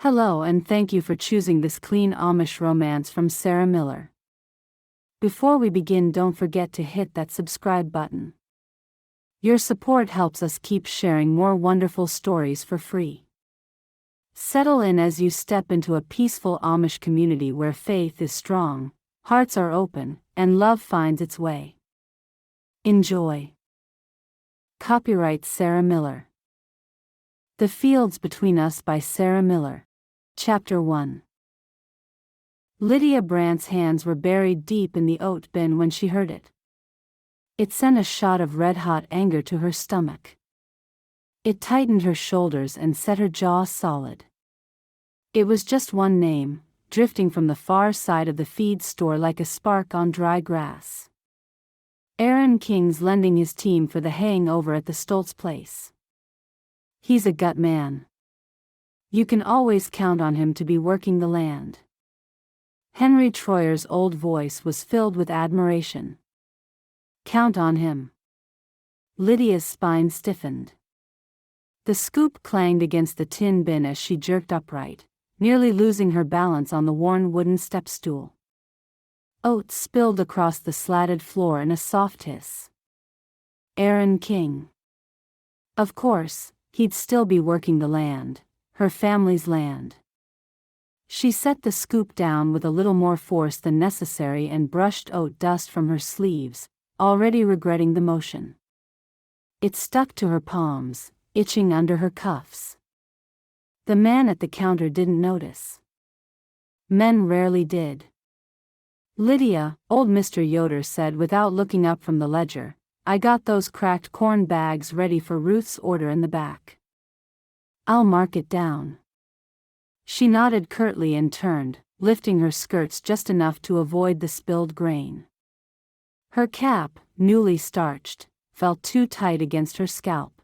Hello and thank you for choosing this clean Amish romance from Sarah Miller. Before we begin, don't forget to hit that subscribe button. Your support helps us keep sharing more wonderful stories for free. Settle in as you step into a peaceful Amish community where faith is strong, hearts are open, and love finds its way. Enjoy. Copyright Sarah Miller. The Fields Between Us by Sarah Miller. Chapter 1. Lydia Brandt's hands were buried deep in the oat bin when she heard it. It sent a shot of red-hot anger to her stomach. It tightened her shoulders and set her jaw solid. It was just one name, drifting from the far side of the feed store like a spark on dry grass. Aaron King's lending his team for the haying over at the Stoltz place. He's a gut man. You can always count on him to be working the land. Henry Troyer's old voice was filled with admiration. Count on him. Lydia's spine stiffened. The scoop clanged against the tin bin as she jerked upright, nearly losing her balance on the worn wooden step stool. Oats spilled across the slatted floor in a soft hiss. Aaron King. Of course, he'd still be working the land, her family's land. She set the scoop down with a little more force than necessary and brushed oat dust from her sleeves, already regretting the motion. It stuck to her palms, itching under her cuffs. The man at the counter didn't notice. Men rarely did. Lydia, old Mr. Yoder said without looking up from the ledger, I got those cracked corn bags ready for Ruth's order in the back. I'll mark it down. She nodded curtly and turned, lifting her skirts just enough to avoid the spilled grain. Her cap, newly starched, felt too tight against her scalp.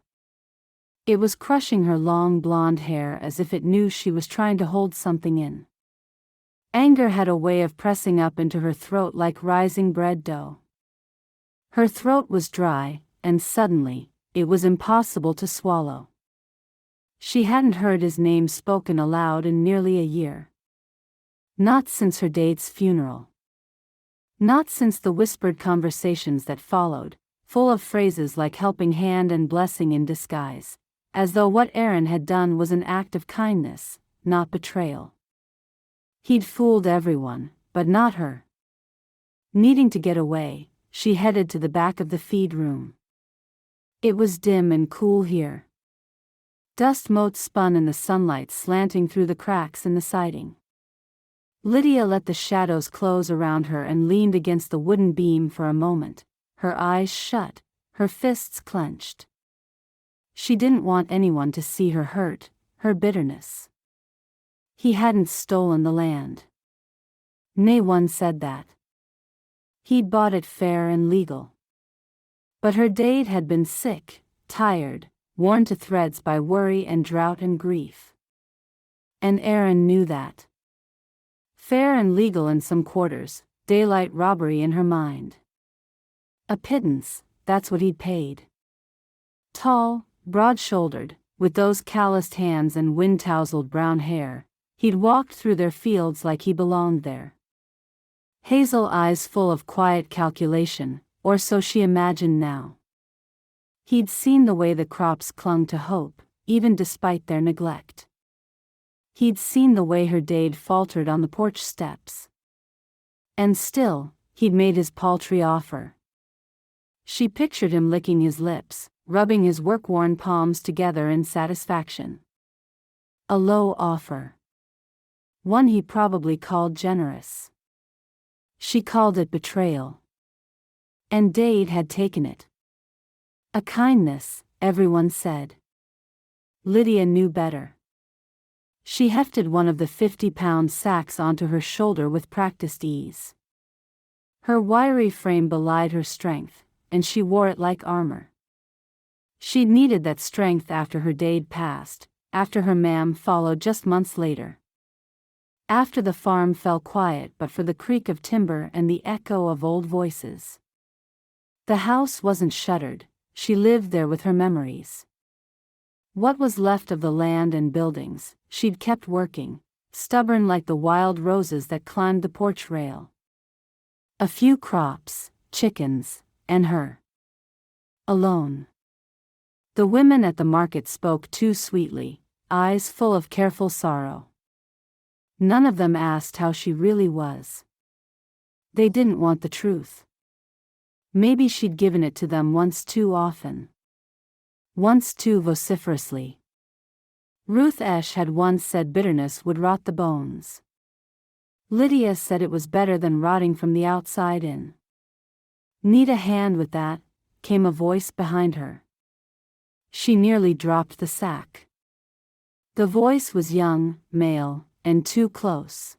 It was crushing her long blonde hair as if it knew she was trying to hold something in. Anger had a way of pressing up into her throat like rising bread dough. Her throat was dry, and suddenly, it was impossible to swallow. She hadn't heard his name spoken aloud in nearly a year. Not since her date's funeral. Not since the whispered conversations that followed, full of phrases like helping hand and blessing in disguise, as though what Aaron had done was an act of kindness, not betrayal. He'd fooled everyone, but not her. Needing to get away, she headed to the back of the feed room. It was dim and cool here. Dust motes spun in the sunlight slanting through the cracks in the siding. Lydia let the shadows close around her and leaned against the wooden beam for a moment, her eyes shut, her fists clenched. She didn't want anyone to see her hurt, her bitterness. He hadn't stolen the land. Nay, one said that. He'd bought it fair and legal. But her date had been sick, tired, worn to threads by worry and drought and grief. And Aaron knew that. Fair and legal in some quarters, daylight robbery in her mind. A pittance, that's what he'd paid. Tall, broad-shouldered, with those calloused hands and wind-tousled brown hair, he'd walked through their fields like he belonged there. Hazel eyes full of quiet calculation, or so she imagined now. He'd seen the way the crops clung to hope, even despite their neglect. He'd seen the way her dade faltered on the porch steps. And still, he'd made his paltry offer. She pictured him licking his lips, rubbing his work-worn palms together in satisfaction. A low offer. One he probably called generous. She called it betrayal. And Dade had taken it. A kindness, everyone said. Lydia knew better. She hefted one of the 50-pound sacks onto her shoulder with practiced ease. Her wiry frame belied her strength, and she wore it like armor. She'd needed that strength after her dade passed, after her ma'am followed just months later. After the farm fell quiet but for the creak of timber and the echo of old voices. The house wasn't shuttered. She lived there with her memories. What was left of the land and buildings, she'd kept working, stubborn like the wild roses that climbed the porch rail. A few crops, chickens, and her. Alone. The women at the market spoke too sweetly, eyes full of careful sorrow. None of them asked how she really was. They didn't want the truth. Maybe she'd given it to them once too often. Once too vociferously. Ruth Esch had once said bitterness would rot the bones. Lydia said it was better than rotting from the outside in. "Need a hand with that?" came a voice behind her. She nearly dropped the sack. The voice was young, male, and too close.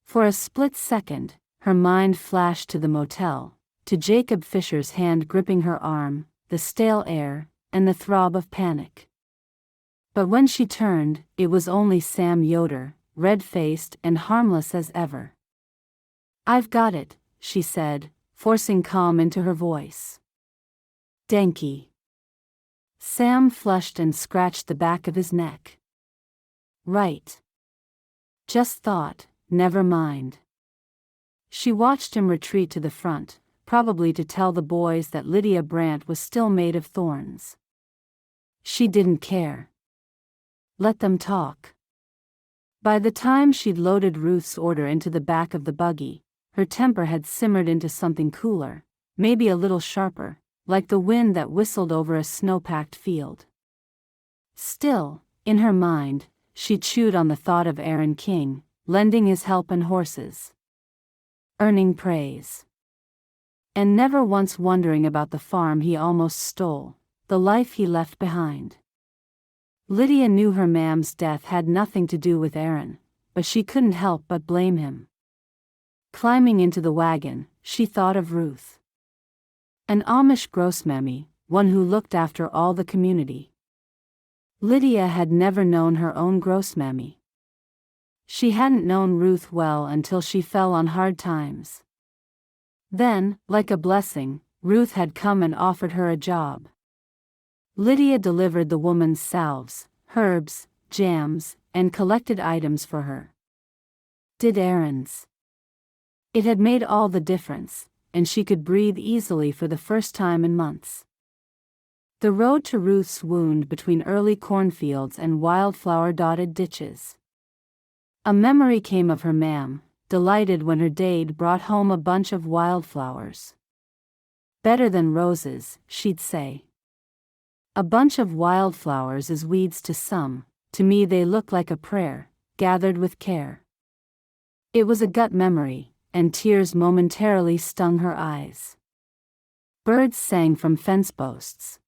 For a split second, her mind flashed to the motel, to Jacob Fisher's hand gripping her arm, the stale air, and the throb of panic. But when she turned, it was only Sam Yoder, red-faced and harmless as ever. "I've got it," she said, forcing calm into her voice. "Danky." Sam flushed and scratched the back of his neck. "Right. Just thought, never mind." She watched him retreat to the front, probably to tell the boys that Lydia Brandt was still made of thorns. She didn't care. Let them talk. By the time she'd loaded Ruth's order into the back of the buggy, her temper had simmered into something cooler, maybe a little sharper, like the wind that whistled over a snow-packed field. Still, in her mind, she chewed on the thought of Aaron King, lending his help and horses. Earning praise. And never once wondering about the farm he almost stole, the life he left behind. Lydia knew her mam's death had nothing to do with Aaron, but she couldn't help but blame him. Climbing into the wagon, she thought of Ruth. An Amish grossmammy, one who looked after all the community. Lydia had never known her own grossmammy. She hadn't known Ruth well until she fell on hard times. Then, like a blessing, Ruth had come and offered her a job. Lydia delivered the woman's salves, herbs, jams, and collected items for her. Did errands. It had made all the difference, and she could breathe easily for the first time in months. The road to Ruth's wound between early cornfields and wildflower-dotted ditches. A memory came of her mam, delighted when her dade brought home a bunch of wildflowers. "Better than roses," she'd say. "A bunch of wildflowers is weeds to some, to me they look like a prayer, gathered with care." It was a gut memory, and tears momentarily stung her eyes. Birds sang from fence posts.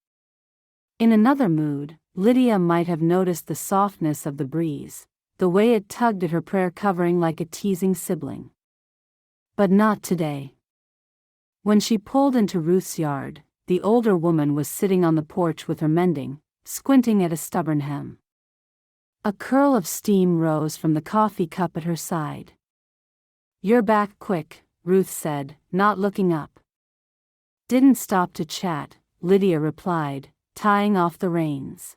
In another mood, Lydia might have noticed the softness of the breeze, the way it tugged at her prayer covering like a teasing sibling. But not today. When she pulled into Ruth's yard, the older woman was sitting on the porch with her mending, squinting at a stubborn hem. A curl of steam rose from the coffee cup at her side. "You're back quick," Ruth said, not looking up. "Didn't stop to chat," Lydia replied, tying off the reins.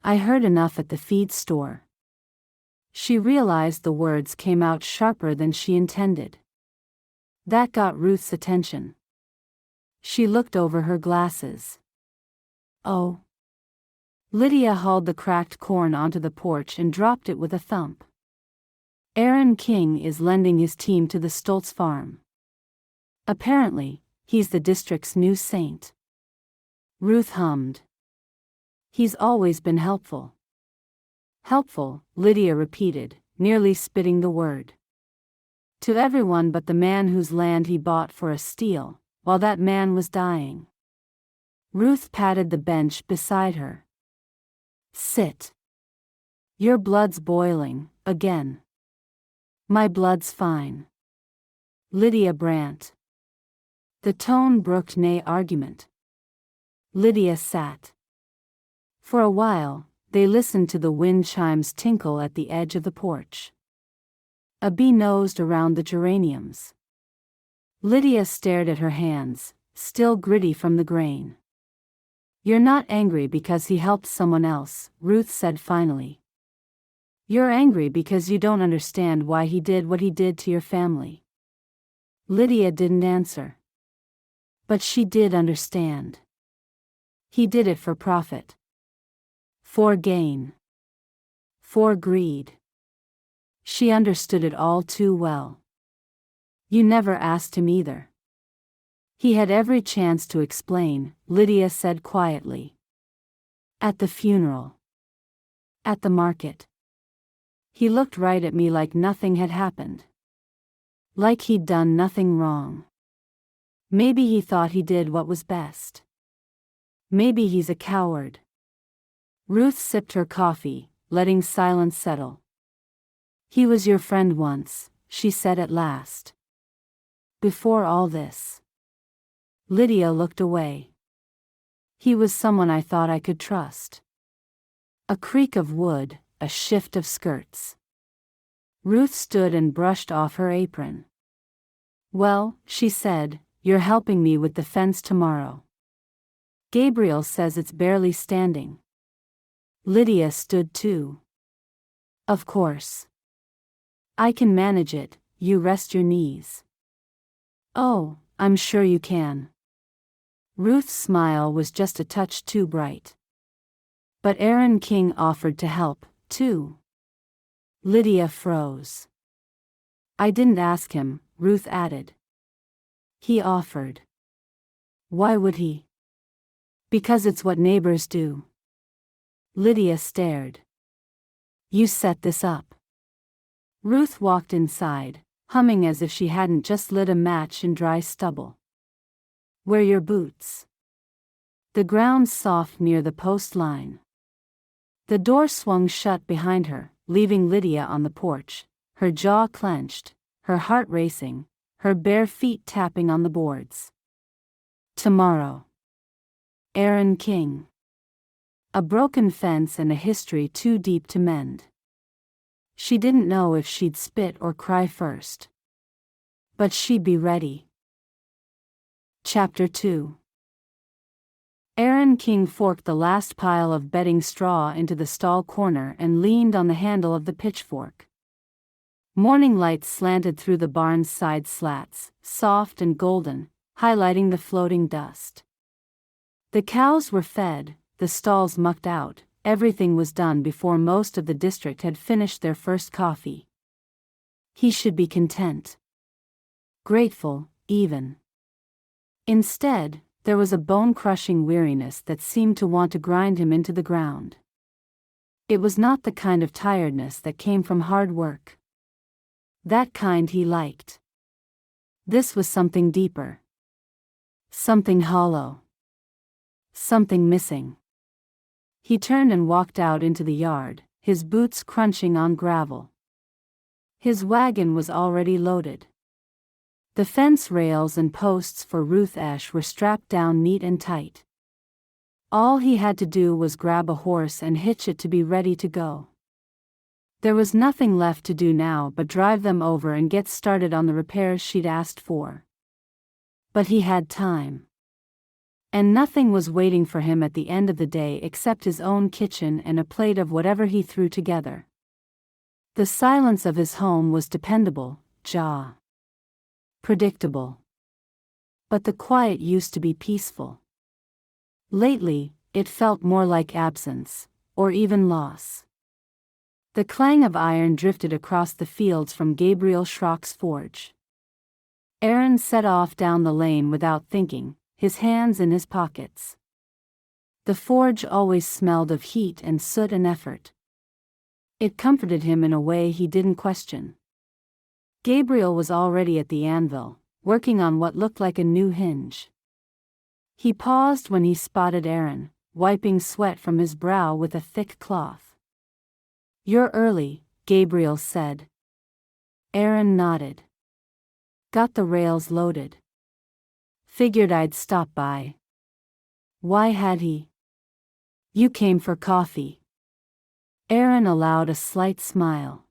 "I heard enough at the feed store." She realized the words came out sharper than she intended. That got Ruth's attention. She looked over her glasses. "Oh." Lydia hauled the cracked corn onto the porch and dropped it with a thump. "Aaron King is lending his team to the Stoltz farm. Apparently, he's the district's new saint." Ruth hummed. "He's always been helpful." "Helpful," Lydia repeated, nearly spitting the word. "To everyone but the man whose land he bought for a steal, while that man was dying." Ruth patted the bench beside her. "Sit. Your blood's boiling, again." "My blood's fine." Lydia Brandt. The tone brooked no argument. Lydia sat. For a while, they listened to the wind chimes tinkle at the edge of the porch. A bee nosed around the geraniums. Lydia stared at her hands, still gritty from the grain. You're not angry because he helped someone else, Ruth said finally. You're angry because you don't understand why he did what he did to your family. Lydia didn't answer. But she did understand. He did it for profit. For gain. For greed. She understood it all too well. You never asked him either. He had every chance to explain, Lydia said quietly. At the funeral. At the market. He looked right at me like nothing had happened. Like he'd done nothing wrong. Maybe he thought he did what was best. Maybe he's a coward. Ruth sipped her coffee, letting silence settle. He was your friend once, she said at last. Before all this. Lydia looked away. He was someone I thought I could trust. A creak of wood, a shift of skirts. Ruth stood and brushed off her apron. Well, she said, you're helping me with the fence tomorrow. Gabriel says it's barely standing. Lydia stood too. Of course. I can manage it, you rest your knees. Oh, I'm sure you can. Ruth's smile was just a touch too bright. But Aaron King offered to help, too. Lydia froze. I didn't ask him, Ruth added. He offered. Why would he? Because it's what neighbors do. Lydia stared. You set this up. Ruth walked inside, humming as if she hadn't just lit a match in dry stubble. Wear your boots. The ground soft near the post line. The door swung shut behind her, leaving Lydia on the porch, her jaw clenched, her heart racing, her bare feet tapping on the boards. Tomorrow. Aaron King. A broken fence and a history too deep to mend. She didn't know if she'd spit or cry first. But she'd be ready. Chapter 2. Aaron King forked the last pile of bedding straw into the stall corner and leaned on the handle of the pitchfork. Morning light slanted through the barn's side slats, soft and golden, highlighting the floating dust. The cows were fed, the stalls mucked out, everything was done before most of the district had finished their first coffee. He should be content. Grateful, even. Instead, there was a bone-crushing weariness that seemed to want to grind him into the ground. It was not the kind of tiredness that came from hard work. That kind he liked. This was something deeper. Something hollow. Something missing. He turned and walked out into the yard, his boots crunching on gravel. His wagon was already loaded. The fence rails and posts for Ruth Esch were strapped down neat and tight. All he had to do was grab a horse and hitch it to be ready to go. There was nothing left to do now but drive them over and get started on the repairs she'd asked for. But he had time. And nothing was waiting for him at the end of the day except his own kitchen and a plate of whatever he threw together. The silence of his home was dependable, predictable. But the quiet used to be peaceful. Lately, it felt more like absence, or even loss. The clang of iron drifted across the fields from Gabriel Schrock's forge. Aaron set off down the lane without thinking, his hands in his pockets. The forge always smelled of heat and soot and effort. It comforted him in a way he didn't question. Gabriel was already at the anvil, working on what looked like a new hinge. He paused when he spotted Aaron, wiping sweat from his brow with a thick cloth. You're early, Gabriel said. Aaron nodded. Got the rails loaded. Figured I'd stop by. Why had he? You came for coffee. Aaron allowed a slight smile.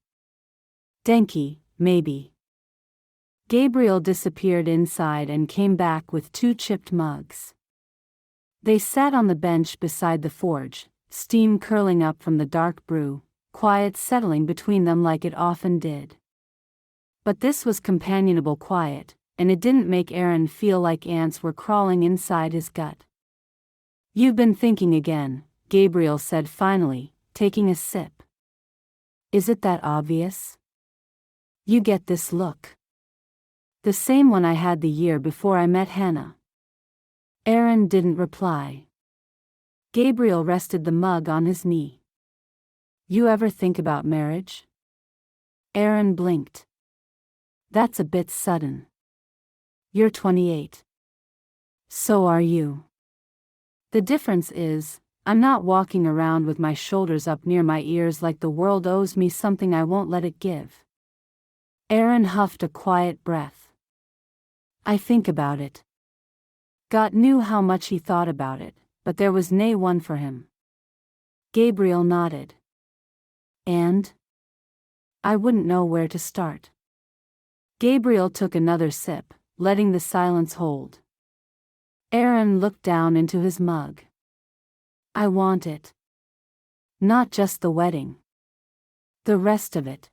Denki, maybe. Gabriel disappeared inside and came back with 2 chipped mugs. They sat on the bench beside the forge, steam curling up from the dark brew, quiet settling between them like it often did. But this was companionable quiet, and it didn't make Aaron feel like ants were crawling inside his gut. "You've been thinking again," Gabriel said finally, taking a sip. "Is it that obvious? You get this look." "The same one I had the year before I met Hannah." Aaron didn't reply. Gabriel rested the mug on his knee. "You ever think about marriage?" Aaron blinked. "That's a bit sudden. You're 28. So are you. The difference is, I'm not walking around with my shoulders up near my ears like the world owes me something I won't let it give." Aaron huffed a quiet breath. "I think about it." God knew how much he thought about it, but there was nay one for him. Gabriel nodded. "And? I wouldn't know where to start." Gabriel took another sip, letting the silence hold. Aaron looked down into his mug. "I want it. Not just the wedding. The rest of it.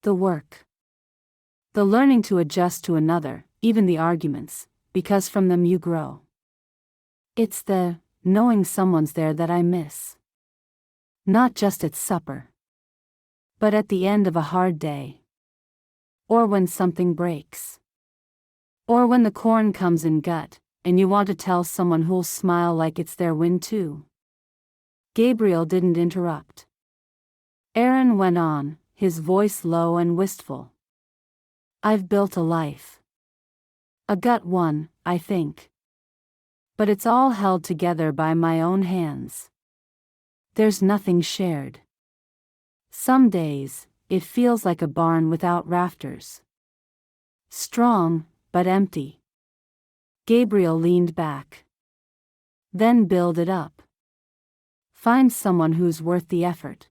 The work. The learning to adjust to another, even the arguments, because from them you grow. It's the knowing someone's there that I miss. Not just at supper. But at the end of a hard day. Or when something breaks. Or when the corn comes in gut, and you want to tell someone who'll smile like it's their win too." Gabriel didn't interrupt. Aaron went on, his voice low and wistful. "I've built a life. A gut one, I think. But it's all held together by my own hands. There's nothing shared. Some days, it feels like a barn without rafters. Strong, but empty." Gabriel leaned back. "Then build it up. Find someone who's worth the effort."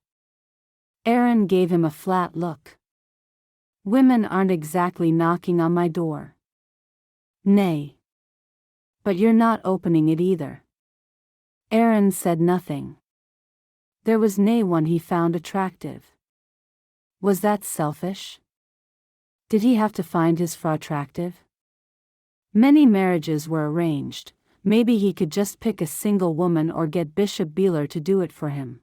Aaron gave him a flat look. "Women aren't exactly knocking on my door." "Nay. But you're not opening it either." Aaron said nothing. There was nay one he found attractive. Was that selfish? Did he have to find his frow attractive? Many marriages were arranged. Maybe he could just pick a single woman or get Bishop Beeler to do it for him.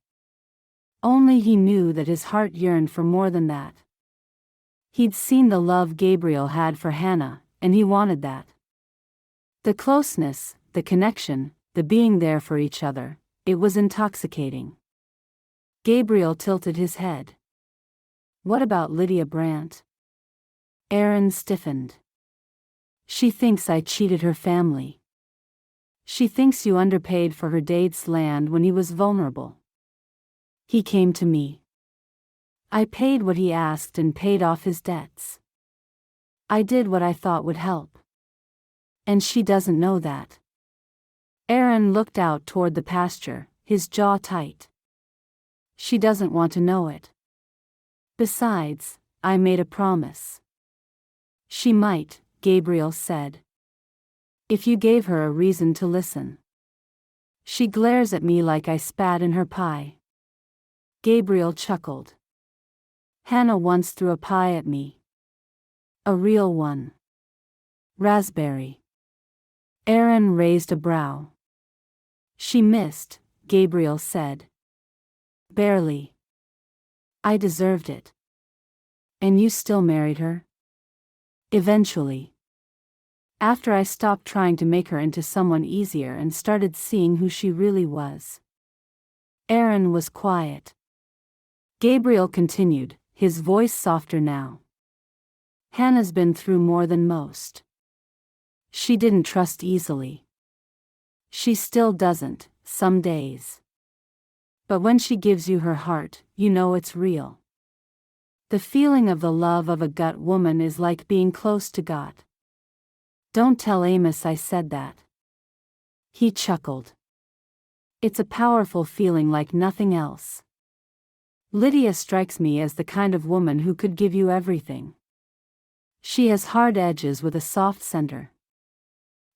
Only he knew that his heart yearned for more than that. He'd seen the love Gabriel had for Hannah, and he wanted that. The closeness, the connection, the being there for each other, it was intoxicating. Gabriel tilted his head. "What about Lydia Brandt?" Aaron stiffened. "She thinks I cheated her family. She thinks you underpaid for her dade's land when he was vulnerable. He came to me. I paid what he asked and paid off his debts. I did what I thought would help. And she doesn't know that." Aaron looked out toward the pasture, his jaw tight. "She doesn't want to know it. Besides, I made a promise." "She might," Gabriel said. "If you gave her a reason to listen." "She glares at me like I spat in her pie." Gabriel chuckled. "Hannah once threw a pie at me. A real one. Raspberry." Aaron raised a brow. "She missed," Gabriel said. "Barely. I deserved it." "And you still married her?" "Eventually. After I stopped trying to make her into someone easier and started seeing who she really was." Aaron was quiet. Gabriel continued, his voice softer now. "Hannah's been through more than most. She didn't trust easily. She still doesn't, some days. But when she gives you her heart, you know it's real. The feeling of the love of a gut woman is like being close to God." "Don't tell Amos I said that." He chuckled. "It's a powerful feeling like nothing else. Lydia strikes me as the kind of woman who could give you everything. She has hard edges with a soft center.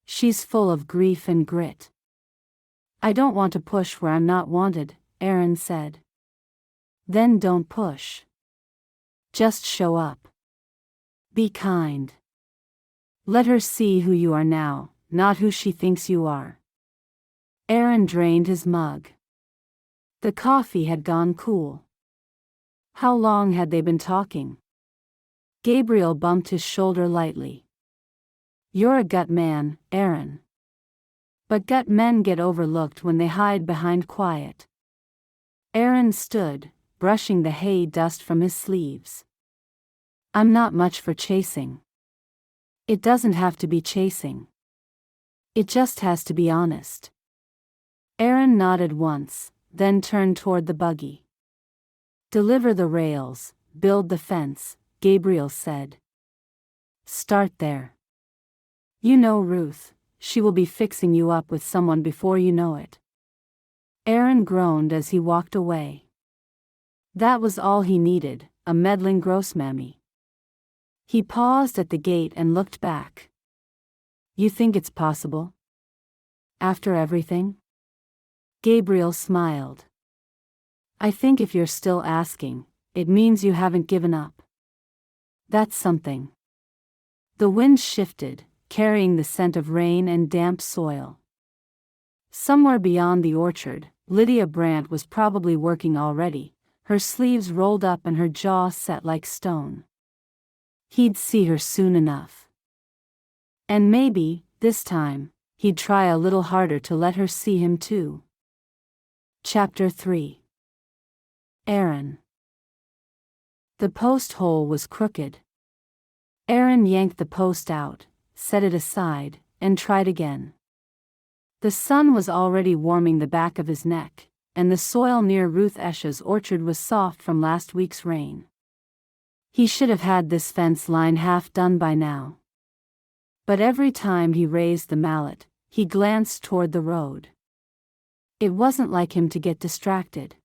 She's full of grief and grit. I don't want to push where I'm not wanted, Aaron said. Then don't push. Just show up. Be kind. Let her see who you are now, not who she thinks you are. Aaron drained his mug. The coffee had gone cool. How long had they been talking? Gabriel bumped his shoulder lightly. You're a gut man, Aaron. But gut men get overlooked when they hide behind quiet. Aaron stood, brushing the hay dust from his sleeves. I'm not much for chasing. It doesn't have to be chasing. It just has to be honest. Aaron nodded once, then turned toward the buggy. Deliver the rails, build the fence, Gabriel said. Start there. You know Ruth, she will be fixing you up with someone before you know it. Aaron groaned as he walked away. That was all he needed, a meddling grossmammy. He paused at the gate and looked back. You think it's possible? After everything? Gabriel smiled. I think if you're still asking, it means you haven't given up. That's something. The wind shifted, carrying the scent of rain and damp soil. Somewhere beyond the orchard, Lydia Brandt was probably working already, her sleeves rolled up and her jaw set like stone. He'd see her soon enough. And maybe, this time, he'd try a little harder to let her see him too. Chapter 3. Aaron. The post hole was crooked. Aaron yanked the post out, set it aside, and tried again. The sun was already warming the back of his neck, and the soil near Ruth Esch's orchard was soft from last week's rain. He should have had this fence line half done by now. But every time he raised the mallet, he glanced toward the road. It wasn't like him to get distracted.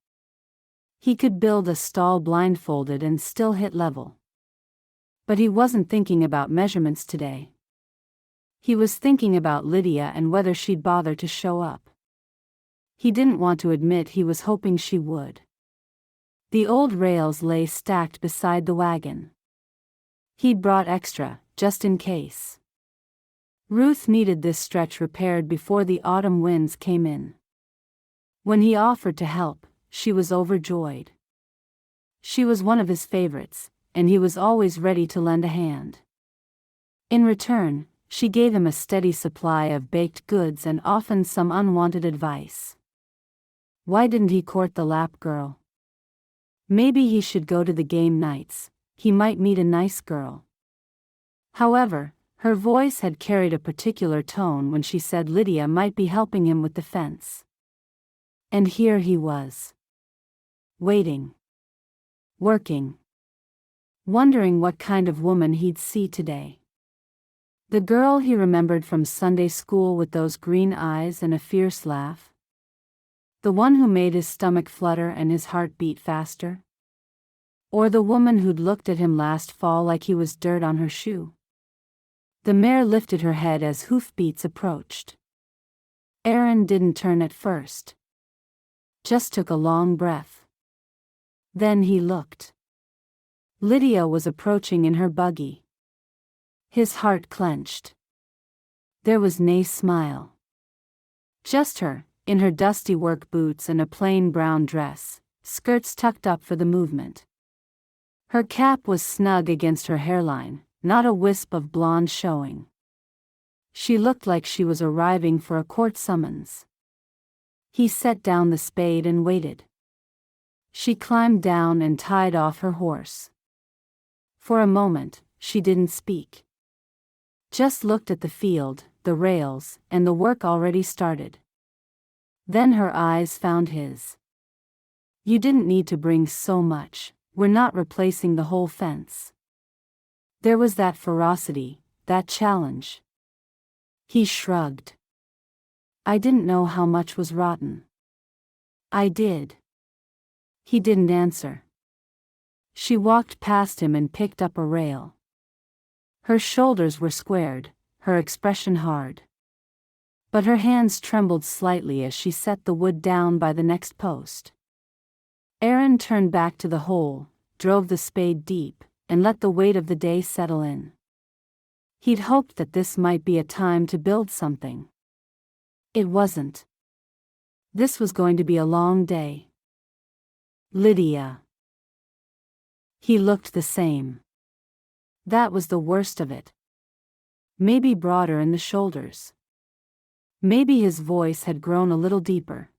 He could build a stall blindfolded and still hit level. But he wasn't thinking about measurements today. He was thinking about Lydia and whether she'd bother to show up. He didn't want to admit he was hoping she would. The old rails lay stacked beside the wagon. He'd brought extra, just in case. Ruth needed this stretch repaired before the autumn winds came in. When he offered to help, she was overjoyed. She was one of his favorites, and he was always ready to lend a hand. In return, she gave him a steady supply of baked goods and often some unwanted advice. Why didn't he court the lap girl? Maybe he should go to the game nights, he might meet a nice girl. However, her voice had carried a particular tone when she said Lydia might be helping him with the fence. And here he was. Waiting. Working. Wondering what kind of woman he'd see today. The girl he remembered from Sunday school with those green eyes and a fierce laugh? The one who made his stomach flutter and his heart beat faster? Or the woman who'd looked at him last fall like he was dirt on her shoe? The mare lifted her head as hoofbeats approached. Aaron didn't turn at first. Just took a long breath. Then he looked. Lydia was approaching in her buggy. His heart clenched. There was no smile. Just her, in her dusty work boots and a plain brown dress, skirts tucked up for the movement. Her cap was snug against her hairline, not a wisp of blonde showing. She looked like she was arriving for a court summons. He set down the spade and waited. She climbed down and tied off her horse. For a moment, she didn't speak. Just looked at the field, the rails, and the work already started. Then her eyes found his. You didn't need to bring so much, we're not replacing the whole fence. There was that ferocity, that challenge. He shrugged. I didn't know how much was rotten. I did. He didn't answer. She walked past him and picked up a rail. Her shoulders were squared, her expression hard. But her hands trembled slightly as she set the wood down by the next post. Aaron turned back to the hole, drove the spade deep, and let the weight of the day settle in. He'd hoped that this might be a time to build something. It wasn't. This was going to be a long day. Lydia. He looked the same. That was the worst of it. Maybe broader in the shoulders. Maybe his voice had grown a little deeper.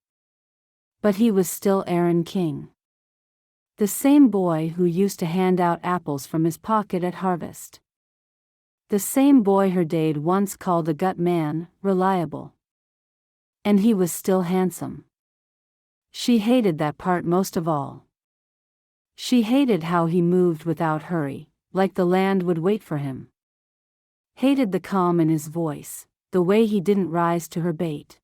But he was still Aaron King. The same boy who used to hand out apples from his pocket at harvest. The same boy her dad once called a gut man, reliable. And he was still handsome. She hated that part most of all. She hated how he moved without hurry, like the land would wait for him. Hated the calm in his voice, the way he didn't rise to her bait.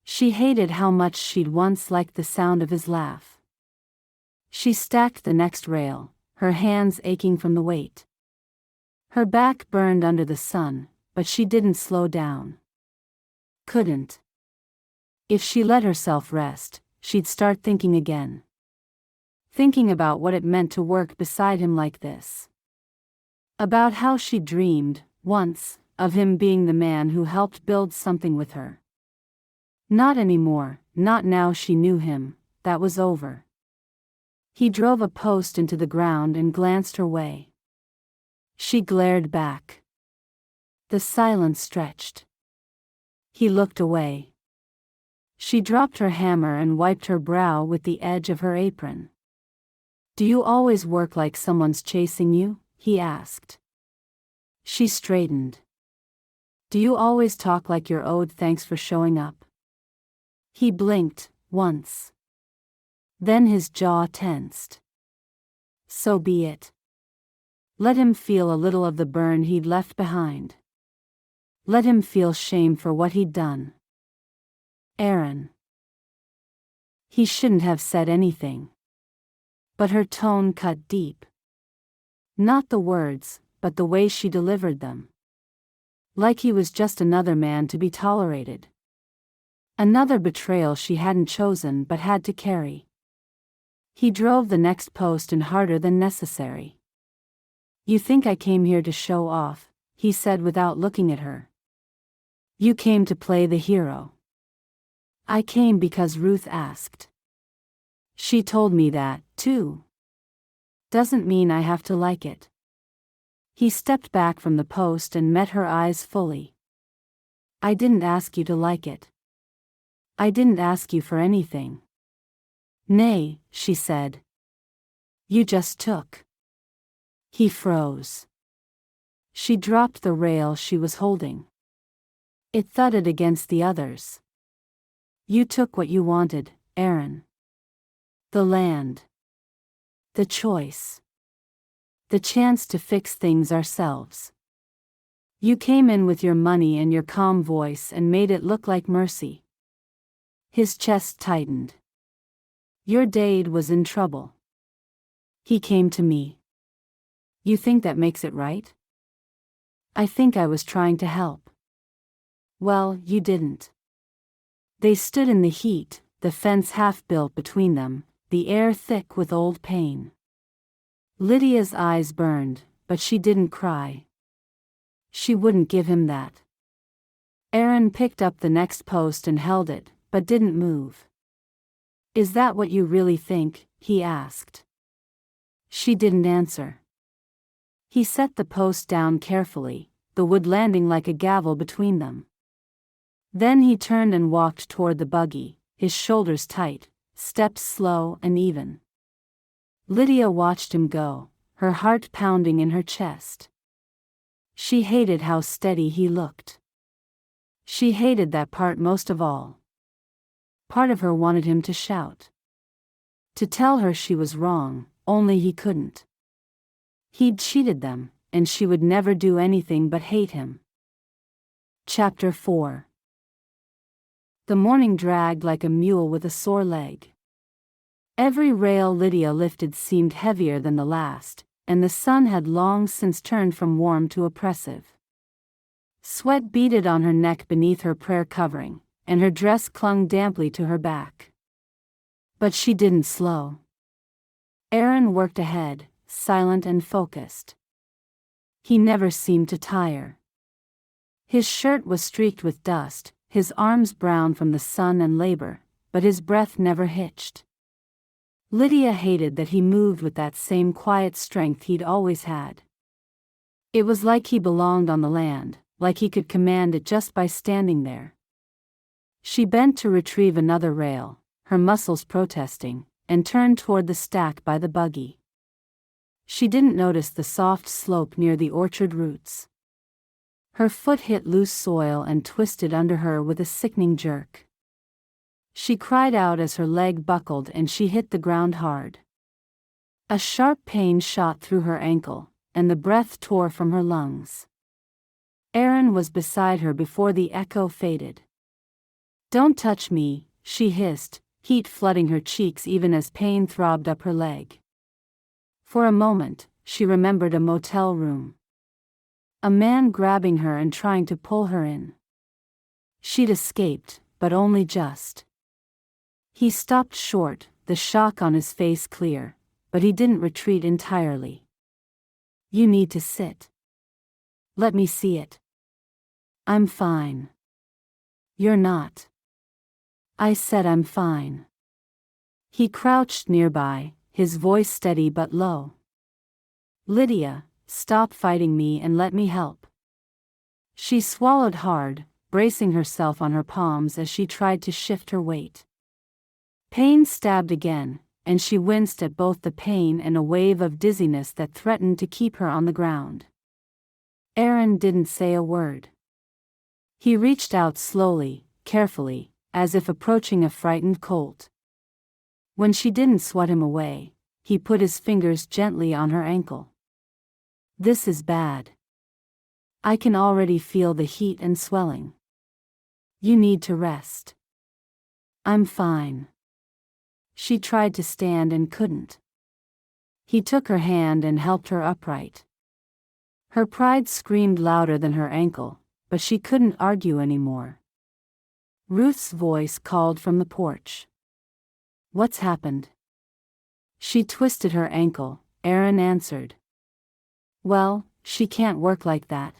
She hated how much she'd once liked the sound of his laugh. She stacked the next rail, her hands aching from the weight. Her back burned under the sun, but she didn't slow down. Couldn't. If she let herself rest, she'd start thinking again. Thinking about what it meant to work beside him like this. About how she dreamed, once, of him being the man who helped build something with her. Not anymore, not now she knew him, that was over. He drove a post into the ground and glanced her way. She glared back. The silence stretched. He looked away. She dropped her hammer and wiped her brow with the edge of her apron. "Do you always work like someone's chasing you?" he asked. She straightened. "Do you always talk like you're owed thanks for showing up?" He blinked, once. Then his jaw tensed. So be it. Let him feel a little of the burn he'd left behind. Let him feel shame for what he'd done. Aaron. He shouldn't have said anything. But her tone cut deep. Not the words, but the way she delivered them. Like he was just another man to be tolerated. Another betrayal she hadn't chosen but had to carry. He drove the next post in harder than necessary. "You think I came here to show off," he said without looking at her. "You came to play the hero." "I came because Ruth asked. She told me that, too. Doesn't mean I have to like it." He stepped back from the post and met her eyes fully. "I didn't ask you to like it. I didn't ask you for anything." "Nay," she said. "You just took." He froze. She dropped the rail she was holding. It thudded against the others. "You took what you wanted, Aaron. The land. The choice. The chance to fix things ourselves. You came in with your money and your calm voice and made it look like mercy." His chest tightened. "Your dad was in trouble. He came to me. You think that makes it right?" "I think I was trying to help." "Well, you didn't." They stood in the heat, the fence half built between them, the air thick with old pain. Lydia's eyes burned, but she didn't cry. She wouldn't give him that. Aaron picked up the next post and held it, but didn't move. "Is that what you really think?" he asked. She didn't answer. He set the post down carefully, the wood landing like a gavel between them. Then he turned and walked toward the buggy, his shoulders tight, steps slow and even. Lydia watched him go, her heart pounding in her chest. She hated how steady he looked. She hated that part most of all. Part of her wanted him to shout. To tell her she was wrong, only he couldn't. He'd cheated them, and she would never do anything but hate him. Chapter 4. The morning dragged like a mule with a sore leg. Every rail Lydia lifted seemed heavier than the last, and the sun had long since turned from warm to oppressive. Sweat beaded on her neck beneath her prayer covering, and her dress clung damply to her back. But she didn't slow. Aaron worked ahead, silent and focused. He never seemed to tire. His shirt was streaked with dust, his arms brown from the sun and labor, but his breath never hitched. Lydia hated that he moved with that same quiet strength he'd always had. It was like he belonged on the land, like he could command it just by standing there. She bent to retrieve another rail, her muscles protesting, and turned toward the stack by the buggy. She didn't notice the soft slope near the orchard roots. Her foot hit loose soil and twisted under her with a sickening jerk. She cried out as her leg buckled and she hit the ground hard. A sharp pain shot through her ankle, and the breath tore from her lungs. Aaron was beside her before the echo faded. "Don't touch me," she hissed, heat flooding her cheeks even as pain throbbed up her leg. For a moment, she remembered a motel room. A man grabbing her and trying to pull her in. She'd escaped, but only just. He stopped short, the shock on his face clear, but he didn't retreat entirely. "You need to sit. Let me see it." "I'm fine." "You're not." "I said I'm fine." He crouched nearby, his voice steady but low. "Lydia, stop fighting me and let me help." She swallowed hard, bracing herself on her palms as she tried to shift her weight. Pain stabbed again, and she winced at both the pain and a wave of dizziness that threatened to keep her on the ground. Aaron didn't say a word. He reached out slowly, carefully, as if approaching a frightened colt. When she didn't swat him away, he put his fingers gently on her ankle. "This is bad. I can already feel the heat and swelling. You need to rest." "I'm fine." She tried to stand and couldn't. He took her hand and helped her upright. Her pride screamed louder than her ankle, but she couldn't argue anymore. Ruth's voice called from the porch. "What's happened?" "She twisted her ankle," Aaron answered. "Well, she can't work like that."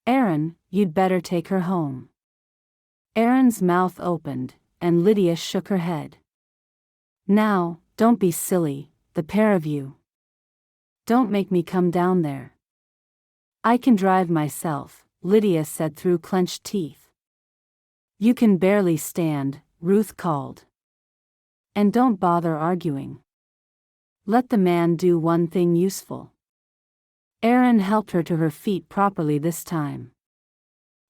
"Aaron, you'd better take her home." Aaron's mouth opened, and Lydia shook her head. "Now, don't be silly, the pair of you. Don't make me come down there." "I can drive myself," Lydia said through clenched teeth. "You can barely stand," Ruth called. "And don't bother arguing. Let the man do one thing useful." Aaron helped her to her feet properly this time.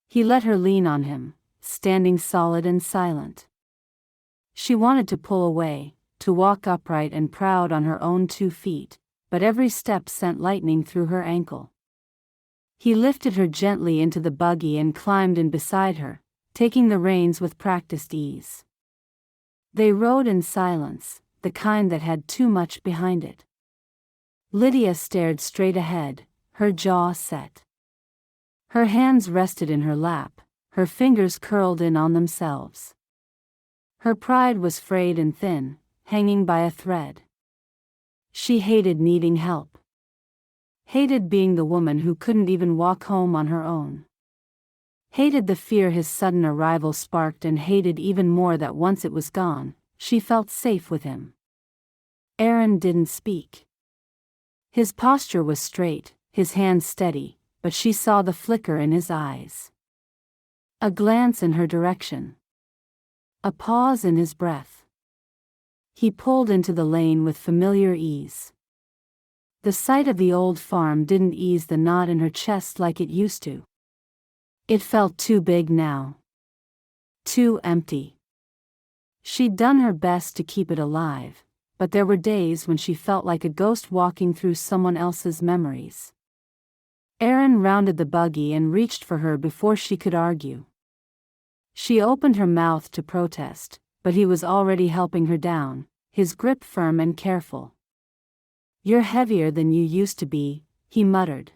He let her lean on him, standing solid and silent. She wanted to pull away, to walk upright and proud on her own 2 feet, but every step sent lightning through her ankle. He lifted her gently into the buggy and climbed in beside her, taking the reins with practiced ease. They rode in silence, the kind that had too much behind it. Lydia stared straight ahead, her jaw set. Her hands rested in her lap, her fingers curled in on themselves. Her pride was frayed and thin, hanging by a thread. She hated needing help. Hated being the woman who couldn't even walk home on her own. Hated the fear his sudden arrival sparked, and hated even more that once it was gone, she felt safe with him. Aaron didn't speak. His posture was straight, his hands steady, but she saw the flicker in his eyes. A glance in her direction. A pause in his breath. He pulled into the lane with familiar ease. The sight of the old farm didn't ease the knot in her chest like it used to. It felt too big now. Too empty. She'd done her best to keep it alive, but there were days when she felt like a ghost walking through someone else's memories. Aaron rounded the buggy and reached for her before she could argue. She opened her mouth to protest, but he was already helping her down, his grip firm and careful. "You're heavier than you used to be," he muttered.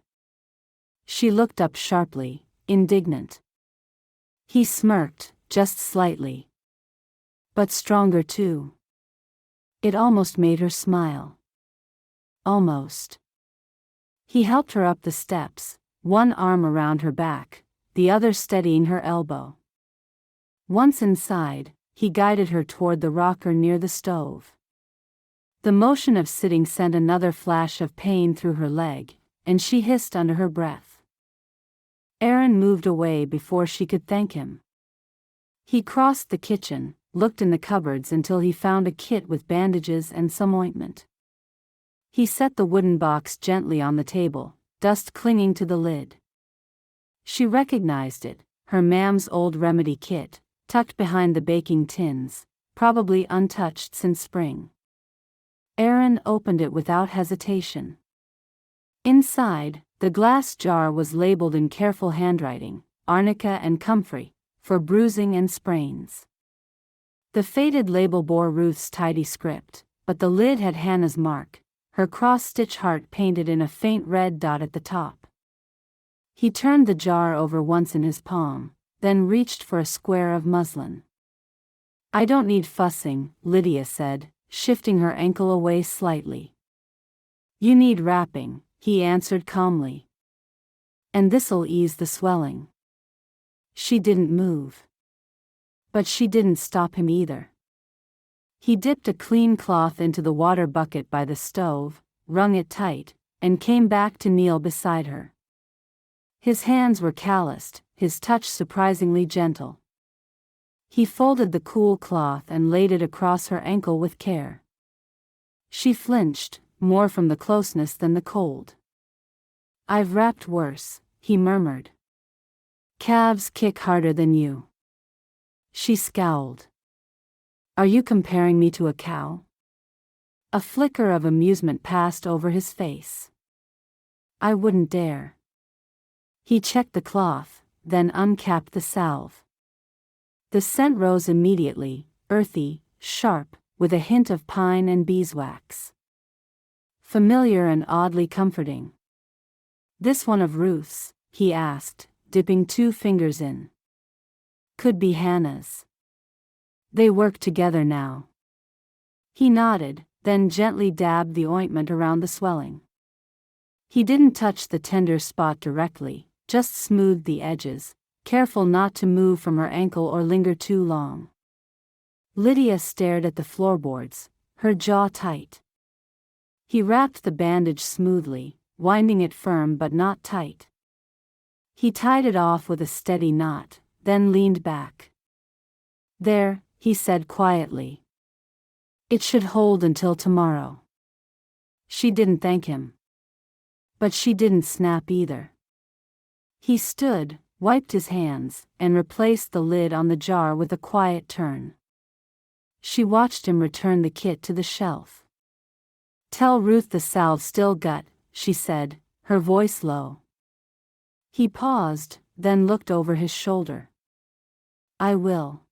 She looked up sharply, indignant. He smirked, just slightly. But stronger too. It almost made her smile. Almost. He helped her up the steps, one arm around her back, the other steadying her elbow. Once inside, he guided her toward the rocker near the stove. The motion of sitting sent another flash of pain through her leg, and she hissed under her breath. Aaron moved away before she could thank him. He crossed the kitchen, looked in the cupboards until he found a kit with bandages and some ointment. He set the wooden box gently on the table, dust clinging to the lid. She recognized it, her mam's old remedy kit, tucked behind the baking tins, probably untouched since spring. Aaron opened it without hesitation. Inside, the glass jar was labeled in careful handwriting, arnica and comfrey, for bruising and sprains. The faded label bore Ruth's tidy script, but the lid had Hannah's mark, her cross-stitch heart painted in a faint red dot at the top. He turned the jar over once in his palm, then reached for a square of muslin. "I don't need fussing," Lydia said, shifting her ankle away slightly. "You need wrapping," he answered calmly. "And this'll ease the swelling." She didn't move. But she didn't stop him either. He dipped a clean cloth into the water bucket by the stove, wrung it tight, and came back to kneel beside her. His hands were calloused, his touch surprisingly gentle. He folded the cool cloth and laid it across her ankle with care. She flinched, more from the closeness than the cold. "I've wrapped worse," he murmured. "Calves kick harder than you." She scowled. "Are you comparing me to a cow?" A flicker of amusement passed over his face. "I wouldn't dare." He checked the cloth, then uncapped the salve. The scent rose immediately, earthy, sharp, with a hint of pine and beeswax. Familiar and oddly comforting. "This one of Ruth's?" he asked, dipping 2 fingers in. "Could be Hannah's. They work together now." He nodded, then gently dabbed the ointment around the swelling. He didn't touch the tender spot directly, just smoothed the edges, careful not to move from her ankle or linger too long. Lydia stared at the floorboards, her jaw tight. He wrapped the bandage smoothly, winding it firm but not tight. He tied it off with a steady knot, then leaned back. "There," he said quietly. "It should hold until tomorrow." She didn't thank him. But she didn't snap either. He stood, wiped his hands, and replaced the lid on the jar with a quiet turn. She watched him return the kit to the shelf. "Tell Ruth the salve's still gut," she said, her voice low. He paused, then looked over his shoulder. "I will."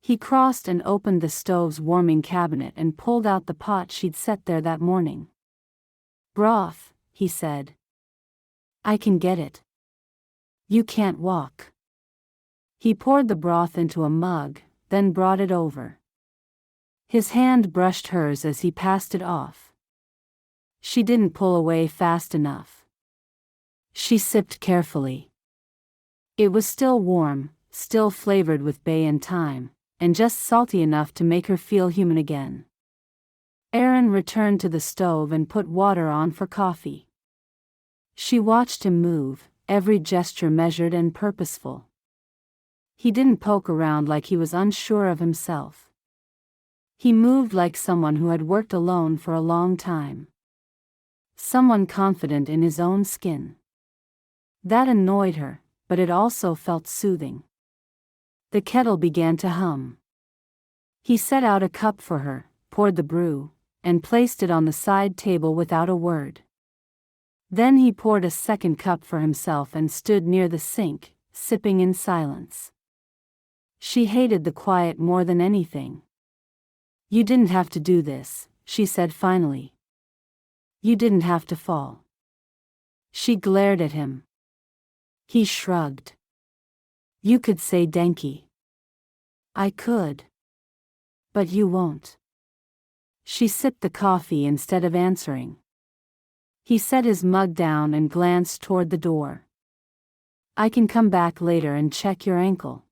He crossed and opened the stove's warming cabinet and pulled out the pot she'd set there that morning. "Broth," he said. "I can get it." "You can't walk." He poured the broth into a mug, then brought it over. His hand brushed hers as he passed it off. She didn't pull away fast enough. She sipped carefully. It was still warm, still flavored with bay and thyme, and just salty enough to make her feel human again. Aaron returned to the stove and put water on for coffee. She watched him move, every gesture measured and purposeful. He didn't poke around like he was unsure of himself. He moved like someone who had worked alone for a long time. Someone confident in his own skin. That annoyed her, but it also felt soothing. The kettle began to hum. He set out a cup for her, poured the brew, and placed it on the side table without a word. Then he poured a second cup for himself and stood near the sink, sipping in silence. She hated the quiet more than anything. "You didn't have to do this," she said finally. "You didn't have to fall." She glared at him. He shrugged. You could say danky. I could. But you won't. She sipped the coffee instead of answering. He set his mug down and glanced toward the door. I can come back later and check your ankle.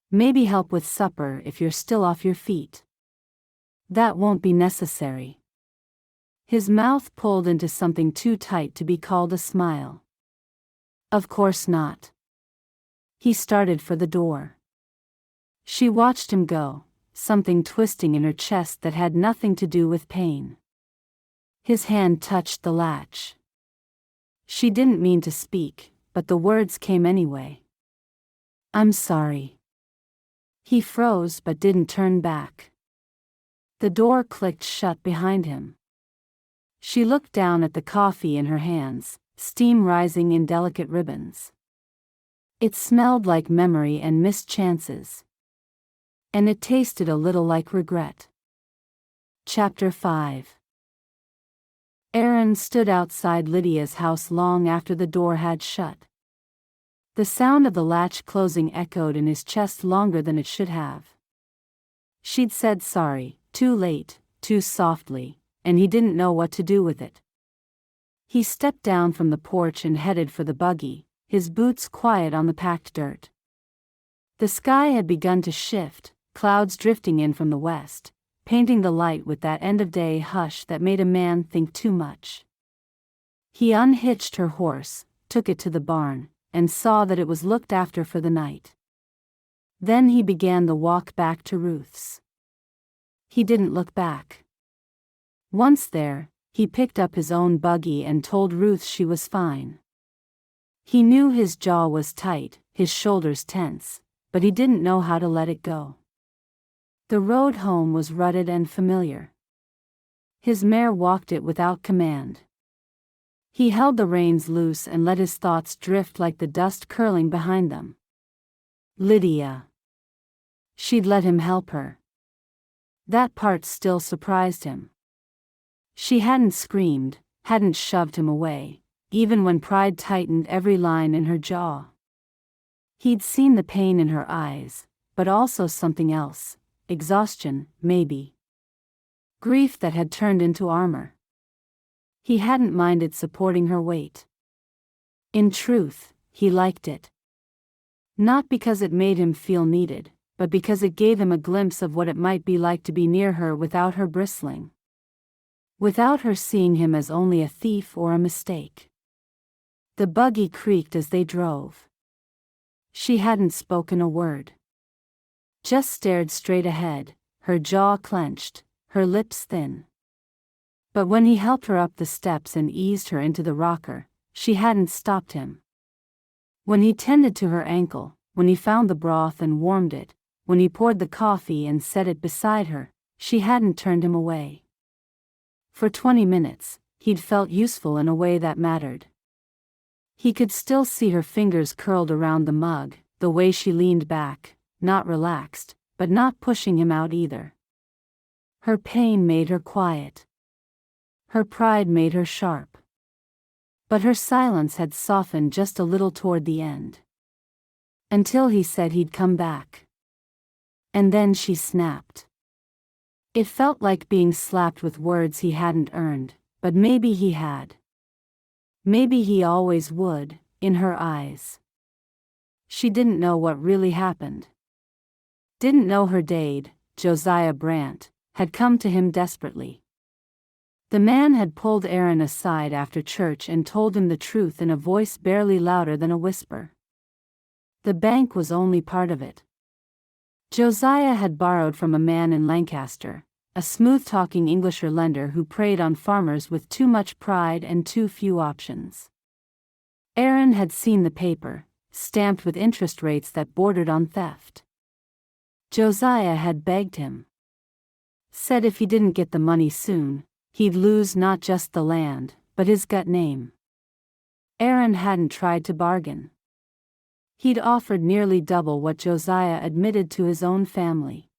Maybe help with supper if you're still off your feet. That won't be necessary. His mouth pulled into something too tight to be called a smile. Of course not. He started for the door. She watched him go, something twisting in her chest that had nothing to do with pain. His hand touched the latch. She didn't mean to speak, but the words came anyway. I'm sorry. He froze but didn't turn back. The door clicked shut behind him. She looked down at the coffee in her hands, steam rising in delicate ribbons. It smelled like memory and missed chances. And it tasted a little like regret. Chapter 5. Aaron stood outside Lydia's house long after the door had shut. The sound of the latch closing echoed in his chest longer than it should have. She'd said sorry, too late, too softly, and he didn't know what to do with it. He stepped down from the porch and headed for the buggy, his boots quiet on the packed dirt. The sky had begun to shift, clouds drifting in from the west, painting the light with that end-of-day hush that made a man think too much. He unhitched her horse, took it to the barn, and saw that it was looked after for the night. Then he began the walk back to Ruth's. He didn't look back. Once there, he picked up his own buggy and told Ruth she was fine. He knew his jaw was tight, his shoulders tense, but he didn't know how to let it go. The road home was rutted and familiar. His mare walked it without command. He held the reins loose and let his thoughts drift like the dust curling behind them. Lydia. She'd let him help her. That part still surprised him. She hadn't screamed, hadn't shoved him away, even when pride tightened every line in her jaw. He'd seen the pain in her eyes, but also something else. Exhaustion, maybe. Grief that had turned into armor. He hadn't minded supporting her weight. In truth, he liked it. Not because it made him feel needed, but because it gave him a glimpse of what it might be like to be near her without her bristling. Without her seeing him as only a thief or a mistake. The buggy creaked as they drove. She hadn't spoken a word. Just stared straight ahead, her jaw clenched, her lips thin. But when he helped her up the steps and eased her into the rocker, she hadn't stopped him. When he tended to her ankle, when he found the broth and warmed it, when he poured the coffee and set it beside her, she hadn't turned him away. For 20 minutes, he'd felt useful in a way that mattered. He could still see her fingers curled around the mug, the way she leaned back, not relaxed, but not pushing him out either. Her pain made her quiet. Her pride made her sharp. But her silence had softened just a little toward the end. Until he said he'd come back. And then she snapped. It felt like being slapped with words he hadn't earned, but maybe he had. Maybe he always would, in her eyes. She didn't know what really happened. Didn't know her dad, Lydia Brandt, had come to him desperately. The man had pulled Aaron aside after church and told him the truth in a voice barely louder than a whisper. The bank was only part of it. Josiah had borrowed from a man in Lancaster, a smooth-talking Englisher lender who preyed on farmers with too much pride and too few options. Aaron had seen the paper, stamped with interest rates that bordered on theft. Josiah had begged him. Said if he didn't get the money soon, he'd lose not just the land, but his gut name. Aaron hadn't tried to bargain. He'd offered nearly double what Josiah admitted to his own family.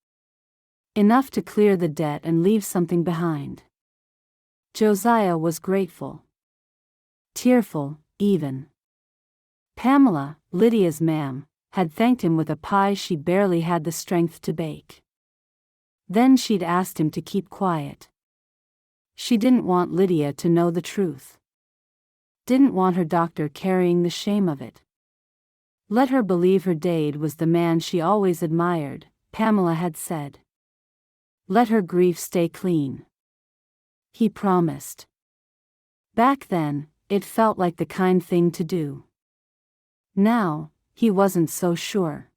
Enough to clear the debt and leave something behind. Josiah was grateful. Tearful, even. Pamela, Lydia's ma'am, had thanked him with a pie she barely had the strength to bake. Then she'd asked him to keep quiet. She didn't want Lydia to know the truth. Didn't want her doctor carrying the shame of it. Let her believe her Dade was the man she always admired, Pamela had said. Let her grief stay clean. He promised. Back then, it felt like the kind thing to do. Now, he wasn't so sure.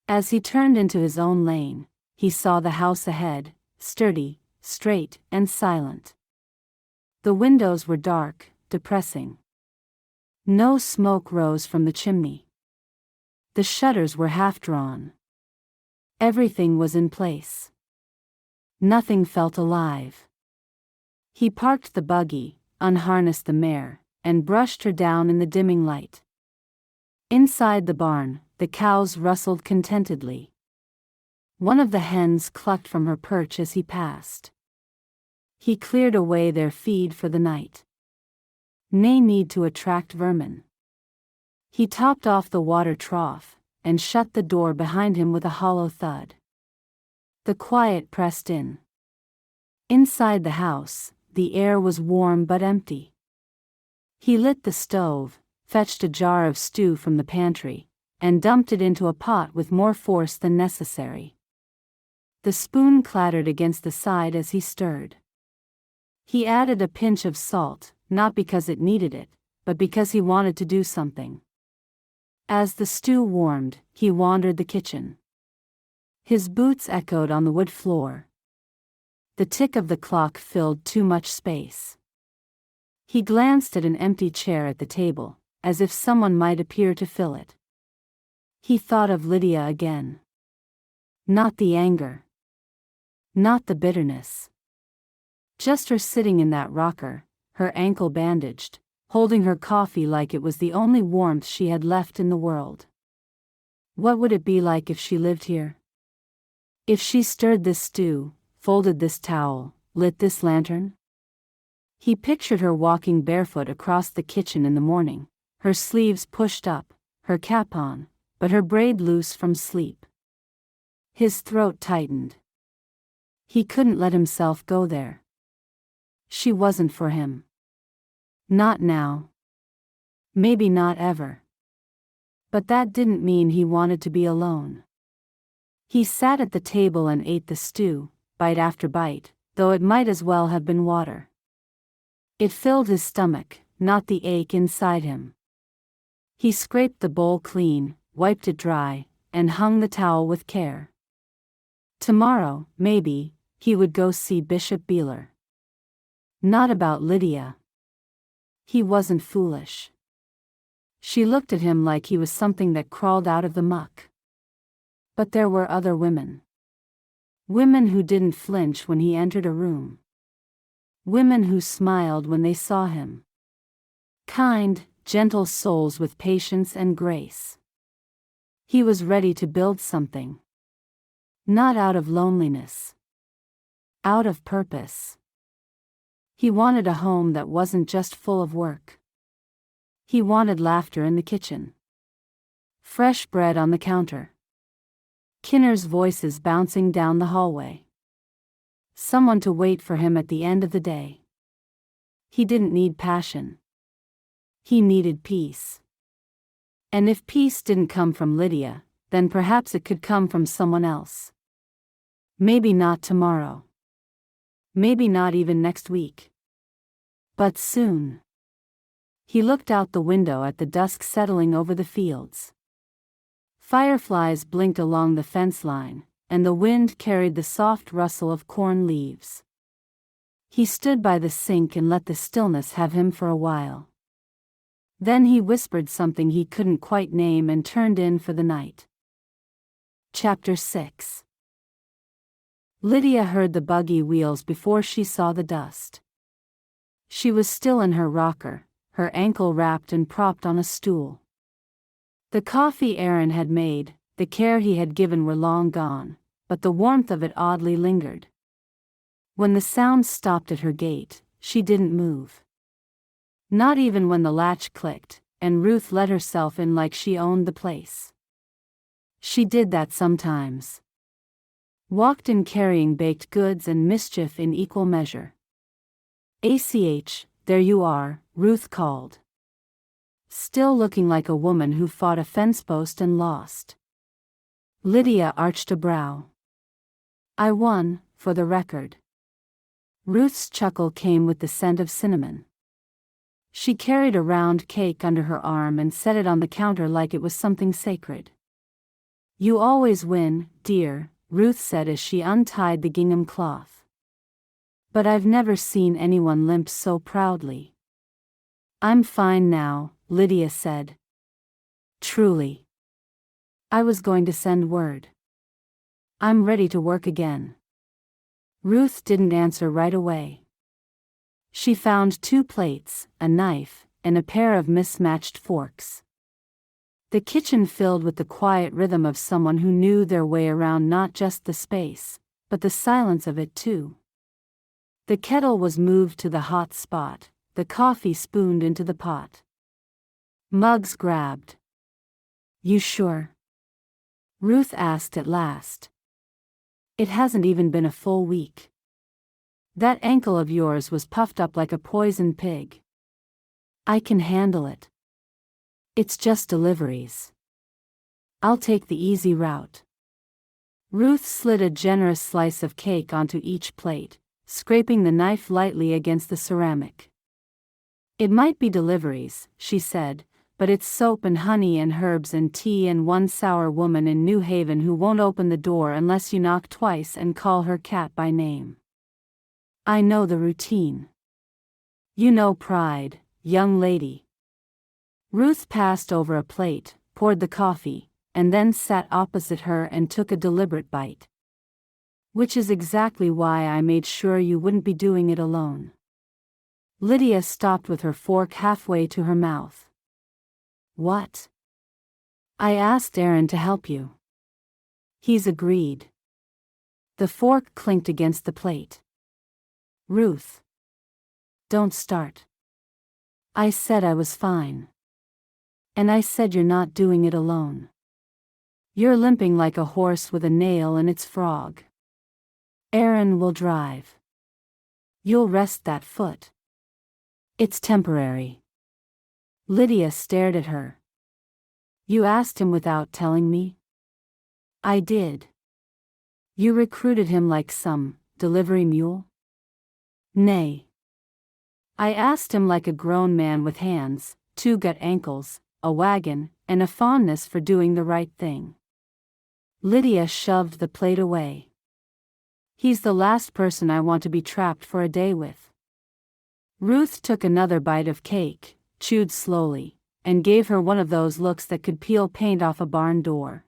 As he turned into his own lane, he saw the house ahead, sturdy, straight, and silent. The windows were dark, depressing. No smoke rose from the chimney. The shutters were half drawn. Everything was in place. Nothing felt alive. He parked the buggy, unharnessed the mare, and brushed her down in the dimming light. Inside the barn, the cows rustled contentedly. One of the hens clucked from her perch as he passed. He cleared away their feed for the night. No need to attract vermin. He topped off the water trough, and shut the door behind him with a hollow thud. The quiet pressed in. Inside the house, the air was warm but empty. He lit the stove, fetched a jar of stew from the pantry, and dumped it into a pot with more force than necessary. The spoon clattered against the side as he stirred. He added a pinch of salt, not because it needed it, but because he wanted to do something. As the stew warmed, he wandered the kitchen. His boots echoed on the wood floor. The tick of the clock filled too much space. He glanced at an empty chair at the table, as if someone might appear to fill it. He thought of Lydia again. Not the anger. Not the bitterness. Just her sitting in that rocker, her ankle bandaged, holding her coffee like it was the only warmth she had left in the world. What would it be like if she lived here? If she stirred this stew, folded this towel, lit this lantern? He pictured her walking barefoot across the kitchen in the morning, her sleeves pushed up, her cap on, but her braid loose from sleep. His throat tightened. He couldn't let himself go there. She wasn't for him. Not now. Maybe not ever. But that didn't mean he wanted to be alone. He sat at the table and ate the stew, bite after bite, though it might as well have been water. It filled his stomach, not the ache inside him. He scraped the bowl clean, wiped it dry, and hung the towel with care. Tomorrow, maybe, he would go see Bishop Beeler. Not about Lydia. He wasn't foolish. She looked at him like he was something that crawled out of the muck. But there were other women. Women who didn't flinch when he entered a room. Women who smiled when they saw him. Kind, gentle souls with patience and grace. He was ready to build something. Not out of loneliness. Out of purpose. He wanted a home that wasn't just full of work. He wanted laughter in the kitchen. Fresh bread on the counter. Kinner's voices bouncing down the hallway. Someone to wait for him at the end of the day. He didn't need passion. He needed peace. And if peace didn't come from Lydia, then perhaps it could come from someone else. Maybe not tomorrow. Maybe not even next week. But soon. He looked out the window at the dusk settling over the fields. Fireflies blinked along the fence line, and the wind carried the soft rustle of corn leaves. He stood by the sink and let the stillness have him for a while. Then he whispered something he couldn't quite name and turned in for the night. Chapter 6. Lydia heard the buggy wheels before she saw the dust. She was still in her rocker, her ankle wrapped and propped on a stool. The coffee Aaron had made, the care he had given were long gone, but the warmth of it oddly lingered. When the sound stopped at her gate, she didn't move. Not even when the latch clicked, and Ruth let herself in like she owned the place. She did that sometimes. Walked in carrying baked goods and mischief in equal measure. "ACH, there you are," Ruth called. Still looking like a woman who fought a fence post and lost. Lydia arched a brow. "I won, for the record." Ruth's chuckle came with the scent of cinnamon. She carried a round cake under her arm and set it on the counter like it was something sacred. "You always win, dear," Ruth said as she untied the gingham cloth. "But I've never seen anyone limp so proudly." "I'm fine now," Lydia said. "Truly. I was going to send word. I'm ready to work again." Ruth didn't answer right away. She found 2 plates, a knife, and a pair of mismatched forks. The kitchen filled with the quiet rhythm of someone who knew their way around not just the space, but the silence of it too. The kettle was moved to the hot spot, the coffee spooned into the pot. Mugs grabbed. "You sure?" Ruth asked at last. "It hasn't even been a full week. That ankle of yours was puffed up like a poisoned pig." "I can handle it. It's just deliveries. I'll take the easy route." Ruth slid a generous slice of cake onto each plate, scraping the knife lightly against the ceramic. "It might be deliveries," she said, "but it's soap and honey and herbs and tea and one sour woman in New Haven who won't open the door unless you knock twice and call her cat by name. I know the routine. You know pride, young lady." Ruth passed over a plate, poured the coffee, and then sat opposite her and took a deliberate bite. "Which is exactly why I made sure you wouldn't be doing it alone." Lydia stopped with her fork halfway to her mouth. "What?" "I asked Aaron to help you. He's agreed." The fork clinked against the plate. "Ruth. Don't start. I said I was fine. And I said you're not doing it alone. You're limping like a horse with a nail in its frog. Aaron will drive. You'll rest that foot. It's temporary." Lydia stared at her. "You asked him without telling me?" "I did." "You recruited him like some delivery mule?" "Nay. I asked him like a grown man with hands, 2 gut ankles, a wagon, and a fondness for doing the right thing." Lydia shoved the plate away. "He's the last person I want to be trapped for a day with." Ruth took another bite of cake, chewed slowly, and gave her one of those looks that could peel paint off a barn door.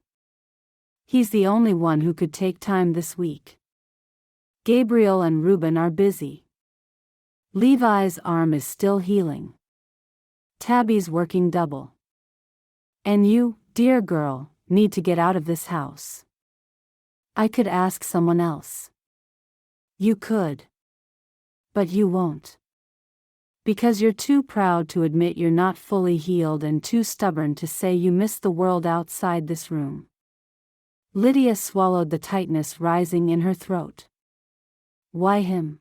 "He's the only one who could take time this week. Gabriel and Reuben are busy. Levi's arm is still healing. Tabby's working double. And you, dear girl, need to get out of this house." "I could ask someone else." "You could. But you won't. Because you're too proud to admit you're not fully healed and too stubborn to say you miss the world outside this room." Lydia swallowed the tightness rising in her throat. "Why him?"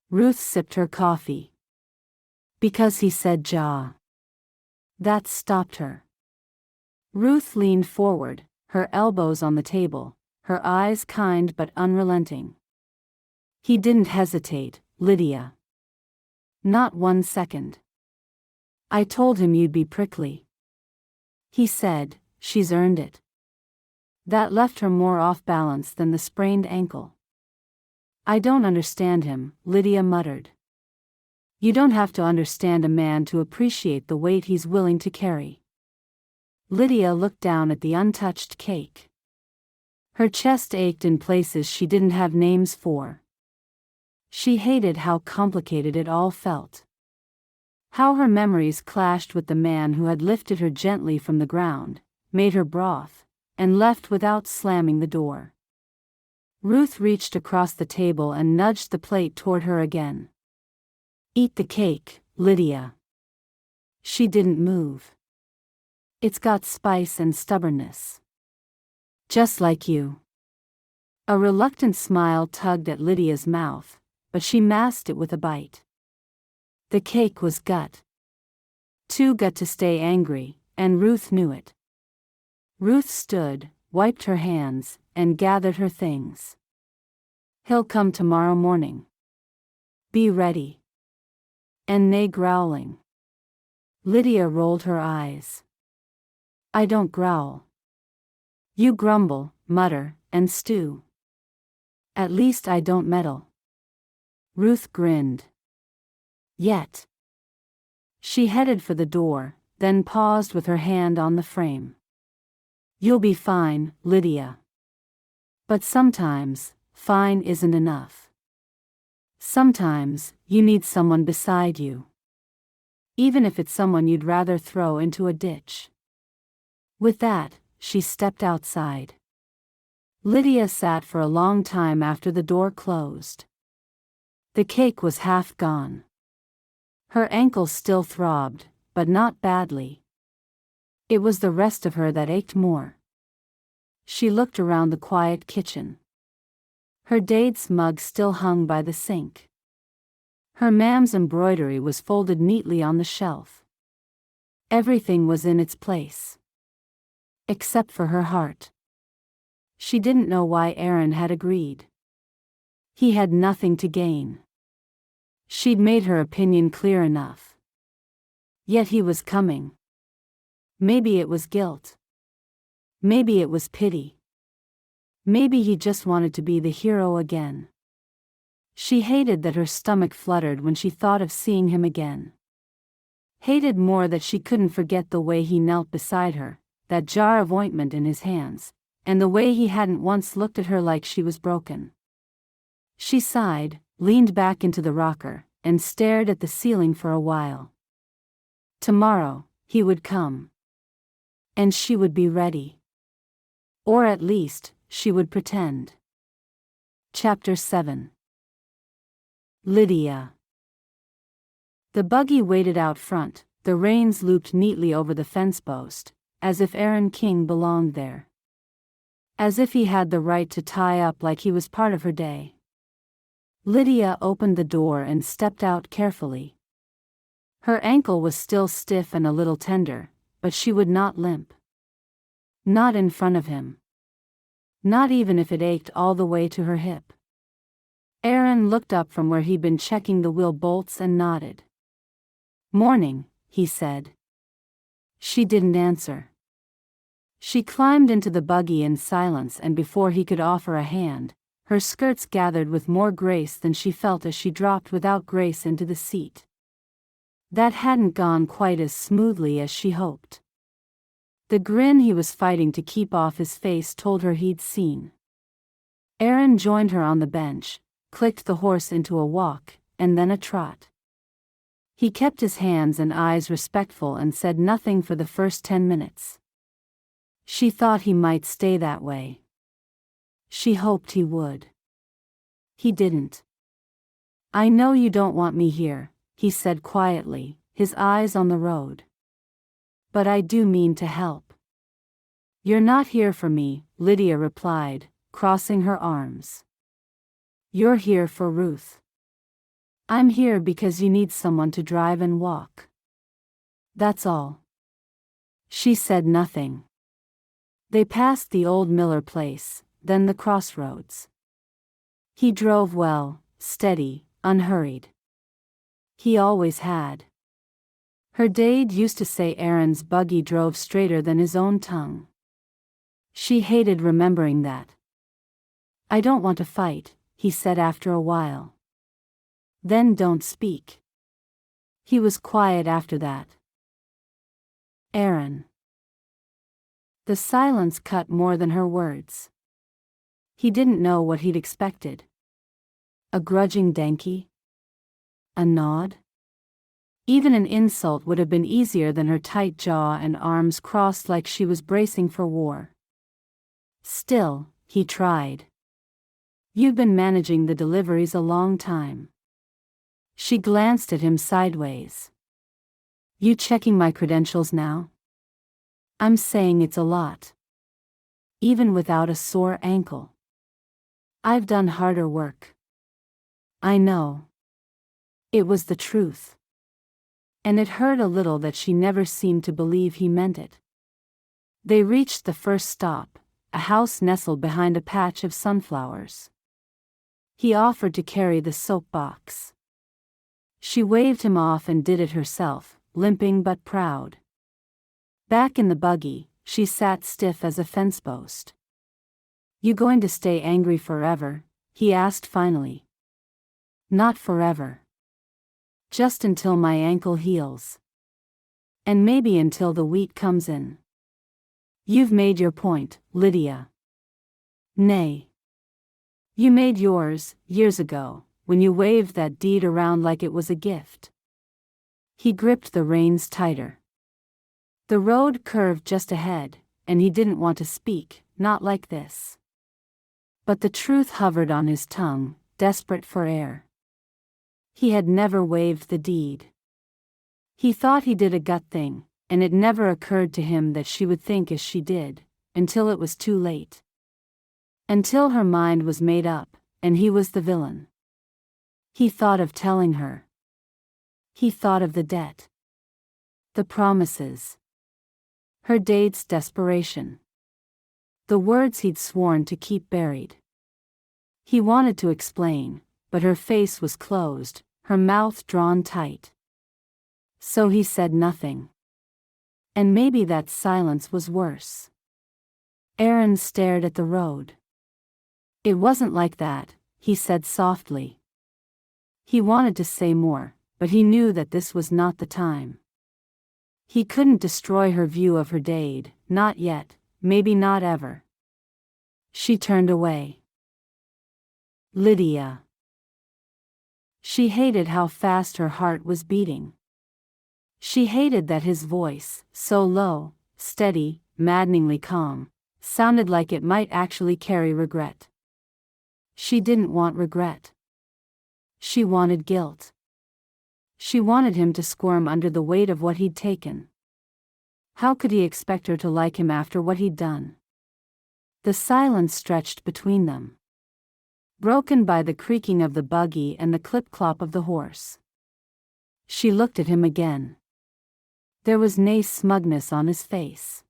Ruth sipped her coffee. "Because he said ja." That stopped her. Ruth leaned forward, her elbows on the table, her eyes kind but unrelenting. "He didn't hesitate, Lydia. Not 1 second. I told him you'd be prickly. He said, she's earned it." That left her more off balance than the sprained ankle. "I don't understand him," Lydia muttered. "You don't have to understand a man to appreciate the weight he's willing to carry." Lydia looked down at the untouched cake. Her chest ached in places she didn't have names for. She hated how complicated it all felt. How her memories clashed with the man who had lifted her gently from the ground, made her broth, and left without slamming the door. Ruth reached across the table and nudged the plate toward her again. "Eat the cake, Lydia. She didn't move. It's got spice and stubbornness. Just like you. A reluctant smile tugged at Lydia's mouth, but she masked it with a bite. The cake was gut. Too gut to stay angry, and Ruth knew it. Ruth stood, wiped her hands, and gathered her things. He'll come tomorrow morning. Be ready. And nay growling. Lydia rolled her eyes. I don't growl. You grumble, mutter, and stew. At least I don't meddle. Ruth grinned. Yet. She headed for the door, then paused with her hand on the frame. You'll be fine, Lydia. But sometimes, fine isn't enough. Sometimes, you need someone beside you. Even if it's someone you'd rather throw into a ditch. With that, she stepped outside. Lydia sat for a long time after the door closed. The cake was half gone. Her ankles still throbbed, but not badly. It was the rest of her that ached more. She looked around the quiet kitchen. Her dates mug still hung by the sink. Her mam's embroidery was folded neatly on the shelf. Everything was in its place. Except for her heart. She didn't know why Aaron had agreed. He had nothing to gain. She'd made her opinion clear enough. Yet he was coming. Maybe it was guilt. Maybe it was pity. Maybe he just wanted to be the hero again. She hated that her stomach fluttered when she thought of seeing him again. Hated more that she couldn't forget the way he knelt beside her, that jar of ointment in his hands, and the way he hadn't once looked at her like she was broken. She sighed, leaned back into the rocker, and stared at the ceiling for a while. Tomorrow, he would come. And she would be ready. Or at least, she would pretend. Chapter 7. Lydia. The buggy waited out front, the reins looped neatly over the fence post, as if Aaron King belonged there. As if he had the right to tie up like he was part of her day. Lydia opened the door and stepped out carefully. Her ankle was still stiff and a little tender, but she would not limp. Not in front of him. Not even if it ached all the way to her hip. Aaron looked up from where he'd been checking the wheel bolts and nodded. Morning, he said. She didn't answer. She climbed into the buggy in silence, and before he could offer a hand, her skirts gathered with more grace than she felt as she dropped without grace into the seat. That hadn't gone quite as smoothly as she hoped. The grin he was fighting to keep off his face told her he'd seen. Aaron joined her on the bench, clicked the horse into a walk, and then a trot. He kept his hands and eyes respectful and said nothing for the first 10 minutes. She thought he might stay that way. She hoped he would. He didn't. I know you don't want me here, he said quietly, his eyes on the road. But I do mean to help. You're not here for me, Lydia replied, crossing her arms. You're here for Ruth. I'm here because you need someone to drive and walk. That's all. She said nothing. They passed the old Miller place, then the crossroads. He drove well, steady, unhurried. He always had. Her dad used to say Aaron's buggy drove straighter than his own tongue. She hated remembering that. I don't want to fight, he said after a while. Then don't speak. He was quiet after that. Aaron. The silence cut more than her words. He didn't know what he'd expected. A grudging danky? A nod? Even an insult would have been easier than her tight jaw and arms crossed like she was bracing for war. Still, he tried. You've been managing the deliveries a long time. She glanced at him sideways. You checking my credentials now? I'm saying it's a lot. Even without a sore ankle. I've done harder work. I know. It was the truth. And it hurt a little that she never seemed to believe he meant it. They reached the first stop, a house nestled behind a patch of sunflowers. He offered to carry the soap box. She waved him off and did it herself, limping but proud. Back in the buggy, she sat stiff as a fence post. You going to stay angry forever? He asked finally. Not forever. Just until my ankle heals. And maybe until the wheat comes in. You've made your point, Lydia. Nay. You made yours, years ago, when you waved that deed around like it was a gift. He gripped the reins tighter. The road curved just ahead, and he didn't want to speak, not like this. But the truth hovered on his tongue, desperate for air. He had never waved the deed. He thought he did a gut thing, and it never occurred to him that she would think as she did, until it was too late. Until her mind was made up, and he was the villain. He thought of telling her. He thought of the debt. The promises. Her date's desperation. The words he'd sworn to keep buried. He wanted to explain, but her face was closed, her mouth drawn tight. So he said nothing. And maybe that silence was worse. Aaron stared at the road. It wasn't like that, he said softly. He wanted to say more, but he knew that this was not the time. He couldn't destroy her view of her dade, not yet, maybe not ever. She turned away. Lydia. She hated how fast her heart was beating. She hated that his voice, so low, steady, maddeningly calm, sounded like it might actually carry regret. She didn't want regret. She wanted guilt. She wanted him to squirm under the weight of what he'd taken. How could he expect her to like him after what he'd done? The silence stretched between them, broken by the creaking of the buggy and the clip-clop of the horse. She looked at him again. There was nae smugness on his face.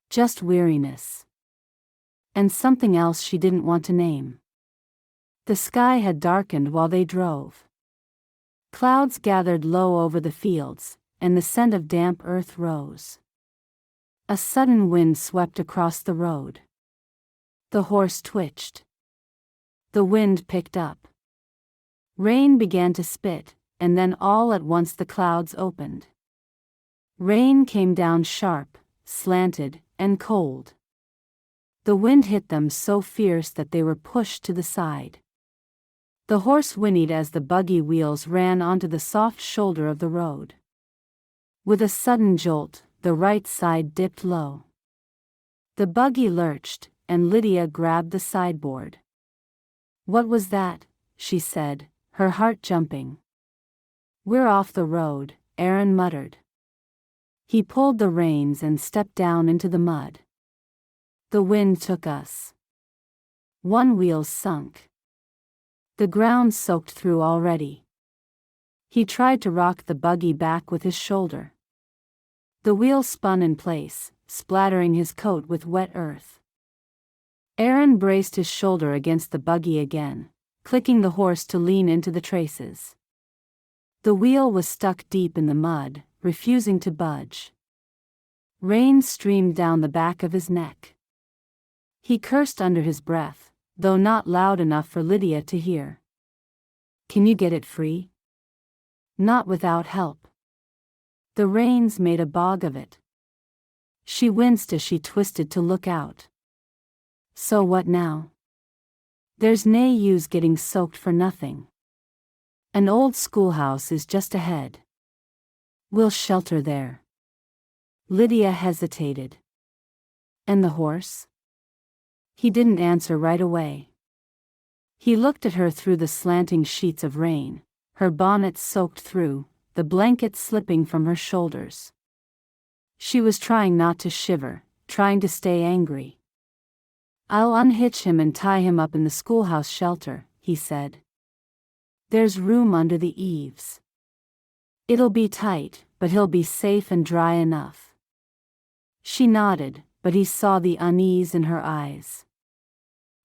Just weariness. And something else she didn't want to name. The sky had darkened while they drove. Clouds gathered low over the fields, and the scent of damp earth rose. A sudden wind swept across the road. The horse twitched. The wind picked up. Rain began to spit, and then all at once the clouds opened. Rain came down sharp, slanted, and cold. The wind hit them so fierce that they were pushed to the side. The horse whinnied as the buggy wheels ran onto the soft shoulder of the road. With a sudden jolt, the right side dipped low. The buggy lurched, and Lydia grabbed the sideboard. "What was that?" she said, her heart jumping. "We're off the road," Aaron muttered. He pulled the reins and stepped down into the mud. The wind took us. One wheel sunk. The ground soaked through already. He tried to rock the buggy back with his shoulder. The wheel spun in place, splattering his coat with wet earth. Aaron braced his shoulder against the buggy again, clicking the horse to lean into the traces. The wheel was stuck deep in the mud, refusing to budge. Rain streamed down the back of his neck. He cursed under his breath, though not loud enough for Lydia to hear. "Can you get it free?" "Not without help." The rains made a bog of it. She winced as she twisted to look out. "So what now?" "There's nae use getting soaked for nothing. An old schoolhouse is just ahead. We'll shelter there." Lydia hesitated. "And the horse?" He didn't answer right away. He looked at her through the slanting sheets of rain, her bonnet soaked through, the blanket slipping from her shoulders. She was trying not to shiver, trying to stay angry. "I'll unhitch him and tie him up in the schoolhouse shelter," he said. "There's room under the eaves. It'll be tight, but he'll be safe and dry enough." She nodded, but he saw the unease in her eyes.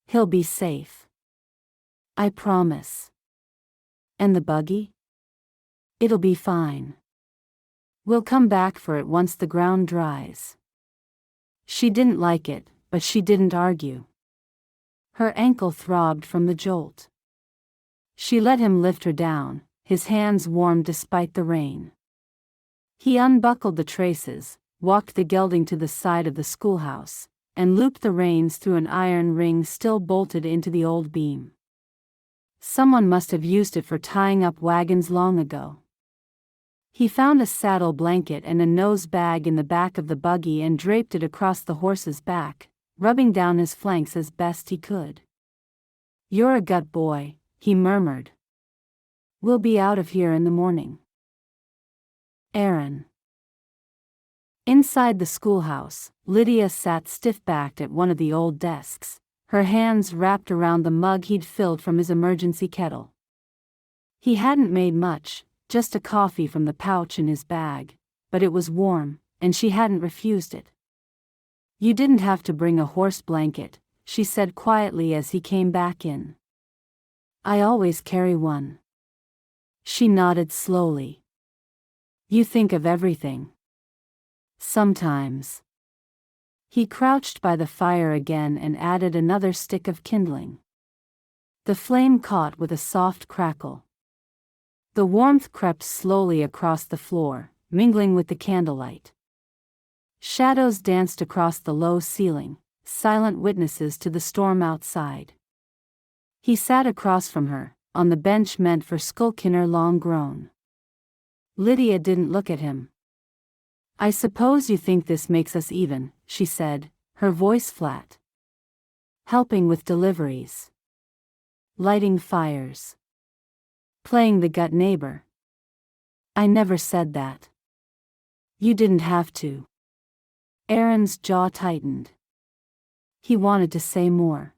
"He'll be safe. I promise." "And the buggy?" "It'll be fine. We'll come back for it once the ground dries." She didn't like it, but she didn't argue. Her ankle throbbed from the jolt. She let him lift her down, his hands warm despite the rain. He unbuckled the traces, walked the gelding to the side of the schoolhouse, and looped the reins through an iron ring still bolted into the old beam. Someone must have used it for tying up wagons long ago. He found a saddle blanket and a nose bag in the back of the buggy and draped it across the horse's back, rubbing down his flanks as best he could. "You're a gut boy," he murmured. "We'll be out of here in the morning." Aaron. Inside the schoolhouse, Lydia sat stiff-backed at one of the old desks, her hands wrapped around the mug he'd filled from his emergency kettle. He hadn't made much, just a coffee from the pouch in his bag, but it was warm, and she hadn't refused it. "You didn't have to bring a horse blanket," she said quietly as he came back in. "I always carry one." She nodded slowly. "You think of everything." "Sometimes." He crouched by the fire again and added another stick of kindling. The flame caught with a soft crackle. The warmth crept slowly across the floor, mingling with the candlelight. Shadows danced across the low ceiling, silent witnesses to the storm outside. He sat across from her, on the bench meant for skulkinner long grown. Lydia didn't look at him. "I suppose you think this makes us even," she said, her voice flat. "Helping with deliveries. Lighting fires. Playing the gut neighbor." "I never said that." "You didn't have to." Aaron's jaw tightened. He wanted to say more.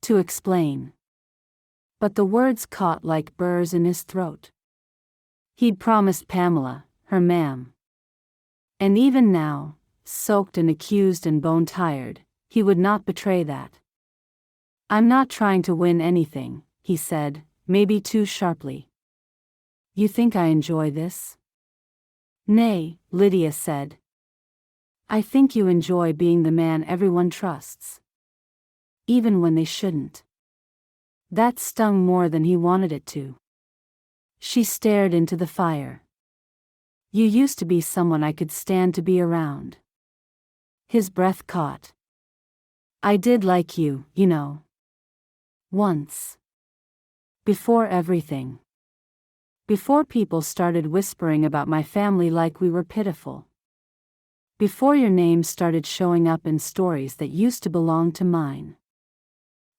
To explain. But the words caught like burrs in his throat. He'd promised Pamela, her ma'am. And even now, soaked and accused and bone-tired, he would not betray that. "I'm not trying to win anything," he said, maybe too sharply. "You think I enjoy this?" "Nay," Lydia said. "I think you enjoy being the man everyone trusts. Even when they shouldn't." That stung more than he wanted it to. She stared into the fire. "You used to be someone I could stand to be around." His breath caught. "I did like you, you know. Once. Before everything. Before people started whispering about my family like we were pitiful. Before your name started showing up in stories that used to belong to mine."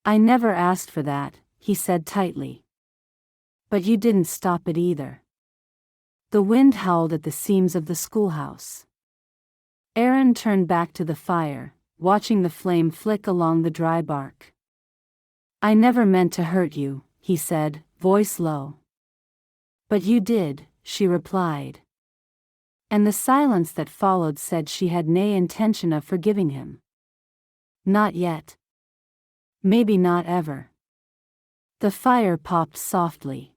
"I never asked for that," he said tightly. "But you didn't stop it either." The wind howled at the seams of the schoolhouse. Aaron turned back to the fire, watching the flame flick along the dry bark. "I never meant to hurt you," he said, voice low. "But you did," she replied. And the silence that followed said she had nay intention of forgiving him. Not yet. Maybe not ever. The fire popped softly.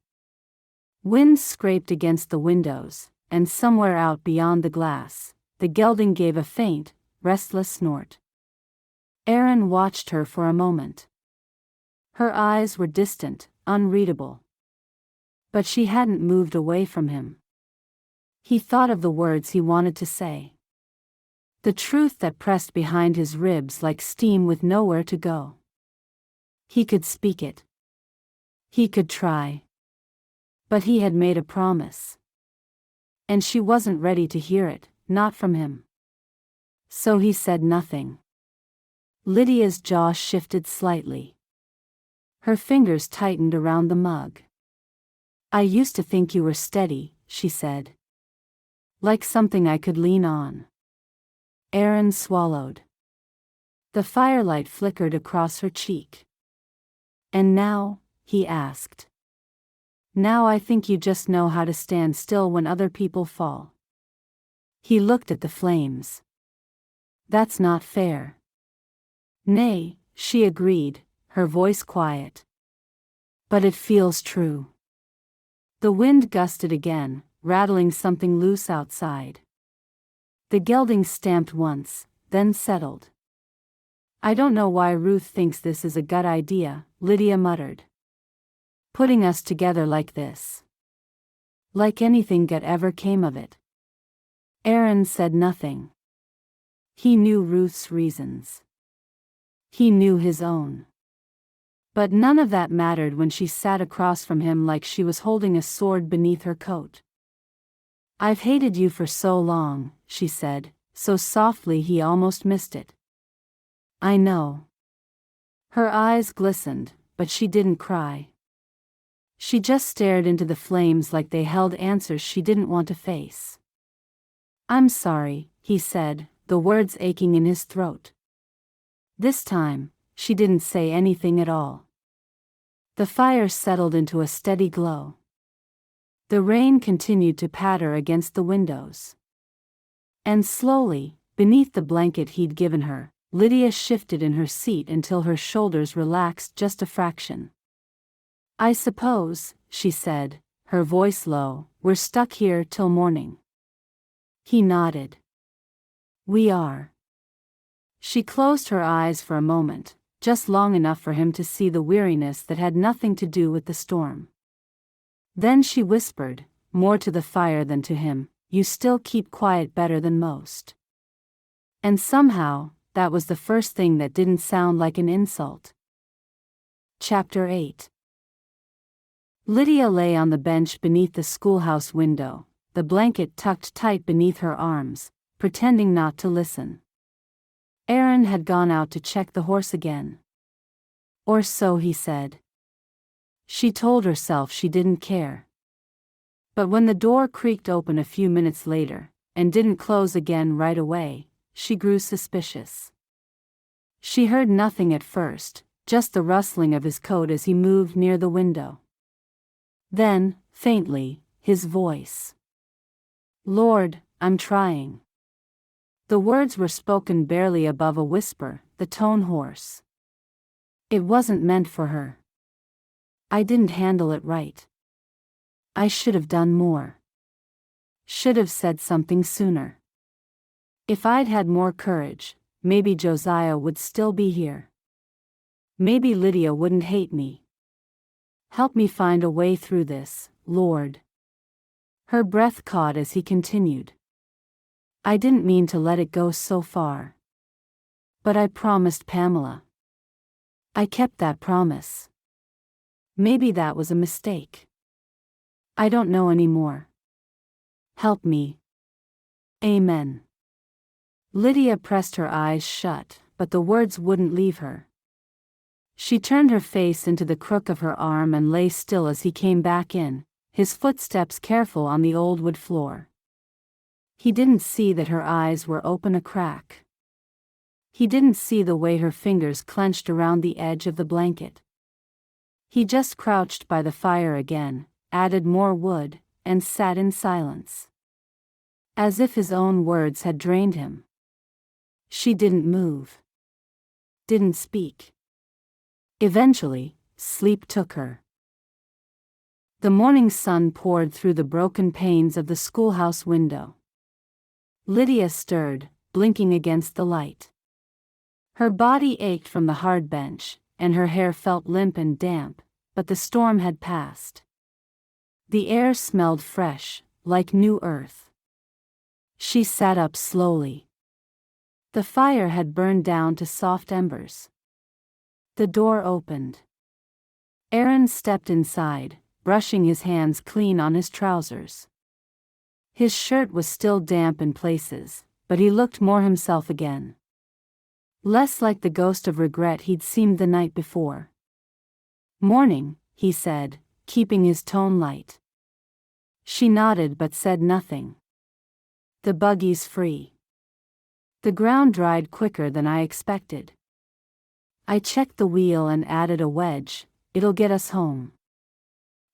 Wind scraped against the windows, and somewhere out beyond the glass, the gelding gave a faint, restless snort. Aaron watched her for a moment. Her eyes were distant, unreadable. But she hadn't moved away from him. He thought of the words he wanted to say. The truth that pressed behind his ribs like steam with nowhere to go. He could speak it. He could try. But he had made a promise. And she wasn't ready to hear it, not from him. So he said nothing. Lydia's jaw shifted slightly. Her fingers tightened around the mug. "I used to think you were steady," she said. Like something I could lean on. Aaron swallowed. The firelight flickered across her cheek. And now, he asked. Now I think you just know how to stand still when other people fall. He looked at the flames. That's not fair. Nay, she agreed, her voice quiet. But it feels true. The wind gusted again, rattling something loose outside. The geldings stamped once, then settled. I don't know why Ruth thinks this is a gut idea, Lydia muttered. Putting us together like this. Like anything good ever came of it. Aaron said nothing. He knew Ruth's reasons. He knew his own. But none of that mattered when she sat across from him like she was holding a sword beneath her coat. I've hated you for so long, she said, so softly he almost missed it. I know. Her eyes glistened, but she didn't cry. She just stared into the flames like they held answers she didn't want to face. I'm sorry, he said, the words aching in his throat. This time, she didn't say anything at all. The fire settled into a steady glow. The rain continued to patter against the windows. And slowly, beneath the blanket he'd given her, Lydia shifted in her seat until her shoulders relaxed just a fraction. I suppose, she said, her voice low, we're stuck here till morning. He nodded. We are. She closed her eyes for a moment, just long enough for him to see the weariness that had nothing to do with the storm. Then she whispered, more to the fire than to him, you still keep quiet better than most. And somehow, that was the first thing that didn't sound like an insult. Chapter 8. Lydia lay on the bench beneath the schoolhouse window, the blanket tucked tight beneath her arms, pretending not to listen. Aaron had gone out to check the horse again. Or so he said. She told herself she didn't care. But when the door creaked open a few minutes later, and didn't close again right away, she grew suspicious. She heard nothing at first, just the rustling of his coat as he moved near the window. Then, faintly, his voice. Lord, I'm trying. The words were spoken barely above a whisper, the tone hoarse. It wasn't meant for her. I didn't handle it right. I should have done more. Should have said something sooner. If I'd had more courage, maybe Josiah would still be here. Maybe Lydia wouldn't hate me. Help me find a way through this, Lord. Her breath caught as he continued. I didn't mean to let it go so far. But I promised Pamela. I kept that promise. Maybe that was a mistake. I don't know anymore. Help me. Amen. Lydia pressed her eyes shut, but the words wouldn't leave her. She turned her face into the crook of her arm and lay still as he came back in, his footsteps careful on the old wood floor. He didn't see that her eyes were open a crack. He didn't see the way her fingers clenched around the edge of the blanket. He just crouched by the fire again, added more wood, and sat in silence. As if his own words had drained him. She didn't move. Didn't speak. Eventually, sleep took her. The morning sun poured through the broken panes of the schoolhouse window. Lydia stirred, blinking against the light. Her body ached from the hard bench, and her hair felt limp and damp, but the storm had passed. The air smelled fresh, like new earth. She sat up slowly. The fire had burned down to soft embers. The door opened. Aaron stepped inside, brushing his hands clean on his trousers. His shirt was still damp in places, but he looked more himself again. Less like the ghost of regret he'd seemed the night before. Morning, he said, keeping his tone light. She nodded but said nothing. The buggy's free. The ground dried quicker than I expected. I checked the wheel and added a wedge. It'll get us home.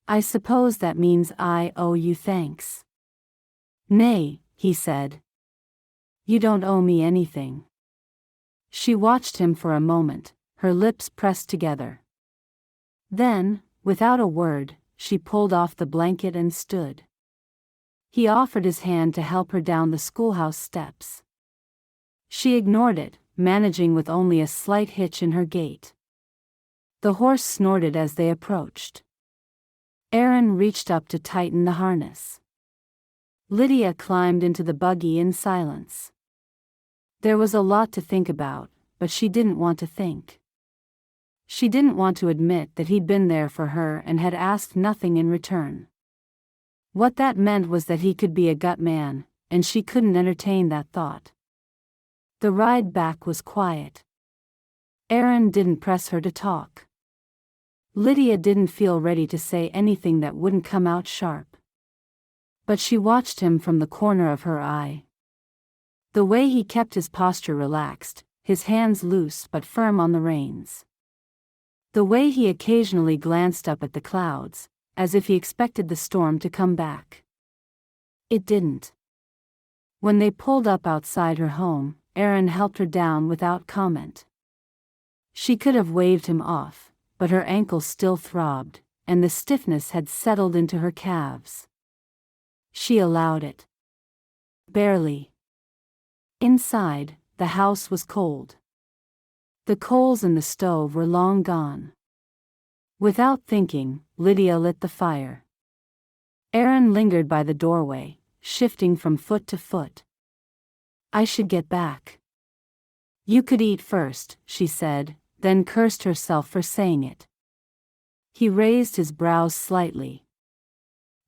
I suppose that means I owe you thanks. Nay, he said. You don't owe me anything. She watched him for a moment, her lips pressed together. Then, without a word, she pulled off the blanket and stood. He offered his hand to help her down the schoolhouse steps. She ignored it, managing with only a slight hitch in her gait. The horse snorted as they approached. Aaron reached up to tighten the harness. Lydia climbed into the buggy in silence. There was a lot to think about, but she didn't want to think. She didn't want to admit that he'd been there for her and had asked nothing in return. What that meant was that he could be a gut man, and she couldn't entertain that thought. The ride back was quiet. Aaron didn't press her to talk. Lydia didn't feel ready to say anything that wouldn't come out sharp. But she watched him from the corner of her eye. The way he kept his posture relaxed, his hands loose but firm on the reins. The way he occasionally glanced up at the clouds, as if he expected the storm to come back. It didn't. When they pulled up outside her home, Aaron helped her down without comment. She could have waved him off, but her ankles still throbbed, and the stiffness had settled into her calves. She allowed it. Barely. Inside, the house was cold. The coals in the stove were long gone. Without thinking, Lydia lit the fire. Aaron lingered by the doorway, shifting from foot to foot. I should get back. You could eat first, she said, then cursed herself for saying it. He raised his brows slightly.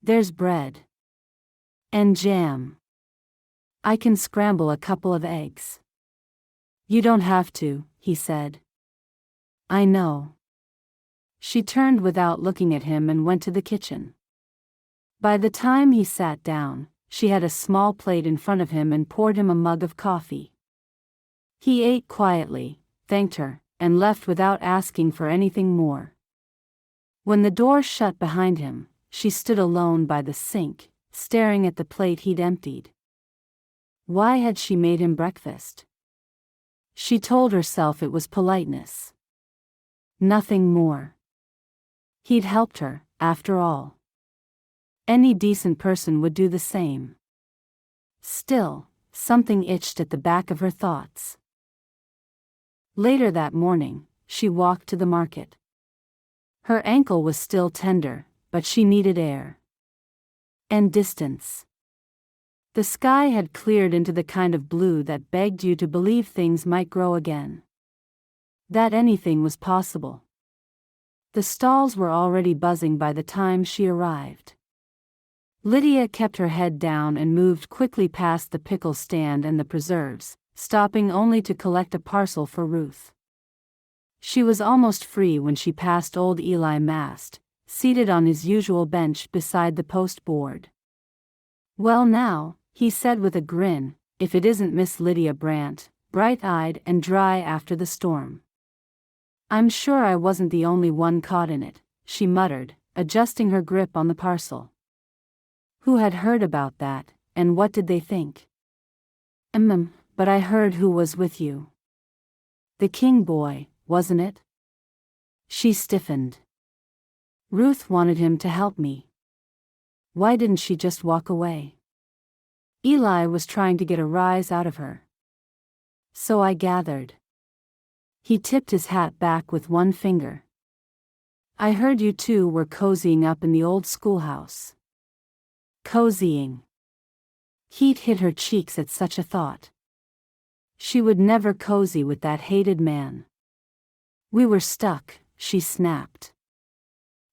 There's bread. And jam. I can scramble a couple of eggs. You don't have to, he said. I know. She turned without looking at him and went to the kitchen. By the time he sat down, she had a small plate in front of him and poured him a mug of coffee. He ate quietly, thanked her, and left without asking for anything more. When the door shut behind him, she stood alone by the sink, staring at the plate he'd emptied. Why had she made him breakfast? She told herself it was politeness. Nothing more. He'd helped her, after all. Any decent person would do the same. Still, something itched at the back of her thoughts. Later that morning, she walked to the market. Her ankle was still tender, but she needed air. And distance. The sky had cleared into the kind of blue that begged you to believe things might grow again. That anything was possible. The stalls were already buzzing by the time she arrived. Lydia kept her head down and moved quickly past the pickle stand and the preserves, stopping only to collect a parcel for Ruth. She was almost free when she passed old Eli Mast, seated on his usual bench beside the post board. Well now, he said with a grin, if it isn't Miss Lydia Brandt, bright-eyed and dry after the storm. I'm sure I wasn't the only one caught in it, she muttered, adjusting her grip on the parcel. Who had heard about that, and what did they think? But I heard who was with you. The King boy, wasn't it? She stiffened. Ruth wanted him to help me. Why didn't she just walk away? Eli was trying to get a rise out of her. So I gathered. He tipped his hat back with one finger. I heard you two were cozying up in the old schoolhouse. Cozying. Heat hit her cheeks at such a thought. She would never cozy with that hated man. We were stuck, she snapped.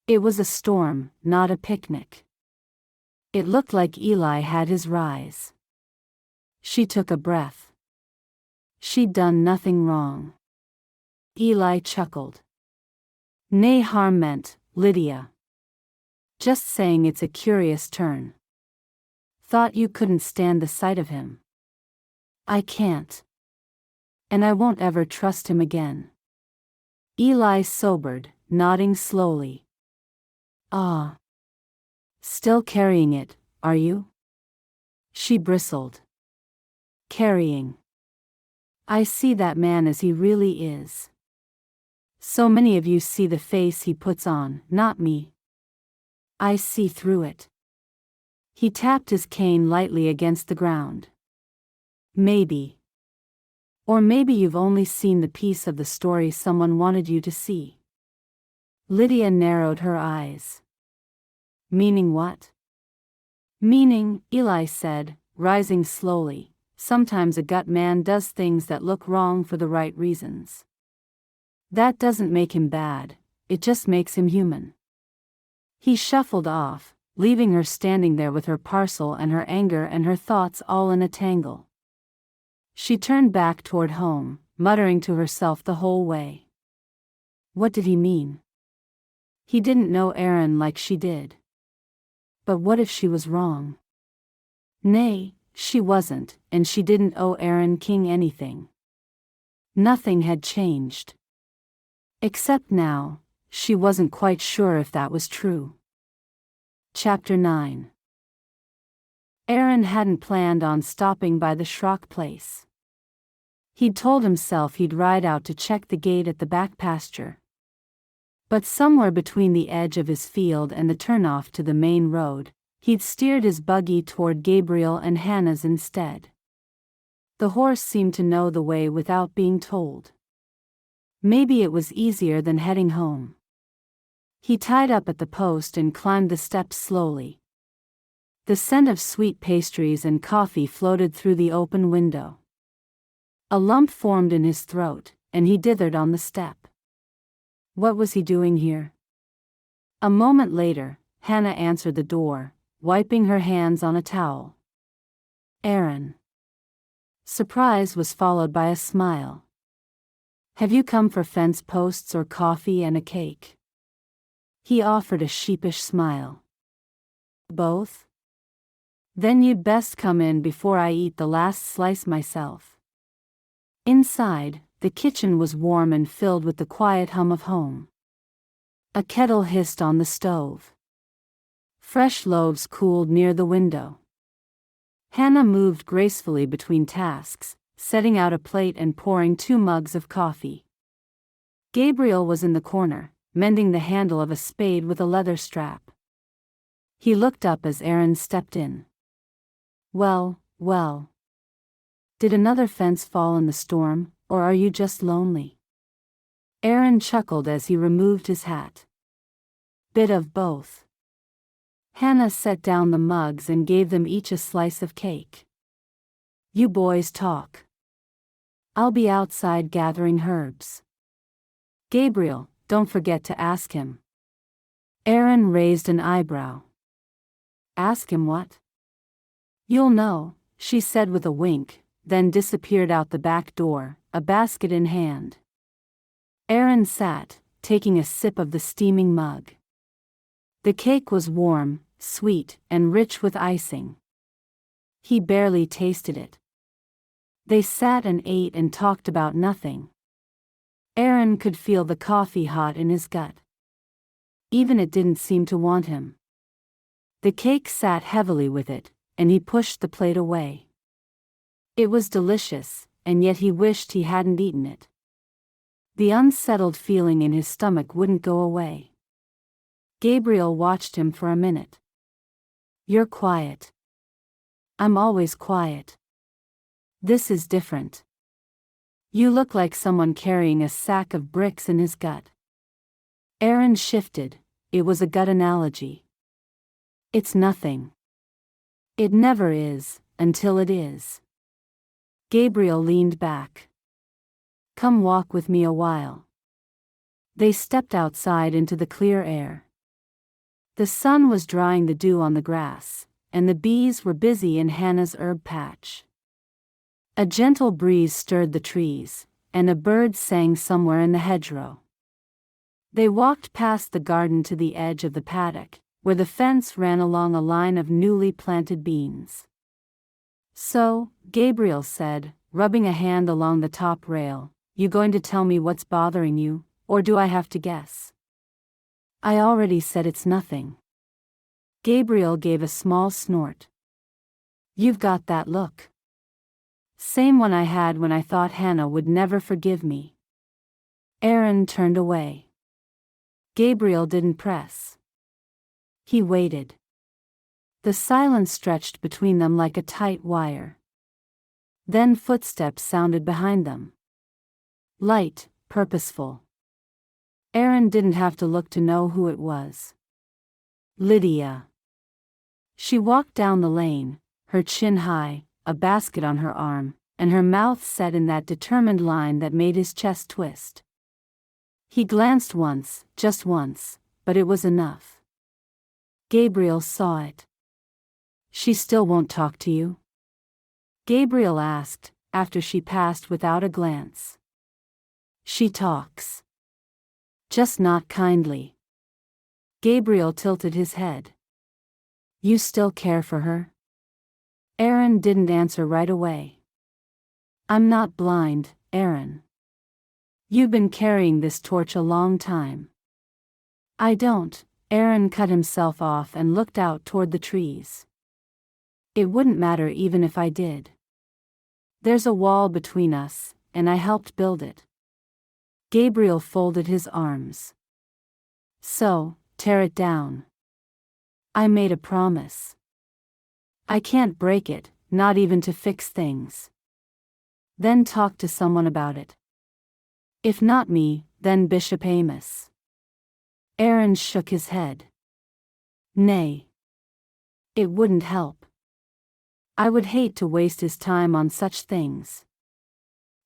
It was a storm, not a picnic. It looked like Eli had his rise. She took a breath. She'd done nothing wrong. Eli chuckled. Nay harm meant, Lydia. Just saying it's a curious turn. Thought you couldn't stand the sight of him. I can't. And I won't ever trust him again. Eli sobered, nodding slowly. Ah. Still carrying it, are you? She bristled. Carrying. I see that man as he really is. So many of you see the face he puts on, not me. I see through it. He tapped his cane lightly against the ground. Maybe. Or maybe you've only seen the piece of the story someone wanted you to see. Lydia narrowed her eyes. Meaning what? Meaning, Eli said, rising slowly, sometimes a gut man does things that look wrong for the right reasons. That doesn't make him bad, it just makes him human. He shuffled off, leaving her standing there with her parcel and her anger and her thoughts all in a tangle. She turned back toward home, muttering to herself the whole way. What did he mean? He didn't know Aaron like she did. But what if she was wrong? Nay, she wasn't, and she didn't owe Aaron King anything. Nothing had changed. Except now, she wasn't quite sure if that was true. Chapter 9. Aaron hadn't planned on stopping by the Schrock place. He'd told himself he'd ride out to check the gate at the back pasture. But somewhere between the edge of his field and the turnoff to the main road, he'd steered his buggy toward Gabriel and Hannah's instead. The horse seemed to know the way without being told. Maybe it was easier than heading home. He tied up at the post and climbed the steps slowly. The scent of sweet pastries and coffee floated through the open window. A lump formed in his throat, and he dithered on the step. What was he doing here? A moment later, Hannah answered the door, wiping her hands on a towel. Aaron. Surprise was followed by a smile. Have you come for fence posts or coffee and a cake? He offered a sheepish smile. Both? Then you'd best come in before I eat the last slice myself. Inside, the kitchen was warm and filled with the quiet hum of home. A kettle hissed on the stove. Fresh loaves cooled near the window. Hannah moved gracefully between tasks, setting out a plate and pouring 2 mugs of coffee. Gabriel was in the corner, mending the handle of a spade with a leather strap. He looked up as Aaron stepped in. Well. Did another fence fall in the storm, or are you just lonely? Aaron chuckled as he removed his hat. Bit of both. Hannah set down the mugs and gave them each a slice of cake. You boys talk. I'll be outside gathering herbs. Gabriel, don't forget to ask him. Aaron raised an eyebrow. Ask him what? You'll know, she said with a wink, then disappeared out the back door, a basket in hand. Aaron sat, taking a sip of the steaming mug. The cake was warm, sweet, and rich with icing. He barely tasted it. They sat and ate and talked about nothing. Aaron could feel the coffee hot in his gut. Even it didn't seem to want him. The cake sat heavily with it, and he pushed the plate away. It was delicious, and yet he wished he hadn't eaten it. The unsettled feeling in his stomach wouldn't go away. Gabriel watched him for a minute. You're quiet. I'm always quiet. This is different. You look like someone carrying a sack of bricks in his gut. Aaron shifted. It was a gut analogy. It's nothing. It never is, until it is. Gabriel leaned back. Come walk with me a while. They stepped outside into the clear air. The sun was drying the dew on the grass, and the bees were busy in Hannah's herb patch. A gentle breeze stirred the trees, and a bird sang somewhere in the hedgerow. They walked past the garden to the edge of the paddock, where the fence ran along a line of newly planted beans. "So," Gabriel said, rubbing a hand along the top rail, "you going to tell me what's bothering you, or do I have to guess?" "I already said it's nothing." Gabriel gave a small snort. "You've got that look. Same one I had when I thought Hannah would never forgive me." Aaron turned away. Gabriel didn't press. He waited. The silence stretched between them like a tight wire. Then footsteps sounded behind them. Light, purposeful. Aaron didn't have to look to know who it was. Lydia. She walked down the lane, her chin high, a basket on her arm, and her mouth set in that determined line that made his chest twist. He glanced once, just once, but it was enough. Gabriel saw it. "She still won't talk to you?" Gabriel asked, after she passed without a glance. "She talks. Just not kindly." Gabriel tilted his head. "You still care for her?" Aaron didn't answer right away. "I'm not blind, Aaron. You've been carrying this torch a long time." "I don't." Aaron cut himself off and looked out toward the trees. "It wouldn't matter even if I did. There's a wall between us, and I helped build it." Gabriel folded his arms. "So, tear it down." "I made a promise. I can't break it, not even to fix things." "Then talk to someone about it." "If not me, then Bishop Amos." Aaron shook his head. "Nay. It wouldn't help. I would hate to waste his time on such things."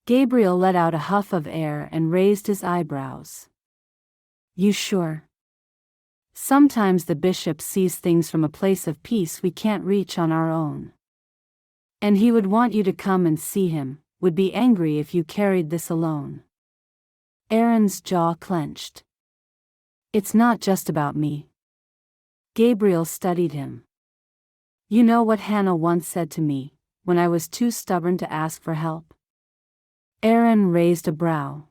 Gabriel let out a huff of air and raised his eyebrows. "You sure? Sometimes the bishop sees things from a place of peace we can't reach on our own. And he would want you to come and see him, would be angry if you carried this alone." Aaron's jaw clenched. "It's not just about me." Gabriel studied him. "You know what Hannah once said to me, when I was too stubborn to ask for help?" Aaron raised a brow.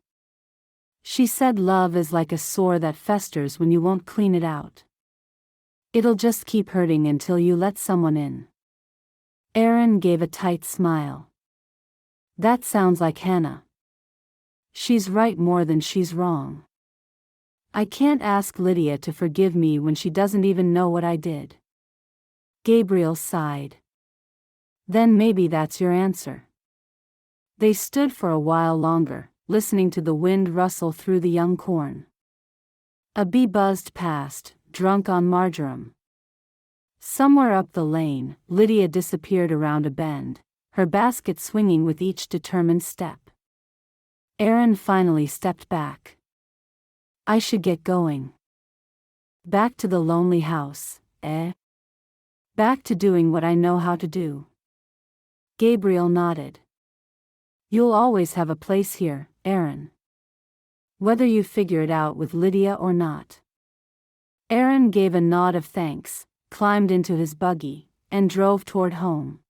"She said love is like a sore that festers when you won't clean it out. It'll just keep hurting until you let someone in." Aaron gave a tight smile. "That sounds like Hannah. She's right more than she's wrong. I can't ask Lydia to forgive me when she doesn't even know what I did." Gabriel sighed. "Then maybe that's your answer." They stood for a while longer, listening to the wind rustle through the young corn. A bee buzzed past, drunk on marjoram. Somewhere up the lane, Lydia disappeared around a bend, her basket swinging with each determined step. Aaron finally stepped back. "I should get going." "Back to the lonely house, eh?" "Back to doing what I know how to do." Gabriel nodded. "You'll always have a place here, Aaron. Whether you figure it out with Lydia or not." Aaron gave a nod of thanks, climbed into his buggy, and drove toward home.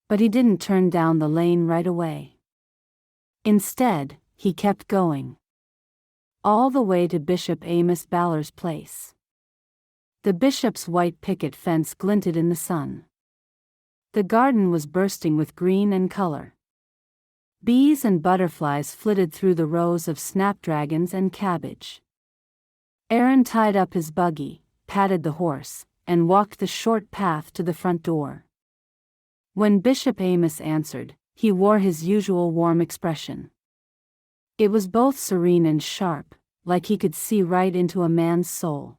But he didn't turn down the lane right away. Instead, he kept going. All the way to Bishop Amos Ballar's place. The bishop's white picket fence glinted in the sun. The garden was bursting with green and color. Bees and butterflies flitted through the rows of snapdragons and cabbage. Aaron tied up his buggy, patted the horse, and walked the short path to the front door. When Bishop Amos answered, he wore his usual warm expression. It was both serene and sharp, like he could see right into a man's soul.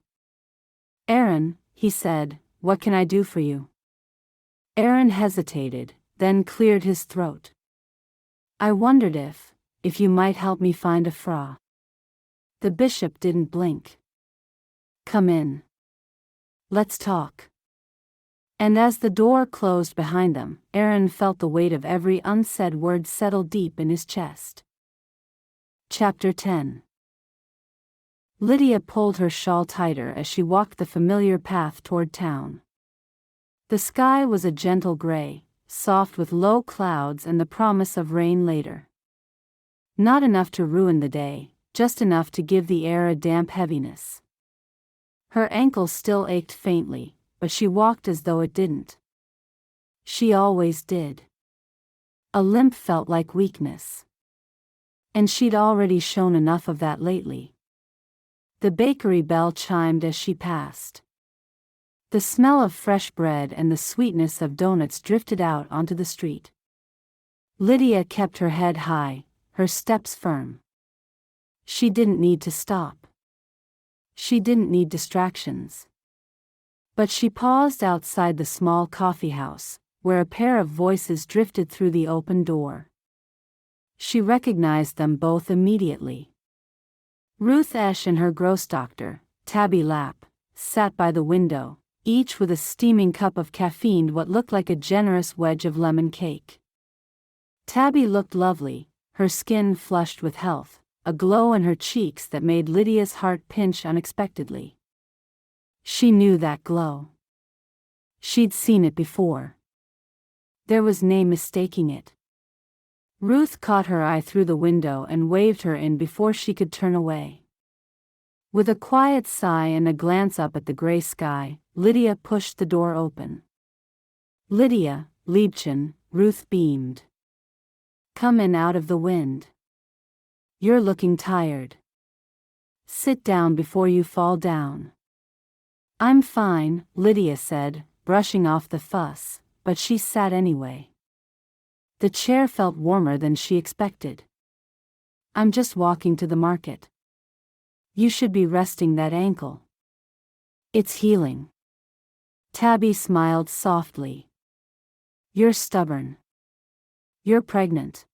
"Aaron," he said, "what can I do for you?" Aaron hesitated, then cleared his throat. "I wondered if you might help me find a fra." The bishop didn't blink. "Come in. Let's talk." And as the door closed behind them, Aaron felt the weight of every unsaid word settle deep in his chest. Chapter 10. Lydia pulled her shawl tighter as she walked the familiar path toward town. The sky was a gentle gray, soft with low clouds and the promise of rain later. Not enough to ruin the day, just enough to give the air a damp heaviness. Her ankle still ached faintly, but she walked as though it didn't. She always did. A limp felt like weakness. And she'd already shown enough of that lately. The bakery bell chimed as she passed. The smell of fresh bread and the sweetness of donuts drifted out onto the street. Lydia kept her head high, her steps firm. She didn't need to stop. She didn't need distractions. But she paused outside the small coffee house, where a pair of voices drifted through the open door. She recognized them both immediately. Ruth Esch and her gross doctor, Tabby Lapp, sat by the window, each with a steaming cup of caffeine, what looked like a generous wedge of lemon cake. Tabby looked lovely, her skin flushed with health, a glow in her cheeks that made Lydia's heart pinch unexpectedly. She knew that glow. She'd seen it before. There was no mistaking it. Ruth caught her eye through the window and waved her in before she could turn away. With a quiet sigh and a glance up at the gray sky, Lydia pushed the door open. "Lydia, Liebchen," Ruth beamed. "Come in out of the wind. You're looking tired. Sit down before you fall down." "I'm fine," Lydia said, brushing off the fuss, but she sat anyway. The chair felt warmer than she expected. "I'm just walking to the market. You should be resting that ankle. It's healing." Tabby smiled softly. "You're stubborn. You're pregnant."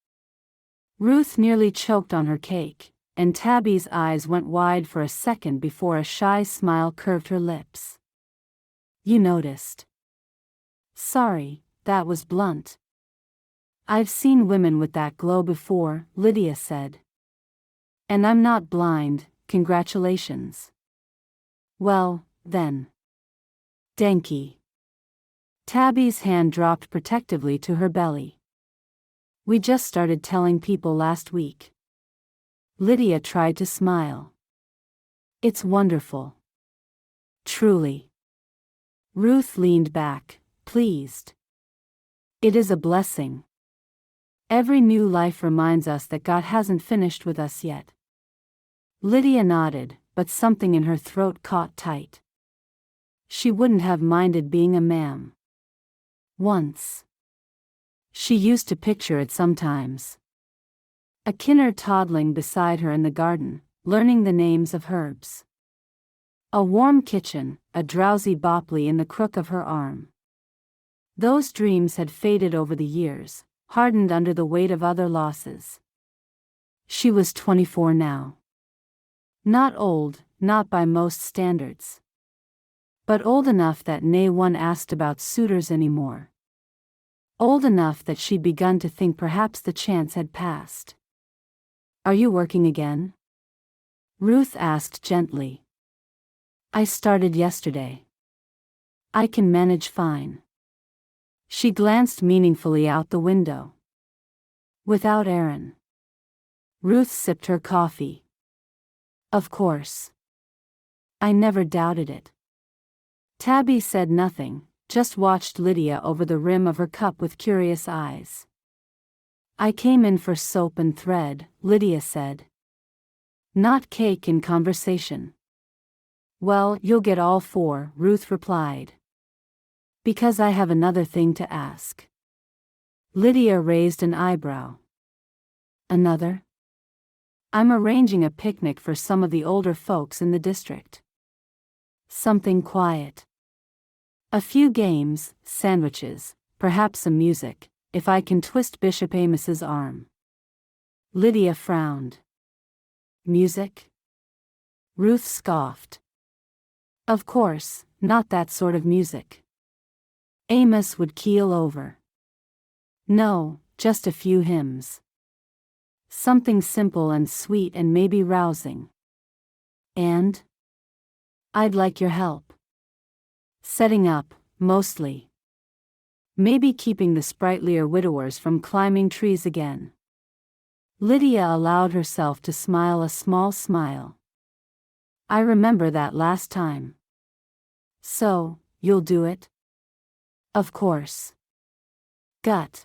Ruth nearly choked on her cake, and Tabby's eyes went wide for a second before a shy smile curved her lips. "You noticed." "Sorry, that was blunt." "I've seen women with that glow before," Lydia said. "And I'm not blind, congratulations." "Well, then. Danke." Tabby's hand dropped protectively to her belly. "We just started telling people last week." Lydia tried to smile. "It's wonderful. Truly." Ruth leaned back, pleased. "It is a blessing. Every new life reminds us that God hasn't finished with us yet." Lydia nodded, but something in her throat caught tight. She wouldn't have minded being a ma'am. Once. She used to picture it sometimes. A kinner toddling beside her in the garden, learning the names of herbs. A warm kitchen, a drowsy Bopley in the crook of her arm. Those dreams had faded over the years, hardened under the weight of other losses. She was 24 now. Not old, not by most standards. But old enough that no one asked about suitors anymore. Old enough that she'd begun to think perhaps the chance had passed. "Are you working again?" Ruth asked gently. "I started yesterday. I can manage fine." She glanced meaningfully out the window. "Without Aaron." Ruth sipped her coffee. "Of course. I never doubted it." Tabby said nothing, just watched Lydia over the rim of her cup with curious eyes. "I came in for soap and thread," Lydia said. "Not cake and conversation." "Well, you'll get all four," Ruth replied. "Because I have another thing to ask." Lydia raised an eyebrow. "Another?" "I'm arranging a picnic for some of the older folks in the district. Something quiet. A few games, sandwiches, perhaps some music, if I can twist Bishop Amos's arm." Lydia frowned. "Music?" Ruth scoffed. "Of course, not that sort of music. Amos would keel over. No, just a few hymns. Something simple and sweet and maybe rousing." And? I'd like your help. Setting up, mostly. Maybe keeping the sprightlier widowers from climbing trees again. Lydia allowed herself to smile a small smile. I remember that last time. So, you'll do it? Of course. Gut.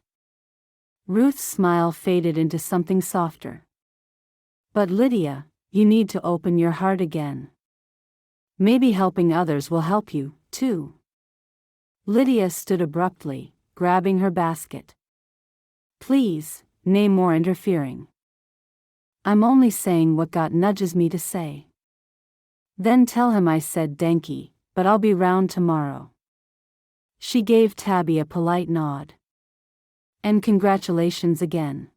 Ruth's smile faded into something softer. But Lydia, you need to open your heart again. Maybe helping others will help you, too. Lydia stood abruptly, grabbing her basket. Please, nay more interfering. I'm only saying what God nudges me to say. Then tell him I said danky, but I'll be round tomorrow. She gave Tabby a polite nod. And congratulations again.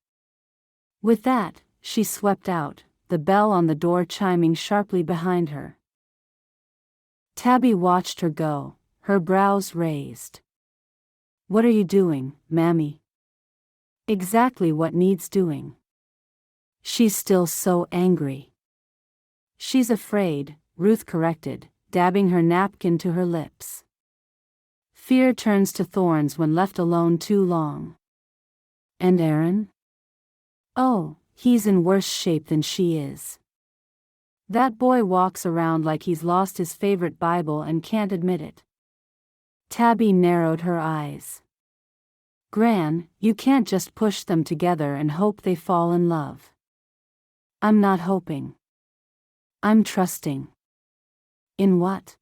With that, she swept out, the bell on the door chiming sharply behind her. Tabby watched her go, her brows raised. What are you doing, Mammy? Exactly what needs doing. She's still so angry. She's afraid, Ruth corrected, dabbing her napkin to her lips. Fear turns to thorns when left alone too long. And Aaron? Oh, he's in worse shape than she is. That boy walks around like he's lost his favorite Bible and can't admit it. Tabby narrowed her eyes. Gran, you can't just push them together and hope they fall in love. I'm not hoping. I'm trusting. In what?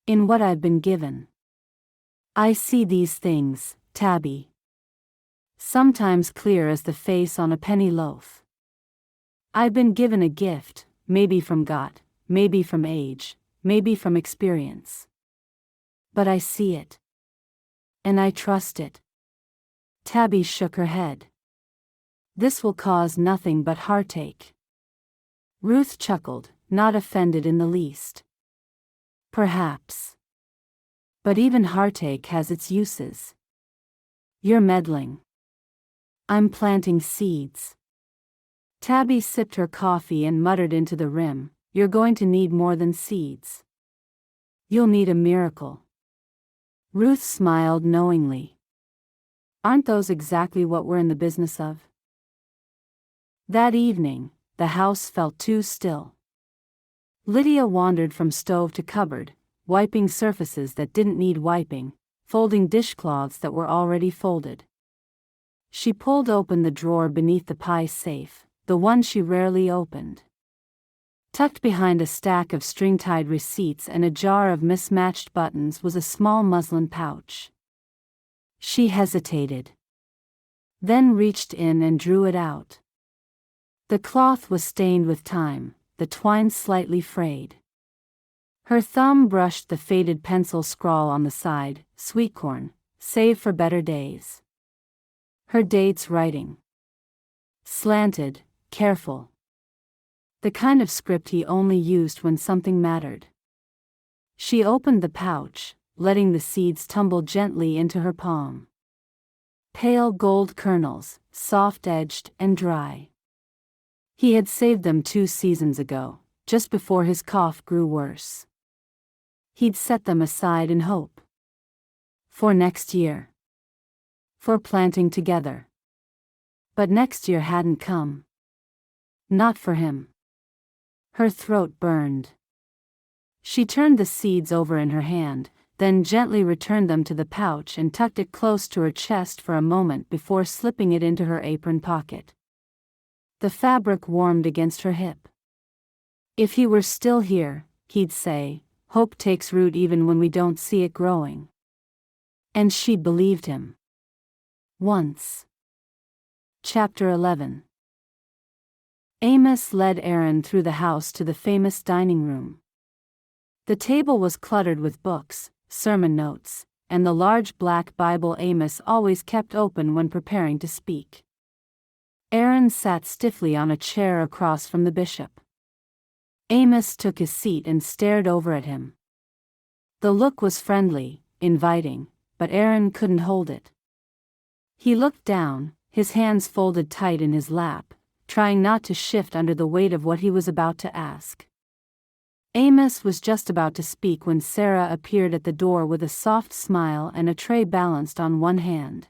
In what I've been given. I see these things, Tabby. Sometimes clear as the face on a penny loaf. I've been given a gift, maybe from God, maybe from age, maybe from experience. But I see it. And I trust it. Tabby shook her head. This will cause nothing but heartache. Ruth chuckled, not offended in the least. Perhaps. But even heartache has its uses. You're meddling. I'm planting seeds. Tabby sipped her coffee and muttered into the rim, you're going to need more than seeds. You'll need a miracle. Ruth smiled knowingly. Aren't those exactly what we're in the business of? That evening, the house felt too still. Lydia wandered from stove to cupboard, wiping surfaces that didn't need wiping, folding dishcloths that were already folded. She pulled open the drawer beneath the pie safe, the one she rarely opened. Tucked behind a stack of string-tied receipts and a jar of mismatched buttons was a small muslin pouch. She hesitated. Then reached in and drew it out. The cloth was stained with time, the twine slightly frayed. Her thumb brushed the faded pencil scrawl on the side, sweet corn, save for better days. Her date's writing. Slanted, careful. The kind of script he only used when something mattered. She opened the pouch, letting the seeds tumble gently into her palm. Pale gold kernels, soft-edged and dry. He had saved them 2 seasons ago, just before his cough grew worse. He'd set them aside in hope. For next year. For planting together. But next year hadn't come. Not for him. Her throat burned. She turned the seeds over in her hand, then gently returned them to the pouch and tucked it close to her chest for a moment before slipping it into her apron pocket. The fabric warmed against her hip. If he were still here, he'd say, hope takes root even when we don't see it growing. And she believed him. Once. Chapter 11. Amos led Aaron through the house to the famous dining room. The table was cluttered with books, sermon notes, and the large black Bible Amos always kept open when preparing to speak. Aaron sat stiffly on a chair across from the bishop. Amos took his seat and stared over at him. The look was friendly, inviting, but Aaron couldn't hold it. He looked down, his hands folded tight in his lap, trying not to shift under the weight of what he was about to ask. Amos was just about to speak when Sarah appeared at the door with a soft smile and a tray balanced on one hand.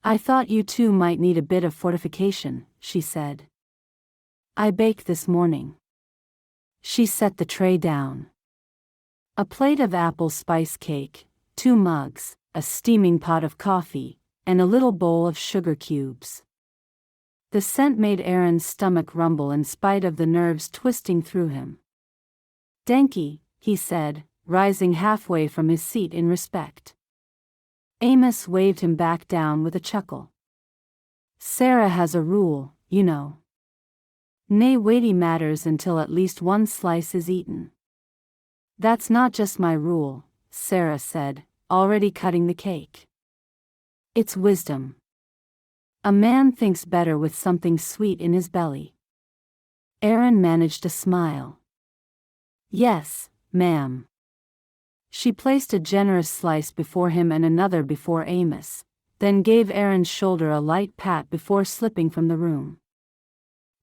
"I thought you two might need a bit of fortification," she said. "I baked this morning." She set the tray down. A plate of apple spice cake, 2 mugs, a steaming pot of coffee, and a little bowl of sugar cubes. The scent made Aaron's stomach rumble in spite of the nerves twisting through him. "Denki," he said, rising halfway from his seat in respect. Amos waved him back down with a chuckle. "Sarah has a rule, you know. Nay weighty matters until at least one slice is eaten." "That's not just my rule," Sarah said, already cutting the cake. "It's wisdom. A man thinks better with something sweet in his belly." Aaron managed a smile. "Yes, ma'am." She placed a generous slice before him and another before Amos, then gave Aaron's shoulder a light pat before slipping from the room.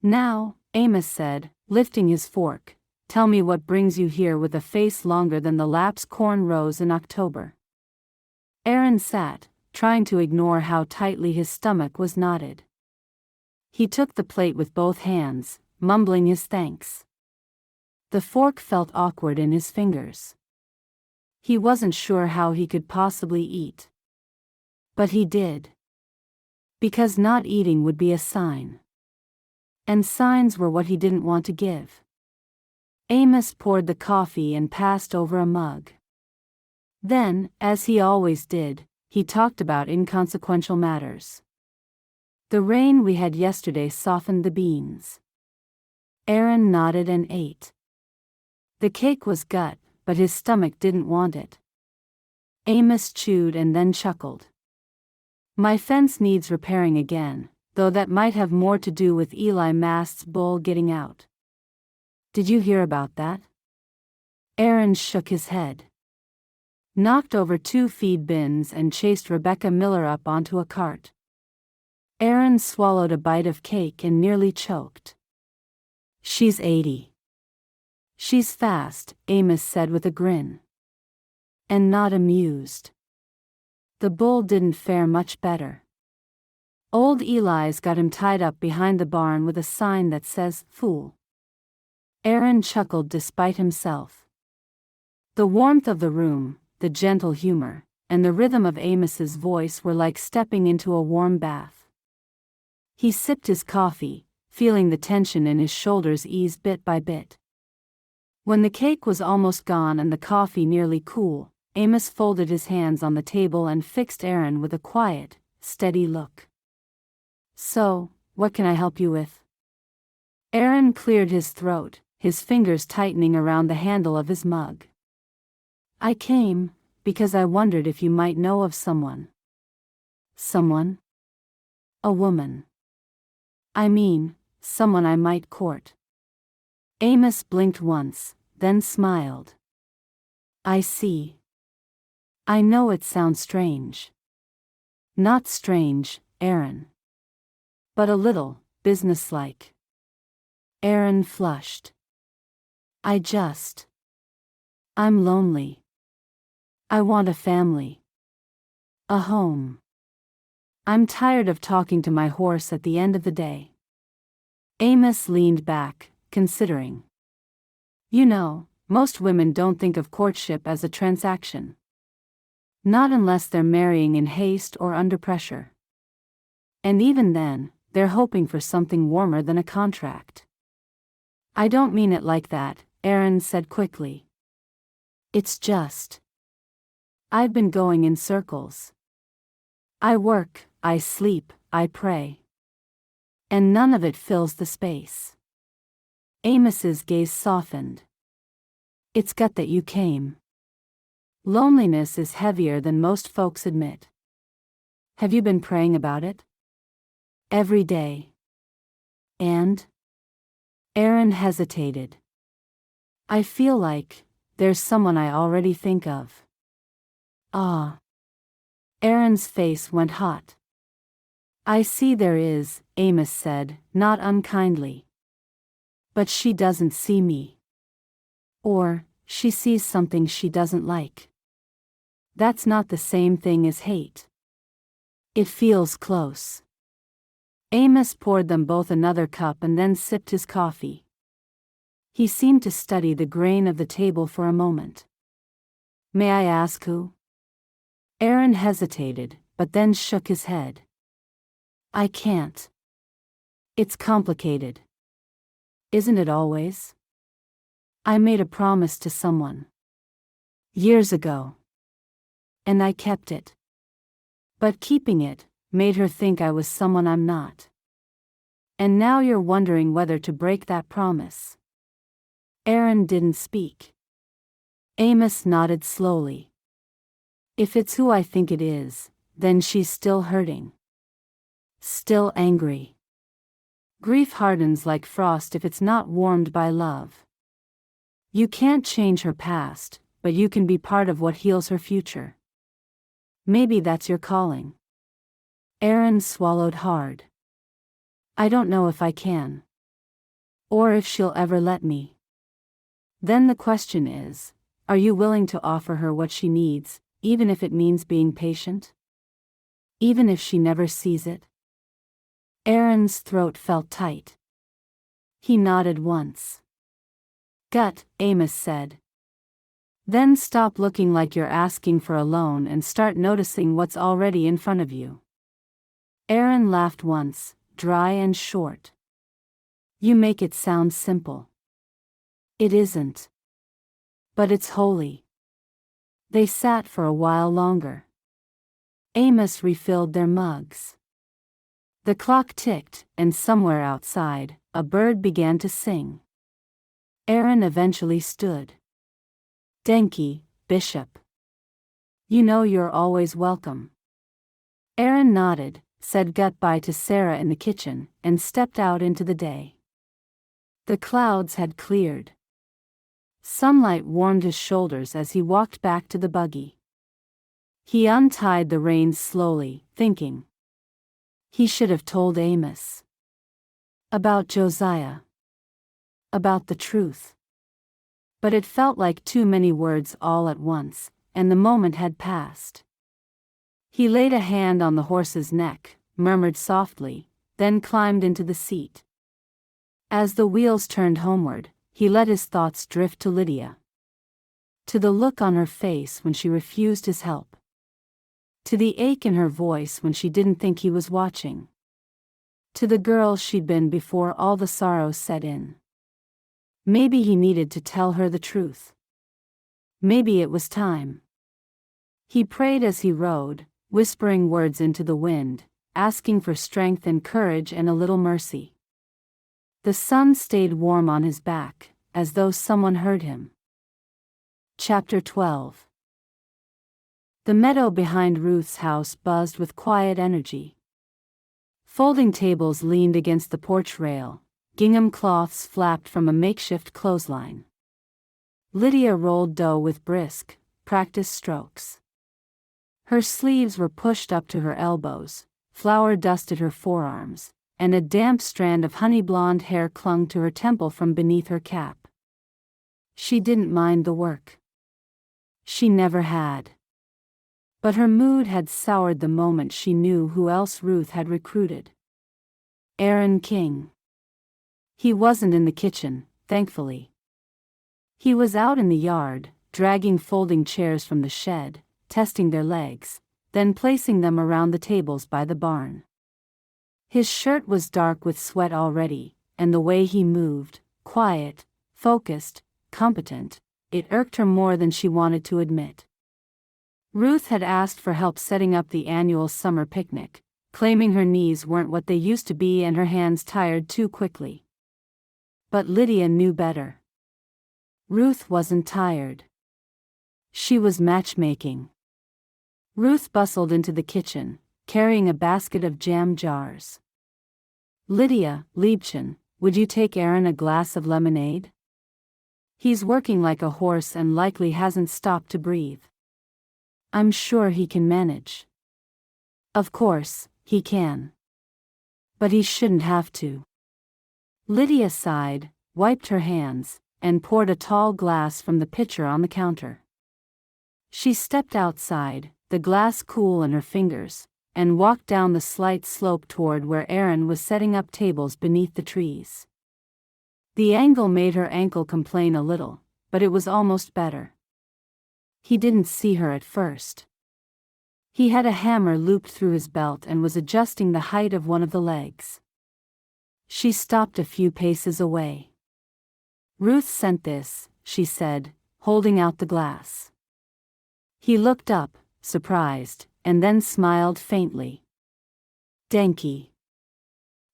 "Now," Amos said, lifting his fork, "tell me what brings you here with a face longer than the lap's corn rows in October." Aaron sat, trying to ignore how tightly his stomach was knotted. He took the plate with both hands, mumbling his thanks. The fork felt awkward in his fingers. He wasn't sure how he could possibly eat. But he did. Because not eating would be a sign. And signs were what he didn't want to give. Amos poured the coffee and passed over a mug. Then, as he always did, he talked about inconsequential matters. "The rain we had yesterday softened the beans." Aaron nodded and ate. The cake was gut, but his stomach didn't want it. Amos chewed and then chuckled. "My fence needs repairing again, though that might have more to do with Eli Mast's bull getting out." "Did you hear about that?" Aaron shook his head. "Knocked over 2 feed bins and chased Rebecca Miller up onto a cart." Aaron swallowed a bite of cake and nearly choked. "She's 80. She's fast," Amos said with a grin. And not amused. "The bull didn't fare much better. Old Eli's got him tied up behind the barn with a sign that says, 'Fool.'" Aaron chuckled despite himself. The warmth of the room, the gentle humor, and the rhythm of Amos's voice were like stepping into a warm bath. He sipped his coffee, feeling the tension in his shoulders ease bit by bit. When the cake was almost gone and the coffee nearly cool, Amos folded his hands on the table and fixed Aaron with a quiet, steady look. "So, what can I help you with?" Aaron cleared his throat, his fingers tightening around the handle of his mug. "I came because I wondered if you might know of someone." "Someone?" "A woman. I mean, someone I might court." Amos blinked once, then smiled. "I see. I know it sounds strange." "Not strange, Aaron. But a little, businesslike." Aaron flushed. I'm lonely. I want a family. A home. I'm tired of talking to my horse at the end of the day." Amos leaned back, considering. "You know, most women don't think of courtship as a transaction. Not unless they're marrying in haste or under pressure. And even then, they're hoping for something warmer than a contract." "I don't mean it like that," Aaron said quickly. "It's just, I've been going in circles. I work, I sleep, I pray. And none of it fills the space." Amos's gaze softened. "It's gut that you came. Loneliness is heavier than most folks admit. Have you been praying about it?" "Every day." "And?" Aaron hesitated. "I feel like there's someone I already think of." "Ah." Aaron's face went hot. "I see there is," Amos said, not unkindly. "But she doesn't see me." Or, she sees something she doesn't like. That's not the same thing as hate. It feels close. Amos poured them both another cup and then sipped his coffee. He seemed to study the grain of the table for a moment. May I ask who? Aaron hesitated, but then shook his head. I can't. It's complicated. Isn't it always? I made a promise to someone. Years ago. And I kept it. But keeping it made her think I was someone I'm not. And now you're wondering whether to break that promise. Aaron didn't speak. Amos nodded slowly. If it's who I think it is, then she's still hurting. Still angry. Grief hardens like frost if it's not warmed by love. You can't change her past, but you can be part of what heals her future. Maybe that's your calling. Aaron swallowed hard. I don't know if I can. Or if she'll ever let me. Then the question is, are you willing to offer her what she needs, even if it means being patient? Even if she never sees it? Aaron's throat felt tight. He nodded once. Gut, Amos said. Then stop looking like you're asking for a loan and start noticing what's already in front of you. Aaron laughed once, dry and short. You make it sound simple. It isn't. But it's holy. They sat for a while longer. Amos refilled their mugs. The clock ticked, and somewhere outside, a bird began to sing. Aaron eventually stood. Denki, Bishop. You know you're always welcome. Aaron nodded, said goodbye to Sarah in the kitchen, and stepped out into the day. The clouds had cleared. Sunlight warmed his shoulders as he walked back to the buggy. He untied the reins slowly, thinking. He should have told Amos. About Josiah. About the truth. But it felt like too many words all at once, and the moment had passed. He laid a hand on the horse's neck, murmured softly, then climbed into the seat. As the wheels turned homeward, he let his thoughts drift to Lydia. To the look on her face when she refused his help. To the ache in her voice when she didn't think he was watching. To the girl she'd been before all the sorrow set in. Maybe he needed to tell her the truth. Maybe it was time. He prayed as he rode, whispering words into the wind, asking for strength and courage and a little mercy. The sun stayed warm on his back, as though someone heard him. Chapter 12. The meadow behind Ruth's house buzzed with quiet energy. Folding tables leaned against the porch rail, gingham cloths flapped from a makeshift clothesline. Lydia rolled dough with brisk, practiced strokes. Her sleeves were pushed up to her elbows, flour dusted her forearms, and a damp strand of honey blonde hair clung to her temple from beneath her cap. She didn't mind the work. She never had. But her mood had soured the moment she knew who else Ruth had recruited. Aaron King. He wasn't in the kitchen, thankfully. He was out in the yard, dragging folding chairs from the shed, testing their legs, then placing them around the tables by the barn. His shirt was dark with sweat already, and the way he moved, quiet, focused, competent, it irked her more than she wanted to admit. Ruth had asked for help setting up the annual summer picnic, claiming her knees weren't what they used to be and her hands tired too quickly. But Lydia knew better. Ruth wasn't tired. She was matchmaking. Ruth bustled into the kitchen, carrying a basket of jam jars. Lydia, Liebchen, would you take Aaron a glass of lemonade? He's working like a horse and likely hasn't stopped to breathe. I'm sure he can manage. Of course, he can. But he shouldn't have to. Lydia sighed, wiped her hands, and poured a tall glass from the pitcher on the counter. She stepped outside, the glass cool in her fingers, and walked down the slight slope toward where Aaron was setting up tables beneath the trees. The angle made her ankle complain a little, but it was almost better. He didn't see her at first. He had a hammer looped through his belt and was adjusting the height of one of the legs. She stopped a few paces away. "Ruth sent this," she said, holding out the glass. He looked up, surprised, and then smiled faintly. "Danky.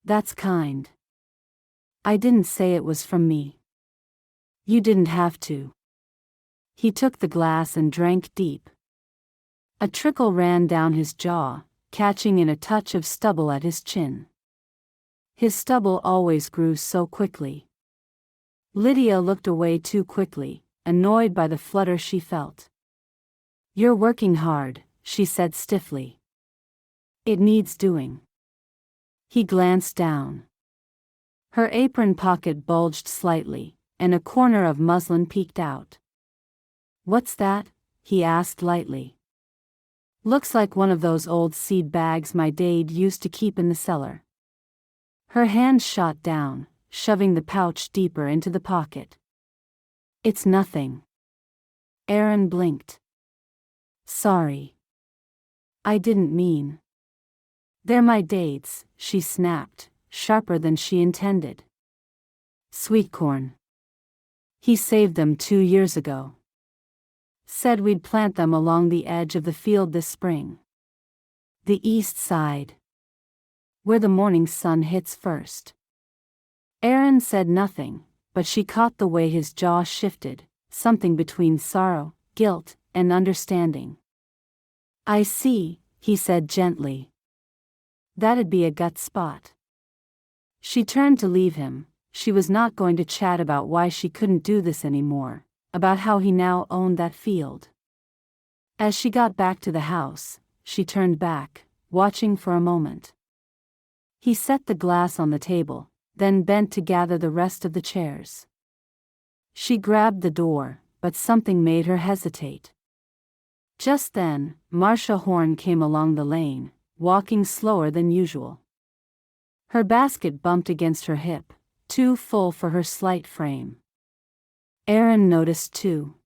That's kind. I didn't say it was from me. You didn't have to." He took the glass and drank deep. A trickle ran down his jaw, catching in a touch of stubble at his chin. His stubble always grew so quickly. Lydia looked away too quickly, annoyed by the flutter she felt. "You're working hard," she said stiffly. "It needs doing." He glanced down. Her apron pocket bulged slightly, and a corner of muslin peeked out. "What's that?" he asked lightly. "Looks like one of those old seed bags my dad used to keep in the cellar." Her hand shot down, shoving the pouch deeper into the pocket. "It's nothing." Aaron blinked. "Sorry. I didn't mean." "They're my dates," she snapped, sharper than she intended. "Sweet corn. He saved them 2 years ago. Said we'd plant them along the edge of the field this spring. The east side. Where the morning sun hits first." Aaron said nothing, but she caught the way his jaw shifted, something between sorrow, guilt, and understanding. "I see," he said gently. "That'd be a gut spot." She turned to leave him. She was not going to chat about why she couldn't do this anymore, about how he now owned that field. As she got back to the house, she turned back, watching for a moment. He set the glass on the table, then bent to gather the rest of the chairs. She grabbed the door, but something made her hesitate. Just then, Marcia Horn came along the lane, walking slower than usual. Her basket bumped against her hip, too full for her slight frame. Aaron noticed too.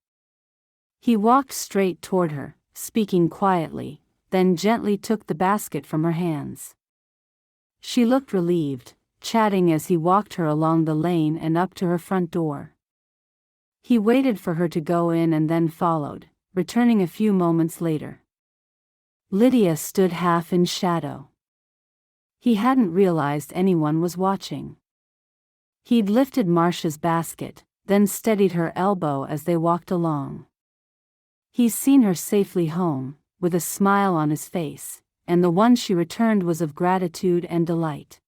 He walked straight toward her, speaking quietly, then gently took the basket from her hands. She looked relieved, chatting as he walked her along the lane and up to her front door. He waited for her to go in and then followed, returning a few moments later. Lydia stood half in shadow. He hadn't realized anyone was watching. He'd lifted Marcia's basket, then steadied her elbow as they walked along. He's seen her safely home, with a smile on his face, and the one she returned was of gratitude and delight.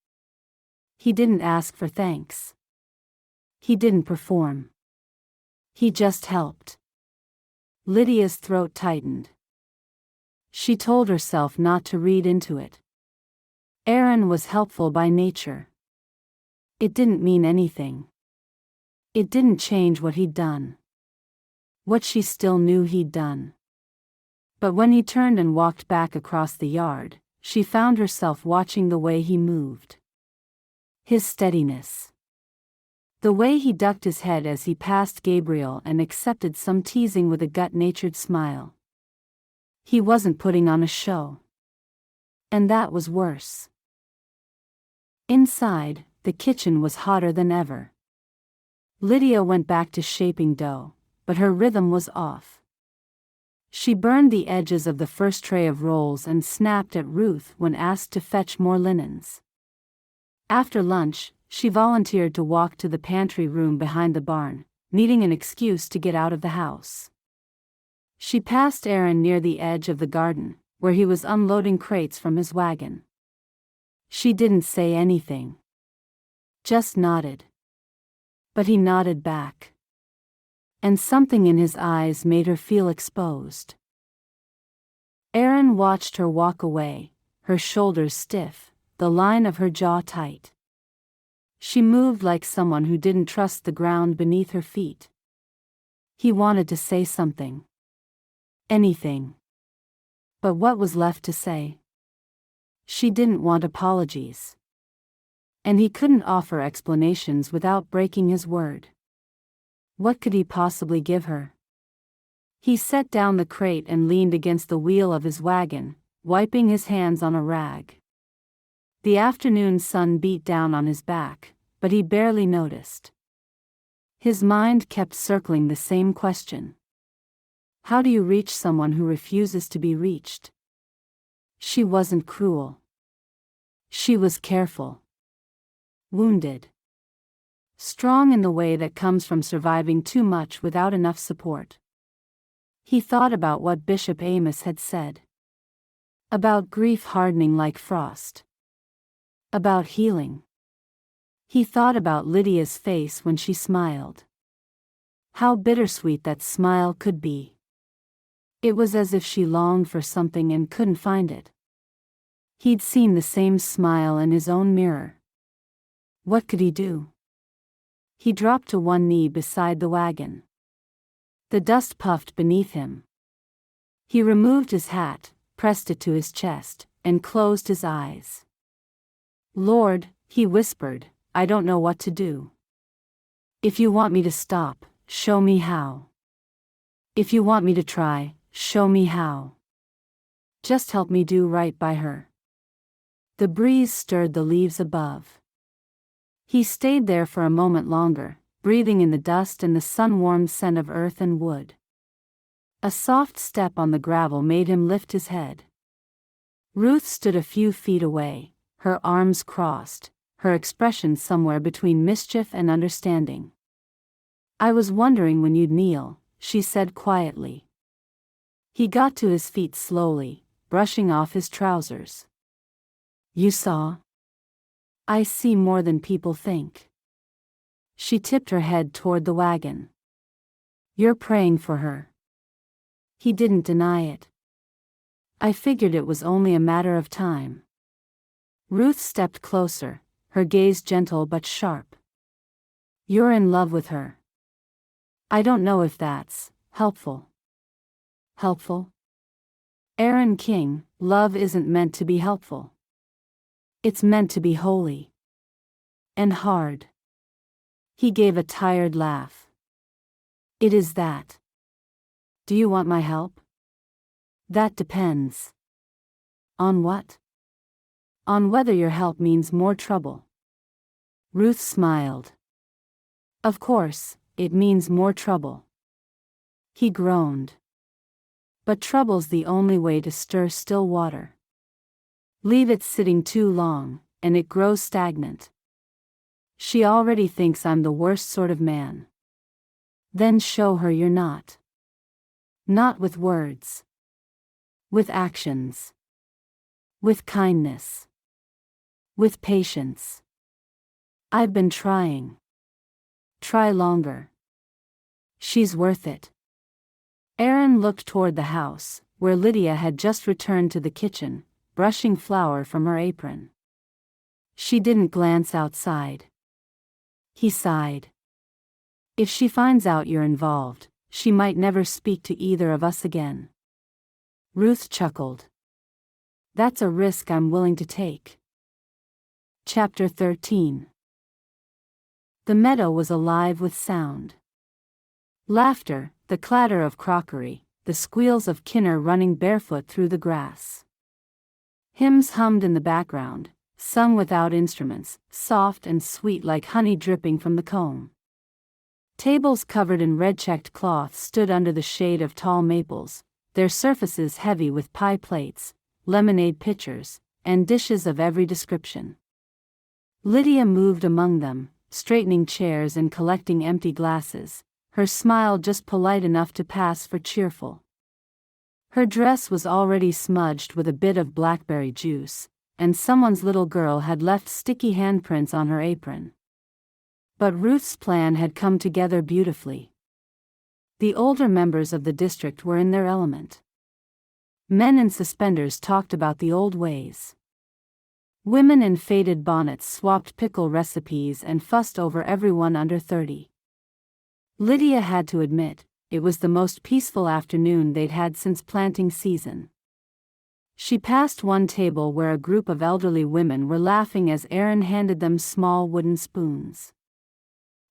He didn't ask for thanks. He didn't perform. He just helped. Lydia's throat tightened. She told herself not to read into it. Aaron was helpful by nature. It didn't mean anything. It didn't change what he'd done. What she still knew he'd done. But when he turned and walked back across the yard, she found herself watching the way he moved. His steadiness. The way he ducked his head as he passed Gabriel and accepted some teasing with a gut-natured smile. He wasn't putting on a show. And that was worse. Inside, the kitchen was hotter than ever. Lydia went back to shaping dough, but her rhythm was off. She burned the edges of the first tray of rolls and snapped at Ruth when asked to fetch more linens. After lunch, she volunteered to walk to the pantry room behind the barn, needing an excuse to get out of the house. She passed Aaron near the edge of the garden, where he was unloading crates from his wagon. She didn't say anything. Just nodded. But he nodded back. And something in his eyes made her feel exposed. Aaron watched her walk away, her shoulders stiff, the line of her jaw tight. She moved like someone who didn't trust the ground beneath her feet. He wanted to say something. Anything. But what was left to say? She didn't want apologies. And he couldn't offer explanations without breaking his word. What could he possibly give her? He set down the crate and leaned against the wheel of his wagon, wiping his hands on a rag. The afternoon sun beat down on his back, but he barely noticed. His mind kept circling the same question. How do you reach someone who refuses to be reached? She wasn't cruel. She was careful. Wounded. Strong in the way that comes from surviving too much without enough support. He thought about what Bishop Amos had said. About grief hardening like frost. About healing. He thought about Lydia's face when she smiled. How bittersweet that smile could be. It was as if she longed for something and couldn't find it. He'd seen the same smile in his own mirror. What could he do? He dropped to one knee beside the wagon. The dust puffed beneath him. He removed his hat, pressed it to his chest, and closed his eyes. Lord, he whispered, I don't know what to do. If you want me to stop, show me how. If you want me to try, show me how. Just help me do right by her. The breeze stirred the leaves above. He stayed there for a moment longer, breathing in the dust and the sun-warmed scent of earth and wood. A soft step on the gravel made him lift his head. Ruth stood a few feet away, her arms crossed, her expression somewhere between mischief and understanding. I was wondering when you'd kneel, she said quietly. He got to his feet slowly, brushing off his trousers. You saw? I see more than people think. She tipped her head toward the wagon. You're praying for her. He didn't deny it. I figured it was only a matter of time. Ruth stepped closer, her gaze gentle but sharp. You're in love with her. I don't know if that's helpful. Helpful? Aaron King, love isn't meant to be helpful. It's meant to be holy. And hard. He gave a tired laugh. It is that. Do you want my help? That depends. On what? On whether your help means more trouble. Ruth smiled. Of course, it means more trouble. He groaned. But trouble's the only way to stir still water. Leave it sitting too long, and it grows stagnant. She already thinks I'm the worst sort of man. Then show her you're not. Not with words. With actions. With kindness. With patience. I've been trying. Try longer. She's worth it. Aaron looked toward the house, where Lydia had just returned to the kitchen, brushing flour from her apron. She didn't glance outside. He sighed. If she finds out you're involved, she might never speak to either of us again. Ruth chuckled. That's a risk I'm willing to take. Chapter 13. The meadow was alive with sound. Laughter, the clatter of crockery, the squeals of Kinner running barefoot through the grass. Hymns hummed in the background, sung without instruments, soft and sweet like honey dripping from the comb. Tables covered in red-checked cloth stood under the shade of tall maples, their surfaces heavy with pie plates, lemonade pitchers, and dishes of every description. Lydia moved among them, straightening chairs and collecting empty glasses, her smile just polite enough to pass for cheerful. Her dress was already smudged with a bit of blackberry juice, and someone's little girl had left sticky handprints on her apron. But Ruth's plan had come together beautifully. The older members of the district were in their element. Men in suspenders talked about the old ways. Women in faded bonnets swapped pickle recipes and fussed over everyone under 30. Lydia had to admit, it was the most peaceful afternoon they'd had since planting season. She passed one table where a group of elderly women were laughing as Aaron handed them small wooden spoons.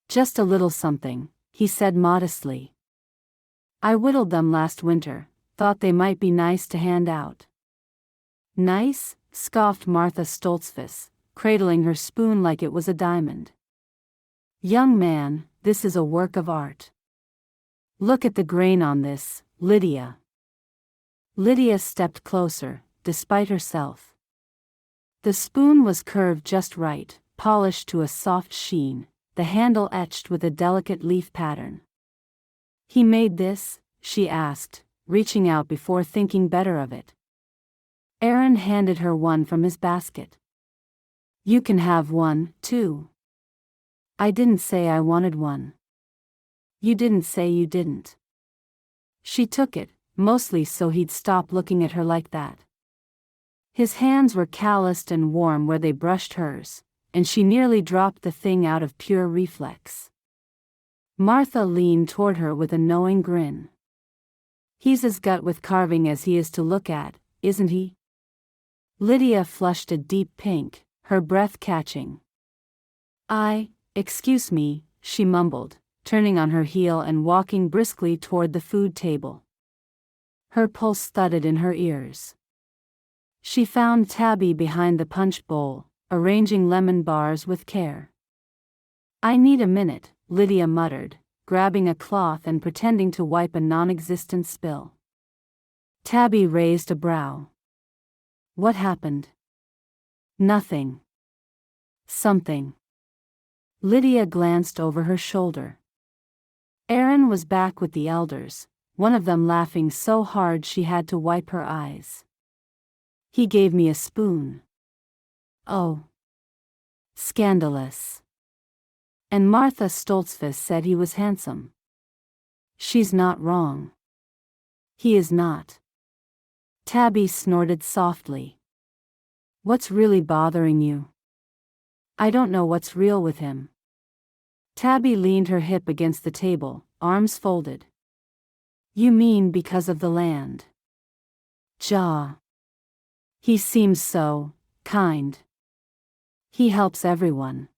"Just a little something," he said modestly. "I whittled them last winter, thought they might be nice to hand out." "Nice?" scoffed Martha Stoltzfus, cradling her spoon like it was a diamond. "Young man, this is a work of art. Look at the grain on this, Lydia." Lydia stepped closer, despite herself. The spoon was curved just right, polished to a soft sheen, the handle etched with a delicate leaf pattern. "He made this?" she asked, reaching out before thinking better of it. Aaron handed her one from his basket. "You can have one, too." "I didn't say I wanted one." "You didn't say you didn't." She took it, mostly so he'd stop looking at her like that. His hands were calloused and warm where they brushed hers, and she nearly dropped the thing out of pure reflex. Martha leaned toward her with a knowing grin. "He's as gut with carving as he is to look at, isn't he?" Lydia flushed a deep pink, her breath catching. Excuse me," she mumbled, turning on her heel and walking briskly toward the food table. Her pulse thudded in her ears. She found Tabby behind the punch bowl, arranging lemon bars with care. "I need a minute," Lydia muttered, grabbing a cloth and pretending to wipe a non-existent spill. Tabby raised a brow. "What happened?" "Nothing." "Something." Lydia glanced over her shoulder. Aaron was back with the elders, one of them laughing so hard she had to wipe her eyes. "He gave me a spoon." "Oh. Scandalous." "And Martha Stoltzfus said he was handsome." "She's not wrong." "He is not." Tabby snorted softly. "What's really bothering you?" "I don't know what's real with him." Tabby leaned her hip against the table, arms folded. "You mean because of the land?" "Jaw. He seems so kind. He helps everyone.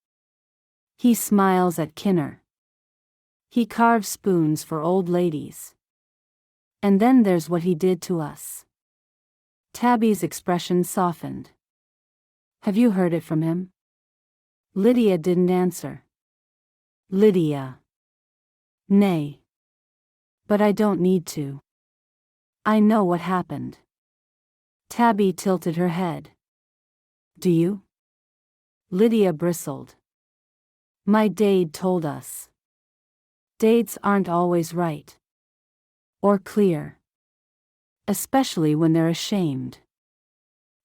He smiles at Kinner. He carves spoons for old ladies. And then there's what he did to us." Tabby's expression softened. "Have you heard it from him?" Lydia didn't answer. "Lydia." "Nay. But I don't need to. I know what happened." Tabby tilted her head. "Do you?" Lydia bristled. "My dade told us. Dades aren't always right. Or clear. Especially when they're ashamed."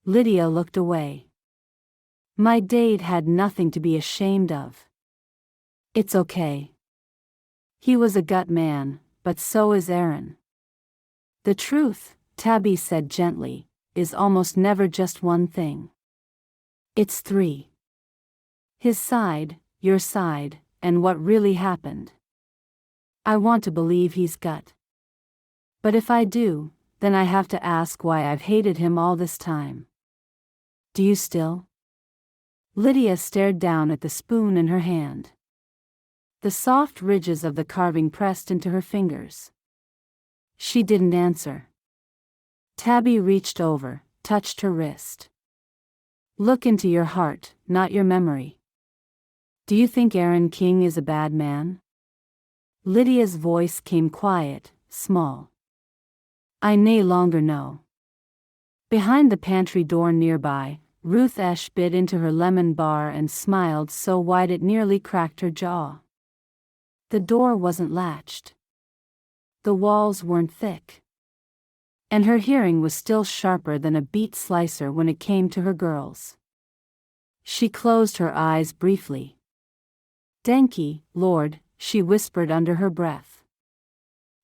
Lydia looked away. "My dade had nothing to be ashamed of. It's okay. He was a gut man, but so is Aaron. The truth," Tabby said gently, "is almost never just one thing. It's three. His side, your side, and what really happened. I want to believe he's gut. But if I do, then I have to ask why I've hated him all this time. Do you still?" Lydia stared down at the spoon in her hand. The soft ridges of the carving pressed into her fingers. She didn't answer. Tabby reached over, touched her wrist. "Look into your heart, not your memory. Do you think Aaron King is a bad man?" Lydia's voice came quiet, small. "I no longer know." Behind the pantry door nearby, Ruth Esch bit into her lemon bar and smiled so wide it nearly cracked her jaw. The door wasn't latched. The walls weren't thick. And her hearing was still sharper than a beet slicer when it came to her girls. She closed her eyes briefly. "Denki, Lord," she whispered under her breath.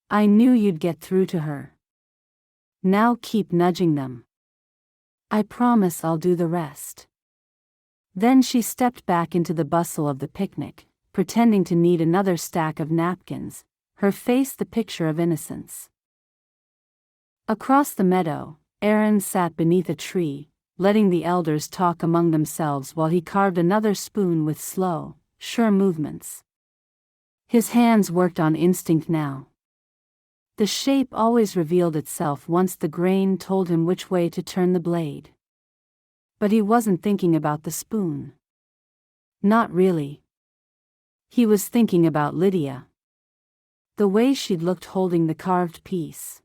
"I knew you'd get through to her. Now keep nudging them. I promise I'll do the rest." Then she stepped back into the bustle of the picnic, pretending to need another stack of napkins, her face the picture of innocence. Across the meadow, Aaron sat beneath a tree, letting the elders talk among themselves while he carved another spoon with slow, sure movements. His hands worked on instinct now. The shape always revealed itself once the grain told him which way to turn the blade. But he wasn't thinking about the spoon. Not really. He was thinking about Lydia. The way she'd looked holding the carved piece.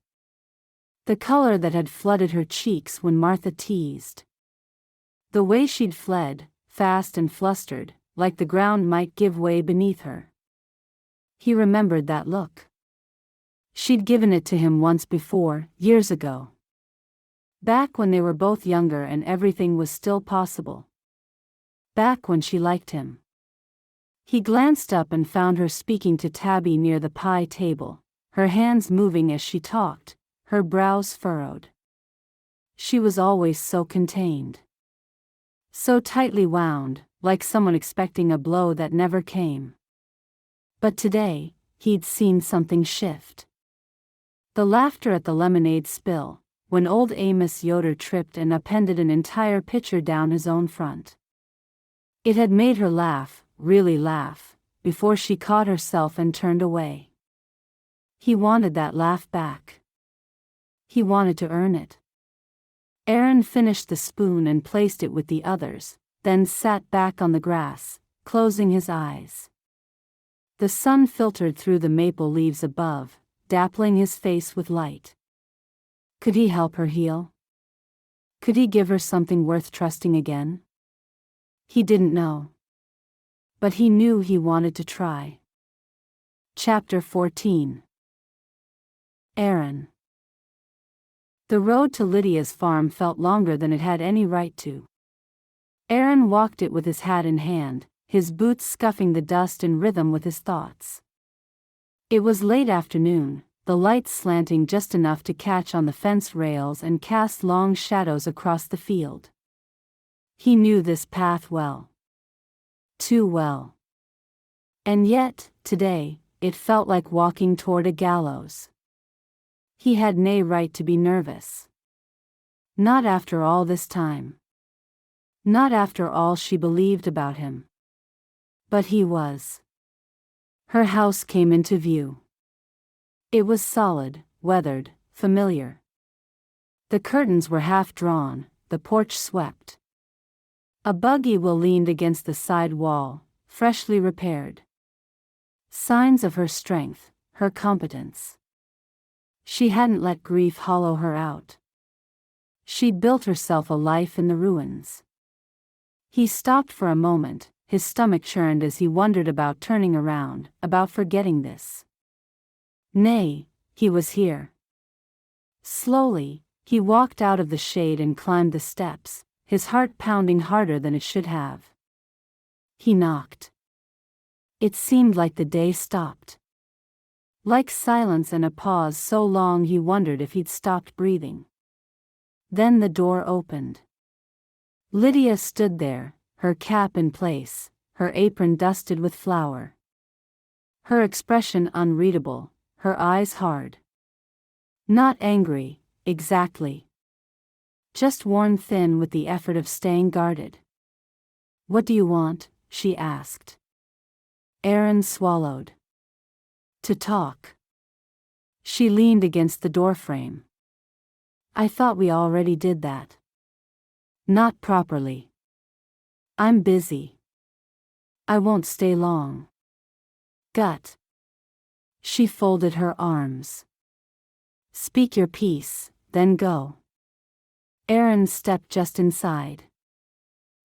The color that had flooded her cheeks when Martha teased. The way she'd fled, fast and flustered, like the ground might give way beneath her. He remembered that look. She'd given it to him once before, years ago. Back when they were both younger and everything was still possible. Back when she liked him. He glanced up and found her speaking to Tabby near the pie table, her hands moving as she talked, her brows furrowed. She was always so contained. So tightly wound, like someone expecting a blow that never came. But today, he'd seen something shift. The laughter at the lemonade spill, when old Amos Yoder tripped and upended an entire pitcher down his own front. It had made her laugh, really laugh, before she caught herself and turned away. He wanted that laugh back. He wanted to earn it. Aaron finished the spoon and placed it with the others, then sat back on the grass, closing his eyes. The sun filtered through the maple leaves above, dappling his face with light. Could he help her heal? Could he give her something worth trusting again? He didn't know. But he knew he wanted to try. Chapter 14. Aaron. The road to Lydia's farm felt longer than it had any right to. Aaron walked it with his hat in hand, his boots scuffing the dust in rhythm with his thoughts. It was late afternoon, the lights slanting just enough to catch on the fence rails and cast long shadows across the field. He knew this path well. Too well. And yet, today, it felt like walking toward a gallows. He had nay right to be nervous. Not after all this time. Not after all she believed about him. But he was. Her house came into view. It was solid, weathered, familiar. The curtains were half drawn, the porch swept. A buggy wheel leaned against the side wall, freshly repaired. Signs of her strength, her competence. She hadn't let grief hollow her out. She'd built herself a life in the ruins. He stopped for a moment, his stomach churned as he wondered about turning around, about forgetting this. Nay, he was here. Slowly, he walked out of the shade and climbed the steps, his heart pounding harder than it should have. He knocked. It seemed like the day stopped. Like silence and a pause so long he wondered if he'd stopped breathing. Then the door opened. Lydia stood there, her cap in place, her apron dusted with flour. Her expression unreadable, her eyes hard. Not angry, exactly. Just worn thin with the effort of staying guarded. "What do you want?" she asked. Aaron swallowed. "To talk." She leaned against the doorframe. "I thought we already did that." "Not properly. I'm busy. I won't stay long." "Gut." She folded her arms. "Speak your piece, then go." Aaron stepped just inside.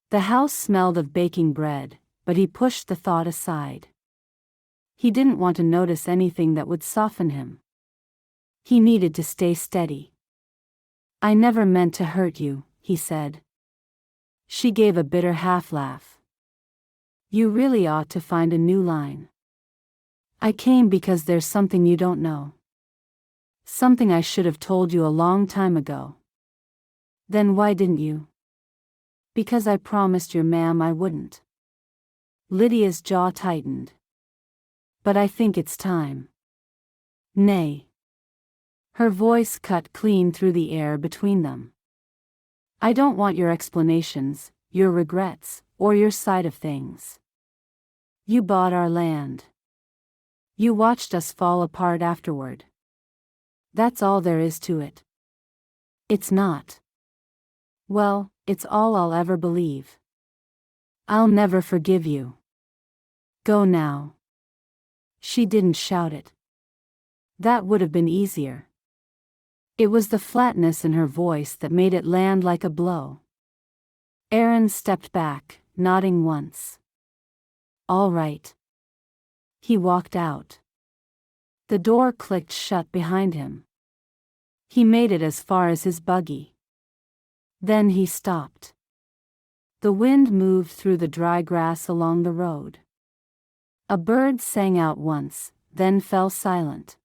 The house smelled of baking bread, but he pushed the thought aside. He didn't want to notice anything that would soften him. He needed to stay steady. "I never meant to hurt you," he said. She gave a bitter half-laugh. "You really ought to find a new line. I came because there's something you don't know. Something I should have told you a long time ago." "Then why didn't you?" Because I promised your ma'am I wouldn't. Lydia's jaw tightened. But I think it's time. Nay. Her voice cut clean through the air between them. I don't want your explanations, your regrets, or your side of things. You bought our land. You watched us fall apart afterward. That's all there is to it. It's not. Well, it's all I'll ever believe. I'll never forgive you. Go now. She didn't shout it. That would have been easier. It was the flatness in her voice that made it land like a blow. Aaron stepped back, nodding once. All right. He walked out. The door clicked shut behind him. He made it as far as his buggy. Then he stopped. The wind moved through the dry grass along the road. A bird sang out once, then fell silent.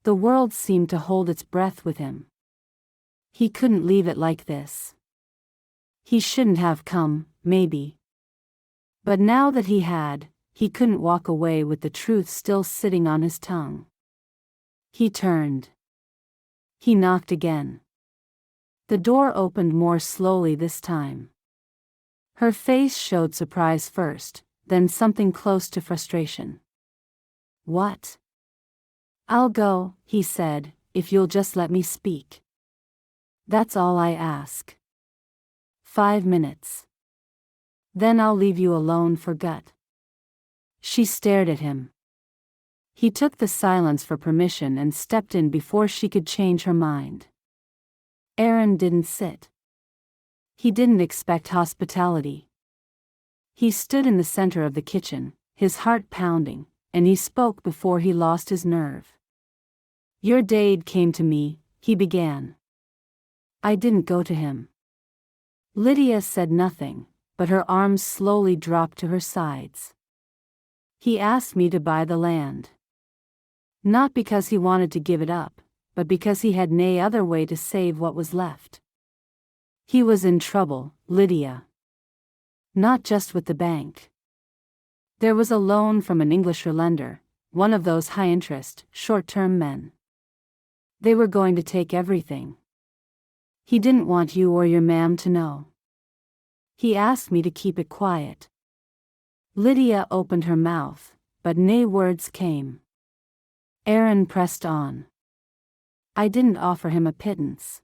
The world seemed to hold its breath with him. He couldn't leave it like this. He shouldn't have come, maybe. But now that he had, he couldn't walk away with the truth still sitting on his tongue. He turned. He knocked again. The door opened more slowly this time. Her face showed surprise first, then something close to frustration. What? I'll go, he said, if you'll just let me speak. That's all I ask. 5 minutes. Then I'll leave you alone for gut. She stared at him. He took the silence for permission and stepped in before she could change her mind. Aaron didn't sit. He didn't expect hospitality. He stood in the center of the kitchen, his heart pounding, and he spoke before he lost his nerve. Your dad came to me, he began. I didn't go to him. Lydia said nothing, but her arms slowly dropped to her sides. He asked me to buy the land. Not because he wanted to give it up, but because he had no other way to save what was left. He was in trouble, Lydia. Not just with the bank. There was a loan from an English lender, one of those high-interest, short-term men. They were going to take everything. He didn't want you or your ma'am to know. He asked me to keep it quiet. Lydia opened her mouth, but no words came. Aaron pressed on. I didn't offer him a pittance.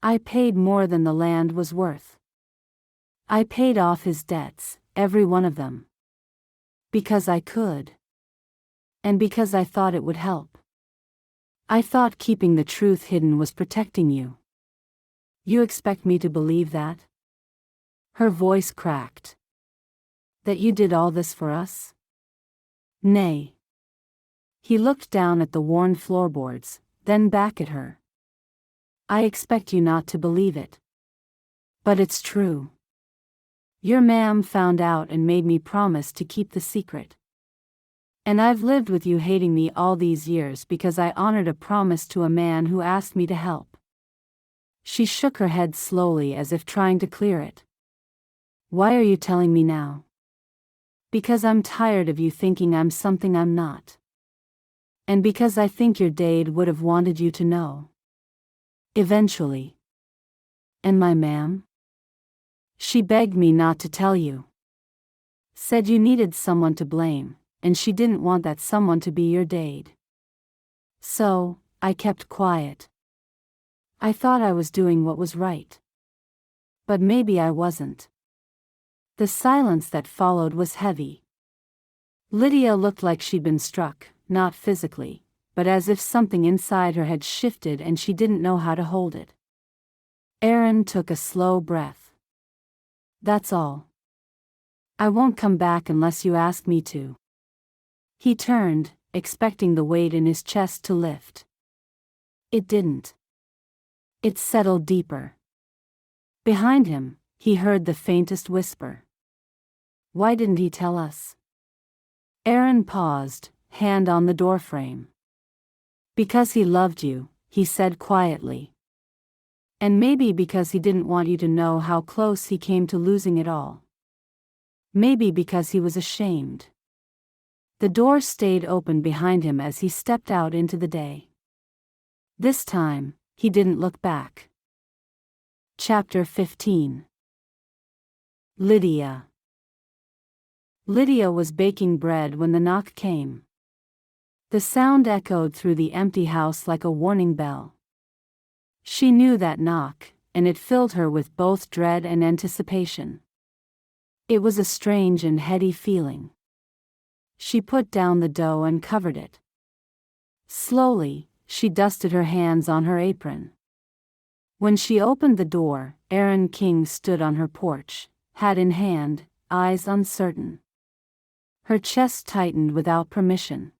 I paid more than the land was worth. I paid off his debts, every one of them. Because I could. And because I thought it would help. I thought keeping the truth hidden was protecting you. You expect me to believe that? Her voice cracked. That you did all this for us? Nay. He looked down at the worn floorboards, then back at her. I expect you not to believe it. But it's true. Your ma'am found out and made me promise to keep the secret. And I've lived with you hating me all these years because I honored a promise to a man who asked me to help. She shook her head slowly as if trying to clear it. Why are you telling me now? Because I'm tired of you thinking I'm something I'm not. And because I think your dad would have wanted you to know. Eventually. And my ma'am? She begged me not to tell you. Said you needed someone to blame, and she didn't want that someone to be your dad. So, I kept quiet. I thought I was doing what was right. But maybe I wasn't. The silence that followed was heavy. Lydia looked like she'd been struck, not physically, but as if something inside her had shifted and she didn't know how to hold it. Aaron took a slow breath. That's all. I won't come back unless you ask me to. He turned, expecting the weight in his chest to lift. It didn't. It settled deeper. Behind him, he heard the faintest whisper. Why didn't he tell us? Aaron paused, hand on the doorframe. Because he loved you, he said quietly. And maybe because he didn't want you to know how close he came to losing it all. Maybe because he was ashamed. The door stayed open behind him as he stepped out into the day. This time, he didn't look back. Chapter 15. Lydia. Lydia was baking bread when the knock came. The sound echoed through the empty house like a warning bell. She knew that knock, and it filled her with both dread and anticipation. It was a strange and heady feeling. She put down the dough and covered it. Slowly, she dusted her hands on her apron. When she opened the door, Aaron King stood on her porch, hat in hand, eyes uncertain. Her chest tightened without permission.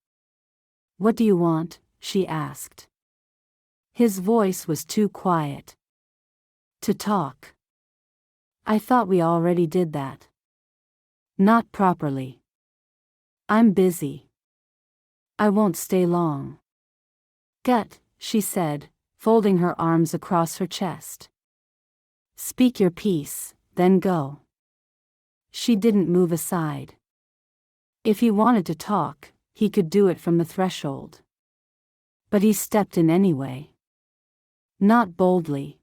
"What do you want?" she asked. His voice was too quiet to talk. "I thought we already did that." "Not properly. I'm busy. I won't stay long." "Gut," she said, folding her arms across her chest. "Speak your piece, then go." She didn't move aside. If he wanted to talk, he could do it from the threshold. But he stepped in anyway. Not boldly.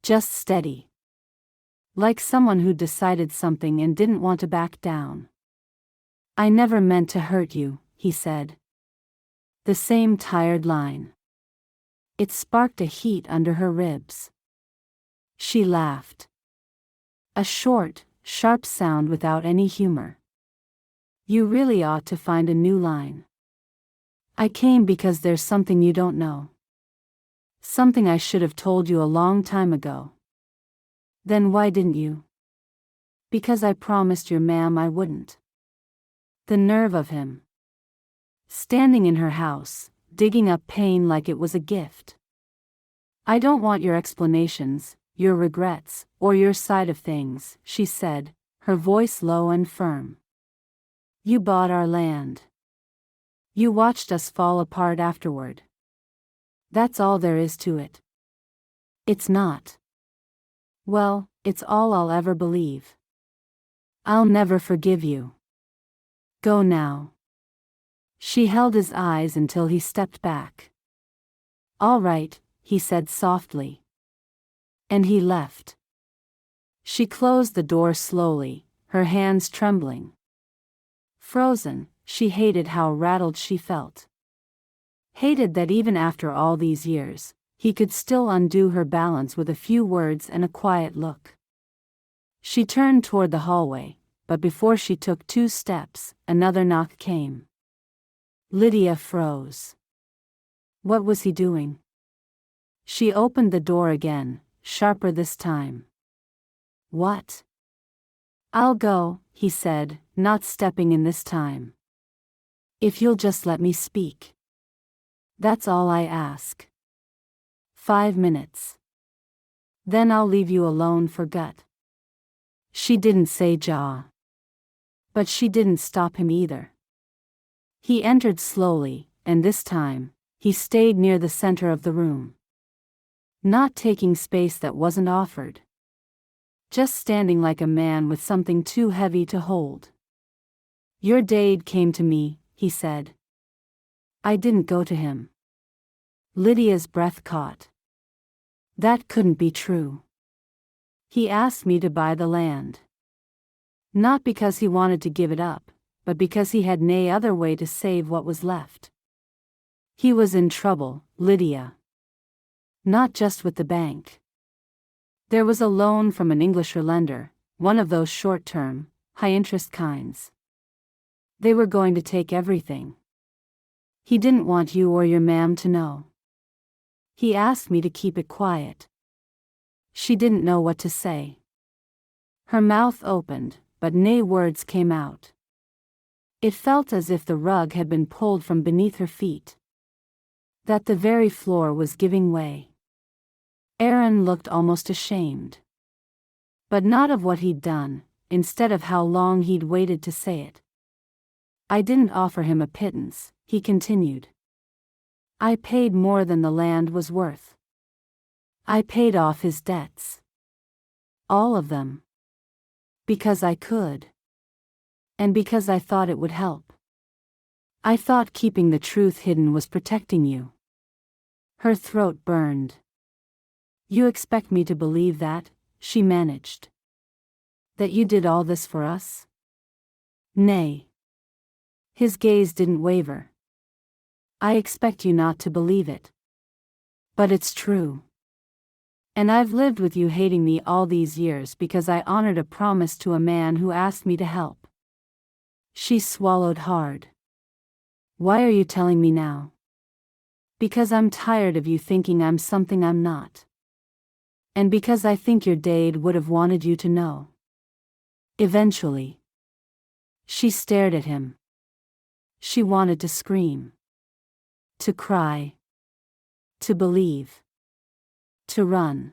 Just steady. Like someone who decided something and didn't want to back down. "I never meant to hurt you," he said. The same tired line. It sparked a heat under her ribs. She laughed. A short, sharp sound without any humor. "You really ought to find a new line. I came because there's something you don't know. Something I should have told you a long time ago." "Then why didn't you?" "Because I promised your ma'am I wouldn't." The nerve of him. Standing in her house, digging up pain like it was a gift. "I don't want your explanations, your regrets, or your side of things," she said, her voice low and firm. "You bought our land. You watched us fall apart afterward. That's all there is to it." "It's not." "Well, it's all I'll ever believe. I'll never forgive you. Go now." She held his eyes until he stepped back. "All right," he said softly. And he left. She closed the door slowly, her hands trembling. Frozen, she hated how rattled she felt. Hated that even after all these years, he could still undo her balance with a few words and a quiet look. She turned toward the hallway, but before she took 2 steps, another knock came. Lydia froze. What was he doing? She opened the door again, sharper this time. "What?" "I'll go," he said, not stepping in this time. "If you'll just let me speak. That's all I ask. 5 minutes. Then I'll leave you alone for gut." She didn't say jaw. But she didn't stop him either. He entered slowly, and this time, he stayed near the center of the room. Not taking space that wasn't offered. Just standing like a man with something too heavy to hold. "Your dad came to me," he said. "I didn't go to him." Lydia's breath caught. That couldn't be true. "He asked me to buy the land. Not because he wanted to give it up, but because he had no other way to save what was left. He was in trouble, Lydia. Not just with the bank. There was a loan from an English lender, one of those short-term, high-interest kinds. They were going to take everything. He didn't want you or your ma'am to know. He asked me to keep it quiet." She didn't know what to say. Her mouth opened, but no words came out. It felt as if the rug had been pulled from beneath her feet. That the very floor was giving way. Aaron looked almost ashamed. But not of what he'd done, instead of how long he'd waited to say it. "I didn't offer him a pittance," he continued. "I paid more than the land was worth. I paid off his debts. All of them. Because I could. And because I thought it would help. I thought keeping the truth hidden was protecting you. Her throat burned. You expect me to believe that, she managed. That you did all this for us? Nay. His gaze didn't waver. I expect you not to believe it. But it's true. And I've lived with you hating me all these years because I honored a promise to a man who asked me to help. She swallowed hard. Why are you telling me now? Because I'm tired of you thinking I'm something I'm not. And because I think your dad would have wanted you to know. Eventually. She stared at him. She wanted to scream. To cry. To believe. To run.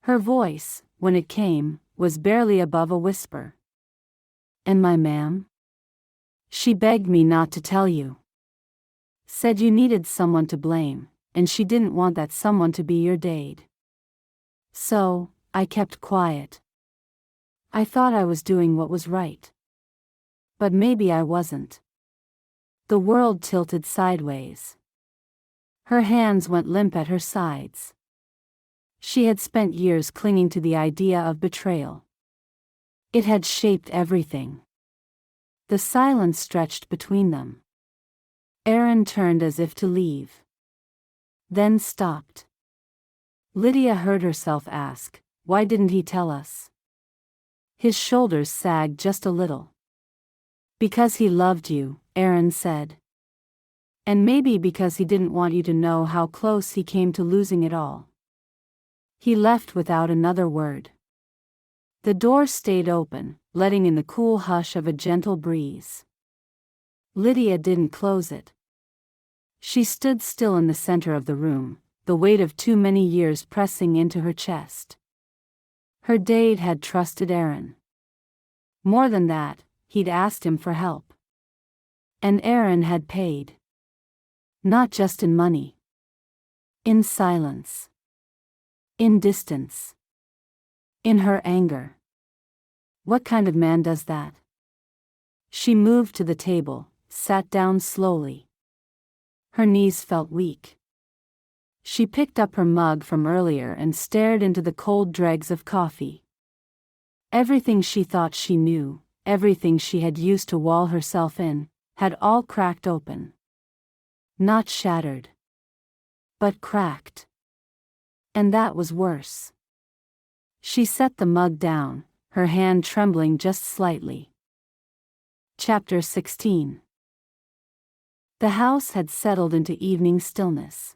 Her voice, when it came, was barely above a whisper. And my ma'am? She begged me not to tell you. Said you needed someone to blame, and she didn't want that someone to be your dad. So, I kept quiet. I thought I was doing what was right. But maybe I wasn't. The world tilted sideways. Her hands went limp at her sides. She had spent years clinging to the idea of betrayal. It had shaped everything. The silence stretched between them. Aaron turned as if to leave. Then stopped. Lydia heard herself ask, why didn't he tell us? His shoulders sagged just a little. Because he loved you, Aaron said. And maybe because he didn't want you to know how close he came to losing it all. He left without another word. The door stayed open, letting in the cool hush of a gentle breeze. Lydia didn't close it. She stood still in the center of the room, the weight of too many years pressing into her chest. Her dad had trusted Aaron. More than that, he'd asked him for help. And Aaron had paid. Not just in money. In silence. In distance. In her anger. What kind of man does that? She moved to the table, sat down slowly. Her knees felt weak. She picked up her mug from earlier and stared into the cold dregs of coffee. Everything she thought she knew, everything she had used to wall herself in, had all cracked open. Not shattered. But cracked. And that was worse. She set the mug down, her hand trembling just slightly. Chapter 16. The house had settled into evening stillness.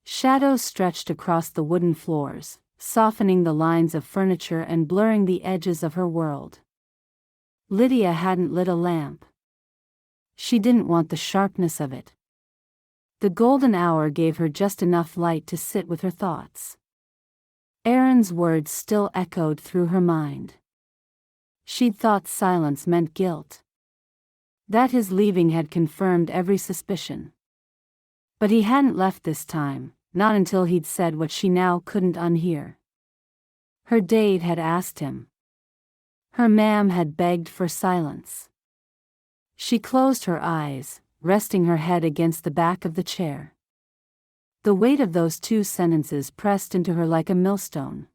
Shadows stretched across the wooden floors, softening the lines of furniture and blurring the edges of her world. Lydia hadn't lit a lamp. She didn't want the sharpness of it. The golden hour gave her just enough light to sit with her thoughts. Aaron's words still echoed through her mind. She'd thought silence meant guilt. That his leaving had confirmed every suspicion. But he hadn't left this time, not until he'd said what she now couldn't unhear. Her dad had asked him. Her ma'am had begged for silence. She closed her eyes, resting her head against the back of the chair. The weight of those two sentences pressed into her like a millstone.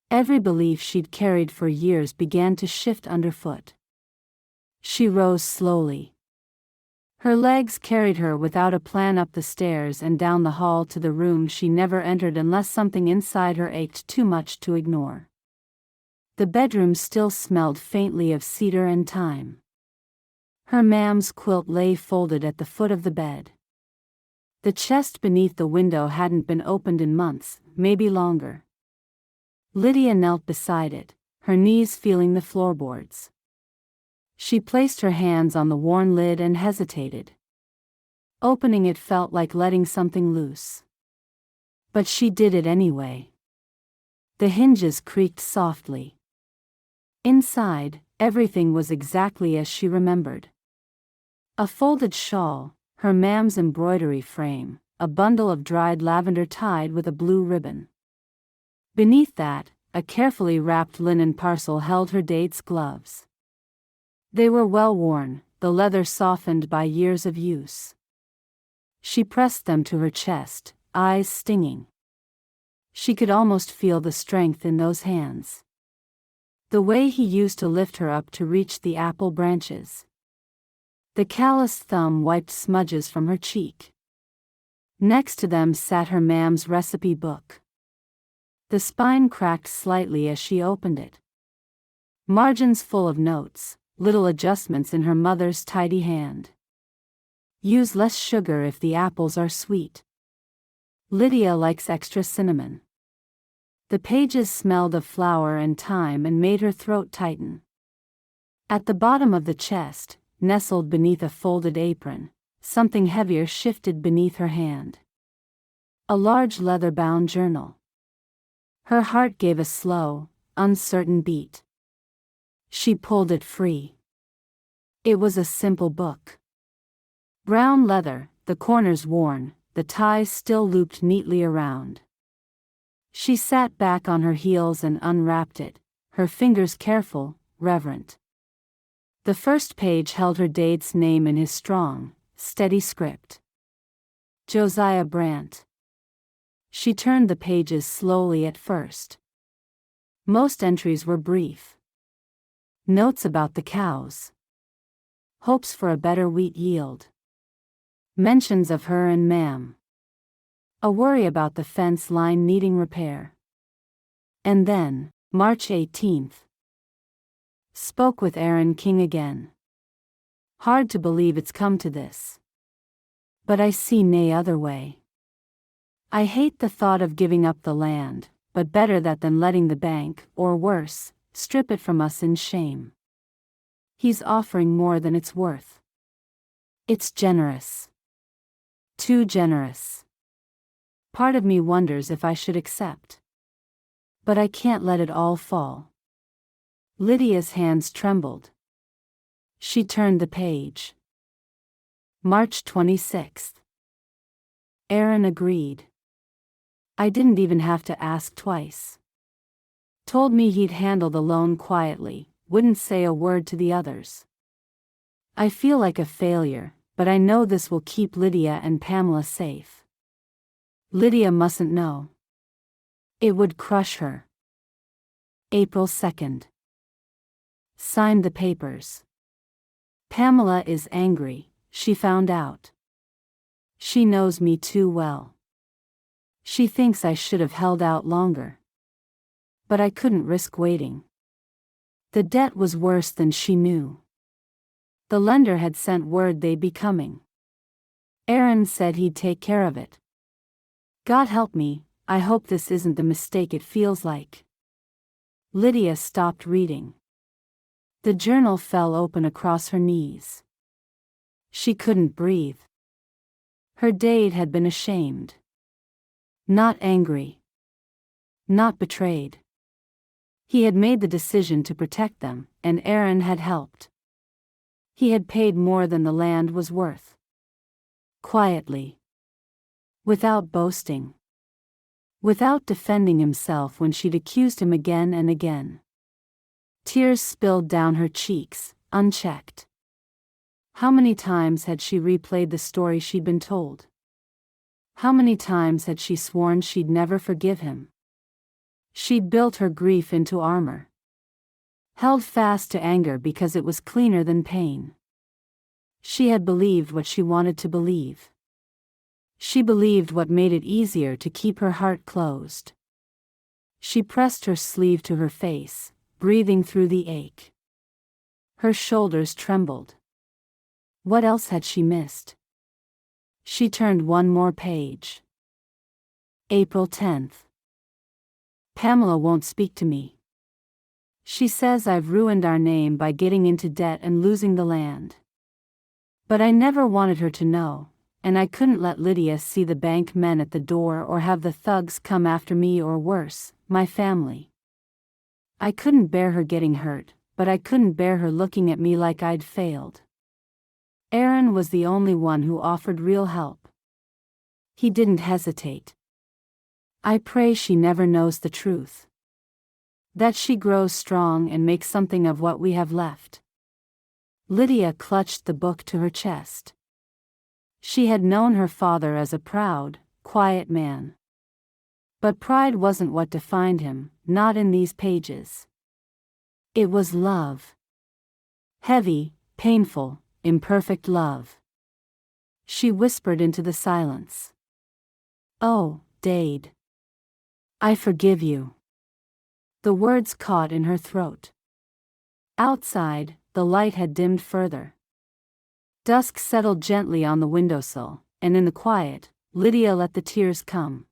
Every belief she'd carried for years began to shift underfoot. She rose slowly. Her legs carried her without a plan up the stairs and down the hall to the room she never entered unless something inside her ached too much to ignore. The bedroom still smelled faintly of cedar and thyme. Her ma'am's quilt lay folded at the foot of the bed. The chest beneath the window hadn't been opened in months, maybe longer. Lydia knelt beside it, her knees feeling the floorboards. She placed her hands on the worn lid and hesitated. Opening it felt like letting something loose. But she did it anyway. The hinges creaked softly. Inside, everything was exactly as she remembered. A folded shawl, her ma'am's embroidery frame, a bundle of dried lavender tied with a blue ribbon. Beneath that, a carefully wrapped linen parcel held her date's gloves. They were well worn, the leather softened by years of use. She pressed them to her chest, eyes stinging. She could almost feel the strength in those hands. The way he used to lift her up to reach the apple branches. The calloused thumb wiped smudges from her cheek. Next to them sat her mam's recipe book. The spine cracked slightly as she opened it. Margins full of notes, little adjustments in her mother's tidy hand. Use less sugar if the apples are sweet. Lydia likes extra cinnamon. The pages smelled of flour and thyme and made her throat tighten. At the bottom of the chest, nestled beneath a folded apron, something heavier shifted beneath her hand. A large leather-bound journal. Her heart gave a slow, uncertain beat. She pulled it free. It was a simple book. Brown leather, the corners worn, the ties still looped neatly around. She sat back on her heels and unwrapped it, her fingers careful, reverent. The first page held her date's name in his strong, steady script. Josiah Brandt. She turned the pages slowly at first. Most entries were brief. Notes about the cows. Hopes for a better wheat yield. Mentions of her and Mam. A worry about the fence line needing repair. And then, March 18th. Spoke with Aaron King again. Hard to believe it's come to this. But I see nay other way. I hate the thought of giving up the land, but better that than letting the bank, or worse, strip it from us in shame. He's offering more than it's worth. It's generous. Too generous. Part of me wonders if I should accept. But I can't let it all fall. Lydia's hands trembled. She turned the page. March 26th. Aaron agreed. I didn't even have to ask twice. Told me he'd handle the loan quietly, wouldn't say a word to the others. I feel like a failure, but I know this will keep Lydia and Pamela safe. Lydia mustn't know. It would crush her. April 2nd. Signed the papers. Pamela is angry, she found out. She knows me too well. She thinks I should have held out longer. But I couldn't risk waiting. The debt was worse than she knew. The lender had sent word they'd be coming. Aaron said he'd take care of it. God help me, I hope this isn't the mistake it feels like. Lydia stopped reading. The journal fell open across her knees. She couldn't breathe. Her date had been ashamed. Not angry. Not betrayed. He had made the decision to protect them, and Aaron had helped. He had paid more than the land was worth. Quietly. Without boasting. Without defending himself when she'd accused him again and again. Tears spilled down her cheeks, unchecked. How many times had she replayed the story she'd been told? How many times had she sworn she'd never forgive him? She'd built her grief into armor. Held fast to anger because it was cleaner than pain. She had believed what she wanted to believe. She believed what made it easier to keep her heart closed. She pressed her sleeve to her face, breathing through the ache. Her shoulders trembled. What else had she missed? She turned one more page. April 10th. Pamela won't speak to me. She says I've ruined our name by getting into debt and losing the land. But I never wanted her to know, and I couldn't let Lydia see the bank men at the door or have the thugs come after me or worse, my family. I couldn't bear her getting hurt, but I couldn't bear her looking at me like I'd failed. Aaron was the only one who offered real help. He didn't hesitate. I pray she never knows the truth. That she grows strong and makes something of what we have left. Lydia clutched the book to her chest. She had known her father as a proud, quiet man. But pride wasn't what defined him, not in these pages. It was love. Heavy, painful, imperfect love. She whispered into the silence. Oh, Dade. I forgive you. The words caught in her throat. Outside, the light had dimmed further. Dusk settled gently on the windowsill, and in the quiet, Lydia let the tears come.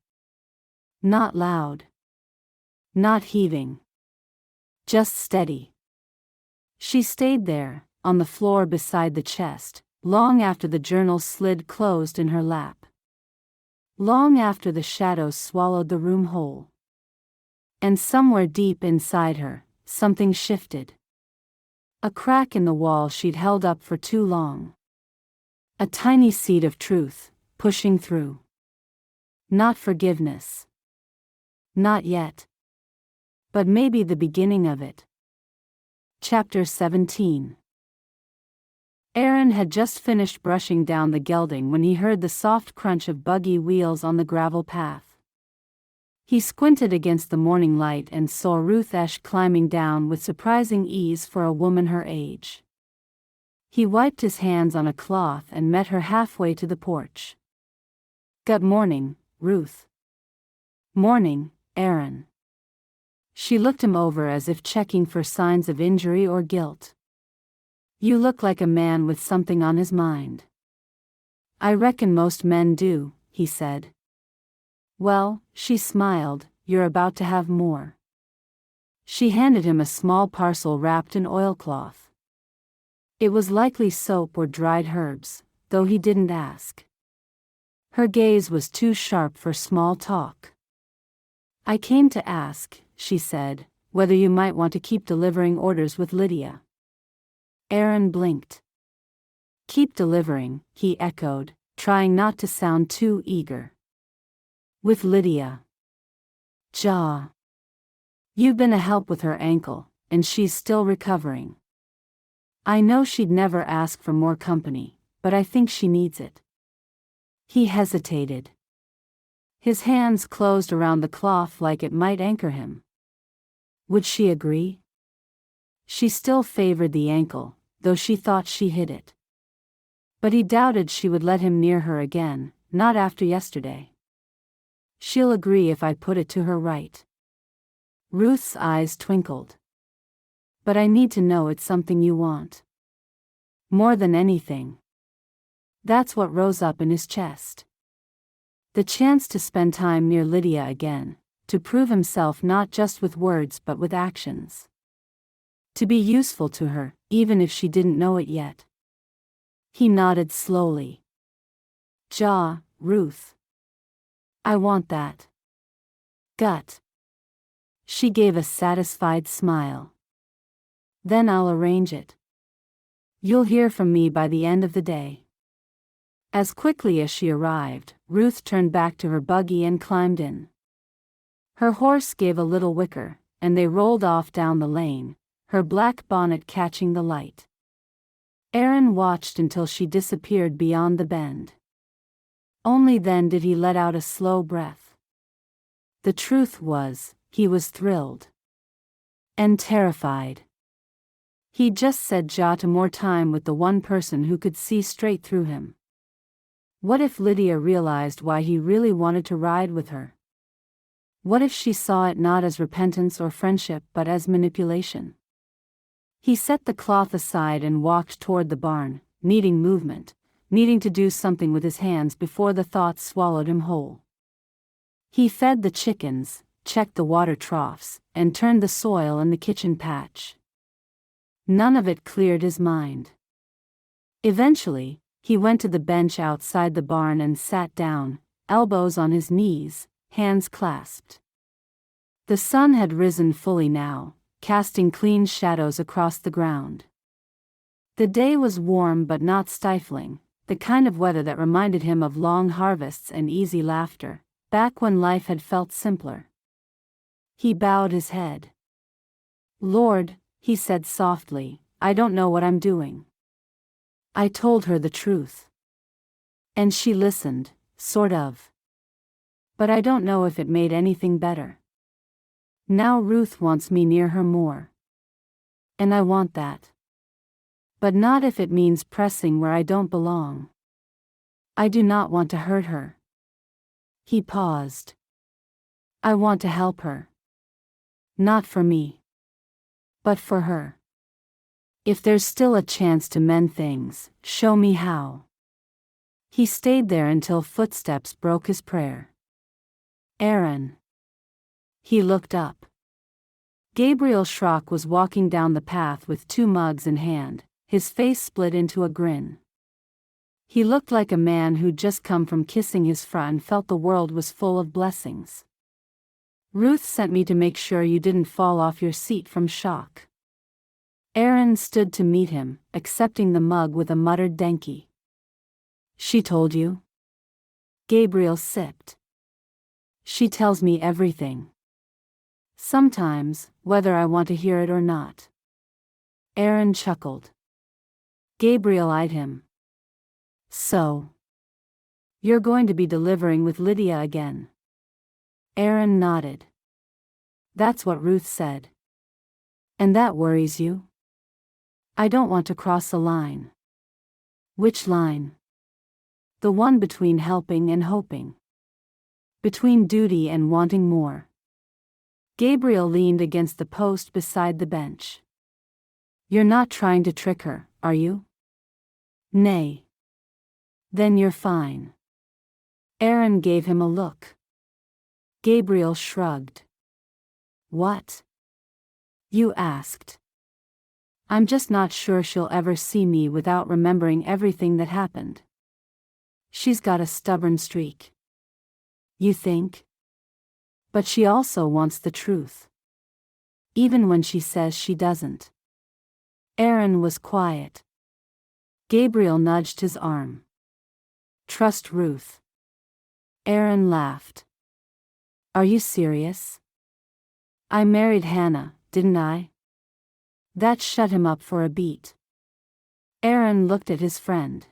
Not loud. Not heaving. Just steady. She stayed there, on the floor beside the chest, long after the journal slid closed in her lap. Long after the shadows swallowed the room whole. And somewhere deep inside her, something shifted. A crack in the wall she'd held up for too long. A tiny seed of truth, pushing through. Not forgiveness. Not yet. But maybe the beginning of it. Chapter 17. Aaron had just finished brushing down the gelding when he heard the soft crunch of buggy wheels on the gravel path. He squinted against the morning light and saw Ruth Esch climbing down with surprising ease for a woman her age. He wiped his hands on a cloth and met her halfway to the porch. "Good morning, Ruth." "Morning, Aaron." She looked him over as if checking for signs of injury or guilt. "You look like a man with something on his mind." "I reckon most men do," he said. "Well," she smiled, "you're about to have more." She handed him a small parcel wrapped in oilcloth. It was likely soap or dried herbs, though he didn't ask. Her gaze was too sharp for small talk. "I came to ask," she said, "whether you might want to keep delivering orders with Lydia." Aaron blinked. "Keep delivering," he echoed, trying not to sound too eager. "With Lydia." "Jaw. You've been a help with her ankle, and she's still recovering. I know she'd never ask for more company, but I think she needs it." He hesitated. His hands closed around the cloth like it might anchor him. Would she agree? She still favored the ankle, though she thought she hid it. But he doubted she would let him near her again, not after yesterday. "She'll agree if I put it to her right." Ruth's eyes twinkled. "But I need to know it's something you want." "More than anything." That's what rose up in his chest. The chance to spend time near Lydia again, to prove himself not just with words but with actions. To be useful to her, even if she didn't know it yet. He nodded slowly. "Jaw, Ruth. I want that." "Gut." She gave a satisfied smile. "Then I'll arrange it. You'll hear from me by the end of the day." As quickly as she arrived, Ruth turned back to her buggy and climbed in. Her horse gave a little whicker, and they rolled off down the lane, her black bonnet catching the light. Aaron watched until she disappeared beyond the bend. Only then did he let out a slow breath. The truth was, he was thrilled. And terrified. He'd just said ja to more time with the one person who could see straight through him. What if Lydia realized why he really wanted to ride with her? What if she saw it not as repentance or friendship but as manipulation? He set the cloth aside and walked toward the barn, needing movement, needing to do something with his hands before the thoughts swallowed him whole. He fed the chickens, checked the water troughs, and turned the soil in the kitchen patch. None of it cleared his mind. Eventually, he went to the bench outside the barn and sat down, elbows on his knees, hands clasped. The sun had risen fully now, casting clean shadows across the ground. The day was warm but not stifling, the kind of weather that reminded him of long harvests and easy laughter, back when life had felt simpler. He bowed his head. "Lord," he said softly, "I don't know what I'm doing." I told her the truth. And she listened, sort of. But I don't know if it made anything better. Now Ruth wants me near her more. And I want that. But not if it means pressing where I don't belong. I do not want to hurt her. He paused. I want to help her. Not for me. But for her. If there's still a chance to mend things, show me how. He stayed there until footsteps broke his prayer. Aaron. He looked up. Gabriel Schrock was walking down the path with 2 mugs in hand, his face split into a grin. He looked like a man who'd just come from kissing his fra and felt the world was full of blessings. "Ruth sent me to make sure you didn't fall off your seat from shock." Aaron stood to meet him, accepting the mug with a muttered "Denki." "She told you?" Gabriel sipped. "She tells me everything. Sometimes, whether I want to hear it or not." Aaron chuckled. Gabriel eyed him. "So, you're going to be delivering with Lydia again?" Aaron nodded. "That's what Ruth said." "And that worries you?" "I don't want to cross a line." "Which line?" "The one between helping and hoping. Between duty and wanting more." Gabriel leaned against the post beside the bench. "You're not trying to trick her, are you?" "Nay." "Then you're fine." Aaron gave him a look. Gabriel shrugged. "What?" "You asked." "I'm just not sure she'll ever see me without remembering everything that happened. She's got a stubborn streak." "You think?" "But she also wants the truth. Even when she says she doesn't." Aaron was quiet. Gabriel nudged his arm. "Trust Ruth." Aaron laughed. "Are you serious?" "I married Hannah, didn't I?" That shut him up for a beat. Aaron looked at his friend.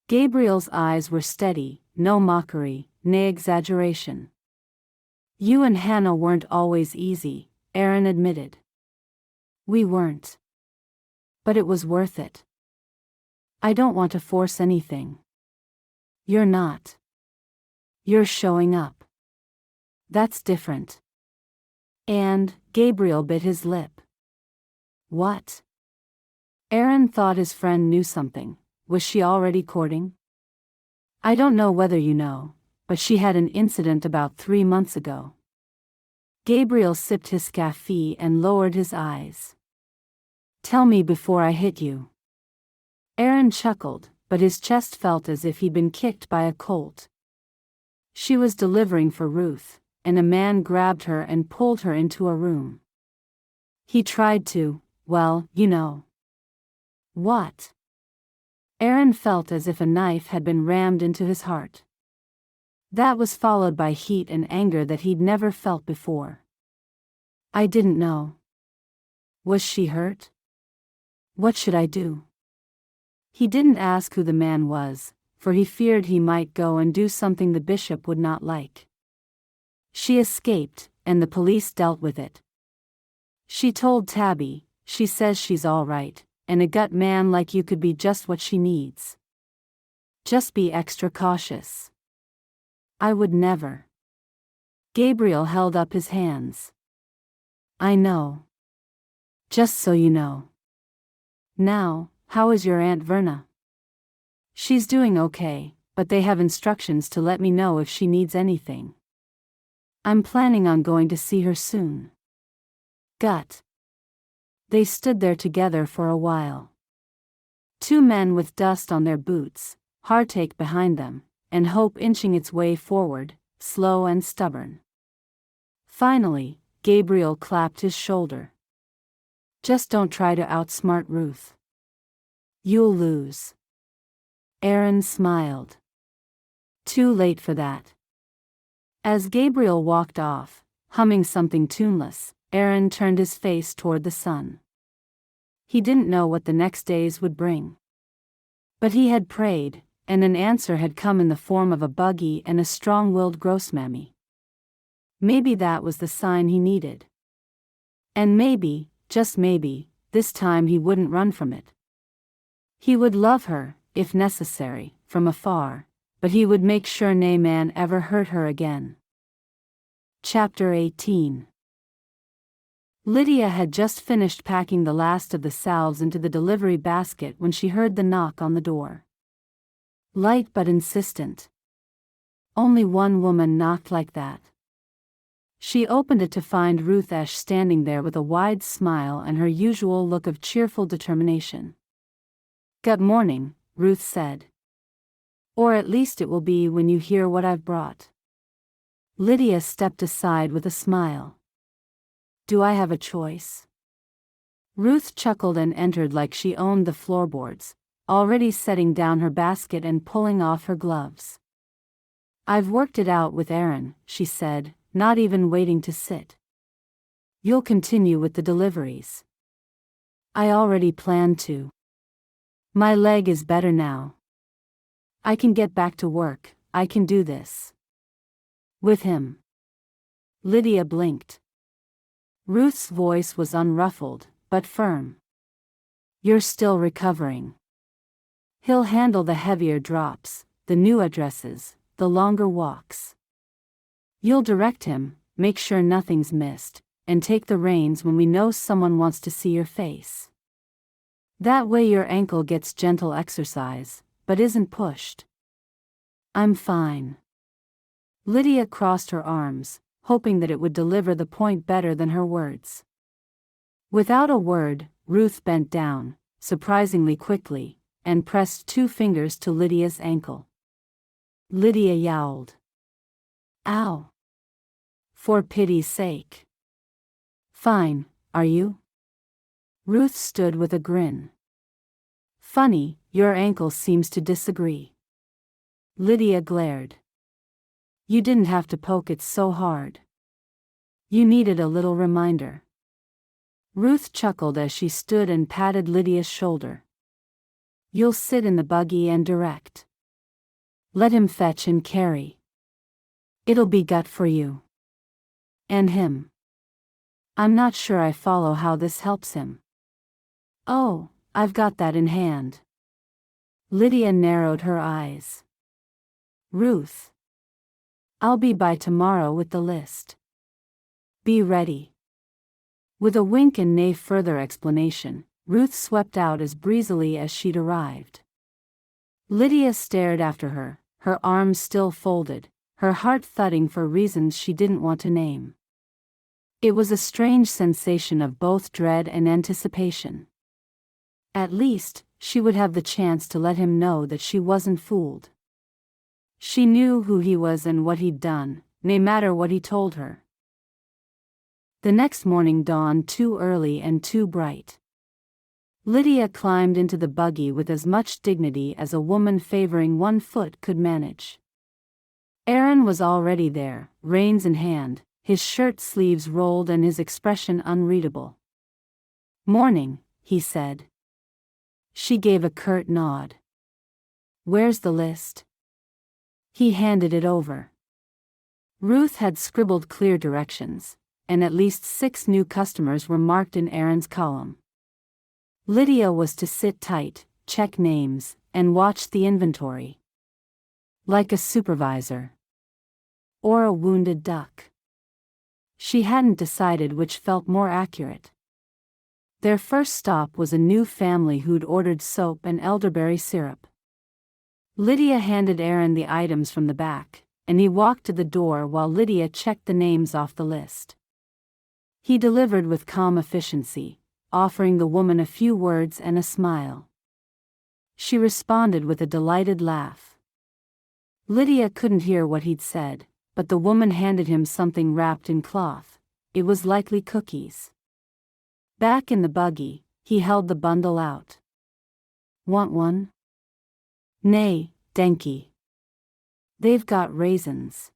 Gabriel's eyes were steady, no mockery, nay exaggeration. "You and Hannah weren't always easy," Aaron admitted. "We weren't. But it was worth it. I don't want to force anything." "You're not. You're showing up. That's different." And Gabriel bit his lip. "What?" Aaron thought his friend knew something. Was she already courting? "I don't know whether you know, but she had an incident about 3 months ago." Gabriel sipped his coffee and lowered his eyes. "Tell me before I hit you." Aaron chuckled, but his chest felt as if he'd been kicked by a colt. "She was delivering for Ruth, and a man grabbed her and pulled her into a room. He tried to, well, you know." "What?" Aaron felt as if a knife had been rammed into his heart. That was followed by heat and anger that he'd never felt before. "I didn't know." "Was she hurt?" "What should I do?" He didn't ask who the man was, for he feared he might go and do something the bishop would not like. "She escaped, and the police dealt with it. She told Tabby, she says she's all right, and a gut man like you could be just what she needs. Just be extra cautious." "I would never." Gabriel held up his hands. "I know. Just so you know. Now, how is your Aunt Verna?" "She's doing okay, but they have instructions to let me know if she needs anything. I'm planning on going to see her soon." Gut. They stood there together for a while. 2 men with dust on their boots, heartache behind them, and hope inching its way forward, slow and stubborn. Finally, Gabriel clapped his shoulder. "Just don't try to outsmart Ruth. You'll lose." Aaron smiled. Too late for that. As Gabriel walked off, humming something tuneless, Aaron turned his face toward the sun. He didn't know what the next days would bring. But he had prayed, and an answer had come in the form of a buggy and a strong-willed grossmammy. Maybe that was the sign he needed. And maybe, just maybe, this time he wouldn't run from it. He would love her, if necessary, from afar, but he would make sure no man ever hurt her again. Chapter 18. Lydia had just finished packing the last of the salves into the delivery basket when she heard the knock on the door. Light but insistent. Only one woman knocked like that. She opened it to find Ruth Esch standing there with a wide smile and her usual look of cheerful determination. "Good morning," Ruth said. "Or at least it will be when you hear what I've brought." Lydia stepped aside with a smile. "Do I have a choice?" Ruth chuckled and entered like she owned the floorboards, already setting down her basket and pulling off her gloves. "I've worked it out with Aaron," she said, not even waiting to sit. "You'll continue with the deliveries." "I already planned to. My leg is better now. I can get back to work, I can do this." "With him?" Lydia blinked. Ruth's voice was unruffled, but firm. "You're still recovering. He'll handle the heavier drops, the new addresses, the longer walks. You'll direct him, make sure nothing's missed, and take the reins when we know someone wants to see your face. That way your ankle gets gentle exercise, but isn't pushed." "I'm fine." Lydia crossed her arms, hoping that it would deliver the point better than her words. Without a word, Ruth bent down, surprisingly quickly, and pressed 2 fingers to Lydia's ankle. Lydia yowled. "Ow! For pity's sake." "Fine, are you?" Ruth stood with a grin. "Funny, your ankle seems to disagree." Lydia glared. "You didn't have to poke it so hard. You needed a little reminder." Ruth chuckled as she stood and patted Lydia's shoulder. "You'll sit in the buggy and direct. Let him fetch and carry. It'll be gut for you. And him. I'm not sure I follow how this helps him." "Oh, I've got that in hand." Lydia narrowed her eyes. "Ruth. I'll be by tomorrow with the list. Be ready." With a wink and no further explanation, Ruth swept out as breezily as she'd arrived. Lydia stared after her, her arms still folded, her heart thudding for reasons she didn't want to name. It was a strange sensation of both dread and anticipation. At least, she would have the chance to let him know that she wasn't fooled. She knew who he was and what he'd done, no matter what he told her. The next morning dawned too early and too bright. Lydia climbed into the buggy with as much dignity as a woman favoring one foot could manage. Aaron was already there, reins in hand, his shirt sleeves rolled and his expression unreadable. "Morning," he said. She gave a curt nod. "Where's the list?" He handed it over. Ruth had scribbled clear directions, and at least 6 new customers were marked in Aaron's column. Lydia was to sit tight, check names, and watch the inventory. Like a supervisor. Or a wounded duck. She hadn't decided which felt more accurate. Their first stop was a new family who'd ordered soap and elderberry syrup. Lydia handed Aaron the items from the back, and he walked to the door while Lydia checked the names off the list. He delivered with calm efficiency, offering the woman a few words and a smile. She responded with a delighted laugh. Lydia couldn't hear what he'd said, but the woman handed him something wrapped in cloth. It was likely cookies. Back in the buggy, he held the bundle out. "Want one?" Nay, Denki. They've got raisins.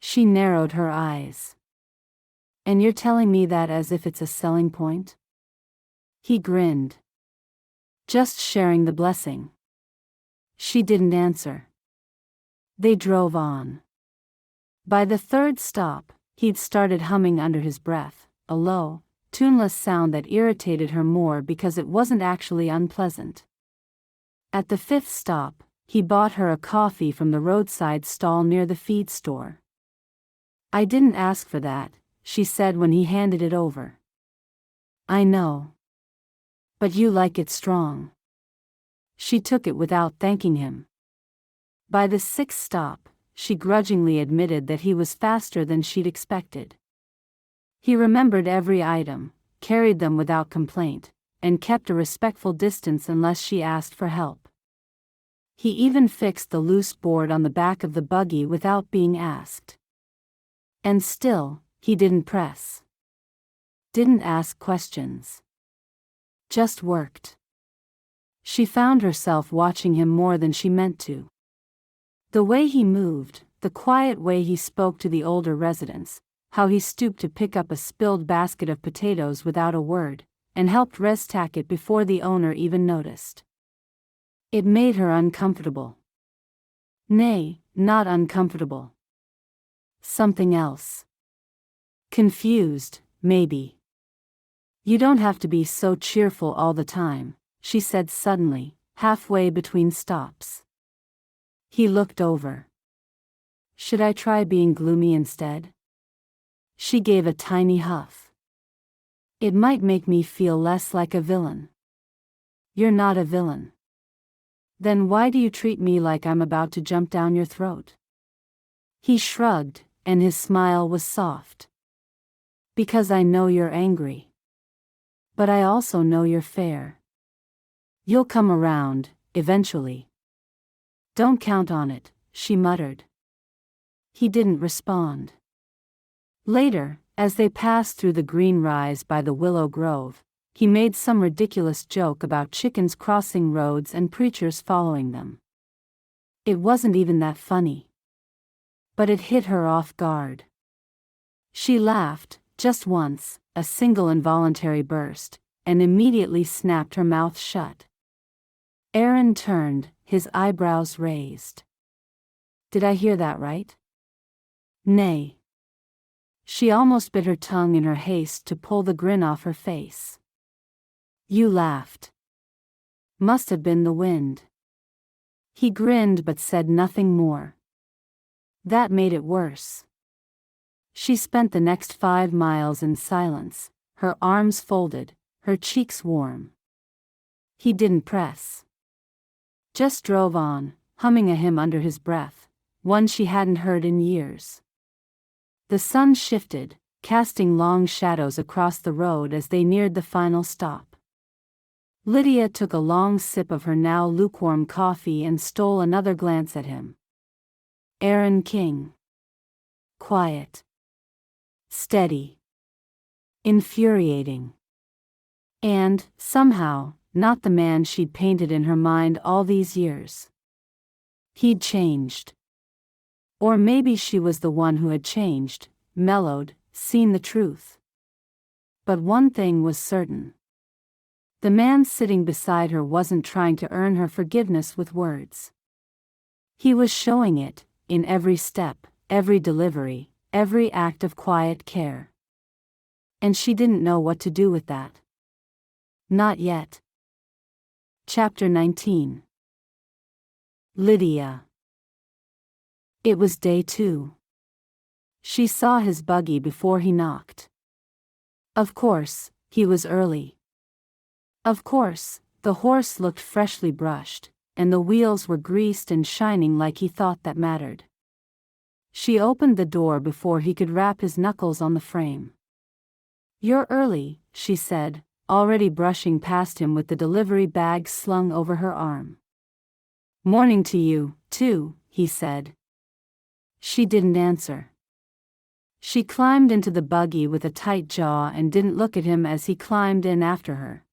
She narrowed her eyes. And you're telling me that as if it's a selling point? He grinned. Just sharing the blessing. She didn't answer. They drove on. By the third stop, he'd started humming under his breath, a low, tuneless sound that irritated her more because it wasn't actually unpleasant. At the fifth stop, he bought her a coffee from the roadside stall near the feed store. I didn't ask for that, she said when he handed it over. I know. But you like it strong. She took it without thanking him. By the sixth stop, she grudgingly admitted that he was faster than she'd expected. He remembered every item, carried them without complaint, and kept a respectful distance unless she asked for help. He even fixed the loose board on the back of the buggy without being asked. And still, he didn't press. Didn't ask questions. Just worked. She found herself watching him more than she meant to. The way he moved, the quiet way he spoke to the older residents, how he stooped to pick up a spilled basket of potatoes without a word, and helped restack it before the owner even noticed. It made her uncomfortable. Nay, not uncomfortable. Something else. Confused, maybe. You don't have to be so cheerful all the time, she said suddenly, halfway between stops. He looked over. Should I try being gloomy instead? She gave a tiny huff. It might make me feel less like a villain. You're not a villain. Then why do you treat me like I'm about to jump down your throat? He shrugged, and his smile was soft. Because I know you're angry. But I also know you're fair. You'll come around, eventually. Don't count on it, she muttered. He didn't respond. Later, as they passed through the green rise by the willow grove, he made some ridiculous joke about chickens crossing roads and preachers following them. It wasn't even that funny. But it hit her off guard. She laughed, just once, a single involuntary burst, and immediately snapped her mouth shut. Aaron turned, his eyebrows raised. Did I hear that right? Nay. She almost bit her tongue in her haste to pull the grin off her face. You laughed. Must have been the wind. He grinned but said nothing more. That made it worse. She spent the next 5 miles in silence, her arms folded, her cheeks warm. He didn't press. Just drove on, humming a hymn under his breath, one she hadn't heard in years. The sun shifted, casting long shadows across the road as they neared the final stop. Lydia took a long sip of her now lukewarm coffee and stole another glance at him. Aaron King. Quiet. Steady. Infuriating. And, somehow, not the man she'd painted in her mind all these years. He'd changed. Or maybe she was the one who had changed, mellowed, seen the truth. But one thing was certain. The man sitting beside her wasn't trying to earn her forgiveness with words. He was showing it, in every step, every delivery, every act of quiet care. And she didn't know what to do with that. Not yet. Chapter 19. Lydia. It was day 2. She saw his buggy before he knocked. Of course, he was early. Of course, the horse looked freshly brushed, and the wheels were greased and shining like he thought that mattered. She opened the door before he could wrap his knuckles on the frame. You're early, she said, already brushing past him with the delivery bag slung over her arm. Morning to you, too, he said. She didn't answer. She climbed into the buggy with a tight jaw and didn't look at him as he climbed in after her.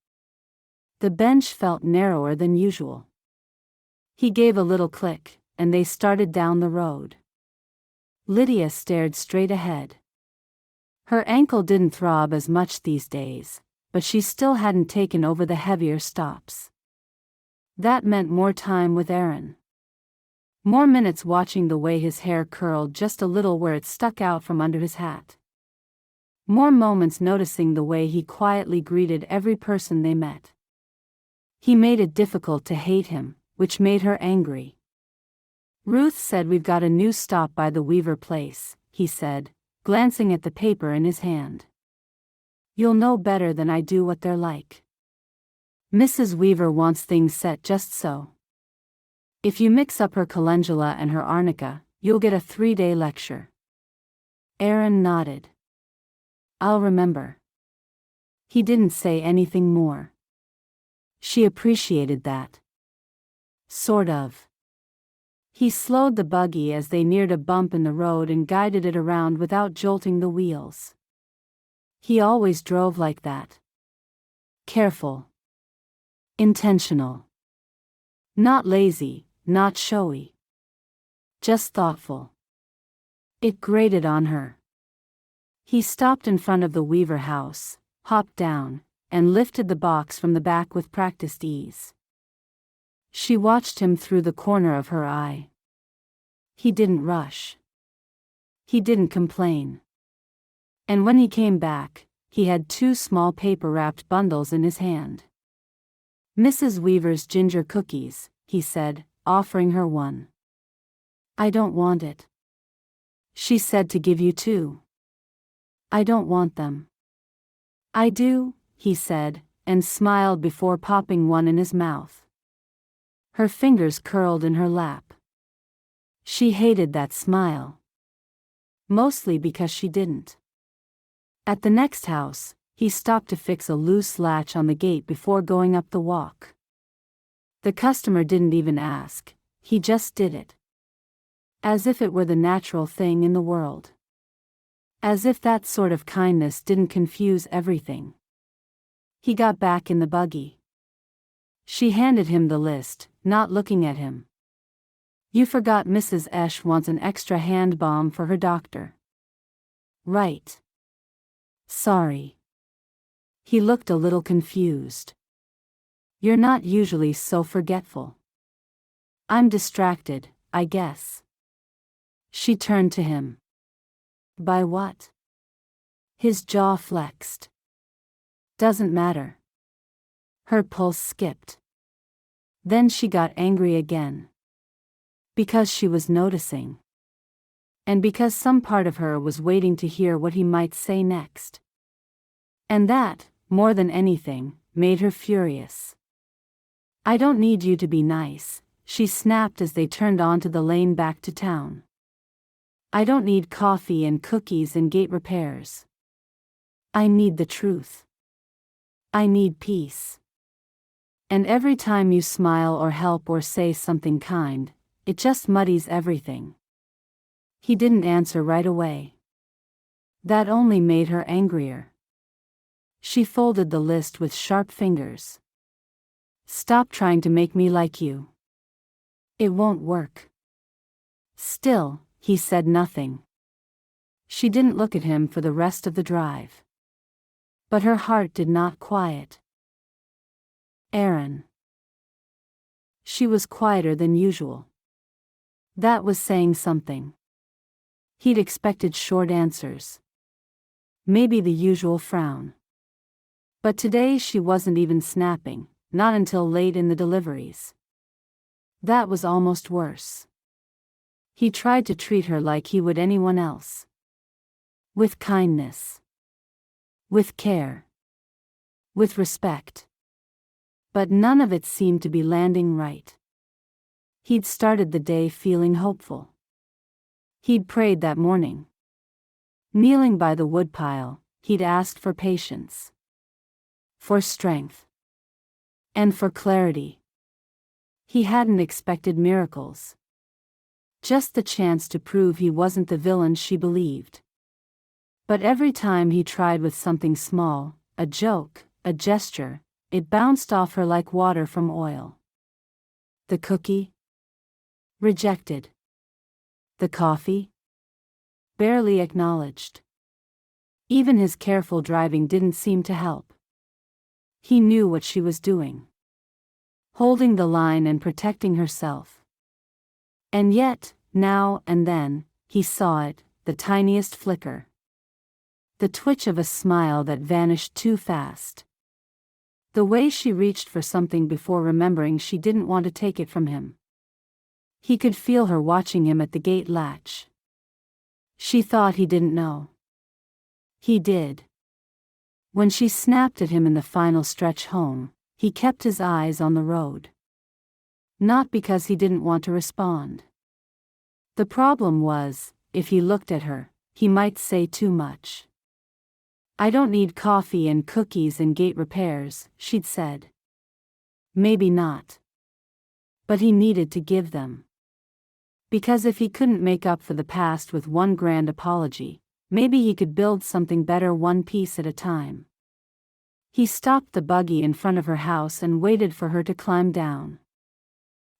The bench felt narrower than usual. He gave a little click, and they started down the road. Lydia stared straight ahead. Her ankle didn't throb as much these days, but she still hadn't taken over the heavier stops. That meant more time with Aaron. More minutes watching the way his hair curled just a little where it stuck out from under his hat. More moments noticing the way he quietly greeted every person they met. He made it difficult to hate him, which made her angry. Ruth said, "We've got a new stop by the Weaver place," he said, glancing at the paper in his hand. "You'll know better than I do what they're like. Mrs. Weaver wants things set just so. If you mix up her calendula and her arnica, you'll get a 3-day lecture." Aaron nodded. "I'll remember." He didn't say anything more. She appreciated that. Sort of. He slowed the buggy as they neared a bump in the road and guided it around without jolting the wheels. He always drove like that. Careful. Intentional. Not lazy, not showy. Just thoughtful. It grated on her. He stopped in front of the Weaver house, hopped down, and lifted the box from the back with practiced ease. She watched him through the corner of her eye. He didn't rush. He didn't complain. And when he came back, he had 2 small paper-wrapped bundles in his hand. "Mrs. Weaver's ginger cookies," he said, offering her one. "I don't want it." She said, "To give you 2. "I don't want them." "I do," he said, and smiled before popping one in his mouth. Her fingers curled in her lap. She hated that smile. Mostly because she didn't. At the next house, he stopped to fix a loose latch on the gate before going up the walk. The customer didn't even ask, he just did it. As if it were the natural thing in the world. As if that sort of kindness didn't confuse everything. He got back in the buggy. She handed him the list, not looking at him. "You forgot Mrs. Esch wants an extra hand balm for her doctor." "Right. Sorry." He looked a little confused. "You're not usually so forgetful." "I'm distracted, I guess." She turned to him. "By what?" His jaw flexed. "Doesn't matter." Her pulse skipped. Then she got angry again. Because she was noticing. And because some part of her was waiting to hear what he might say next. And that, more than anything, made her furious. "I don't need you to be nice," she snapped as they turned onto the lane back to town. "I don't need coffee and cookies and gate repairs. I need the truth. I need peace. And every time you smile or help or say something kind, it just muddies everything." He didn't answer right away. That only made her angrier. She folded the list with sharp fingers. "Stop trying to make me like you. It won't work." Still, he said nothing. She didn't look at him for the rest of the drive. But her heart did not quiet. Aaron. She was quieter than usual. That was saying something. He'd expected short answers. Maybe the usual frown. But today she wasn't even snapping, not until late in the deliveries. That was almost worse. He tried to treat her like he would anyone else. With kindness. With care. With respect. But none of it seemed to be landing right. He'd started the day feeling hopeful. He'd prayed that morning. Kneeling by the woodpile, he'd asked for patience. For strength. And for clarity. He hadn't expected miracles. Just the chance to prove he wasn't the villain she believed. But every time he tried with something small, a joke, a gesture, it bounced off her like water from oil. The cookie? Rejected. The coffee? Barely acknowledged. Even his careful driving didn't seem to help. He knew what she was doing. Holding the line and protecting herself. And yet, now and then, he saw it, the tiniest flicker. The twitch of a smile that vanished too fast. The way she reached for something before remembering she didn't want to take it from him. He could feel her watching him at the gate latch. She thought he didn't know. He did. When she snapped at him in the final stretch home, he kept his eyes on the road. Not because he didn't want to respond. The problem was, if he looked at her, he might say too much. "I don't need coffee and cookies and gate repairs," she'd said. Maybe not. But he needed to give them. Because if he couldn't make up for the past with one grand apology, maybe he could build something better one piece at a time. He stopped the buggy in front of her house and waited for her to climb down.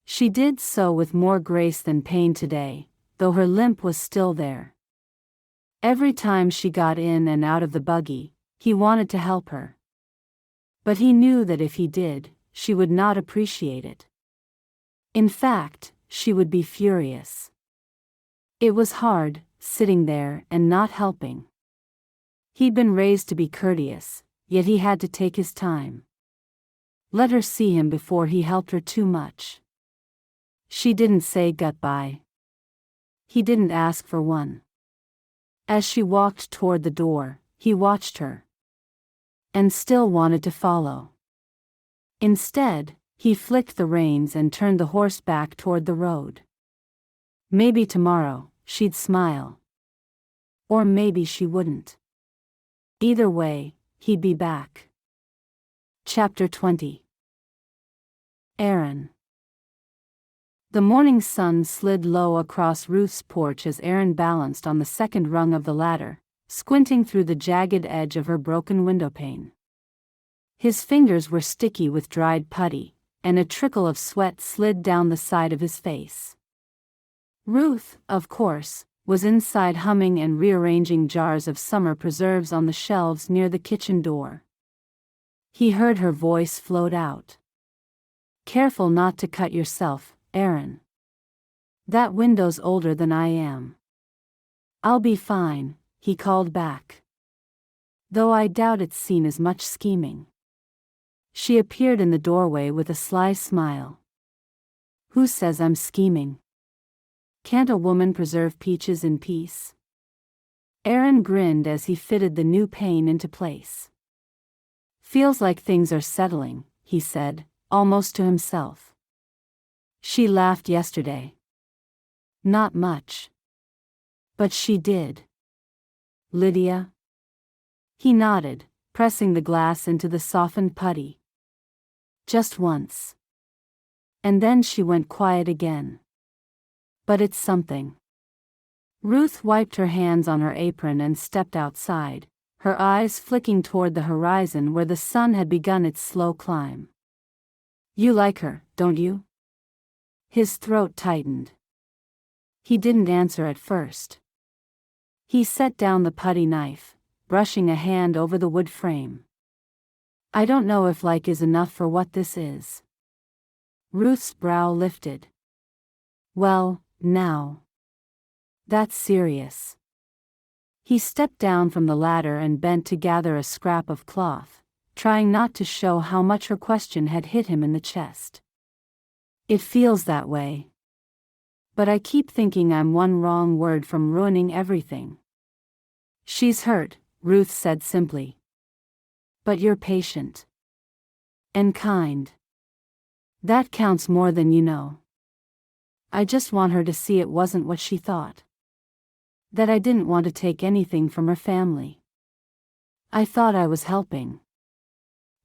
She did so with more grace than pain today, though her limp was still there. Every time she got in and out of the buggy, he wanted to help her. But he knew that if he did, she would not appreciate it. In fact, she would be furious. It was hard, sitting there and not helping. He'd been raised to be courteous, yet he had to take his time. Let her see him before he helped her too much. She didn't say goodbye. He didn't ask for one. As she walked toward the door, he watched her. And still wanted to follow. Instead, he flicked the reins and turned the horse back toward the road. Maybe tomorrow, she'd smile. Or maybe she wouldn't. Either way, he'd be back. Chapter 20. Aaron. The morning sun slid low across Ruth's porch as Aaron balanced on the second rung of the ladder, squinting through the jagged edge of her broken windowpane. His fingers were sticky with dried putty, and a trickle of sweat slid down the side of his face. Ruth, of course, was inside humming and rearranging jars of summer preserves on the shelves near the kitchen door. He heard her voice float out. "Careful not to cut yourself, Aaron. That window's older than I am." "I'll be fine," he called back. "Though I doubt it's seen as much scheming." She appeared in the doorway with a sly smile. "Who says I'm scheming? Can't a woman preserve peaches in peace?" Aaron grinned as he fitted the new pane into place. "Feels like things are settling," he said, almost to himself. "She laughed yesterday." "Not much." "But she did." "Lydia?" He nodded, pressing the glass into the softened putty. "Just once." And then she went quiet again. "But it's something." Ruth wiped her hands on her apron and stepped outside, her eyes flicking toward the horizon where the sun had begun its slow climb. "You like her, don't you?" His throat tightened. He didn't answer at first. He set down the putty knife, brushing a hand over the wood frame. "I don't know if like is enough for what this is." Ruth's brow lifted. "Well, now. That's serious." He stepped down from the ladder and bent to gather a scrap of cloth, trying not to show how much her question had hit him in the chest. "It feels that way. But I keep thinking I'm one wrong word from ruining everything." "She's hurt," Ruth said simply. "But you're patient. And kind. That counts more than you know. I just want her to see it wasn't what she thought. That I didn't want to take anything from her family. I thought I was helping.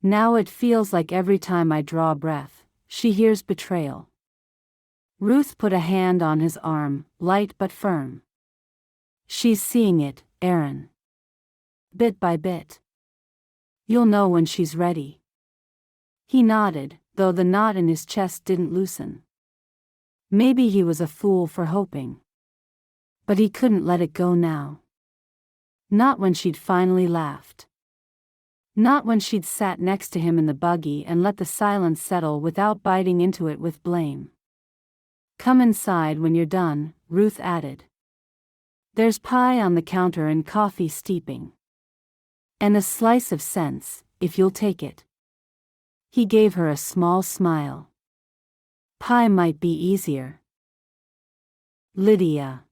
Now it feels like every time I draw a breath, she hears betrayal." Ruth put a hand on his arm, light but firm. "She's seeing it, Aaron. Bit by bit. You'll know when she's ready." He nodded, though the knot in his chest didn't loosen. Maybe he was a fool for hoping. But he couldn't let it go now. Not when she'd finally laughed. Not when she'd sat next to him in the buggy and let the silence settle without biting into it with blame. "Come inside when you're done," Ruth added. "There's pie on the counter and coffee steeping. And a slice of sense, if you'll take it." He gave her a small smile. "Pie might be easier." Lydia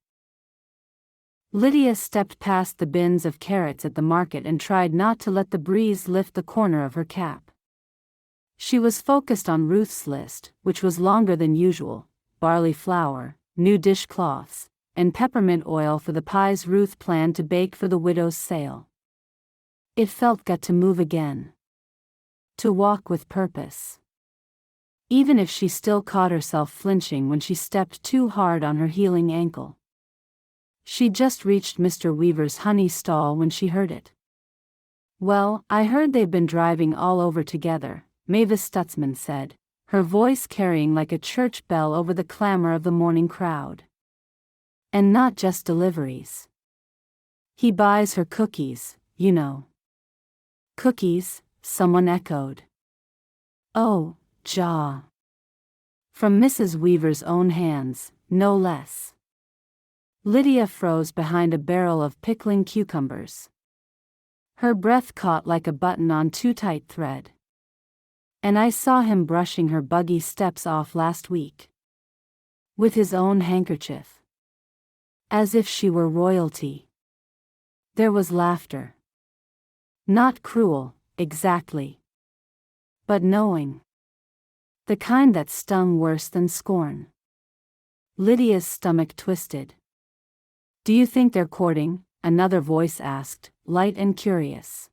stepped past the bins of carrots at the market and tried not to let the breeze lift the corner of her cap. She was focused on Ruth's list, which was longer than usual: barley flour, new dishcloths, and peppermint oil for the pies Ruth planned to bake for the widow's sale. It felt good to move again. To walk with purpose. Even if she still caught herself flinching when she stepped too hard on her healing ankle. She just reached Mr. Weaver's honey stall when she heard it. "Well, I heard they've been driving all over together," Mavis Stutzman said, her voice carrying like a church bell over the clamor of the morning crowd. "And not just deliveries. He buys her cookies, you know." "Cookies?" someone echoed. "Oh, ja. From Mrs. Weaver's own hands, no less." Lydia froze behind a barrel of pickling cucumbers. Her breath caught like a button on too tight thread. "And I saw him brushing her buggy steps off last week. With his own handkerchief. As if she were royalty." There was laughter. Not cruel, exactly. But knowing. The kind that stung worse than scorn. Lydia's stomach twisted. "Do you think they're courting?" another voice asked, light and curious.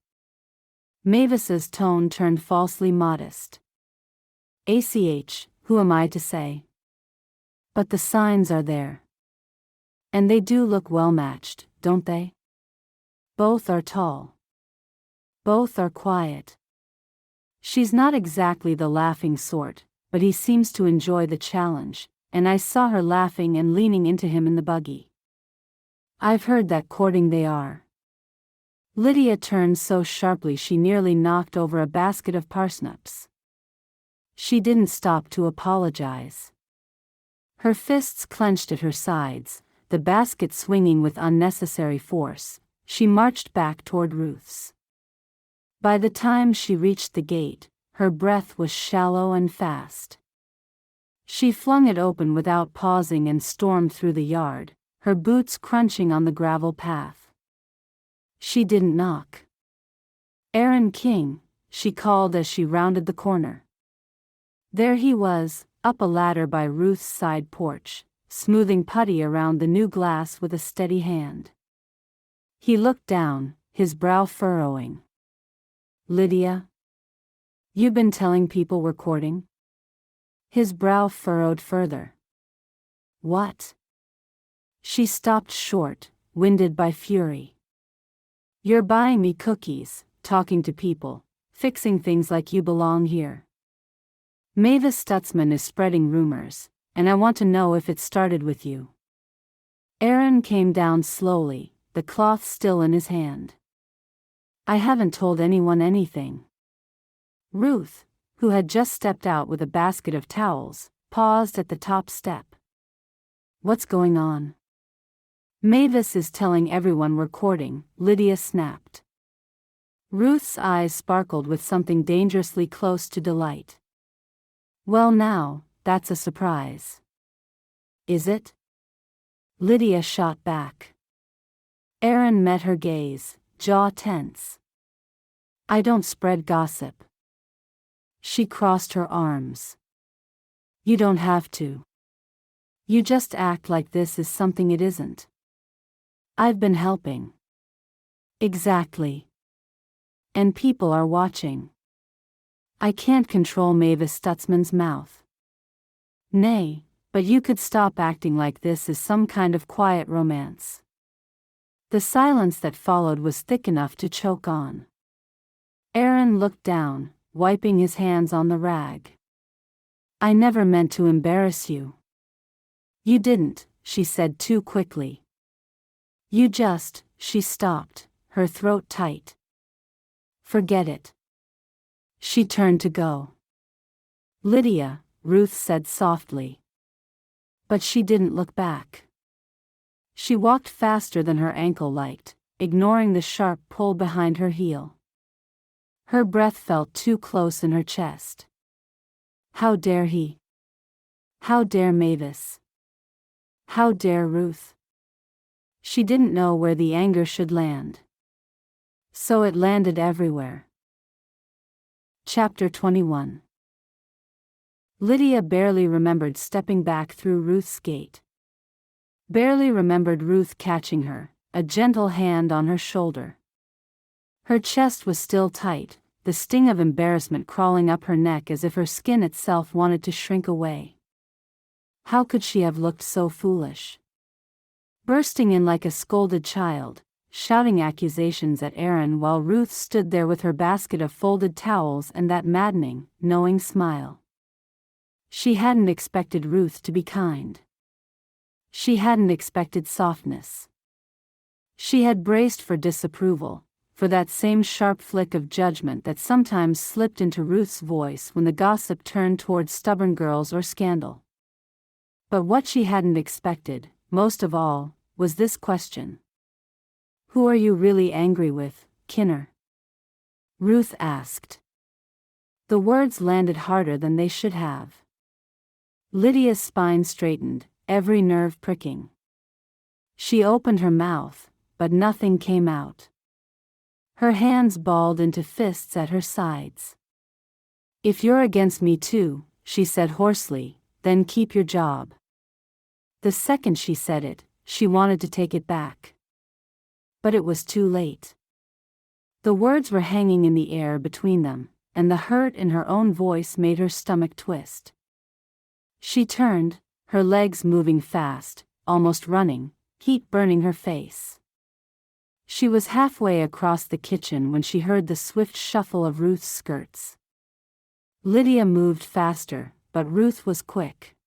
Mavis's tone turned falsely modest. Who am I to say? But the signs are there. And they do look well matched, don't they? Both are tall. Both are quiet. She's not exactly the laughing sort, but he seems to enjoy the challenge, and I saw her laughing and leaning into him in the buggy. "I've heard that courting they are." Lydia turned so sharply she nearly knocked over a basket of parsnips. She didn't stop to apologize. Her fists clenched at her sides, the basket swinging with unnecessary force. She marched back toward Ruth's. By the time she reached the gate, her breath was shallow and fast. She flung it open without pausing and stormed through the yard, her boots crunching on the gravel path. She didn't knock. "Aaron King," she called as she rounded the corner. There he was, up a ladder by Ruth's side porch, smoothing putty around the new glass with a steady hand. He looked down, his brow furrowing. "Lydia? You been telling people we're courting?" His brow furrowed further. "What?" She stopped short, winded by fury. "You're buying me cookies, talking to people, fixing things like you belong here. Mavis Stutzman is spreading rumors, and I want to know if it started with you." Aaron came down slowly, the cloth still in his hand. "I haven't told anyone anything." Ruth, who had just stepped out with a basket of towels, paused at the top step. "What's going on?" "Mavis is telling everyone we're courting," Lydia snapped. Ruth's eyes sparkled with something dangerously close to delight. "Well now, that's a surprise." "Is it?" Lydia shot back. Aaron met her gaze, jaw tense. "I don't spread gossip." She crossed her arms. "You don't have to. You just act like this is something it isn't." "I've been helping." "Exactly. And people are watching. I can't control Mavis Stutzman's mouth." "Nay, but you could stop acting like this is some kind of quiet romance." The silence that followed was thick enough to choke on. Aaron looked down, wiping his hands on the rag. "I never meant to embarrass you." You didn't, she said too quickly. She stopped, her throat tight. Forget it. She turned to go. Lydia, Ruth said softly. But she didn't look back. She walked faster than her ankle liked, ignoring the sharp pull behind her heel. Her breath felt too close in her chest. How dare he? How dare Mavis? How dare Ruth? She didn't know where the anger should land. So it landed everywhere. Chapter 21. Lydia barely remembered stepping back through Ruth's gate. Barely remembered Ruth catching her, a gentle hand on her shoulder. Her chest was still tight, the sting of embarrassment crawling up her neck as if her skin itself wanted to shrink away. How could she have looked so foolish? Bursting in like a scolded child, shouting accusations at Aaron while Ruth stood there with her basket of folded towels and that maddening, knowing smile. She hadn't expected Ruth to be kind. She hadn't expected softness. She had braced for disapproval, for that same sharp flick of judgment that sometimes slipped into Ruth's voice when the gossip turned toward stubborn girls or scandal. But what she hadn't expected, most of all, was this question. Who are you really angry with, Kinner? Ruth asked. The words landed harder than they should have. Lydia's spine straightened, every nerve pricking. She opened her mouth, but nothing came out. Her hands balled into fists at her sides. If you're against me too, she said hoarsely, then keep your job. The second she said it, she wanted to take it back. But it was too late. The words were hanging in the air between them, and the hurt in her own voice made her stomach twist. She turned, her legs moving fast, almost running, heat burning her face. She was halfway across the kitchen when she heard the swift shuffle of Ruth's skirts. Lydia moved faster, but Ruth was quick.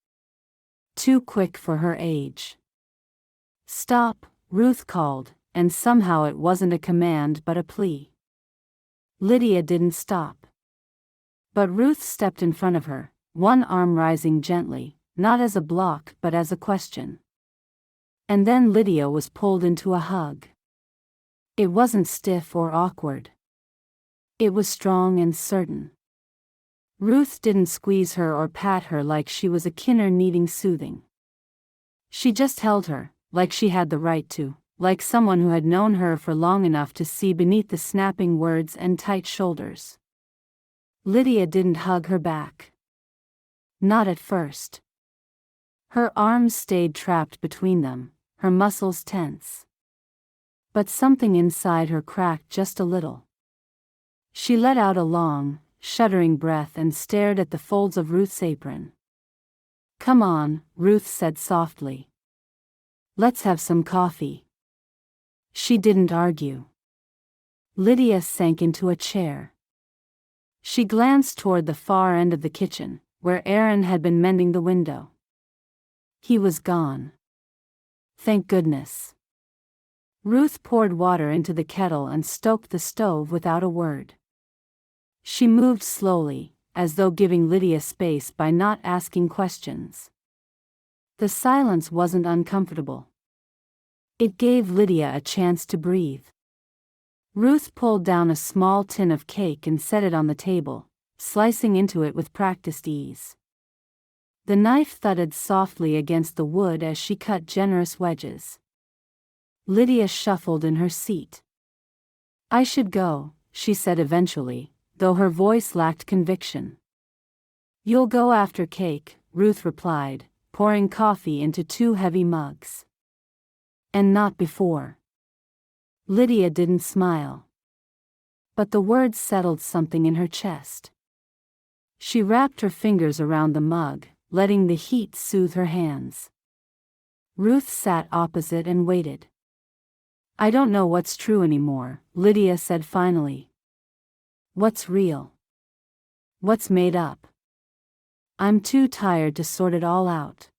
Too quick for her age. Stop, Ruth called, and somehow it wasn't a command but a plea. Lydia didn't stop. But Ruth stepped in front of her, one arm rising gently, not as a block but as a question. And then Lydia was pulled into a hug. It wasn't stiff or awkward. It was strong and certain. Ruth didn't squeeze her or pat her like she was a Kinner needing soothing. She just held her, like she had the right to, like someone who had known her for long enough to see beneath the snapping words and tight shoulders. Lydia didn't hug her back. Not at first. Her arms stayed trapped between them, her muscles tense. But something inside her cracked just a little. She let out a long, shuddering breath and stared at the folds of Ruth's apron. Come on, Ruth said softly. Let's have some coffee. She didn't argue. Lydia sank into a chair. She glanced toward the far end of the kitchen, where Aaron had been mending the window. He was gone. Thank goodness. Ruth poured water into the kettle and stoked the stove without a word. She moved slowly, as though giving Lydia space by not asking questions. The silence wasn't uncomfortable. It gave Lydia a chance to breathe. Ruth pulled down a small tin of cake and set it on the table, slicing into it with practiced ease. The knife thudded softly against the wood as she cut generous wedges. Lydia shuffled in her seat. I should go, she said eventually, though her voice lacked conviction. You'll go after cake, Ruth replied, pouring coffee into 2 heavy mugs. And not before. Lydia didn't smile. But the words settled something in her chest. She wrapped her fingers around the mug, letting the heat soothe her hands. Ruth sat opposite and waited. I don't know what's true anymore, Lydia said finally. What's real? What's made up? I'm too tired to sort it all out.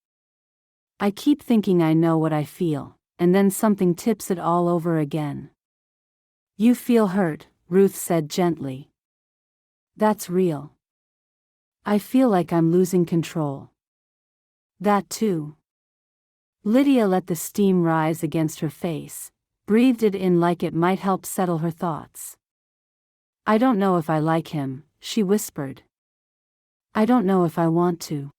I keep thinking I know what I feel, and then something tips it all over again. You feel hurt, Ruth said gently. That's real. I feel like I'm losing control. That too. Lydia let the steam rise against her face, breathed it in like it might help settle her thoughts. I don't know if I like him, she whispered. I don't know if I want to.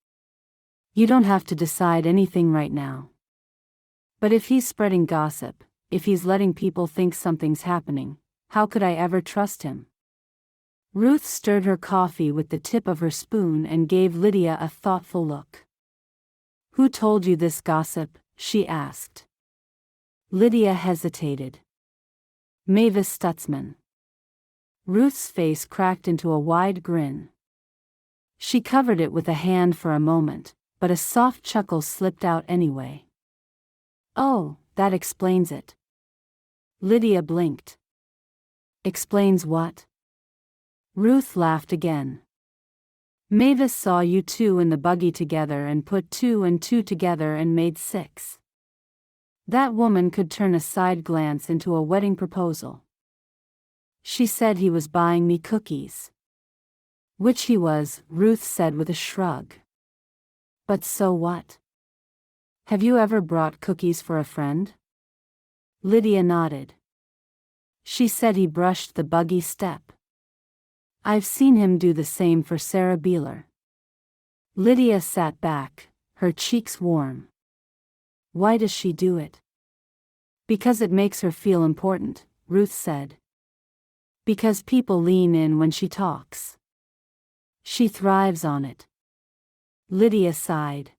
You don't have to decide anything right now. But if he's spreading gossip, if he's letting people think something's happening, how could I ever trust him? Ruth stirred her coffee with the tip of her spoon and gave Lydia a thoughtful look. Who told you this gossip? She asked. Lydia hesitated. Mavis Stutzman. Ruth's face cracked into a wide grin. She covered it with a hand for a moment, but a soft chuckle slipped out anyway. Oh, that explains it. Lydia blinked. Explains what? Ruth laughed again. Mavis saw you two in the buggy together and put 2 and 2 together and made 6. That woman could turn a side glance into a wedding proposal. She said he was buying me cookies. Which he was, Ruth said with a shrug. But so what? Have you ever brought cookies for a friend? Lydia nodded. She said he brushed the buggy step. I've seen him do the same for Sarah Beeler. Lydia sat back, her cheeks warm. Why does she do it? Because it makes her feel important, Ruth said. Because people lean in when she talks. She thrives on it. Lydia sighed.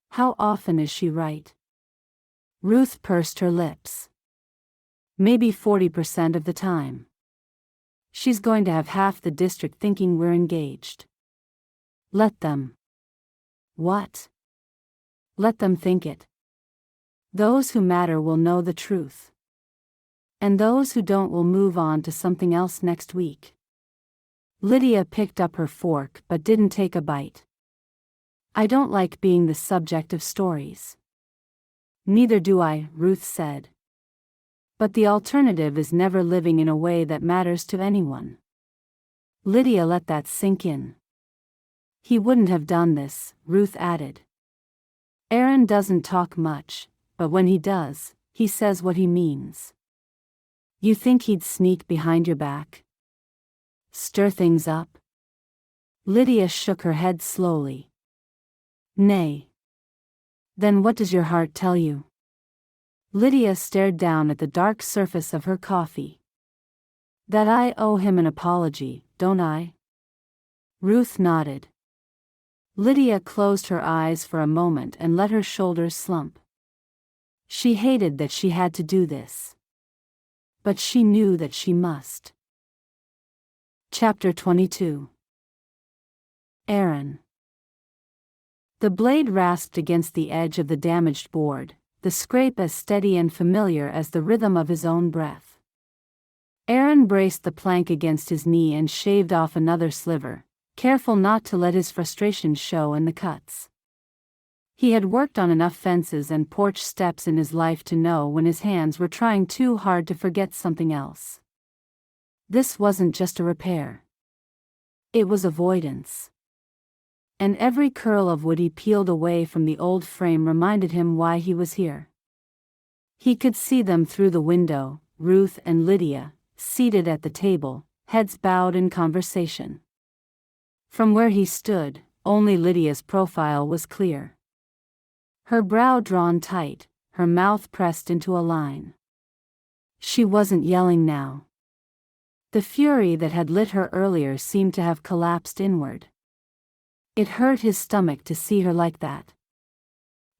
How often is she right? Ruth pursed her lips. Maybe 40% of the time. She's going to have half the district thinking we're engaged. Let them. What? Let them think it. Those who matter will know the truth. And those who don't will move on to something else next week. Lydia picked up her fork but didn't take a bite. I don't like being the subject of stories. Neither do I, Ruth said. But the alternative is never living in a way that matters to anyone. Lydia let that sink in. He wouldn't have done this, Ruth added. Aaron doesn't talk much, but when he does, he says what he means. You think he'd sneak behind your back? Stir things up? Lydia shook her head slowly. Nay. Then what does your heart tell you? Lydia stared down at the dark surface of her coffee. That I owe him an apology, don't I? Ruth nodded. Lydia closed her eyes for a moment and let her shoulders slump. She hated that she had to do this. But she knew that she must. Chapter 22. Aaron. The blade rasped against the edge of the damaged board, the scrape as steady and familiar as the rhythm of his own breath. Aaron braced the plank against his knee and shaved off another sliver, careful not to let his frustration show in the cuts. He had worked on enough fences and porch steps in his life to know when his hands were trying too hard to forget something else. This wasn't just a repair. It was avoidance. And every curl of wood he peeled away from the old frame reminded him why he was here. He could see them through the window, Ruth and Lydia, seated at the table, heads bowed in conversation. From where he stood, only Lydia's profile was clear. Her brow drawn tight, her mouth pressed into a line. She wasn't yelling now. The fury that had lit her earlier seemed to have collapsed inward. It hurt his stomach to see her like that.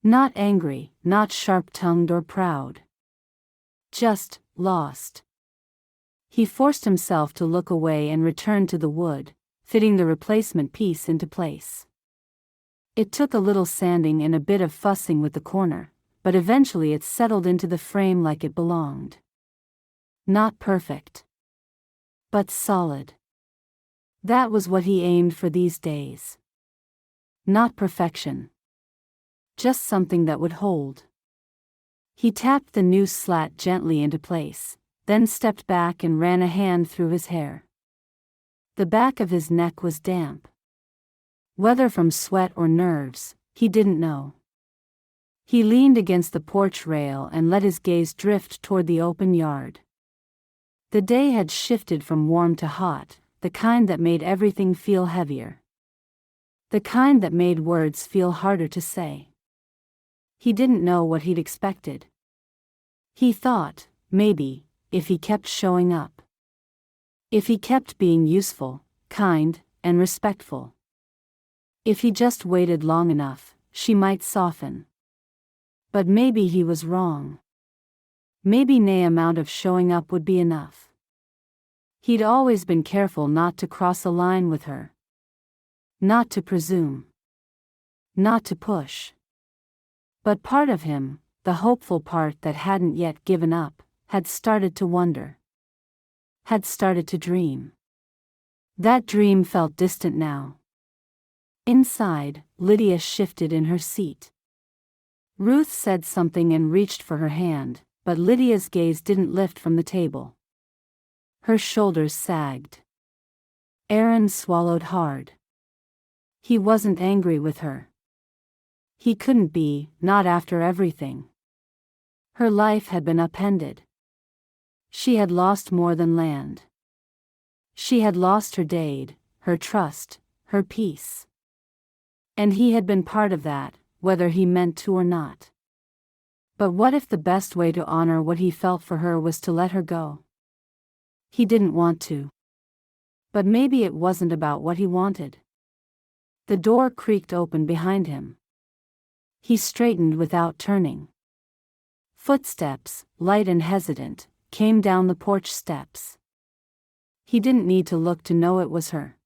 Not angry, not sharp-tongued or proud. Just lost. He forced himself to look away and return to the wood, fitting the replacement piece into place. It took a little sanding and a bit of fussing with the corner, but eventually it settled into the frame like it belonged. Not perfect. But solid. That was what he aimed for these days. Not perfection. Just something that would hold. He tapped the noose slat gently into place, then stepped back and ran a hand through his hair. The back of his neck was damp. Whether from sweat or nerves, he didn't know. He leaned against the porch rail and let his gaze drift toward the open yard. The day had shifted from warm to hot, the kind that made everything feel heavier. The kind that made words feel harder to say. He didn't know what he'd expected. He thought, maybe, if he kept showing up. If he kept being useful, kind, and respectful. If he just waited long enough, she might soften. But maybe he was wrong. Maybe no amount of showing up would be enough. He'd always been careful not to cross a line with her. Not to presume. Not to push. But part of him, the hopeful part that hadn't yet given up, had started to wonder. Had started to dream. That dream felt distant now. Inside, Lydia shifted in her seat. Ruth said something and reached for her hand, but Lydia's gaze didn't lift from the table. Her shoulders sagged. Aaron swallowed hard. He wasn't angry with her. He couldn't be, not after everything. Her life had been upended. She had lost more than land. She had lost her dade, her trust, her peace. And he had been part of that, whether he meant to or not. But what if the best way to honor what he felt for her was to let her go? He didn't want to. But maybe it wasn't about what he wanted. The door creaked open behind him. He straightened without turning. Footsteps, light and hesitant, came down the porch steps. He didn't need to look to know it was her.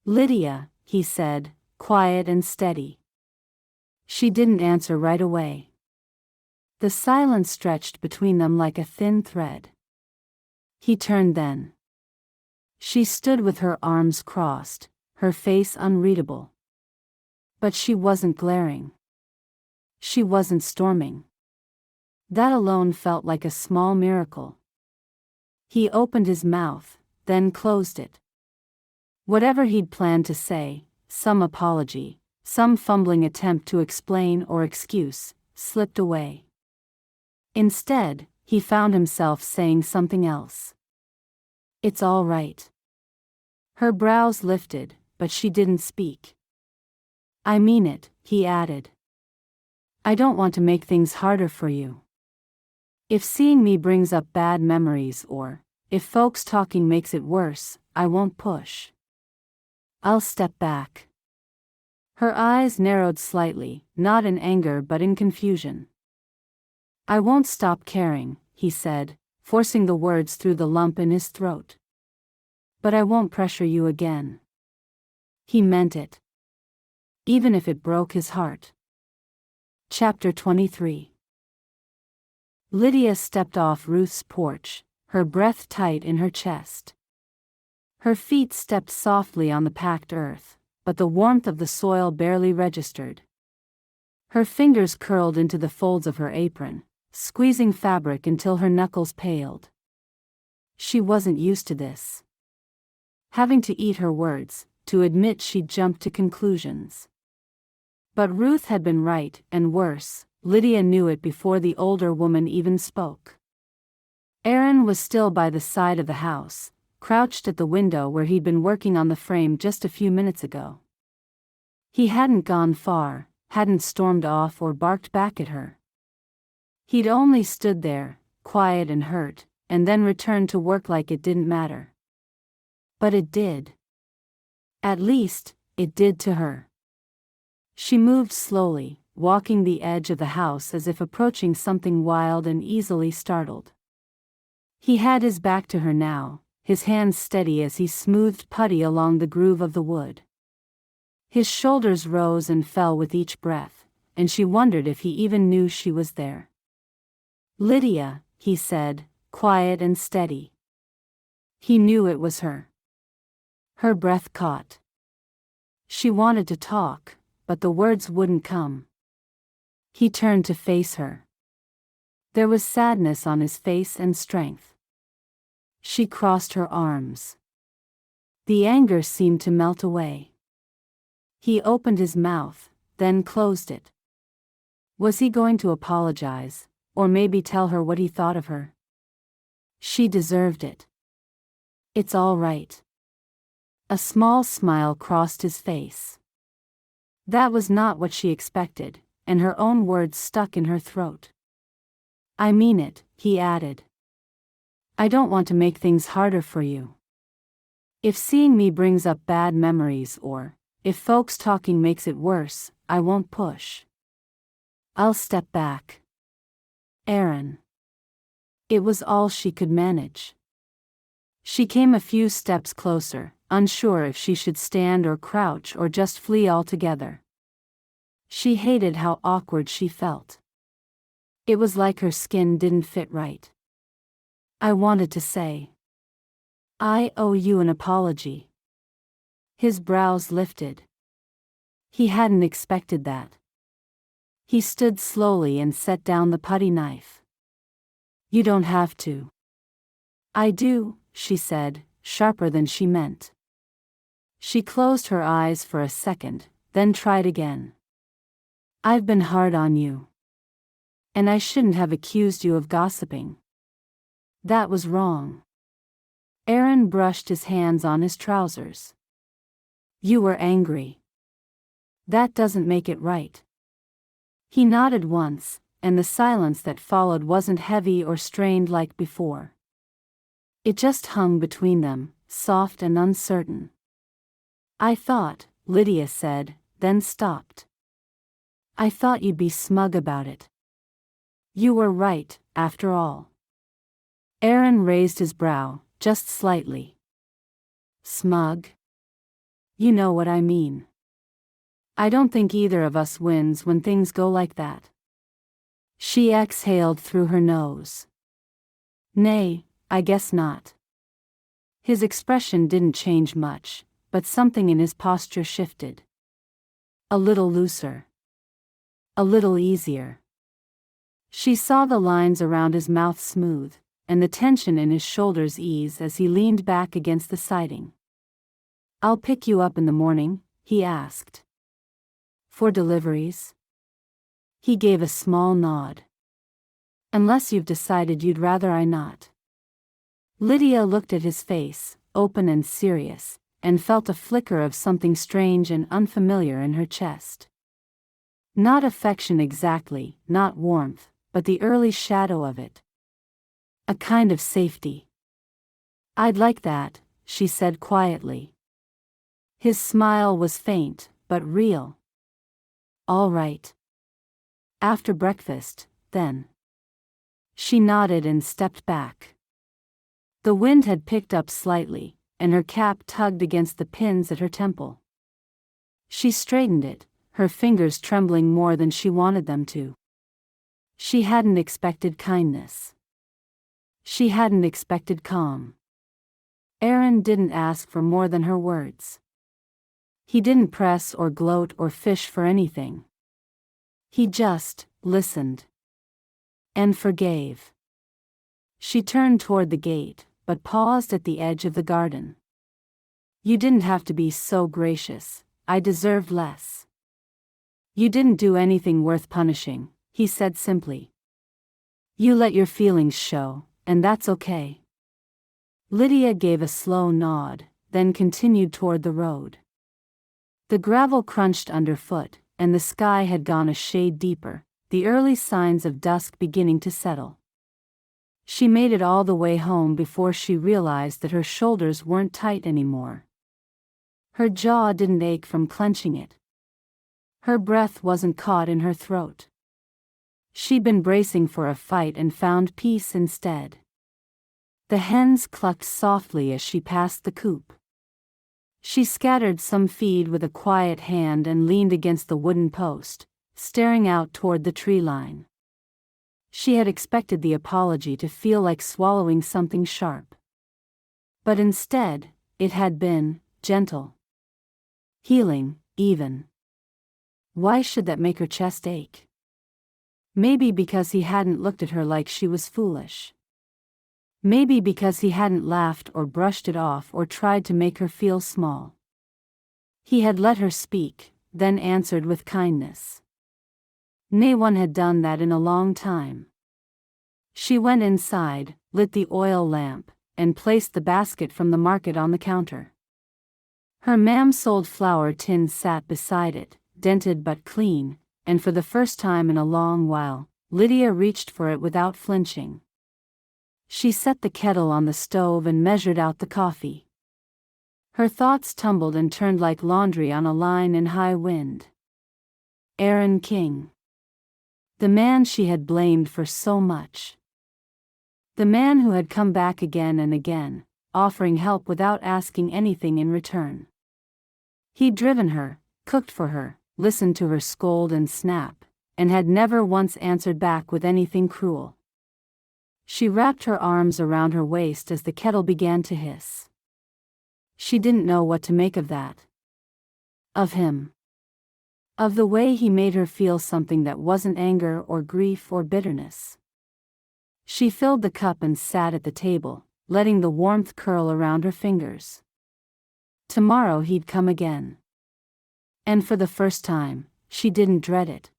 "Lydia," he said, quiet and steady. She didn't answer right away. The silence stretched between them like a thin thread. He turned then. She stood with her arms crossed, her face unreadable. But she wasn't glaring. She wasn't storming. That alone felt like a small miracle. He opened his mouth, then closed it. Whatever he'd planned to say, some apology, some fumbling attempt to explain or excuse, slipped away. Instead, he found himself saying something else. "It's all right." Her brows lifted, but she didn't speak. "I mean it," he added. "I don't want to make things harder for you. If seeing me brings up bad memories or, if folks talking makes it worse, I won't push. I'll step back." Her eyes narrowed slightly, not in anger but in confusion. "I won't stop caring," he said, forcing the words through the lump in his throat. "But I won't pressure you again." He meant it. Even if it broke his heart. Chapter 23. Lydia stepped off Ruth's porch, her breath tight in her chest. Her feet stepped softly on the packed earth, but the warmth of the soil barely registered. Her fingers curled into the folds of her apron, squeezing fabric until her knuckles paled. She wasn't used to this. Having to eat her words, to admit she'd jumped to conclusions. But Ruth had been right, and worse, Lydia knew it before the older woman even spoke. Aaron was still by the side of the house, crouched at the window where he'd been working on the frame just a few minutes ago. He hadn't gone far, hadn't stormed off or barked back at her. He'd only stood there, quiet and hurt, and then returned to work like it didn't matter. But it did. At least, it did to her. She moved slowly, walking the edge of the house as if approaching something wild and easily startled. He had his back to her now, his hands steady as he smoothed putty along the groove of the wood. His shoulders rose and fell with each breath, and she wondered if he even knew she was there. "Lydia," he said, quiet and steady. He knew it was her. Her breath caught. She wanted to talk, but the words wouldn't come. He turned to face her. There was sadness on his face and strength. She crossed her arms. The anger seemed to melt away. He opened his mouth, then closed it. Was he going to apologize, or maybe tell her what he thought of her? She deserved it. It's all right. A small smile crossed his face. That was not what she expected, and her own words stuck in her throat. I mean it, he added. I don't want to make things harder for you. If seeing me brings up bad memories or, if folks talking makes it worse, I won't push. I'll step back. Aaron. It was all she could manage. She came a few steps closer, unsure if she should stand or crouch or just flee altogether. She hated how awkward she felt. It was like her skin didn't fit right. I wanted to say, I owe you an apology. His brows lifted. He hadn't expected that. He stood slowly and set down the putty knife. You don't have to. I do, she said, sharper than she meant. She closed her eyes for a second, then tried again. I've been hard on you. And I shouldn't have accused you of gossiping. That was wrong. Aaron brushed his hands on his trousers. You were angry. That doesn't make it right. He nodded once, and the silence that followed wasn't heavy or strained like before. It just hung between them, soft and uncertain. I thought, Lydia said, then stopped. I thought you'd be smug about it. You were right, after all. Aaron raised his brow, just slightly. Smug? You know what I mean. I don't think either of us wins when things go like that. She exhaled through her nose. Nay, I guess not. His expression didn't change much, but something in his posture shifted. A little looser. A little easier. She saw the lines around his mouth smooth, and the tension in his shoulders ease as he leaned back against the siding. I'll pick you up in the morning, he asked. For deliveries? He gave a small nod. Unless you've decided you'd rather I not. Lydia looked at his face, open and serious, and felt a flicker of something strange and unfamiliar in her chest. Not affection exactly, not warmth, but the early shadow of it. A kind of safety. I'd like that, she said quietly. His smile was faint, but real. All right. After breakfast, then. She nodded and stepped back. The wind had picked up slightly, and her cap tugged against the pins at her temple. She straightened it, her fingers trembling more than she wanted them to. She hadn't expected kindness. She hadn't expected calm. Aaron didn't ask for more than her words. He didn't press or gloat or fish for anything. He just listened. And forgave. She turned toward the gate, but paused at the edge of the garden. You didn't have to be so gracious, I deserved less. You didn't do anything worth punishing, he said simply. You let your feelings show, and that's okay. Lydia gave a slow nod, then continued toward the road. The gravel crunched underfoot, and the sky had gone a shade deeper, the early signs of dusk beginning to settle. She made it all the way home before she realized that her shoulders weren't tight anymore. Her jaw didn't ache from clenching it. Her breath wasn't caught in her throat. She'd been bracing for a fight and found peace instead. The hens clucked softly as she passed the coop. She scattered some feed with a quiet hand and leaned against the wooden post, staring out toward the tree line. She had expected the apology to feel like swallowing something sharp. But instead, it had been gentle. Healing, even. Why should that make her chest ache? Maybe because he hadn't looked at her like she was foolish. Maybe because he hadn't laughed or brushed it off or tried to make her feel small. He had let her speak, then answered with kindness. No one had done that in a long time. She went inside, lit the oil lamp, and placed the basket from the market on the counter. Her ma'am-sold flour tin sat beside it, dented but clean, and for the first time in a long while, Lydia reached for it without flinching. She set the kettle on the stove and measured out the coffee. Her thoughts tumbled and turned like laundry on a line in high wind. Aaron King. The man she had blamed for so much. The man who had come back again and again, offering help without asking anything in return. He'd driven her, cooked for her, listened to her scold and snap, and had never once answered back with anything cruel. She wrapped her arms around her waist as the kettle began to hiss. She didn't know what to make of that. Of him. Of the way he made her feel something that wasn't anger or grief or bitterness. She filled the cup and sat at the table, letting the warmth curl around her fingers. Tomorrow he'd come again. And for the first time, she didn't dread it.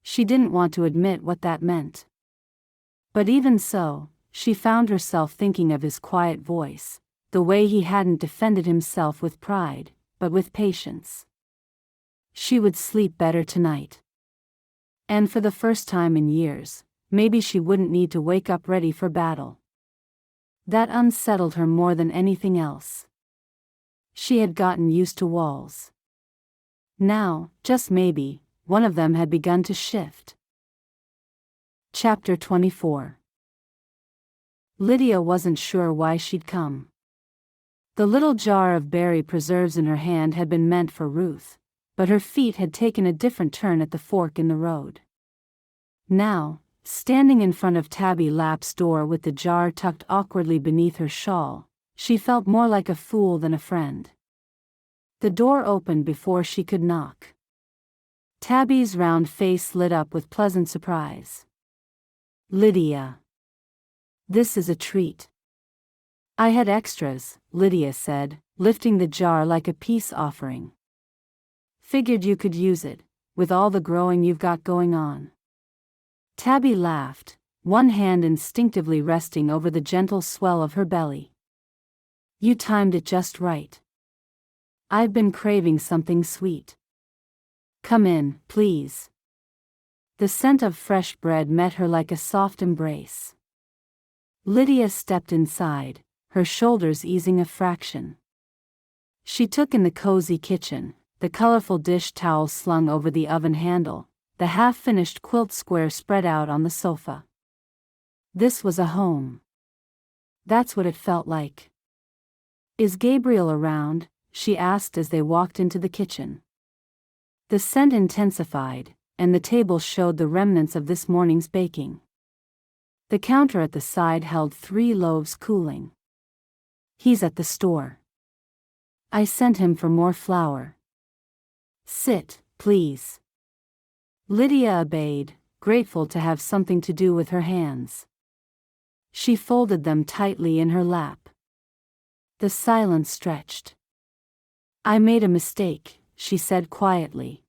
She didn't want to admit what that meant. But even so, she found herself thinking of his quiet voice, the way he hadn't defended himself with pride, but with patience. She would sleep better tonight. And for the first time in years, maybe she wouldn't need to wake up ready for battle. That unsettled her more than anything else. She had gotten used to walls. Now, just maybe, one of them had begun to shift. Chapter 24. Lydia wasn't sure why she'd come. The little jar of berry preserves in her hand had been meant for Ruth, but her feet had taken a different turn at the fork in the road. Now, standing in front of Tabby Lapp's door with the jar tucked awkwardly beneath her shawl, she felt more like a fool than a friend. The door opened before she could knock. Tabby's round face lit up with pleasant surprise. Lydia. This is a treat. I had extras, Lydia said, lifting the jar like a peace offering. Figured you could use it, with all the growing you've got going on. Tabby laughed, one hand instinctively resting over the gentle swell of her belly. You timed it just right. I've been craving something sweet. Come in, please. The scent of fresh bread met her like a soft embrace. Lydia stepped inside, her shoulders easing a fraction. She took in the cozy kitchen, the colorful dish towel slung over the oven handle, the half-finished quilt square spread out on the sofa. This was a home. That's what it felt like. Is Gabriel around? She asked as they walked into the kitchen. The scent intensified, and the table showed the remnants of this morning's baking. The counter at the side held 3 loaves cooling. He's at the store. I sent him for more flour. Sit, please. Lydia obeyed, grateful to have something to do with her hands. She folded them tightly in her lap. The silence stretched. I made a mistake, she said quietly.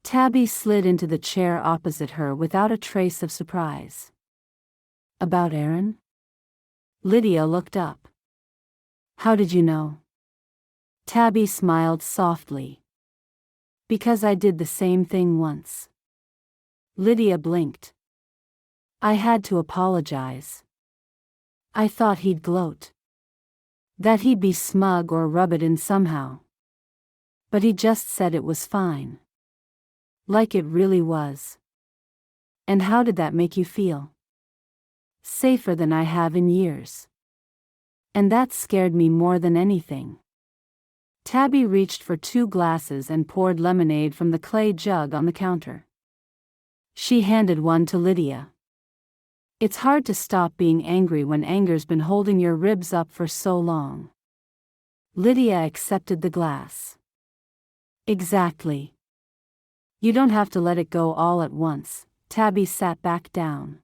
Tabby slid into the chair opposite her without a trace of surprise. About Aaron? Lydia looked up. How did you know? Tabby smiled softly. Because I did the same thing once. Lydia blinked. I had to apologize. I thought he'd gloat. That he'd be smug or rub it in somehow. But he just said it was fine. Like it really was. And how did that make you feel? Safer than I have in years. And that scared me more than anything. Tabby reached for 2 glasses and poured lemonade from the clay jug on the counter. She handed one to Lydia. It's hard to stop being angry when anger's been holding your ribs up for so long. Lydia accepted the glass. Exactly. You don't have to let it go all at once, Tabby sat back down.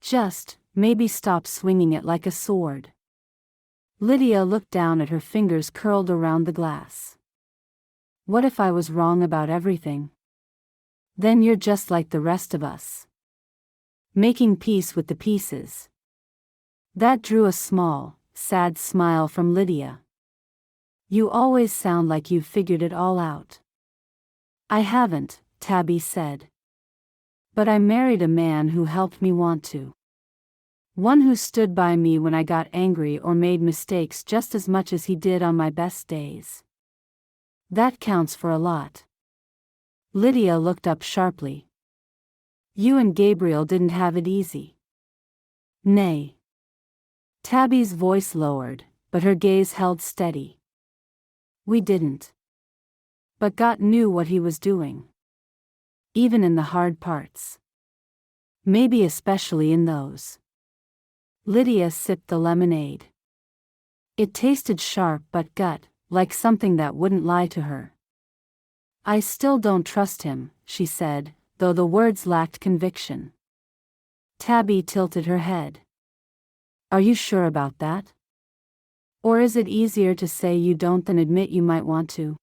Just, maybe stop swinging it like a sword. Lydia looked down at her fingers curled around the glass. What if I was wrong about everything? Then you're just like the rest of us. Making peace with the pieces. That drew a small, sad smile from Lydia. You always sound like you've figured it all out. I haven't, Tabby said. But I married a man who helped me want to. One who stood by me when I got angry or made mistakes just as much as he did on my best days. That counts for a lot. Lydia looked up sharply. You and Gabriel didn't have it easy. Nay. Tabby's voice lowered, but her gaze held steady. We didn't. But God knew what he was doing. Even in the hard parts. Maybe especially in those. Lydia sipped the lemonade. It tasted sharp but gut, like something that wouldn't lie to her. I still don't trust him, she said, though the words lacked conviction. Tabby tilted her head. Are you sure about that? Or is it easier to say you don't than admit you might want to?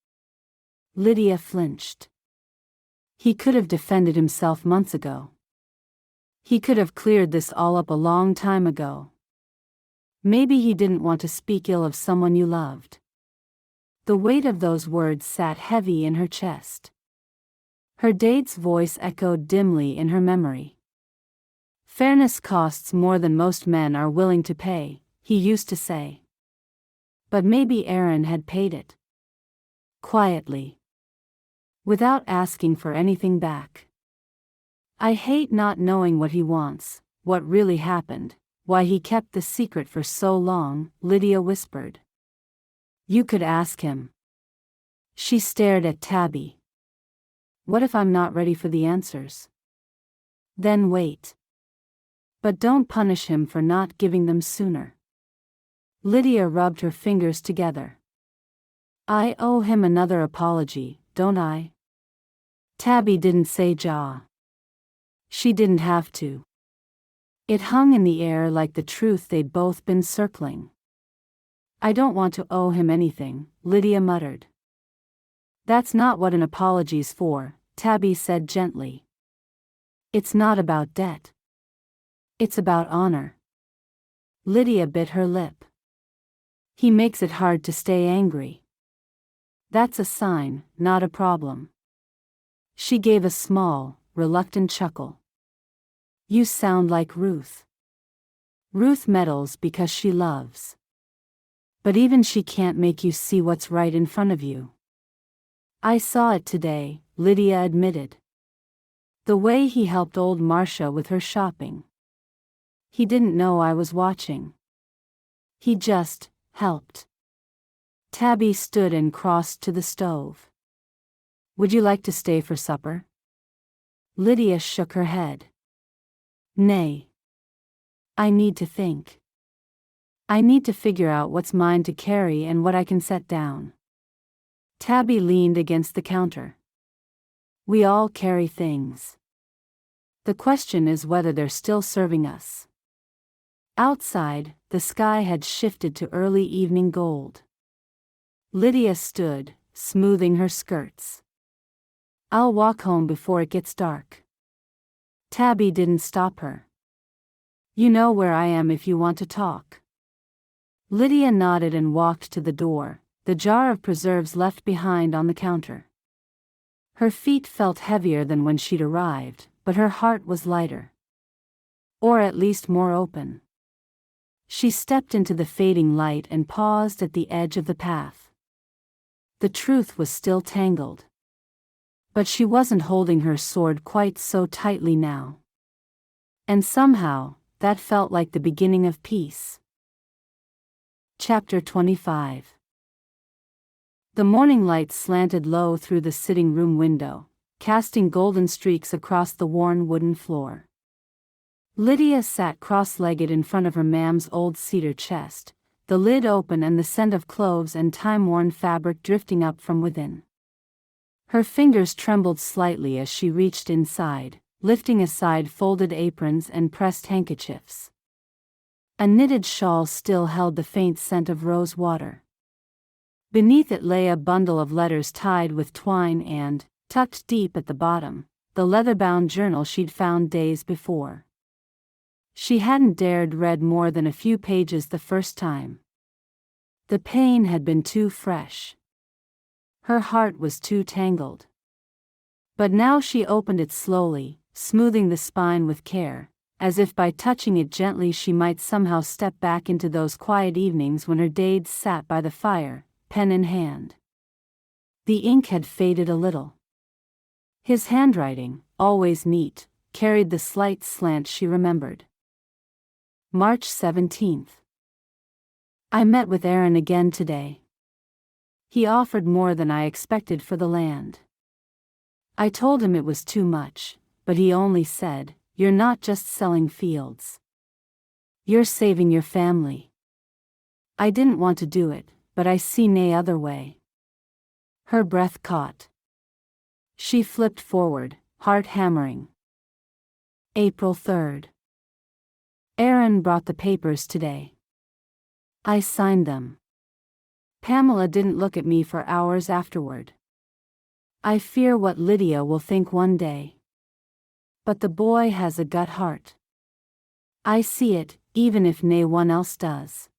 Lydia flinched. He could have defended himself months ago. He could have cleared this all up a long time ago. Maybe he didn't want to speak ill of someone you loved. The weight of those words sat heavy in her chest. Her date's voice echoed dimly in her memory. Fairness costs more than most men are willing to pay, he used to say. But maybe Aaron had paid it. Quietly. Without asking for anything back. I hate not knowing what he wants, what really happened, why he kept the secret for so long, Lydia whispered. You could ask him. She stared at Tabby. What if I'm not ready for the answers? Then wait. But don't punish him for not giving them sooner. Lydia rubbed her fingers together. I owe him another apology, don't I? Tabby didn't say ja. She didn't have to. It hung in the air like the truth they'd both been circling. I don't want to owe him anything, Lydia muttered. That's not what an apology's for, Tabby said gently. It's not about debt. It's about honor. Lydia bit her lip. He makes it hard to stay angry. That's a sign, not a problem. She gave a small, reluctant chuckle. You sound like Ruth. Ruth meddles because she loves. But even she can't make you see what's right in front of you. I saw it today, Lydia admitted. The way he helped old Marcia with her shopping. He didn't know I was watching. He just helped. Tabby stood and crossed to the stove. Would you like to stay for supper? Lydia shook her head. Nay. I need to think. I need to figure out what's mine to carry and what I can set down. Tabby leaned against the counter. We all carry things. The question is whether they're still serving us. Outside, the sky had shifted to early evening gold. Lydia stood, smoothing her skirts. I'll walk home before it gets dark. Tabby didn't stop her. You know where I am if you want to talk. Lydia nodded and walked to the door, the jar of preserves left behind on the counter. Her feet felt heavier than when she'd arrived, but her heart was lighter. Or at least more open. She stepped into the fading light and paused at the edge of the path. The truth was still tangled. But she wasn't holding her sword quite so tightly now. And somehow, that felt like the beginning of peace. Chapter 25. The morning light slanted low through the sitting room window, casting golden streaks across the worn wooden floor. Lydia sat cross-legged in front of her mam's old cedar chest, the lid open and the scent of cloves and time-worn fabric drifting up from within. Her fingers trembled slightly as she reached inside, lifting aside folded aprons and pressed handkerchiefs. A knitted shawl still held the faint scent of rose water. Beneath it lay a bundle of letters tied with twine and, tucked deep at the bottom, the leather-bound journal she'd found days before. She hadn't dared read more than a few pages the first time. The pain had been too fresh. Her heart was too tangled. But now she opened it slowly, smoothing the spine with care, as if by touching it gently she might somehow step back into those quiet evenings when her dads sat by the fire, pen in hand. The ink had faded a little. His handwriting, always neat, carried the slight slant she remembered. March 17th. I met with Aaron again today. He offered more than I expected for the land. I told him it was too much, but he only said, "You're not just selling fields. You're saving your family." I didn't want to do it, but I see no other way. Her breath caught. She flipped forward, heart hammering. April 3rd. Aaron brought the papers today. I signed them. Pamela didn't look at me for hours afterward. I fear what Lydia will think one day. But the boy has a gut heart. I see it, even if no one else does.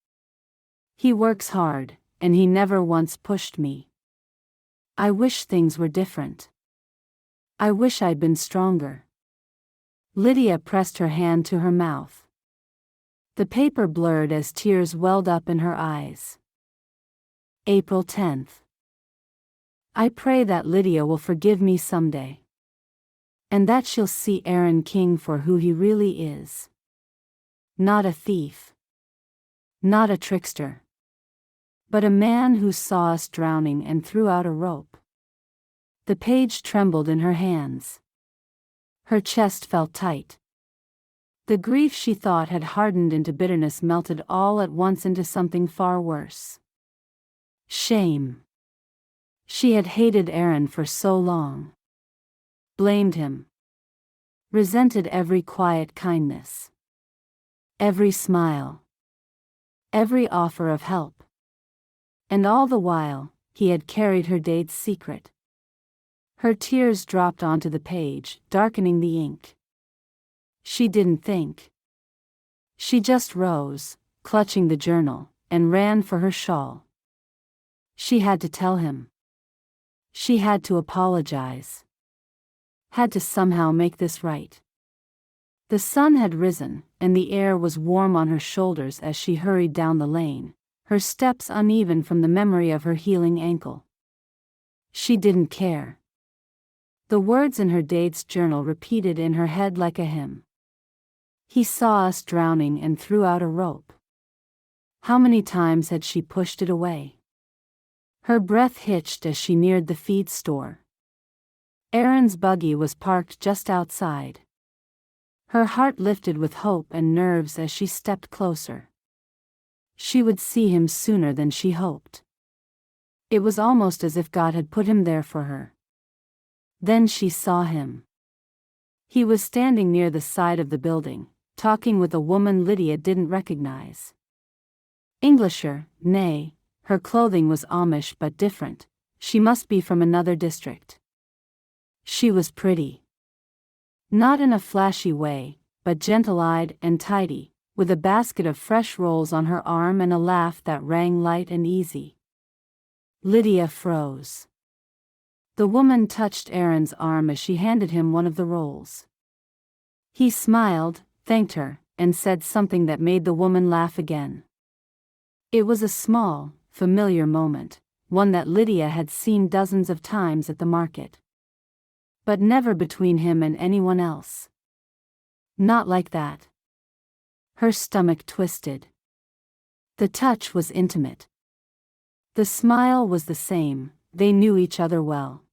He works hard, and he never once pushed me. I wish things were different. I wish I'd been stronger. Lydia pressed her hand to her mouth. The paper blurred as tears welled up in her eyes. April 10th. I pray that Lydia will forgive me someday. And that she'll see Aaron King for who he really is. Not a thief. Not a trickster. But a man who saw us drowning and threw out a rope. The page trembled in her hands. Her chest felt tight. The grief she thought had hardened into bitterness melted all at once into something far worse. Shame. She had hated Aaron for so long. Blamed him. Resented every quiet kindness. Every smile. Every offer of help. And all the while, he had carried her date's secret. Her tears dropped onto the page, darkening the ink. She didn't think. She just rose, clutching the journal, and ran for her shawl. She had to tell him. She had to apologize. Had to somehow make this right. The sun had risen, and the air was warm on her shoulders as she hurried down the lane, her steps uneven from the memory of her healing ankle. She didn't care. The words in her date's journal repeated in her head like a hymn. He saw us drowning and threw out a rope. How many times had she pushed it away? Her breath hitched as she neared the feed store. Aaron's buggy was parked just outside. Her heart lifted with hope and nerves as she stepped closer. She would see him sooner than she hoped. It was almost as if God had put him there for her. Then she saw him. He was standing near the side of the building, talking with a woman Lydia didn't recognize. Englisher, nay, her clothing was Amish but different. She must be from another district. She was pretty. Not in a flashy way, but gentle-eyed and tidy, with a basket of fresh rolls on her arm and a laugh that rang light and easy. Lydia froze. The woman touched Aaron's arm as she handed him one of the rolls. He smiled, thanked her, and said something that made the woman laugh again. It was a small, familiar moment, one that Lydia had seen dozens of times at the market. But never between him and anyone else. Not like that. Her stomach twisted. The touch was intimate. The smile was the same, they knew each other well.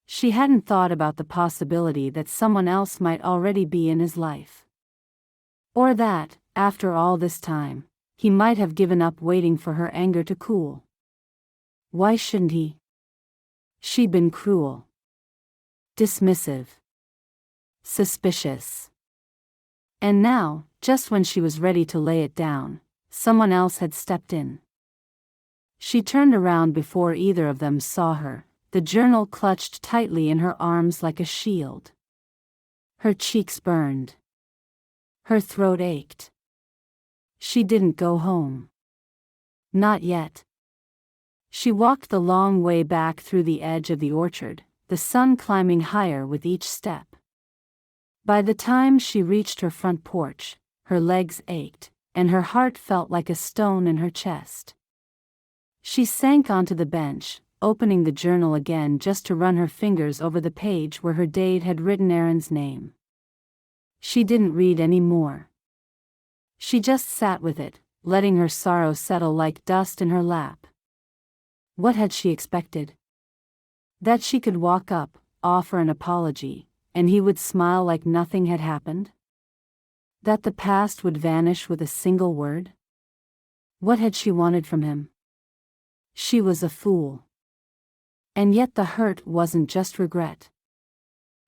She hadn't thought about the possibility that someone else might already be in his life. Or that, after all this time, he might have given up waiting for her anger to cool. Why shouldn't he? She'd been cruel. Dismissive. Suspicious. And now, just when she was ready to lay it down, someone else had stepped in. She turned around before either of them saw her, the journal clutched tightly in her arms like a shield. Her cheeks burned. Her throat ached. She didn't go home. Not yet. She walked the long way back through the edge of the orchard, the sun climbing higher with each step. By the time she reached her front porch, her legs ached, and her heart felt like a stone in her chest. She sank onto the bench, opening the journal again just to run her fingers over the page where her date had written Aaron's name. She didn't read any more. She just sat with it, letting her sorrow settle like dust in her lap. What had she expected? That she could walk up, offer an apology, and he would smile like nothing had happened? That the past would vanish with a single word? What had she wanted from him? She was a fool. And yet the hurt wasn't just regret.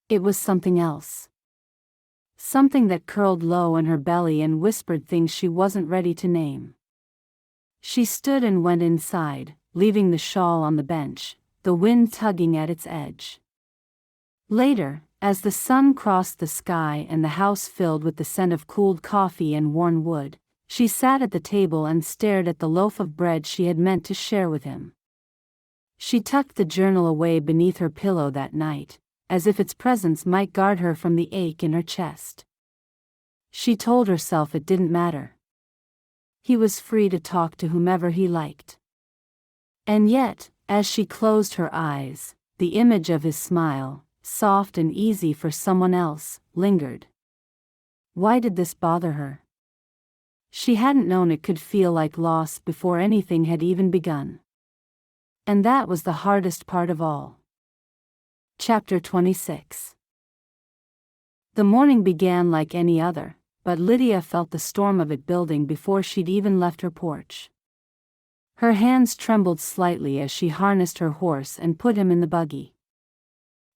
It was something else. Something that curled low in her belly and whispered things she wasn't ready to name. She stood and went inside, leaving the shawl on the bench, the wind tugging at its edge. Later, as the sun crossed the sky and the house filled with the scent of cooled coffee and worn wood, she sat at the table and stared at the loaf of bread she had meant to share with him. She tucked the journal away beneath her pillow that night, as if its presence might guard her from the ache in her chest. She told herself it didn't matter. He was free to talk to whomever he liked. And yet, as she closed her eyes, the image of his smile, soft and easy for someone else, lingered. Why did this bother her? She hadn't known it could feel like loss before anything had even begun. And that was the hardest part of all. Chapter 26. The morning began like any other, but Lydia felt the storm of it building before she'd even left her porch. Her hands trembled slightly as she harnessed her horse and put him in the buggy.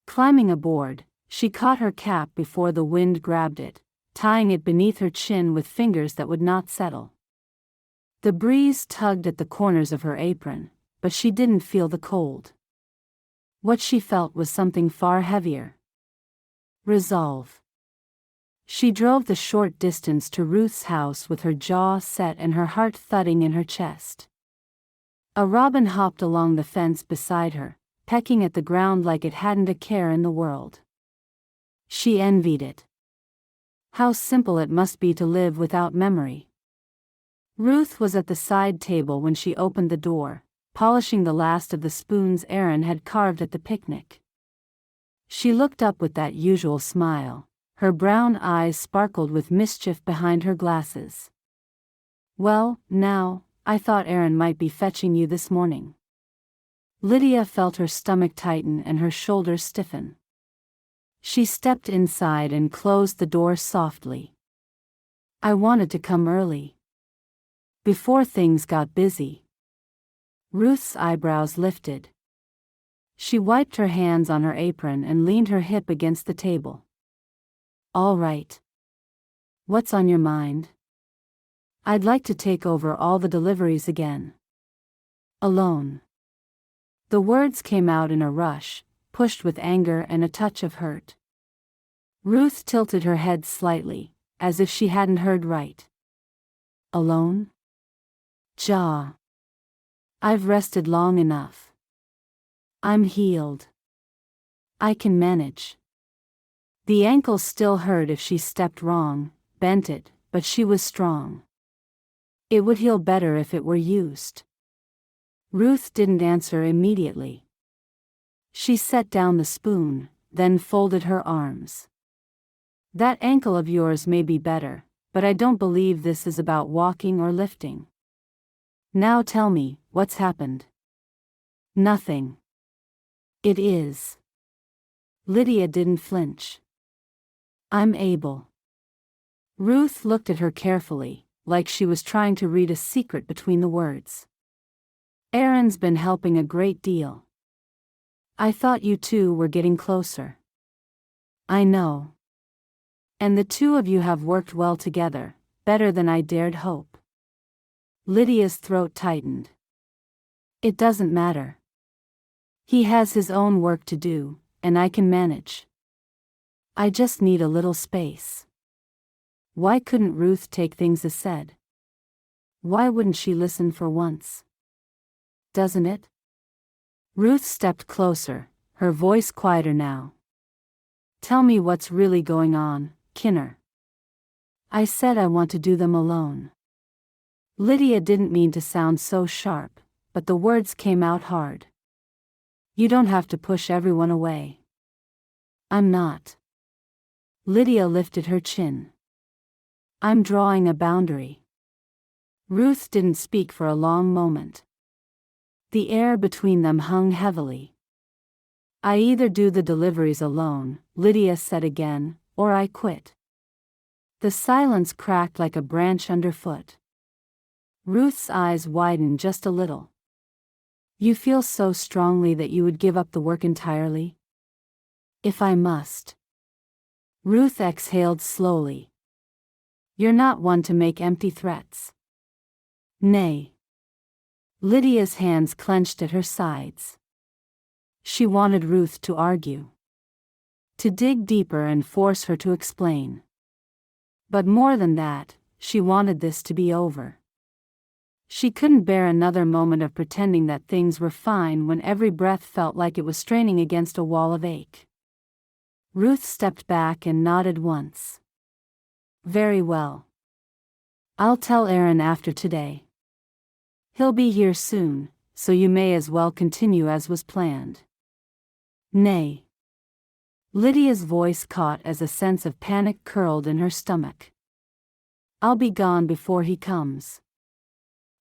Climbing aboard, she caught her cap before the wind grabbed it, tying it beneath her chin with fingers that would not settle. The breeze tugged at the corners of her apron, but she didn't feel the cold. What she felt was something far heavier. Resolve. She drove the short distance to Ruth's house with her jaw set and her heart thudding in her chest. A robin hopped along the fence beside her, pecking at the ground like it hadn't a care in the world. She envied it. How simple it must be to live without memory. Ruth was at the side table when she opened the door, polishing the last of the spoons Aaron had carved at the picnic. She looked up with that usual smile, her brown eyes sparkled with mischief behind her glasses. "Well, now, I thought Aaron might be fetching you this morning." Lydia felt her stomach tighten and her shoulders stiffen. She stepped inside and closed the door softly. "I wanted to come early. Before things got busy." Ruth's eyebrows lifted. She wiped her hands on her apron and leaned her hip against the table. "All right. What's on your mind?" "I'd like to take over all the deliveries again. Alone." The words came out in a rush, pushed with anger and a touch of hurt. Ruth tilted her head slightly, as if she hadn't heard right. "Alone? Ja. I've rested long enough. I'm healed. I can manage." The ankle still hurt if she stepped wrong, bent it, but she was strong. It would heal better if it were used. Ruth didn't answer immediately. She set down the spoon, then folded her arms. "That ankle of yours may be better, but I don't believe this is about walking or lifting. Now tell me, what's happened?" "Nothing." "It is." Lydia didn't flinch. "I'm able." Ruth looked at her carefully, like she was trying to read a secret between the words. "Aaron's been helping a great deal. I thought you two were getting closer." "I know. And the two of you have worked well together, better than I dared hope. Lydia's throat tightened. It doesn't matter. He has his own work to do, and I can manage. I just need a little space. Why couldn't Ruth take things as said? Why wouldn't she listen for once? Doesn't it? Ruth stepped closer, her voice quieter now. Tell me what's really going on, Kinner. I said I want to do them alone. Lydia didn't mean to sound so sharp, but the words came out hard. You don't have to push everyone away. I'm not. Lydia lifted her chin. I'm drawing a boundary. Ruth didn't speak for a long moment. The air between them hung heavily. I either do the deliveries alone, Lydia said again, or I quit. The silence cracked like a branch underfoot. Ruth's eyes widened just a little. You feel so strongly that you would give up the work entirely? If I must. Ruth exhaled slowly. You're not one to make empty threats. Nay. Lydia's hands clenched at her sides. She wanted Ruth to argue. To dig deeper and force her to explain. But more than that, she wanted this to be over. She couldn't bear another moment of pretending that things were fine when every breath felt like it was straining against a wall of ache. Ruth stepped back and nodded once. Very well. I'll tell Aaron after today. He'll be here soon, so you may as well continue as was planned. Nay. Lydia's voice caught as a sense of panic curled in her stomach. I'll be gone before he comes.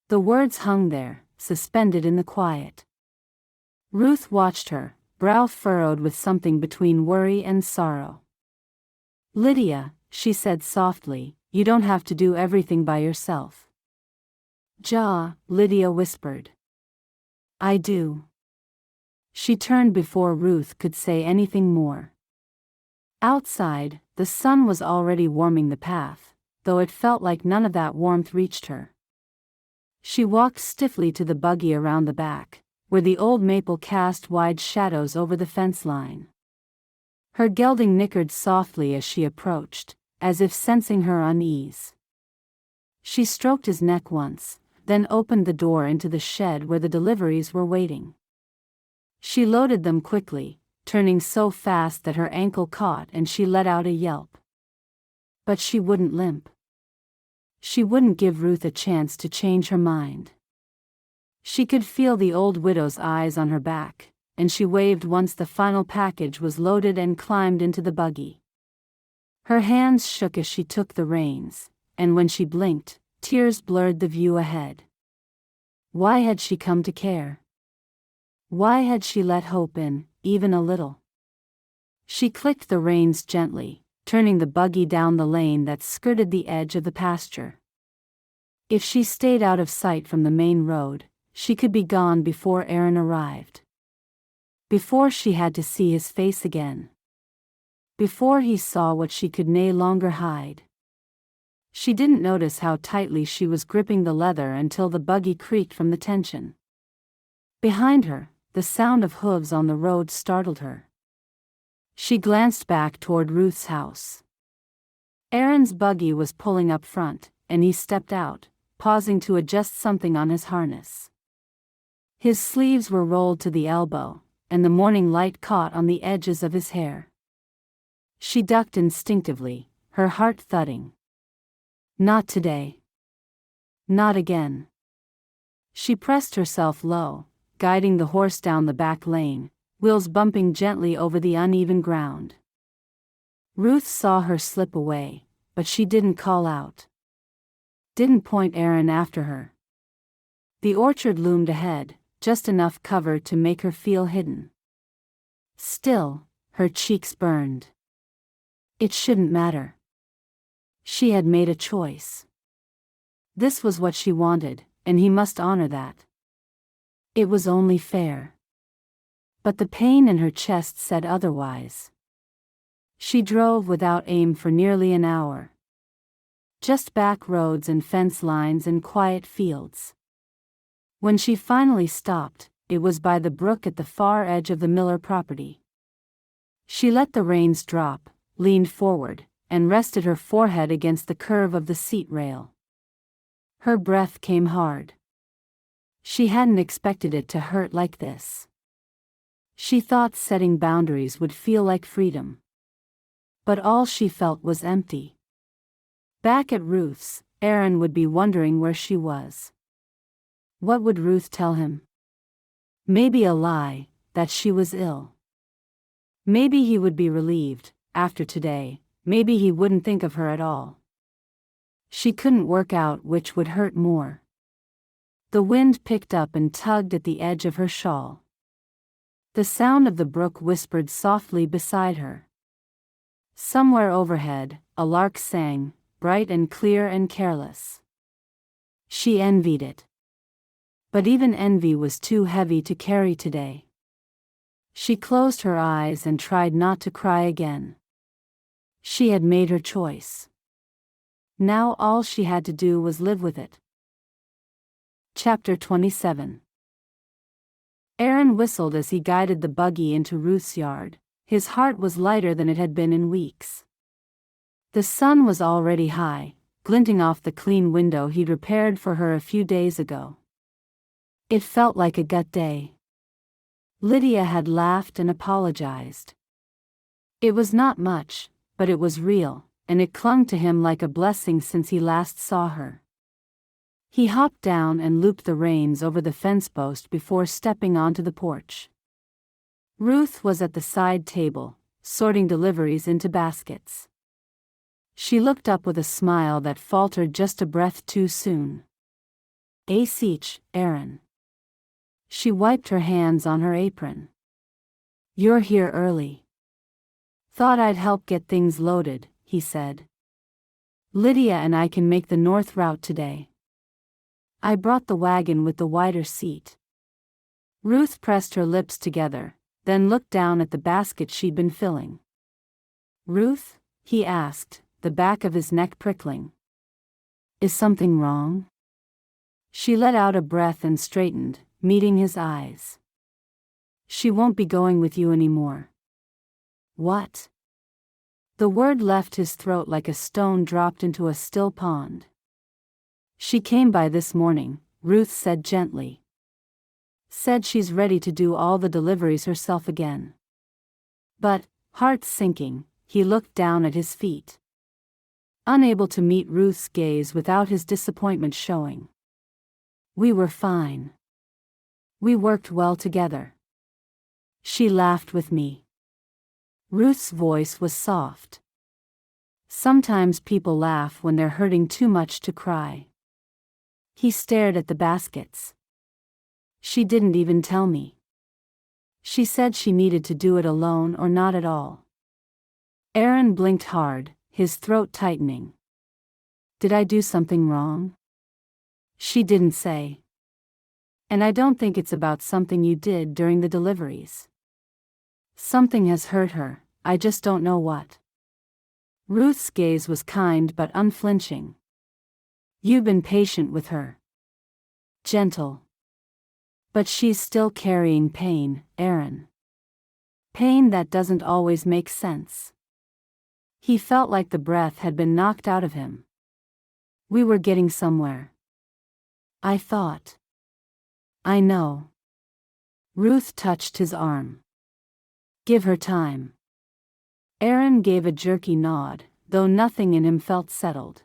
The words hung there, suspended in the quiet. Ruth watched her, brow furrowed with something between worry and sorrow. Lydia, she said softly, you don't have to do everything by yourself. Lydia whispered. I do. She turned before Ruth could say anything more. Outside, the sun was already warming the path, though it felt like none of that warmth reached her. She walked stiffly to the buggy around the back, where the old maple cast wide shadows over the fence line. Her gelding nickered softly as she approached, as if sensing her unease. She stroked his neck once, then opened the door into the shed where the deliveries were waiting. She loaded them quickly, turning so fast that her ankle caught and she let out a yelp. But she wouldn't limp. She wouldn't give Ruth a chance to change her mind. She could feel the old widow's eyes on her back, and she waved once the final package was loaded and climbed into the buggy. Her hands shook as she took the reins, and when she blinked, tears blurred the view ahead. Why had she come to care? Why had she let hope in, even a little? She clicked the reins gently, turning the buggy down the lane that skirted the edge of the pasture. If she stayed out of sight from the main road, she could be gone before Aaron arrived. Before she had to see his face again. Before he saw what she could no longer hide. She didn't notice how tightly she was gripping the leather until the buggy creaked from the tension. Behind her, the sound of hooves on the road startled her. She glanced back toward Ruth's house. Aaron's buggy was pulling up front, and he stepped out, pausing to adjust something on his harness. His sleeves were rolled to the elbow, and the morning light caught on the edges of his hair. She ducked instinctively, her heart thudding. Not today. Not again. She pressed herself low, guiding the horse down the back lane, wheels bumping gently over the uneven ground. Ruth saw her slip away, but she didn't call out. Didn't point Aaron after her. The orchard loomed ahead, just enough cover to make her feel hidden. Still, her cheeks burned. It shouldn't matter. She had made a choice. This was what she wanted, and he must honor that. It was only fair. But the pain in her chest said otherwise. She drove without aim for nearly an hour. Just back roads and fence lines and quiet fields. When she finally stopped, it was by the brook at the far edge of the Miller property. She let the reins drop, leaned forward, and rested her forehead against the curve of the seat rail. Her breath came hard. She hadn't expected it to hurt like this. She thought setting boundaries would feel like freedom. But all she felt was empty. Back at Ruth's, Aaron would be wondering where she was. What would Ruth tell him? Maybe a lie, that she was ill. Maybe he would be relieved, after today, maybe he wouldn't think of her at all. She couldn't work out which would hurt more. The wind picked up and tugged at the edge of her shawl. The sound of the brook whispered softly beside her. Somewhere overhead, a lark sang, bright and clear and careless. She envied it. But even envy was too heavy to carry today. She closed her eyes and tried not to cry again. She had made her choice. Now all she had to do was live with it. Chapter 27. Aaron whistled as he guided the buggy into Ruth's yard. His heart was lighter than it had been in weeks. The sun was already high, glinting off the clean window he'd repaired for her a few days ago. It felt like a gut day. Lydia had laughed and apologized. It was not much, but it was real, and it clung to him like a blessing since he last saw her. He hopped down and looped the reins over the fence post before stepping onto the porch. Ruth was at the side table, sorting deliveries into baskets. She looked up with a smile that faltered just a breath too soon. "Ach, Aaron." She wiped her hands on her apron. "You're here early." "Thought I'd help get things loaded," he said. "Lydia and I can make the north route today. I brought the wagon with the wider seat." Ruth pressed her lips together, then looked down at the basket she'd been filling. "Ruth?" he asked, the back of his neck prickling. "Is something wrong?" She let out a breath and straightened, meeting his eyes. "She won't be going with you anymore." "What?" The word left his throat like a stone dropped into a still pond. "She came by this morning," Ruth said gently. "Said she's ready to do all the deliveries herself again." But, heart sinking, he looked down at his feet. Unable to meet Ruth's gaze without his disappointment showing. "We were fine. We worked well together. She laughed with me." Ruth's voice was soft. "Sometimes people laugh when they're hurting too much to cry." He stared at the baskets. "She didn't even tell me. She said she needed to do it alone or not at all." Aaron blinked hard, his throat tightening. "Did I do something wrong?" "She didn't say. And I don't think it's about something you did during the deliveries. Something has hurt her, I just don't know what." Ruth's gaze was kind but unflinching. "You've been patient with her. Gentle. But she's still carrying pain, Aaron. Pain that doesn't always make sense." He felt like the breath had been knocked out of him. "We were getting somewhere. I thought." "I know." Ruth touched his arm. "Give her time." Aaron gave a jerky nod, though nothing in him felt settled.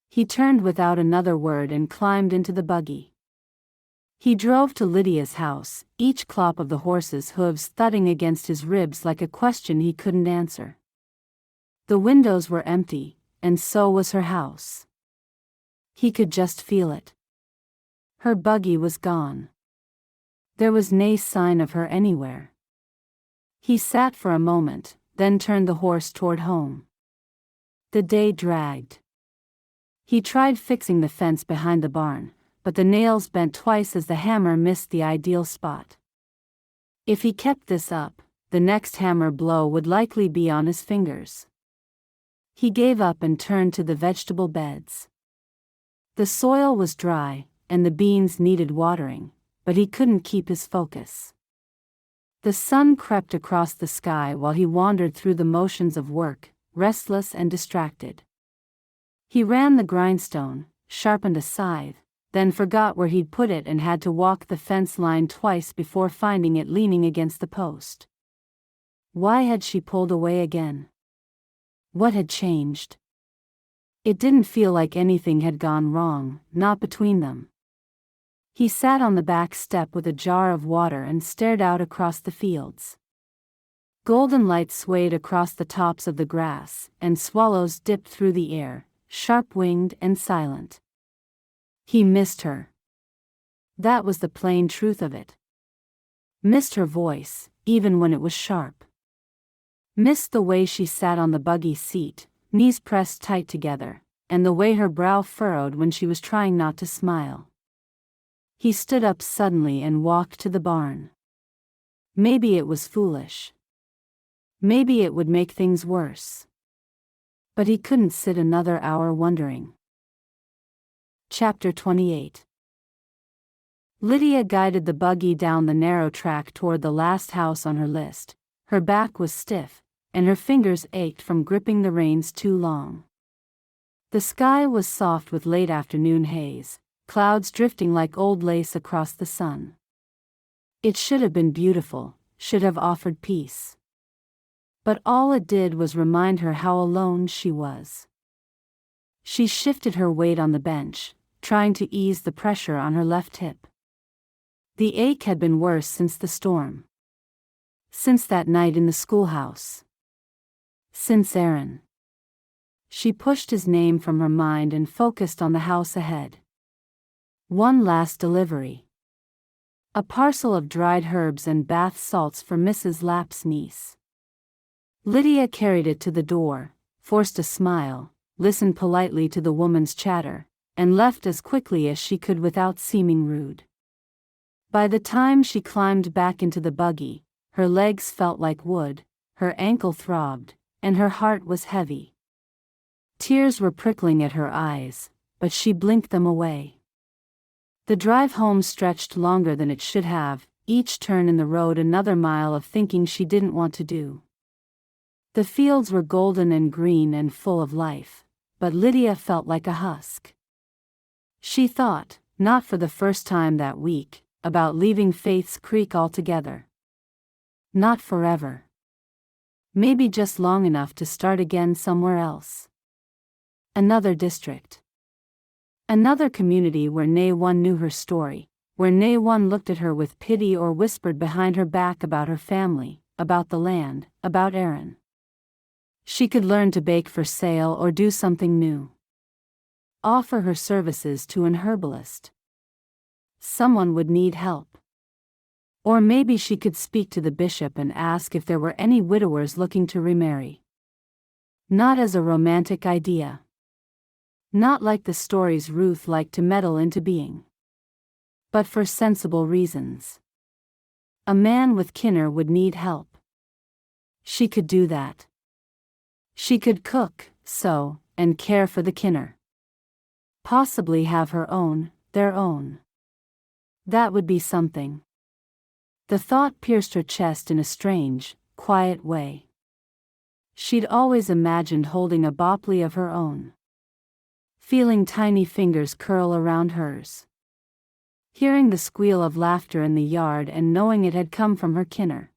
He turned without another word and climbed into the buggy. He drove to Lydia's house, each clop of the horse's hooves thudding against his ribs like a question he couldn't answer. The windows were empty, and so was her house. He could just feel it. Her buggy was gone. There was no sign of her anywhere. He sat for a moment, then turned the horse toward home. The day dragged. He tried fixing the fence behind the barn, but the nails bent twice as the hammer missed the ideal spot. If he kept this up, the next hammer blow would likely be on his fingers. He gave up and turned to the vegetable beds. The soil was dry, and the beans needed watering, but he couldn't keep his focus. The sun crept across the sky while he wandered through the motions of work, restless and distracted. He ran the grindstone, sharpened a scythe, then forgot where he'd put it and had to walk the fence line twice before finding it leaning against the post. Why had she pulled away again? What had changed? It didn't feel like anything had gone wrong, not between them. He sat on the back step with a jar of water and stared out across the fields. Golden light swayed across the tops of the grass, and swallows dipped through the air, sharp-winged and silent. He missed her. That was the plain truth of it. Missed her voice, even when it was sharp. Missed the way she sat on the buggy seat, knees pressed tight together, and the way her brow furrowed when she was trying not to smile. He stood up suddenly and walked to the barn. Maybe it was foolish. Maybe it would make things worse. But he couldn't sit another hour wondering. Chapter 28. Lydia guided the buggy down the narrow track toward the last house on her list. Her back was stiff, and her fingers ached from gripping the reins too long. The sky was soft with late afternoon haze, clouds drifting like old lace across the sun. It should have been beautiful, should have offered peace. But all it did was remind her how alone she was. She shifted her weight on the bench, trying to ease the pressure on her left hip. The ache had been worse since the storm. Since that night in the schoolhouse. Since Aaron. She pushed his name from her mind and focused on the house ahead. One last delivery. A parcel of dried herbs and bath salts for Mrs. Lapp's niece. Lydia carried it to the door, forced a smile, listened politely to the woman's chatter, and left as quickly as she could without seeming rude. By the time she climbed back into the buggy, her legs felt like wood, her ankle throbbed, and her heart was heavy. Tears were prickling at her eyes, but she blinked them away. The drive home stretched longer than it should have, each turn in the road another mile of thinking she didn't want to do. The fields were golden and green and full of life, but Lydia felt like a husk. She thought, not for the first time that week, about leaving Faith's Creek altogether. Not forever. Maybe just long enough to start again somewhere else. Another district. Another community where no one knew her story, where no one looked at her with pity or whispered behind her back about her family, about the land, about Aaron. She could learn to bake for sale or do something new. Offer her services to an herbalist. Someone would need help. Or maybe she could speak to the bishop and ask if there were any widowers looking to remarry. Not as a romantic idea. Not like the stories Ruth liked to meddle into being. But for sensible reasons. A man with kinner would need help. She could do that. She could cook, sew, and care for the kinner. Possibly have her own, their own. That would be something. The thought pierced her chest in a strange, quiet way. She'd always imagined holding a Bopley of her own. Feeling tiny fingers curl around hers. Hearing the squeal of laughter in the yard and knowing it had come from her kinner.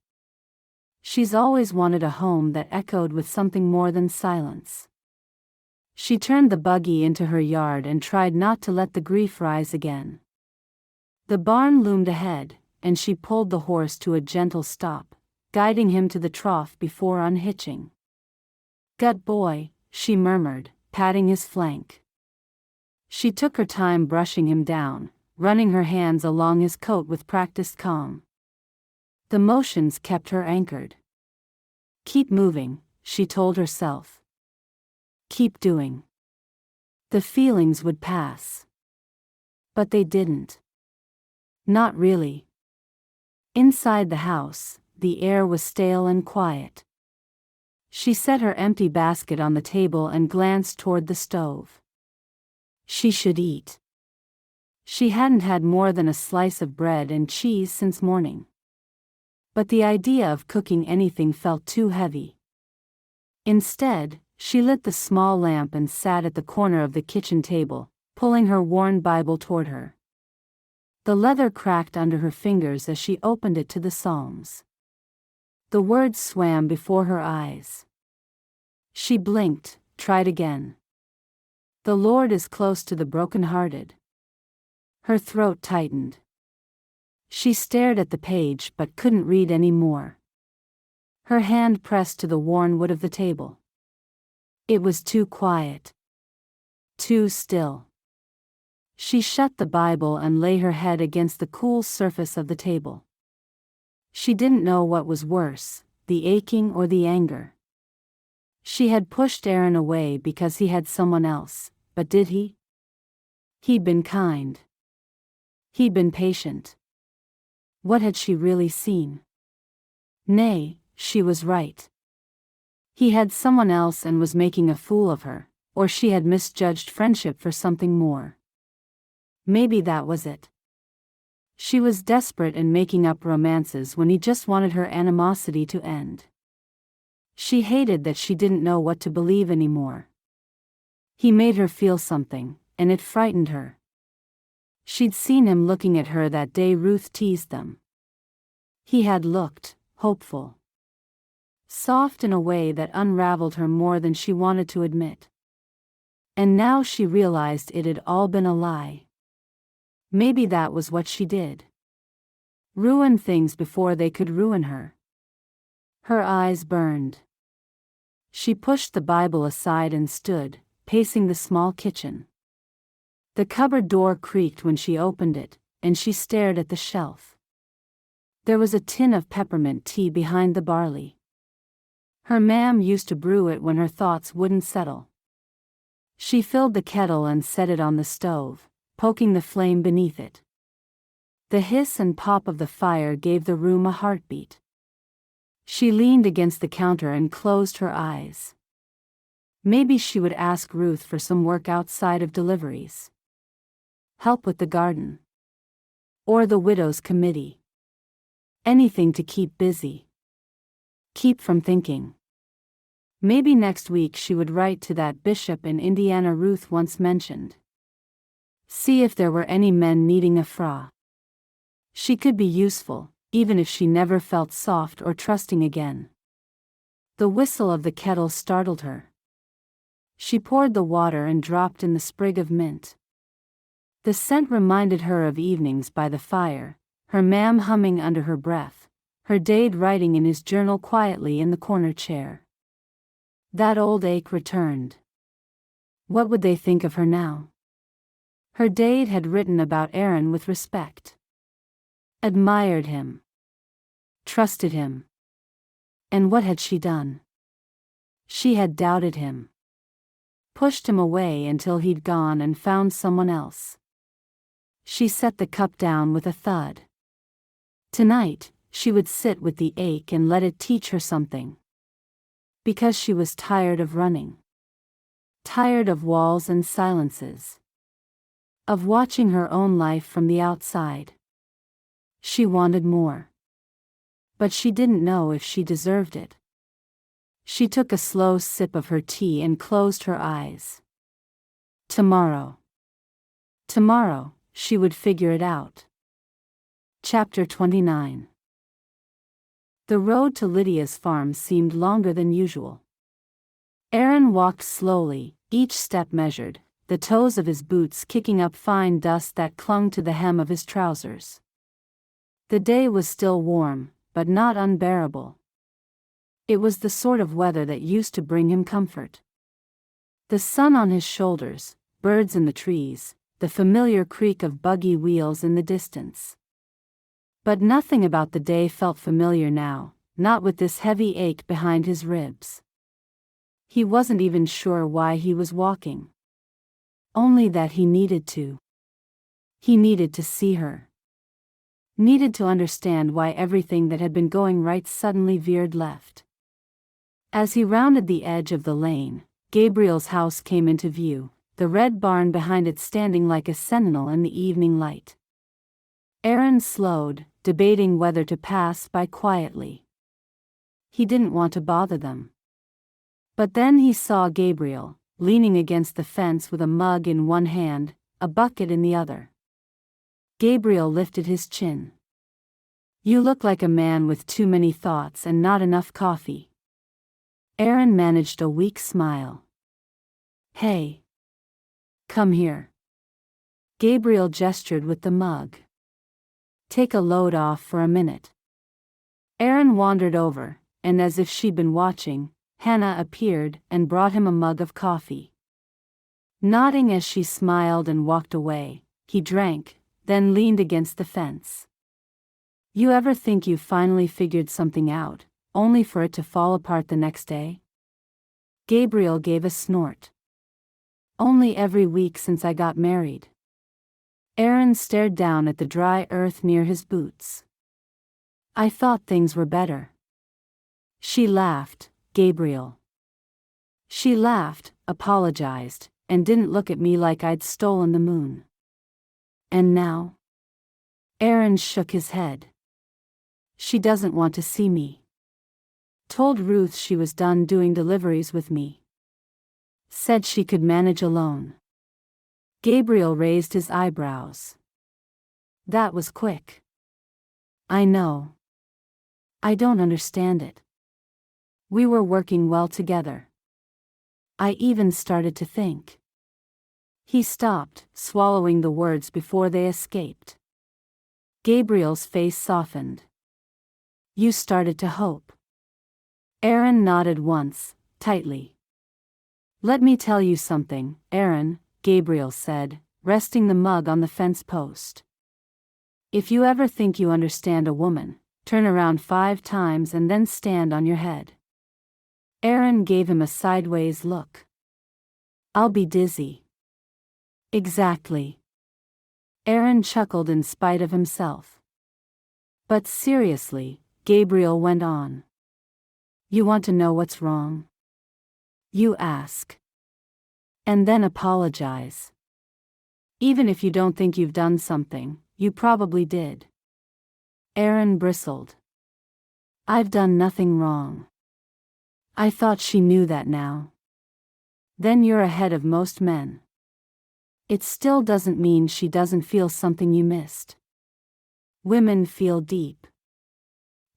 She's always wanted a home that echoed with something more than silence. She turned the buggy into her yard and tried not to let the grief rise again. The barn loomed ahead, and she pulled the horse to a gentle stop, guiding him to the trough before unhitching. "Gut boy," she murmured, patting his flank. She took her time brushing him down, running her hands along his coat with practiced calm. The motions kept her anchored. Keep moving, she told herself. Keep doing. The feelings would pass. But they didn't. Not really. Inside the house, the air was stale and quiet. She set her empty basket on the table and glanced toward the stove. She should eat. She hadn't had more than a slice of bread and cheese since morning. But the idea of cooking anything felt too heavy. Instead, she lit the small lamp and sat at the corner of the kitchen table, pulling her worn Bible toward her. The leather cracked under her fingers as she opened it to the Psalms. The words swam before her eyes. She blinked, tried again. The Lord is close to the brokenhearted. Her throat tightened. She stared at the page but couldn't read any more. Her hand pressed to the worn wood of the table. It was too quiet. Too still. She shut the Bible and lay her head against the cool surface of the table. She didn't know what was worse, the aching or the anger. She had pushed Aaron away because he had someone else, but did he? He'd been kind. He'd been patient. What had she really seen? Nay, she was right. He had someone else and was making a fool of her, or she had misjudged friendship for something more. Maybe that was it. She was desperate and making up romances when he just wanted her animosity to end. She hated that she didn't know what to believe anymore. He made her feel something, and it frightened her. She'd seen him looking at her that day Ruth teased them. He had looked hopeful. Soft in a way that unraveled her more than she wanted to admit. And now she realized it had all been a lie. Maybe that was what she did. Ruin things before they could ruin her. Her eyes burned. She pushed the Bible aside and stood, pacing the small kitchen. The cupboard door creaked when she opened it, and she stared at the shelf. There was a tin of peppermint tea behind the barley. Her mam used to brew it when her thoughts wouldn't settle. She filled the kettle and set it on the stove, poking the flame beneath it. The hiss and pop of the fire gave the room a heartbeat. She leaned against the counter and closed her eyes. Maybe she would ask Ruth for some work outside of deliveries. Help with the garden. Or the widow's committee. Anything to keep busy. Keep from thinking. Maybe next week she would write to that bishop in Indiana Ruth once mentioned. See if there were any men needing a fra. She could be useful, even if she never felt soft or trusting again. The whistle of the kettle startled her. She poured the water and dropped in the sprig of mint. The scent reminded her of evenings by the fire, her mam humming under her breath, her dad writing in his journal quietly in the corner chair. That old ache returned. What would they think of her now? Her dad had written about Aaron with respect. Admired him. Trusted him. And what had she done? She had doubted him. Pushed him away until he'd gone and found someone else. She set the cup down with a thud. Tonight, she would sit with the ache and let it teach her something. Because she was tired of running. Tired of walls and silences. Of watching her own life from the outside. She wanted more. But she didn't know if she deserved it. She took a slow sip of her tea and closed her eyes. Tomorrow. Tomorrow, she would figure it out. Chapter 29. The road to Lydia's farm seemed longer than usual. Aaron walked slowly, each step measured, the toes of his boots kicking up fine dust that clung to the hem of his trousers. The day was still warm, but not unbearable. It was the sort of weather that used to bring him comfort. The sun on his shoulders, birds in the trees, the familiar creak of buggy wheels in the distance. But nothing about the day felt familiar now, not with this heavy ache behind his ribs. He wasn't even sure why he was walking. Only that he needed to. He needed to see her. Needed to understand why everything that had been going right suddenly veered left. As he rounded the edge of the lane, Gabriel's house came into view, the red barn behind it standing like a sentinel in the evening light. Aaron slowed, debating whether to pass by quietly. He didn't want to bother them. But then he saw Gabriel, leaning against the fence with a mug in one hand, a bucket in the other. Gabriel lifted his chin. "You look like a man with too many thoughts and not enough coffee." Aaron managed a weak smile. "Hey. Come here." Gabriel gestured with the mug. "Take a load off for a minute." Aaron wandered over, and as if she'd been watching, Hannah appeared and brought him a mug of coffee. Nodding as she smiled and walked away, he drank, then leaned against the fence. "You ever think you've finally figured something out, only for it to fall apart the next day?" Gabriel gave a snort. "Only every week since I got married." Aaron stared down at the dry earth near his boots. "I thought things were better." She laughed, Gabriel. She laughed, apologized, and didn't look at me like I'd stolen the moon. "And now?" Aaron shook his head. "She doesn't want to see me. Told Ruth she was done doing deliveries with me. Said she could manage alone." Gabriel raised his eyebrows. "That was quick." "I know. I don't understand it. We were working well together. I even started to think." He stopped, swallowing the words before they escaped. Gabriel's face softened. "You started to hope." Aaron nodded once, tightly. "Let me tell you something, Aaron," Gabriel said, resting the mug on the fence post. "If you ever think you understand a woman, turn around 5 times and then stand on your head." Aaron gave him a sideways look. "I'll be dizzy." "Exactly." Aaron chuckled in spite of himself. "But seriously," Gabriel went on. "You want to know what's wrong? You ask. And then apologize. Even if you don't think you've done something, you probably did." Aaron bristled. "I've done nothing wrong." "I thought she knew that now." "Then you're ahead of most men." "It still doesn't mean she doesn't feel something you missed." Women feel deep.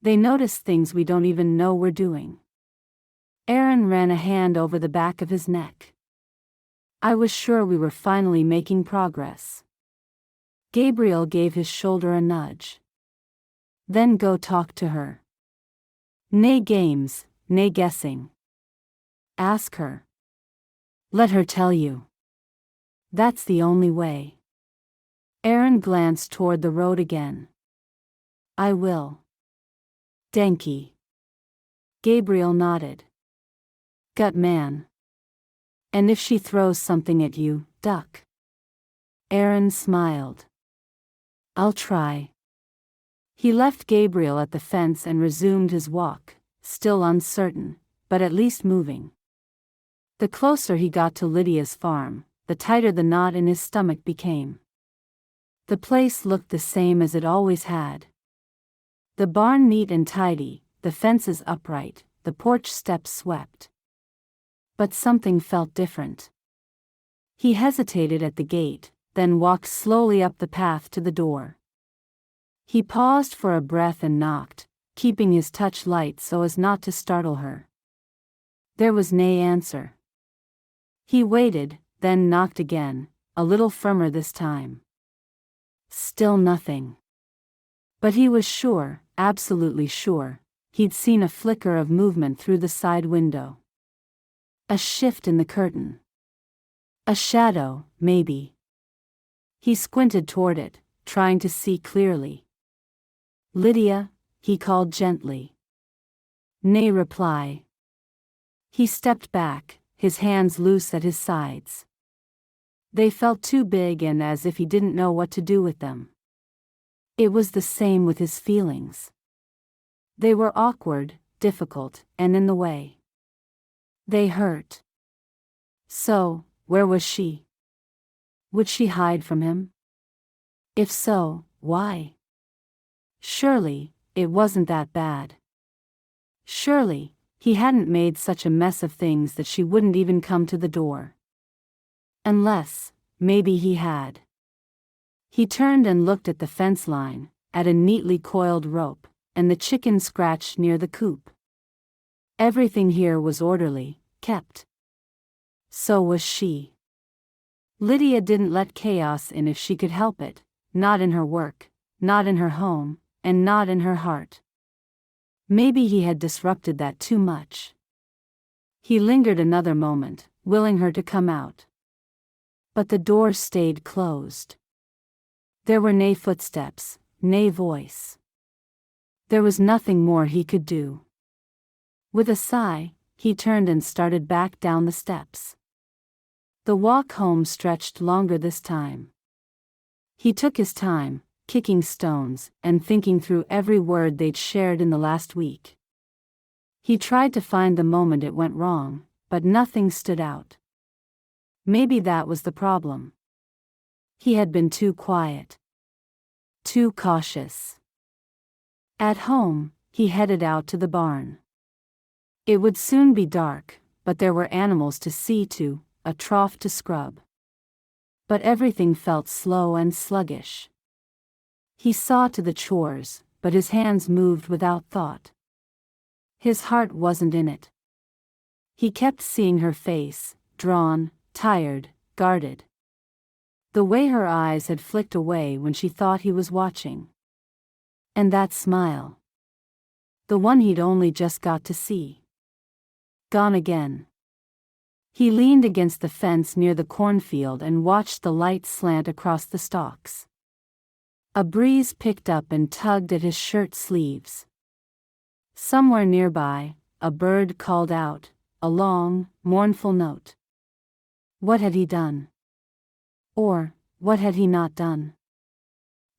They notice things we don't even know we're doing. Aaron ran a hand over the back of his neck. "I was sure we were finally making progress." Gabriel gave his shoulder a nudge. "Then go talk to her. Nay games, nay guessing. Ask her. Let her tell you. That's the only way." Aaron glanced toward the road again. "I will." "Denki." Gabriel nodded. "Gut man. And if she throws something at you, duck." Aaron smiled. "I'll try." He left Gabriel at the fence and resumed his walk, still uncertain, but at least moving. The closer he got to Lydia's farm, the tighter the knot in his stomach became. The place looked the same as it always had. The barn neat and tidy, the fences upright, the porch steps swept. But something felt different. He hesitated at the gate, then walked slowly up the path to the door. He paused for a breath and knocked, keeping his touch light so as not to startle her. There was no answer. He waited, then knocked again, a little firmer this time. Still nothing. But he was sure, absolutely sure, he'd seen a flicker of movement through the side window. A shift in the curtain. A shadow, maybe. He squinted toward it, trying to see clearly. "Lydia," he called gently. No reply. He stepped back, his hands loose at his sides. They felt too big and as if he didn't know what to do with them. It was the same with his feelings. They were awkward, difficult, and in the way. They hurt. So, where was she? Would she hide from him? If so, why? Surely, it wasn't that bad. Surely, he hadn't made such a mess of things that she wouldn't even come to the door. Unless, maybe he had. He turned and looked at the fence line, at a neatly coiled rope, and the chicken scratched near the coop. Everything here was orderly, kept. So was she. Lydia didn't let chaos in if she could help it, not in her work, not in her home, and not in her heart. Maybe he had disrupted that too much. He lingered another moment, willing her to come out. But the door stayed closed. There were nay footsteps, nay voice. There was nothing more he could do. With a sigh, he turned and started back down the steps. The walk home stretched longer this time. He took his time, kicking stones and thinking through every word they'd shared in the last week. He tried to find the moment it went wrong, but nothing stood out. Maybe that was the problem. He had been too quiet. Too cautious. At home, he headed out to the barn. It would soon be dark, but there were animals to see to, a trough to scrub. But everything felt slow and sluggish. He saw to the chores, but his hands moved without thought. His heart wasn't in it. He kept seeing her face, drawn, tired, guarded. The way her eyes had flicked away when she thought he was watching. And that smile. The one he'd only just got to see. Gone again. He leaned against the fence near the cornfield and watched the light slant across the stalks. A breeze picked up and tugged at his shirt sleeves. Somewhere nearby, a bird called out, a long, mournful note. What had he done? Or, what had he not done?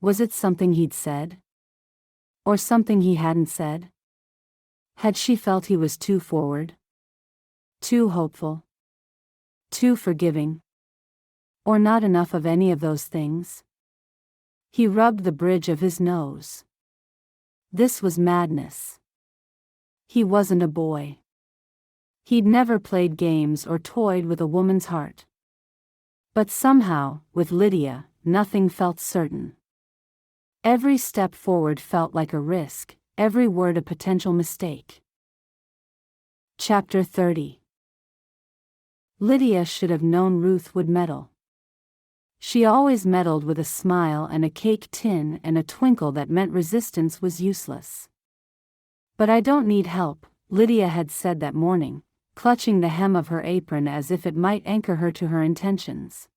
Was it something he'd said? Or something he hadn't said? Had she felt he was too forward? Too hopeful? Too forgiving? Or not enough of any of those things? He rubbed the bridge of his nose. This was madness. He wasn't a boy. He'd never played games or toyed with a woman's heart. But somehow, with Lydia, nothing felt certain. Every step forward felt like a risk, every word a potential mistake. Chapter 30. Lydia should have known Ruth would meddle. She always meddled with a smile and a cake tin and a twinkle that meant resistance was useless. But I don't need help, Lydia had said that morning, clutching the hem of her apron as if it might anchor her to her intentions.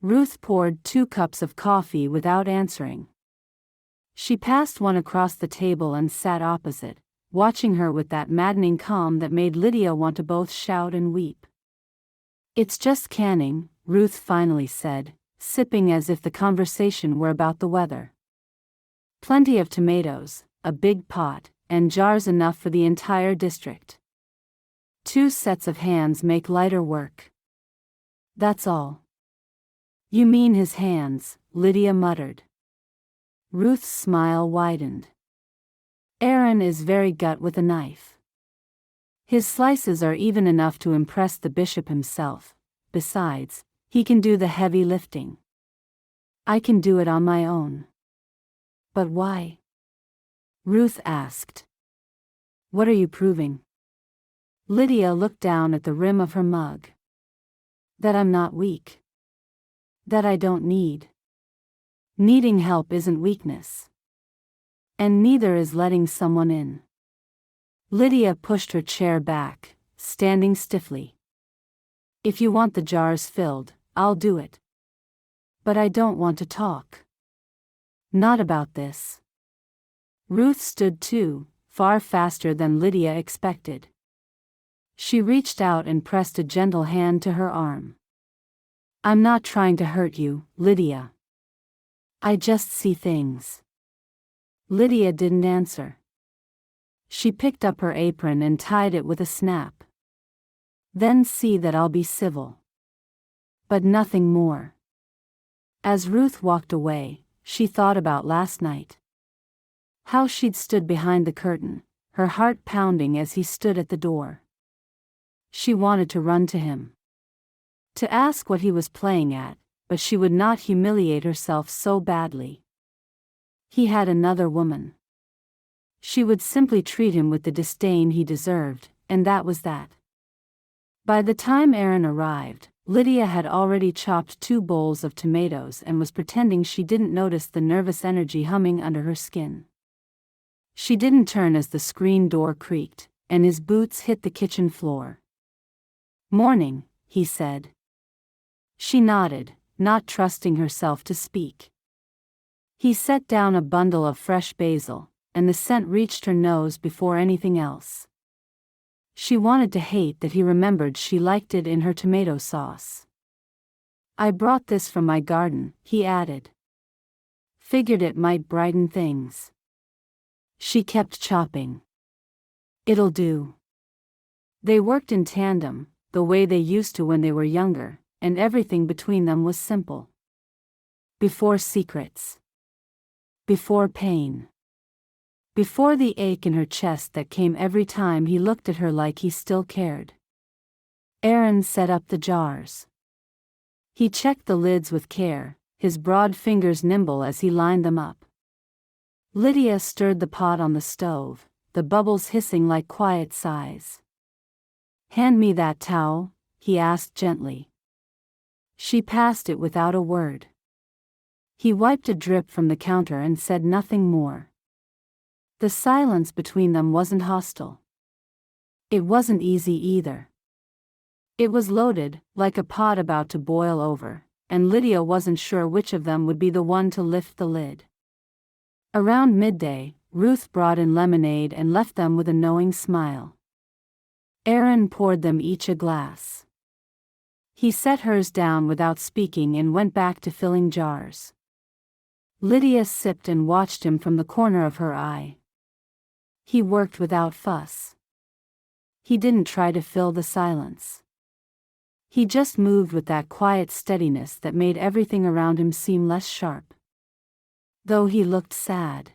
Ruth poured 2 cups of coffee without answering. She passed one across the table and sat opposite, watching her with that maddening calm that made Lydia want to both shout and weep. It's just canning, Ruth finally said, sipping as if the conversation were about the weather. Plenty of tomatoes, a big pot, and jars enough for the entire district. 2 sets of hands make lighter work. That's all. You mean his hands, Lydia muttered. Ruth's smile widened. Aaron is very gut with a knife. His slices are even enough to impress the bishop himself. Besides, he can do the heavy lifting. I can do it on my own. But why? Ruth asked. What are you proving? Lydia looked down at the rim of her mug. That I'm not weak. That I don't need. Needing help isn't weakness. And neither is letting someone in. Lydia pushed her chair back, standing stiffly. If you want the jars filled, I'll do it. But I don't want to talk. Not about this. Ruth stood too, far faster than Lydia expected. She reached out and pressed a gentle hand to her arm. I'm not trying to hurt you, Lydia. I just see things. Lydia didn't answer. She picked up her apron and tied it with a snap. Then see that I'll be civil. But nothing more. As Ruth walked away, she thought about last night. How she'd stood behind the curtain, her heart pounding as he stood at the door. She wanted to run to him. To ask what he was playing at, but she would not humiliate herself so badly. He had another woman. She would simply treat him with the disdain he deserved, and that was that. By the time Aaron arrived, Lydia had already chopped 2 bowls of tomatoes and was pretending she didn't notice the nervous energy humming under her skin. She didn't turn as the screen door creaked, and his boots hit the kitchen floor. "Morning," he said. She nodded, not trusting herself to speak. He set down a bundle of fresh basil, and the scent reached her nose before anything else. She wanted to hate that he remembered she liked it in her tomato sauce. "I brought this from my garden," he added. "Figured it might brighten things." She kept chopping. "It'll do." They worked in tandem, the way they used to when they were younger, and everything between them was simple. Before secrets. Before pain. Before the ache in her chest that came every time he looked at her like he still cared. Aaron set up the jars. He checked the lids with care, his broad fingers nimble as he lined them up. Lydia stirred the pot on the stove, the bubbles hissing like quiet sighs. "Hand me that towel," he asked gently. She passed it without a word. He wiped a drip from the counter and said nothing more. The silence between them wasn't hostile. It wasn't easy either. It was loaded, like a pot about to boil over, and Lydia wasn't sure which of them would be the one to lift the lid. Around midday, Ruth brought in lemonade and left them with a knowing smile. Aaron poured them each a glass. He set hers down without speaking and went back to filling jars. Lydia sipped and watched him from the corner of her eye. He worked without fuss. He didn't try to fill the silence. He just moved with that quiet steadiness that made everything around him seem less sharp. Though he looked sad.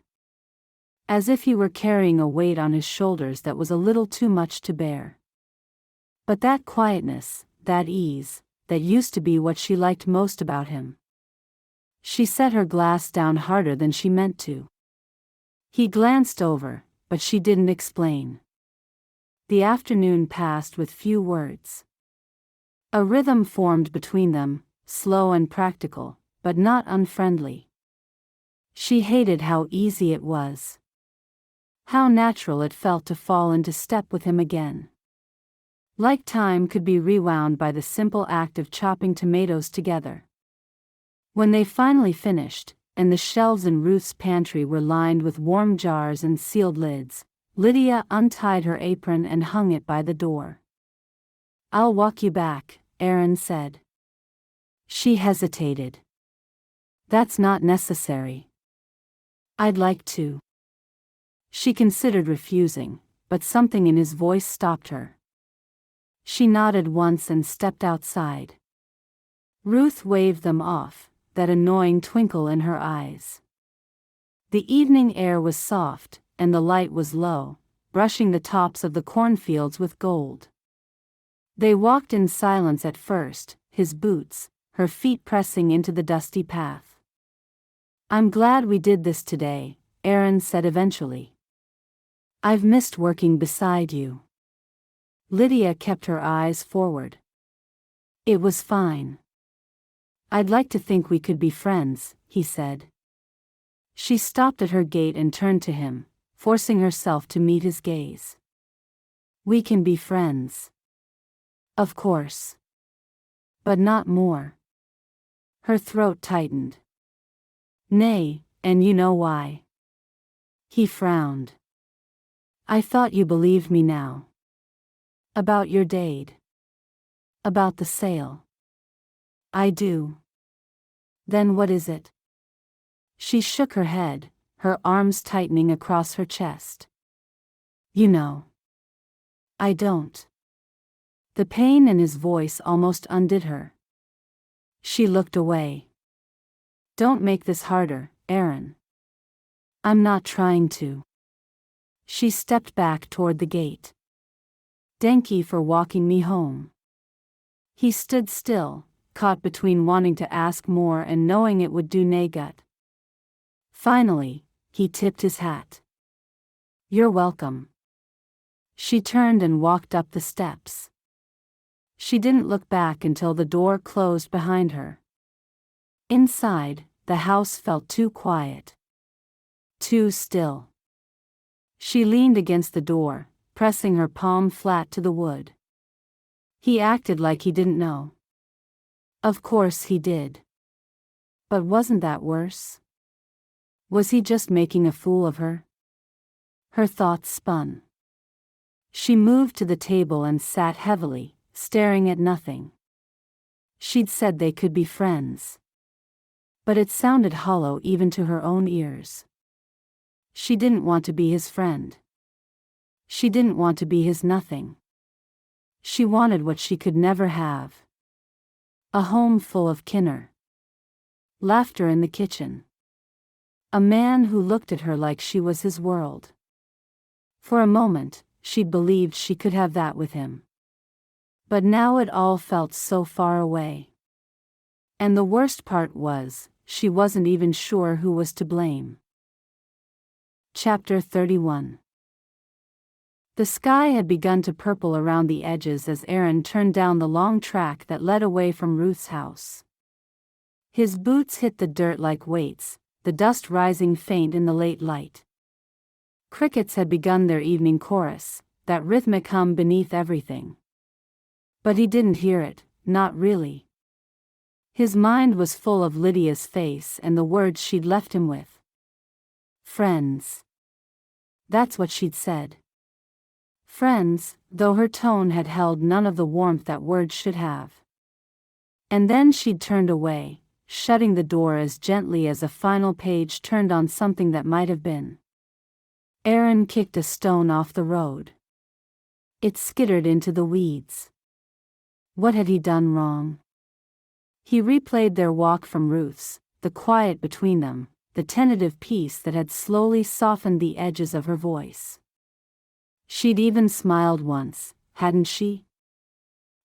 As if he were carrying a weight on his shoulders that was a little too much to bear. But that quietness, that ease, that used to be what she liked most about him. She set her glass down harder than she meant to. He glanced over, but she didn't explain. The afternoon passed with few words. A rhythm formed between them, slow and practical, but not unfriendly. She hated how easy it was. How natural it felt to fall into step with him again. Like time could be rewound by the simple act of chopping tomatoes together. When they finally finished, and the shelves in Ruth's pantry were lined with warm jars and sealed lids, Lydia untied her apron and hung it by the door. "I'll walk you back," Aaron said. She hesitated. "That's not necessary." "I'd like to." She considered refusing, but something in his voice stopped her. She nodded once and stepped outside. Ruth waved them off, that annoying twinkle in her eyes. The evening air was soft, and the light was low, brushing the tops of the cornfields with gold. They walked in silence at first, his boots, her feet pressing into the dusty path. "I'm glad we did this today," Aaron said eventually. "I've missed working beside you." Lydia kept her eyes forward. "It was fine. I'd like to think we could be friends," he said. She stopped at her gate and turned to him, forcing herself to meet his gaze. "We can be friends." "Of course. But not more." Her throat tightened. "Nay, and you know why." He frowned. "I thought you believed me now. About your date. About the sale." "I do." "Then what is it?" She shook her head, her arms tightening across her chest. You know. I don't. The pain in his voice almost undid her. She looked away. Don't make this harder, Aaron. I'm not trying to. She stepped back toward the gate. Thank you for walking me home. He stood still, caught between wanting to ask more and knowing it would do nae good. Finally, he tipped his hat. You're welcome. She turned and walked up the steps. She didn't look back until the door closed behind her. Inside, the house felt too quiet. Too still. She leaned against the door, pressing her palm flat to the wood. He acted like he didn't know. Of course he did. But wasn't that worse? Was he just making a fool of her? Her thoughts spun. She moved to the table and sat heavily, staring at nothing. She'd said they could be friends. But it sounded hollow even to her own ears. She didn't want to be his friend. She didn't want to be his nothing. She wanted what she could never have. A home full of kinner. Laughter in the kitchen. A man who looked at her like she was his world. For a moment, she'd believed she could have that with him. But now it all felt so far away. And the worst part was, she wasn't even sure who was to blame. Chapter 31. The sky had begun to purple around the edges as Aaron turned down the long track that led away from Ruth's house. His boots hit the dirt like weights, the dust rising faint in the late light. Crickets had begun their evening chorus, that rhythmic hum beneath everything. But he didn't hear it, not really. His mind was full of Lydia's face and the words she'd left him with. Friends. That's what she'd said. Friends, though her tone had held none of the warmth that words should have. And then she'd turned away, shutting the door as gently as a final page turned on something that might have been. Aaron kicked a stone off the road. It skittered into the weeds. What had he done wrong? He replayed their walk from Ruth's, the quiet between them, the tentative peace that had slowly softened the edges of her voice. She'd even smiled once, hadn't she?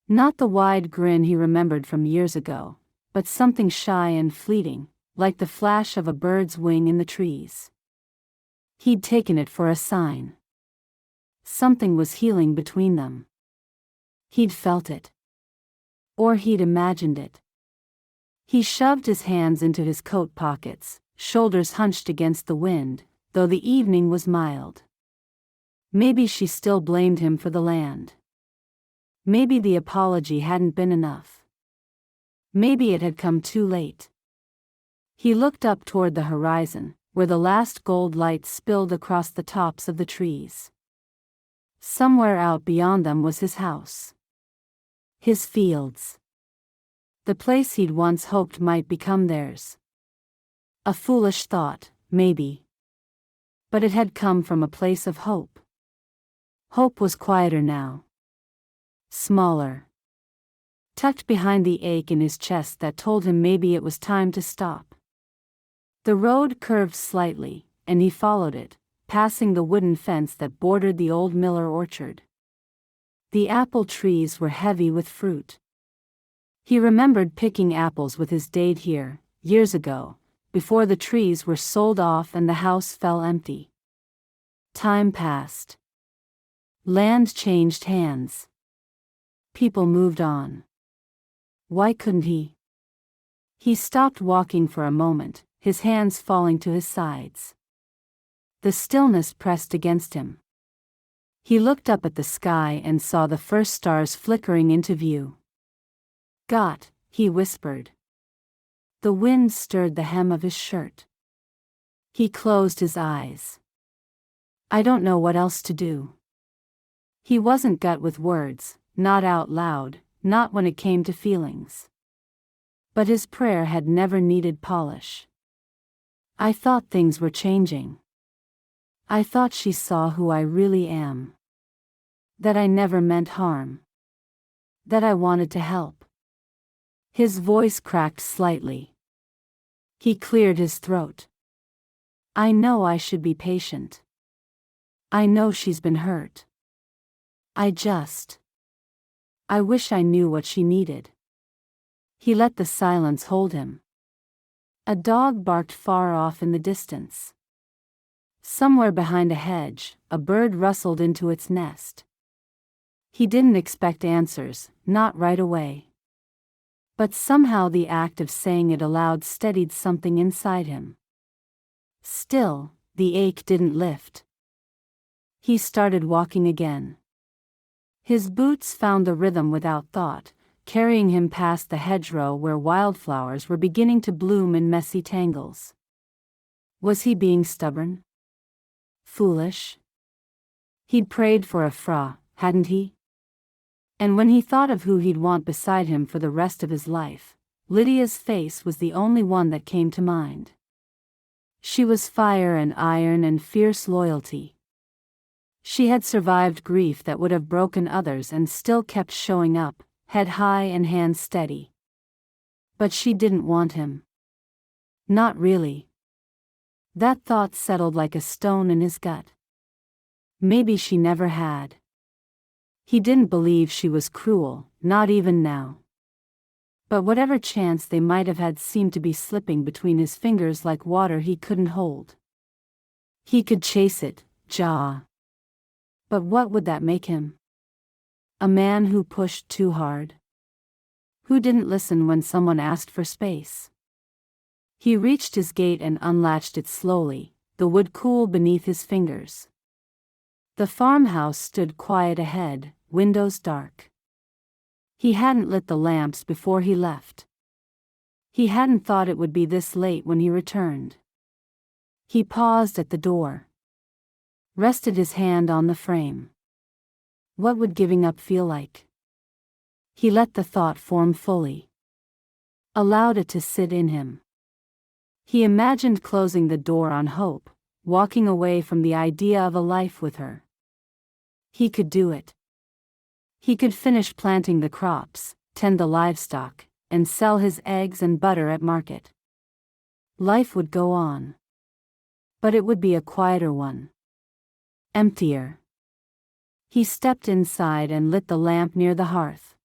Not the wide grin he remembered from years ago, but something shy and fleeting, like the flash of a bird's wing in the trees. He'd taken it for a sign. Something was healing between them. He'd felt it. Or he'd imagined it. He shoved his hands into his coat pockets, shoulders hunched against the wind, though the evening was mild. Maybe she still blamed him for the land. Maybe the apology hadn't been enough. Maybe it had come too late. He looked up toward the horizon, where the last gold light spilled across the tops of the trees. Somewhere out beyond them was his house. His fields. The place he'd once hoped might become theirs. A foolish thought, maybe. But it had come from a place of hope. Hope was quieter now. Smaller. Tucked behind the ache in his chest that told him maybe it was time to stop. The road curved slightly, and he followed it, passing the wooden fence that bordered the old Miller orchard. The apple trees were heavy with fruit. He remembered picking apples with his dad here, years ago, before the trees were sold off and the house fell empty. Time passed. Land changed hands. People moved on. Why couldn't he? He stopped walking for a moment, his hands falling to his sides. The stillness pressed against him. He looked up at the sky and saw the first stars flickering into view. "God," he whispered. The wind stirred the hem of his shirt. He closed his eyes. "I don't know what else to do." He wasn't gut with words, not out loud, not when it came to feelings. But his prayer had never needed polish. I thought things were changing. I thought she saw who I really am. That I never meant harm. That I wanted to help." His voice cracked slightly. He cleared his throat. "I know I should be patient. I know she's been hurt. I wish I knew what she needed." He let the silence hold him. A dog barked far off in the distance. Somewhere behind a hedge, a bird rustled into its nest. He didn't expect answers, not right away. But somehow the act of saying it aloud steadied something inside him. Still, the ache didn't lift. He started walking again. His boots found the rhythm without thought, carrying him past the hedgerow where wildflowers were beginning to bloom in messy tangles. Was he being stubborn? Foolish? He'd prayed for a fra, hadn't he? And when he thought of who he'd want beside him for the rest of his life, Lydia's face was the only one that came to mind. She was fire and iron and fierce loyalty. She had survived grief that would have broken others and still kept showing up, head high and hands steady. But she didn't want him. Not really. That thought settled like a stone in his gut. Maybe she never had. He didn't believe she was cruel, not even now. But whatever chance they might have had seemed to be slipping between his fingers like water he couldn't hold. He could chase it, but what would that make him? A man who pushed too hard? Who didn't listen when someone asked for space? He reached his gate and unlatched it slowly, the wood cool beneath his fingers. The farmhouse stood quiet ahead, windows dark. He hadn't lit the lamps before he left. He hadn't thought it would be this late when he returned. He paused at the door. Rested his hand on the frame. What would giving up feel like? He let the thought form fully. Allowed it to sit in him. He imagined closing the door on hope, walking away from the idea of a life with her. He could do it. He could finish planting the crops, tend the livestock, and sell his eggs and butter at market. Life would go on. But it would be a quieter one. Emptier. He stepped inside and lit the lamp near the hearth.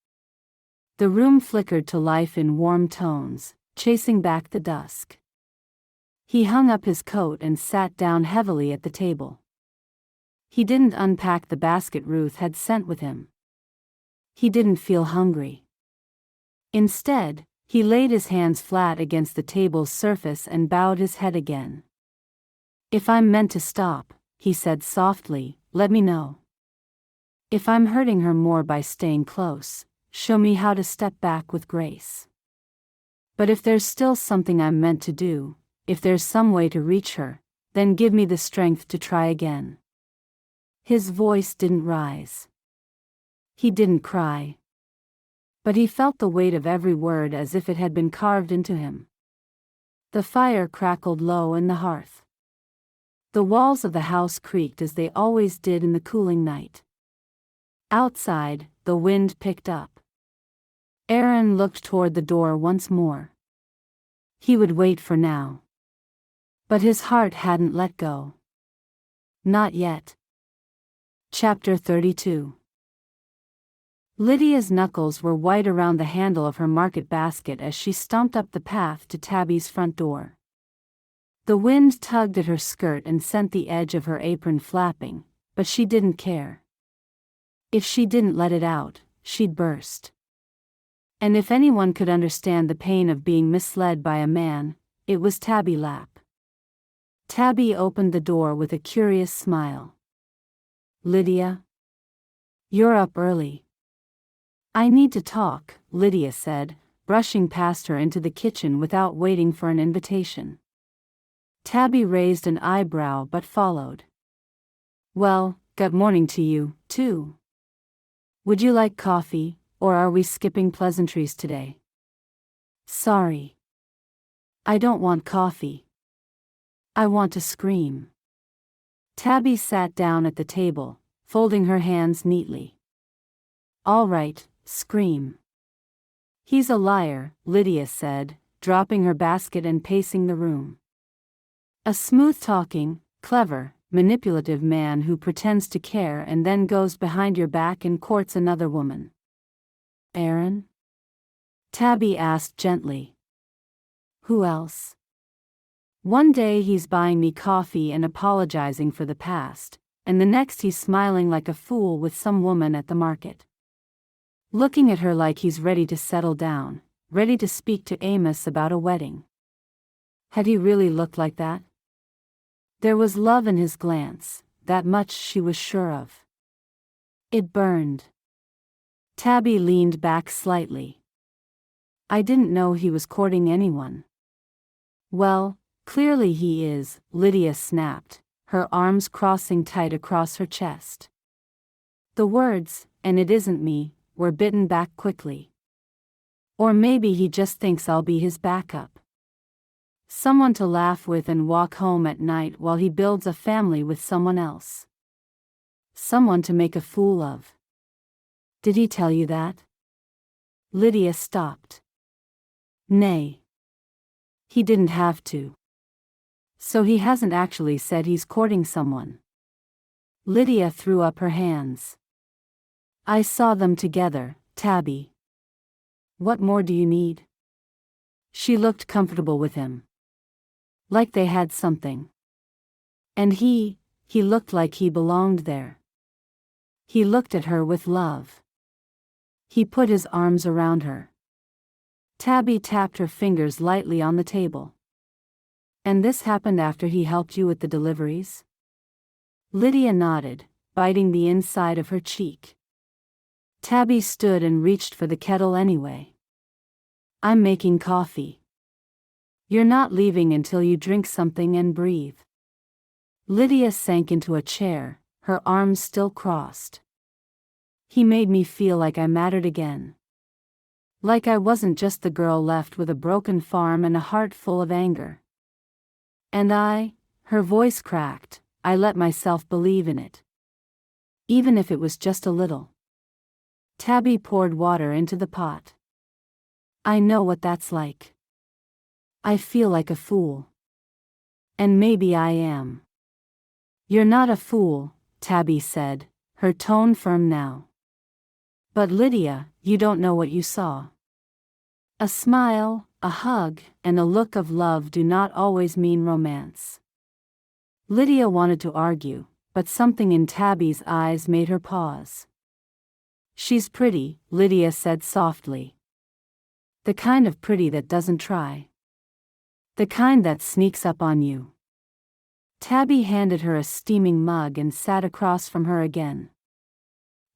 The room flickered to life in warm tones, chasing back the dusk. He hung up his coat and sat down heavily at the table. He didn't unpack the basket Ruth had sent with him. He didn't feel hungry. Instead, he laid his hands flat against the table's surface and bowed his head again. "If I'm meant to stop," he said softly, "let me know. If I'm hurting her more by staying close, show me how to step back with grace. But if there's still something I'm meant to do, if there's some way to reach her, then give me the strength to try again." His voice didn't rise. He didn't cry. But he felt the weight of every word as if it had been carved into him. The fire crackled low in the hearth. The walls of the house creaked as they always did in the cooling night. Outside, the wind picked up. Aaron looked toward the door once more. He would wait for now. But his heart hadn't let go. Not yet. Chapter 32. Lydia's knuckles were white around the handle of her market basket as she stomped up the path to Tabby's front door. The wind tugged at her skirt and sent the edge of her apron flapping, but she didn't care. If she didn't let it out, she'd burst. And if anyone could understand the pain of being misled by a man, it was Tabby Lapp. Tabby opened the door with a curious smile. "Lydia? You're up early." "I need to talk," Lydia said, brushing past her into the kitchen without waiting for an invitation. Tabby raised an eyebrow but followed. "Well, good morning to you, too. Would you like coffee, or are we skipping pleasantries today?" "Sorry. I don't want coffee." I want to scream. Tabby sat down at the table, folding her hands neatly. All right, scream. He's a liar, Lydia said, dropping her basket and pacing the room. A smooth-talking, clever, manipulative man who pretends to care and then goes behind your back and courts another woman. Aaron? Tabby asked gently. Who else? One day he's buying me coffee and apologizing for the past, and the next he's smiling like a fool with some woman at the market. Looking at her like he's ready to settle down, ready to speak to Amos about a wedding. Had he really looked like that? There was love in his glance, that much she was sure of. It burned. Tabby leaned back slightly. I didn't know he was courting anyone. Well, clearly he is, Lydia snapped, her arms crossing tight across her chest. The words, and it isn't me, were bitten back quickly. Or maybe he just thinks I'll be his backup. Someone to laugh with and walk home at night while he builds a family with someone else. Someone to make a fool of. Did he tell you that? Lydia stopped. Nay. He didn't have to. So he hasn't actually said he's courting someone. Lydia threw up her hands. I saw them together, Tabby. What more do you need? She looked comfortable with him. Like they had something. And he looked like he belonged there. He looked at her with love. He put his arms around her. Tabby tapped her fingers lightly on the table. And this happened after he helped you with the deliveries? Lydia nodded, biting the inside of her cheek. Tabby stood and reached for the kettle anyway. I'm making coffee. You're not leaving until you drink something and breathe. Lydia sank into a chair, her arms still crossed. He made me feel like I mattered again. Like I wasn't just the girl left with a broken farm and a heart full of anger. And her voice cracked, I let myself believe in it. Even if it was just a little. Tabby poured water into the pot. I know what that's like. I feel like a fool. And maybe I am. You're not a fool, Tabby said, her tone firm now. But Lydia, you don't know what you saw. A smile, a hug, and a look of love do not always mean romance. Lydia wanted to argue, but something in Tabby's eyes made her pause. She's pretty, Lydia said softly. The kind of pretty that doesn't try. The kind that sneaks up on you. Tabby handed her a steaming mug and sat across from her again.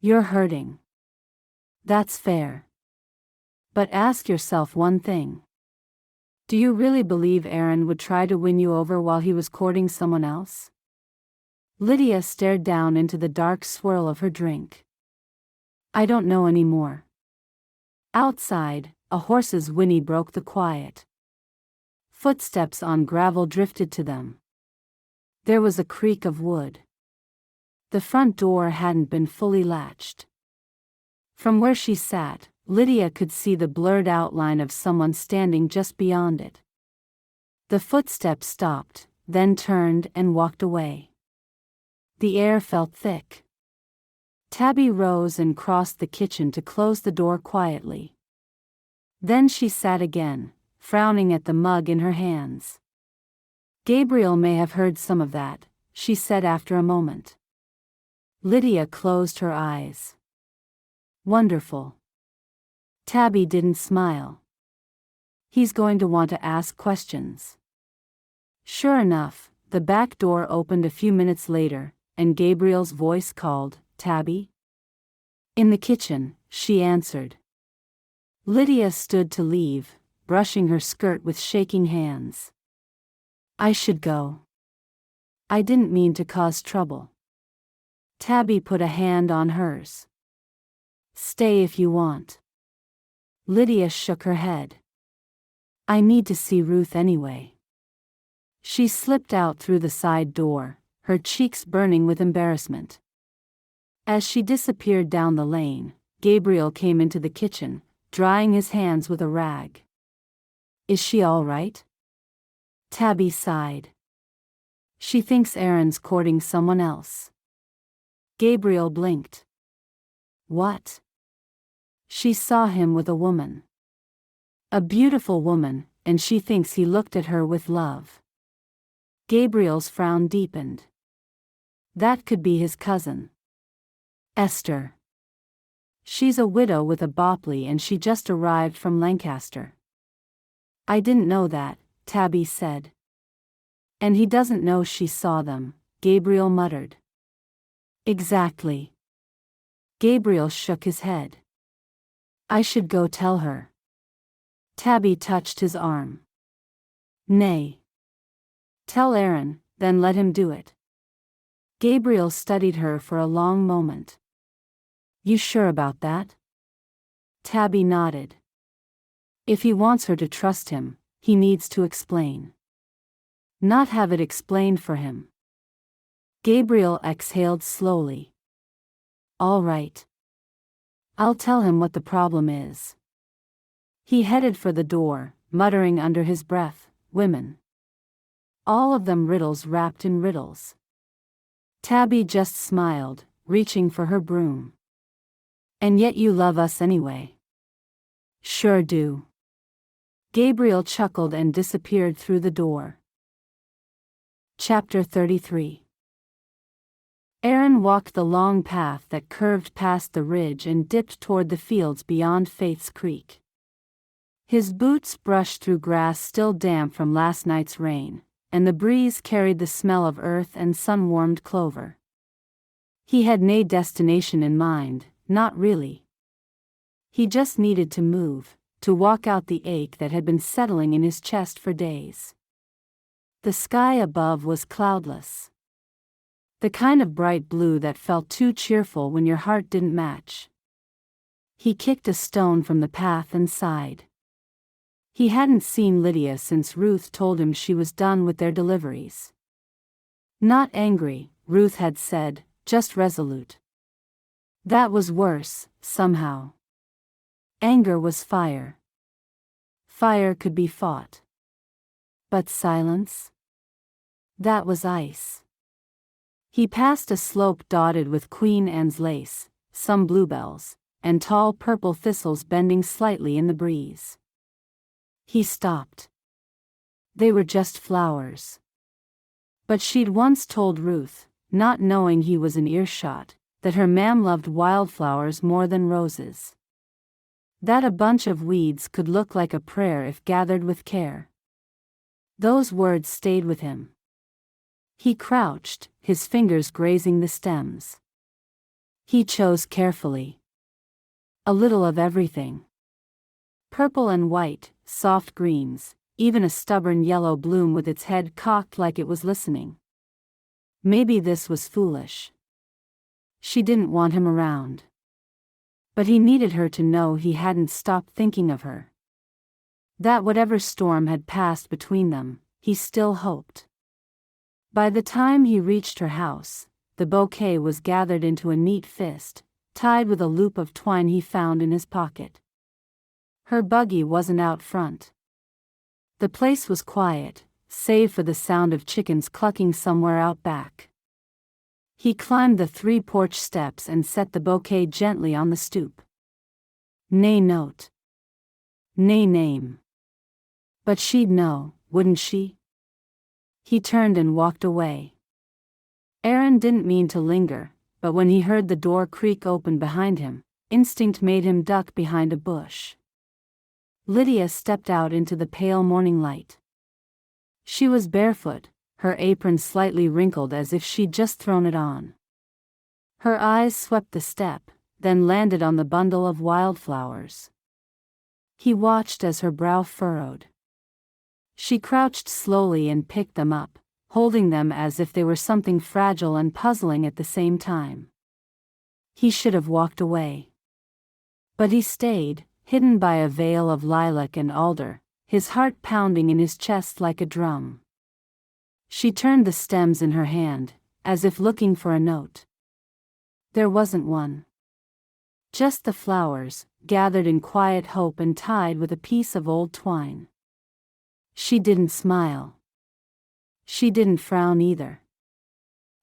You're hurting. That's fair. But ask yourself one thing. Do you really believe Aaron would try to win you over while he was courting someone else? Lydia stared down into the dark swirl of her drink. I don't know anymore. Outside, a horse's whinny broke the quiet. Footsteps on gravel drifted to them. There was a creak of wood. The front door hadn't been fully latched. From where she sat, Lydia could see the blurred outline of someone standing just beyond it. The footsteps stopped, then turned and walked away. The air felt thick. Tabby rose and crossed the kitchen to close the door quietly. Then she sat again, frowning at the mug in her hands. Gabriel may have heard some of that, she said after a moment. Lydia closed her eyes. Wonderful. Tabby didn't smile. He's going to want to ask questions. Sure enough, the back door opened a few minutes later, and Gabriel's voice called, Tabby? In the kitchen, she answered. Lydia stood to leave, brushing her skirt with shaking hands. I should go. I didn't mean to cause trouble. Tabby put a hand on hers. Stay if you want. Lydia shook her head. I need to see Ruth anyway. She slipped out through the side door, her cheeks burning with embarrassment. As she disappeared down the lane, Gabriel came into the kitchen, drying his hands with a rag. "Is she all right?" Tabby sighed. "She thinks Aaron's courting someone else." Gabriel blinked. "What?" "She saw him with a woman. A beautiful woman, and she thinks he looked at her with love." Gabriel's frown deepened. "That could be his cousin. Esther. She's a widow with a Bopley and she just arrived from Lancaster." "I didn't know that," Tabby said. "And he doesn't know she saw them," Gabriel muttered. "Exactly." Gabriel shook his head. "I should go tell her." Tabby touched his arm. "Nay. Tell Aaron, then let him do it." Gabriel studied her for a long moment. "You sure about that?" Tabby nodded. "If he wants her to trust him, he needs to explain. Not have it explained for him." Gabriel exhaled slowly. "All right. I'll tell him what the problem is." He headed for the door, muttering under his breath, "Women. All of them riddles wrapped in riddles." Tabby just smiled, reaching for her broom. "And yet you love us anyway." "Sure do." Gabriel chuckled and disappeared through the door. Chapter 33. Aaron walked the long path that curved past the ridge and dipped toward the fields beyond Faith's Creek. His boots brushed through grass still damp from last night's rain, and the breeze carried the smell of earth and sun-warmed clover. He had no destination in mind, not really. He just needed to move, to walk out the ache that had been settling in his chest for days. The sky above was cloudless. The kind of bright blue that felt too cheerful when your heart didn't match. He kicked a stone from the path and sighed. He hadn't seen Lydia since Ruth told him she was done with their deliveries. Not angry, Ruth had said, just resolute. That was worse, somehow. Anger was fire. Fire could be fought. But silence? That was ice. He passed a slope dotted with Queen Anne's lace, some bluebells, and tall purple thistles bending slightly in the breeze. He stopped. They were just flowers. But she'd once told Ruth, not knowing he was in earshot, that her mam loved wildflowers more than roses. That a bunch of weeds could look like a prayer if gathered with care. Those words stayed with him. He crouched, his fingers grazing the stems. He chose carefully. A little of everything. Purple and white, soft greens, even a stubborn yellow bloom with its head cocked like it was listening. Maybe this was foolish. She didn't want him around. But he needed her to know he hadn't stopped thinking of her. That whatever storm had passed between them, he still hoped. By the time he reached her house, the bouquet was gathered into a neat fist, tied with a loop of twine he found in his pocket. Her buggy wasn't out front. The place was quiet, save for the sound of chickens clucking somewhere out back. He climbed the 3 porch steps and set the bouquet gently on the stoop. Nay note. Nay name. But she'd know, wouldn't she? He turned and walked away. Aaron didn't mean to linger, but when he heard the door creak open behind him, instinct made him duck behind a bush. Lydia stepped out into the pale morning light. She was barefoot, her apron slightly wrinkled as if she'd just thrown it on. Her eyes swept the step, then landed on the bundle of wildflowers. He watched as her brow furrowed. She crouched slowly and picked them up, holding them as if they were something fragile and puzzling at the same time. He should have walked away. But he stayed, hidden by a veil of lilac and alder, his heart pounding in his chest like a drum. She turned the stems in her hand, as if looking for a note. There wasn't one. Just the flowers, gathered in quiet hope and tied with a piece of old twine. She didn't smile. She didn't frown either.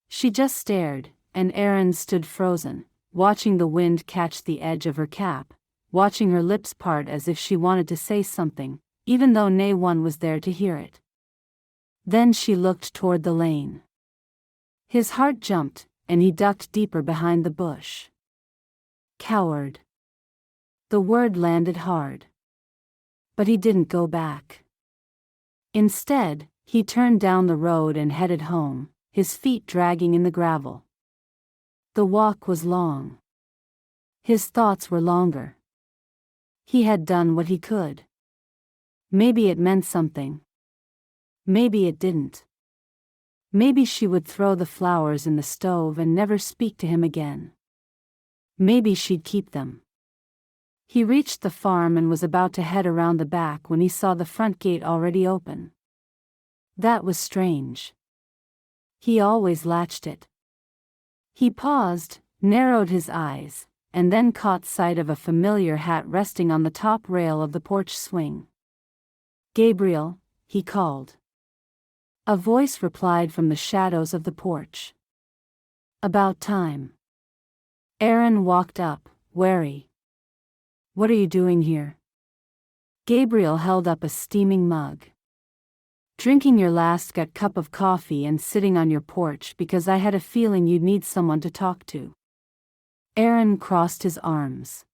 She just stared, and Aaron stood frozen, watching the wind catch the edge of her cap, watching her lips part as if she wanted to say something, even though no one was there to hear it. Then she looked toward the lane. His heart jumped, and he ducked deeper behind the bush. Coward. The word landed hard. But he didn't go back. Instead, he turned down the road and headed home, his feet dragging in the gravel. The walk was long. His thoughts were longer. He had done what he could. Maybe it meant something. Maybe it didn't. Maybe she would throw the flowers in the stove and never speak to him again. Maybe she'd keep them. He reached the farm and was about to head around the back when he saw the front gate already open. That was strange. He always latched it. He paused, narrowed his eyes, and then caught sight of a familiar hat resting on the top rail of the porch swing. "Gabriel," he called. A voice replied from the shadows of the porch. "About time." Aaron walked up, wary. "What are you doing here?" Gabriel held up a steaming mug. "Drinking your last gut cup of coffee and sitting on your porch because I had a feeling you'd need someone to talk to." Aaron crossed his arms.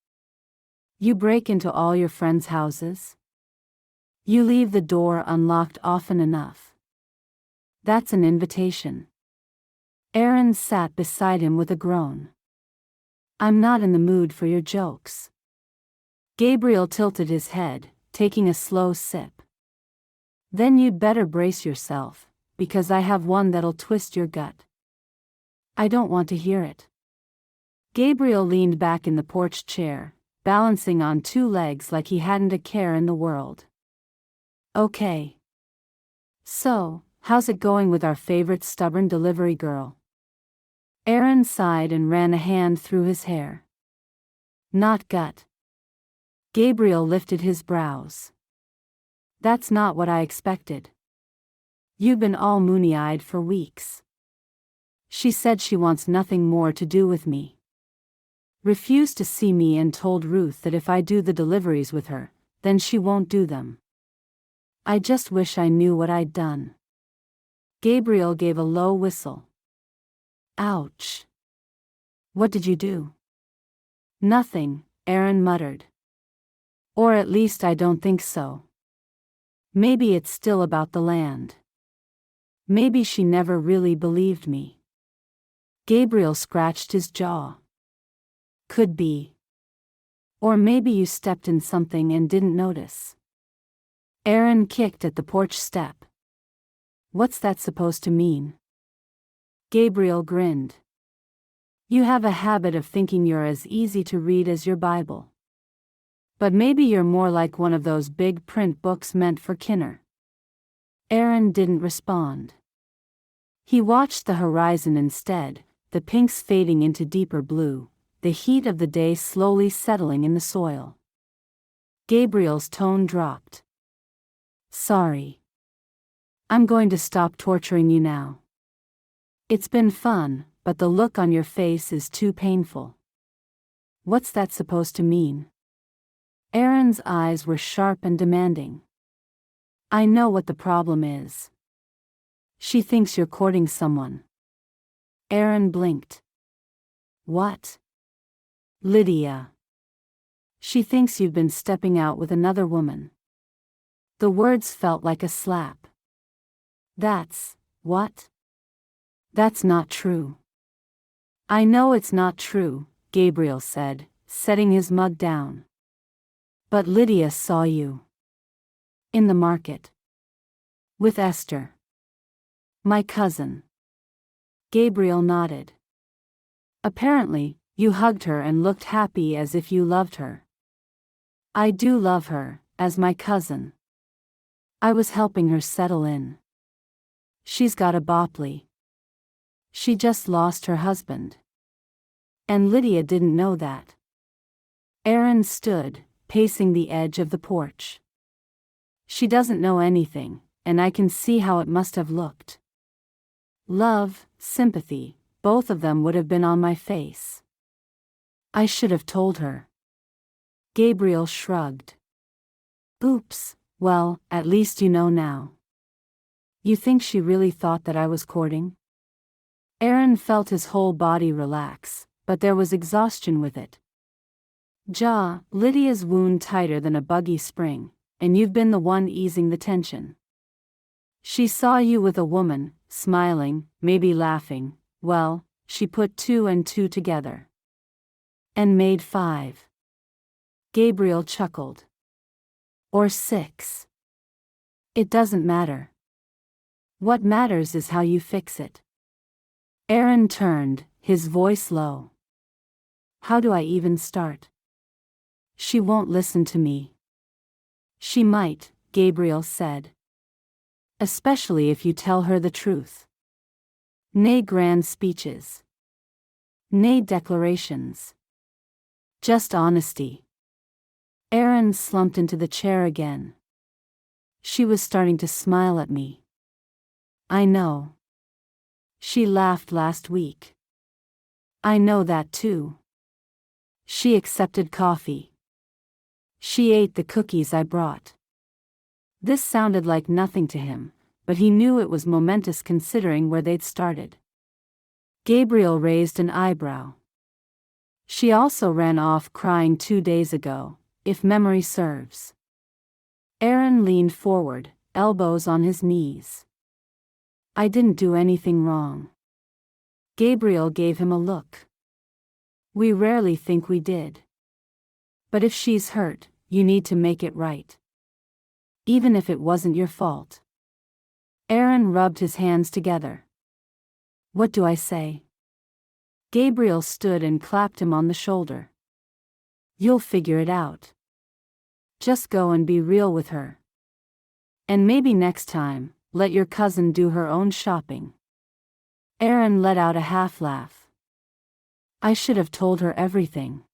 "You break into all your friends' houses? You leave the door unlocked often enough. That's an invitation." Aaron sat beside him with a groan. "I'm not in the mood for your jokes." Gabriel tilted his head, taking a slow sip. "Then you'd better brace yourself, because I have one that'll twist your gut." "I don't want to hear it." Gabriel leaned back in the porch chair, balancing on two legs like he hadn't a care in the world. "Okay. So, how's it going with our favorite stubborn delivery girl?" Aaron sighed and ran a hand through his hair. "Not gut." Gabriel lifted his brows. "That's not what I expected. You've been all moony-eyed for weeks." "She said she wants nothing more to do with me. Refused to see me and told Ruth that if I do the deliveries with her, then she won't do them. I just wish I knew what I'd done." Gabriel gave a low whistle. "Ouch. What did you do?" "Nothing," Aaron muttered. "Or at least I don't think so. Maybe it's still about the land. Maybe she never really believed me." Gabriel scratched his jaw. "Could be. Or maybe you stepped in something and didn't notice." Aaron kicked at the porch step. "What's that supposed to mean?" Gabriel grinned. "You have a habit of thinking you're as easy to read as your Bible. But maybe you're more like one of those big print books meant for Kinner." Aaron didn't respond. He watched the horizon instead, the pinks fading into deeper blue, the heat of the day slowly settling in the soil. Gabriel's tone dropped. "Sorry. I'm going to stop torturing you now. It's been fun, but the look on your face is too painful." "What's that supposed to mean?" Aaron's eyes were sharp and demanding. "I know what the problem is. She thinks you're courting someone." Aaron blinked. "What?" "Lydia. She thinks you've been stepping out with another woman." The words felt like a slap. "That's what?" "That's not true." "I know it's not true," Gabriel said, setting his mug down. "But Lydia saw you. In the market. With Esther. My cousin." Gabriel nodded. "Apparently, you hugged her and looked happy as if you loved her." "I do love her, as my cousin. I was helping her settle in. She's got a Bopley. She just lost her husband. And Lydia didn't know that. Aaron stood, pacing the edge of the porch. She doesn't know anything, and I can see how it must have looked. Love, sympathy, both of them would have been on my face. I should have told her. Gabriel shrugged. Oops, well, at least you know now. You think she really thought that I was courting? Aaron felt his whole body relax, but there was exhaustion with it. Lydia's wound tighter than a buggy spring, and you've been the one easing the tension. She saw you with a woman, smiling, maybe laughing. Well, she put 2 and 2 together. And made 5. Gabriel chuckled. Or 6. It doesn't matter. What matters is how you fix it. Aaron turned, his voice low. How do I even start? She won't listen to me. She might, Gabriel said. Especially if you tell her the truth. Nay grand speeches. Nay declarations. Just honesty. Aaron slumped into the chair again. She was starting to smile at me. I know. She laughed last week. I know that too. She accepted coffee. She ate the cookies I brought. This sounded like nothing to him, but he knew it was momentous considering where they'd started. Gabriel raised an eyebrow. She also ran off crying 2 days ago, if memory serves. Aaron leaned forward, elbows on his knees. I didn't do anything wrong. Gabriel gave him a look. We rarely think we did. But if she's hurt, you need to make it right. Even if it wasn't your fault. Aaron rubbed his hands together. What do I say? Gabriel stood and clapped him on the shoulder. You'll figure it out. Just go and be real with her. And maybe next time, let your cousin do her own shopping. Aaron let out a half laugh. I should have told her everything.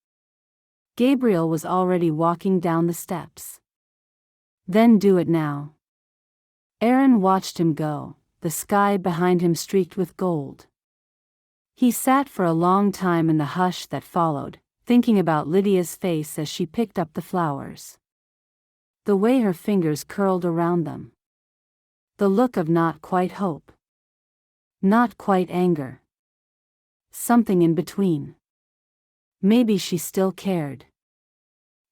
Gabriel was already walking down the steps. Then do it now. Aaron watched him go, the sky behind him streaked with gold. He sat for a long time in the hush that followed, thinking about Lydia's face as she picked up the flowers. The way her fingers curled around them. The look of not quite hope. Not quite anger. Something in between. Maybe she still cared.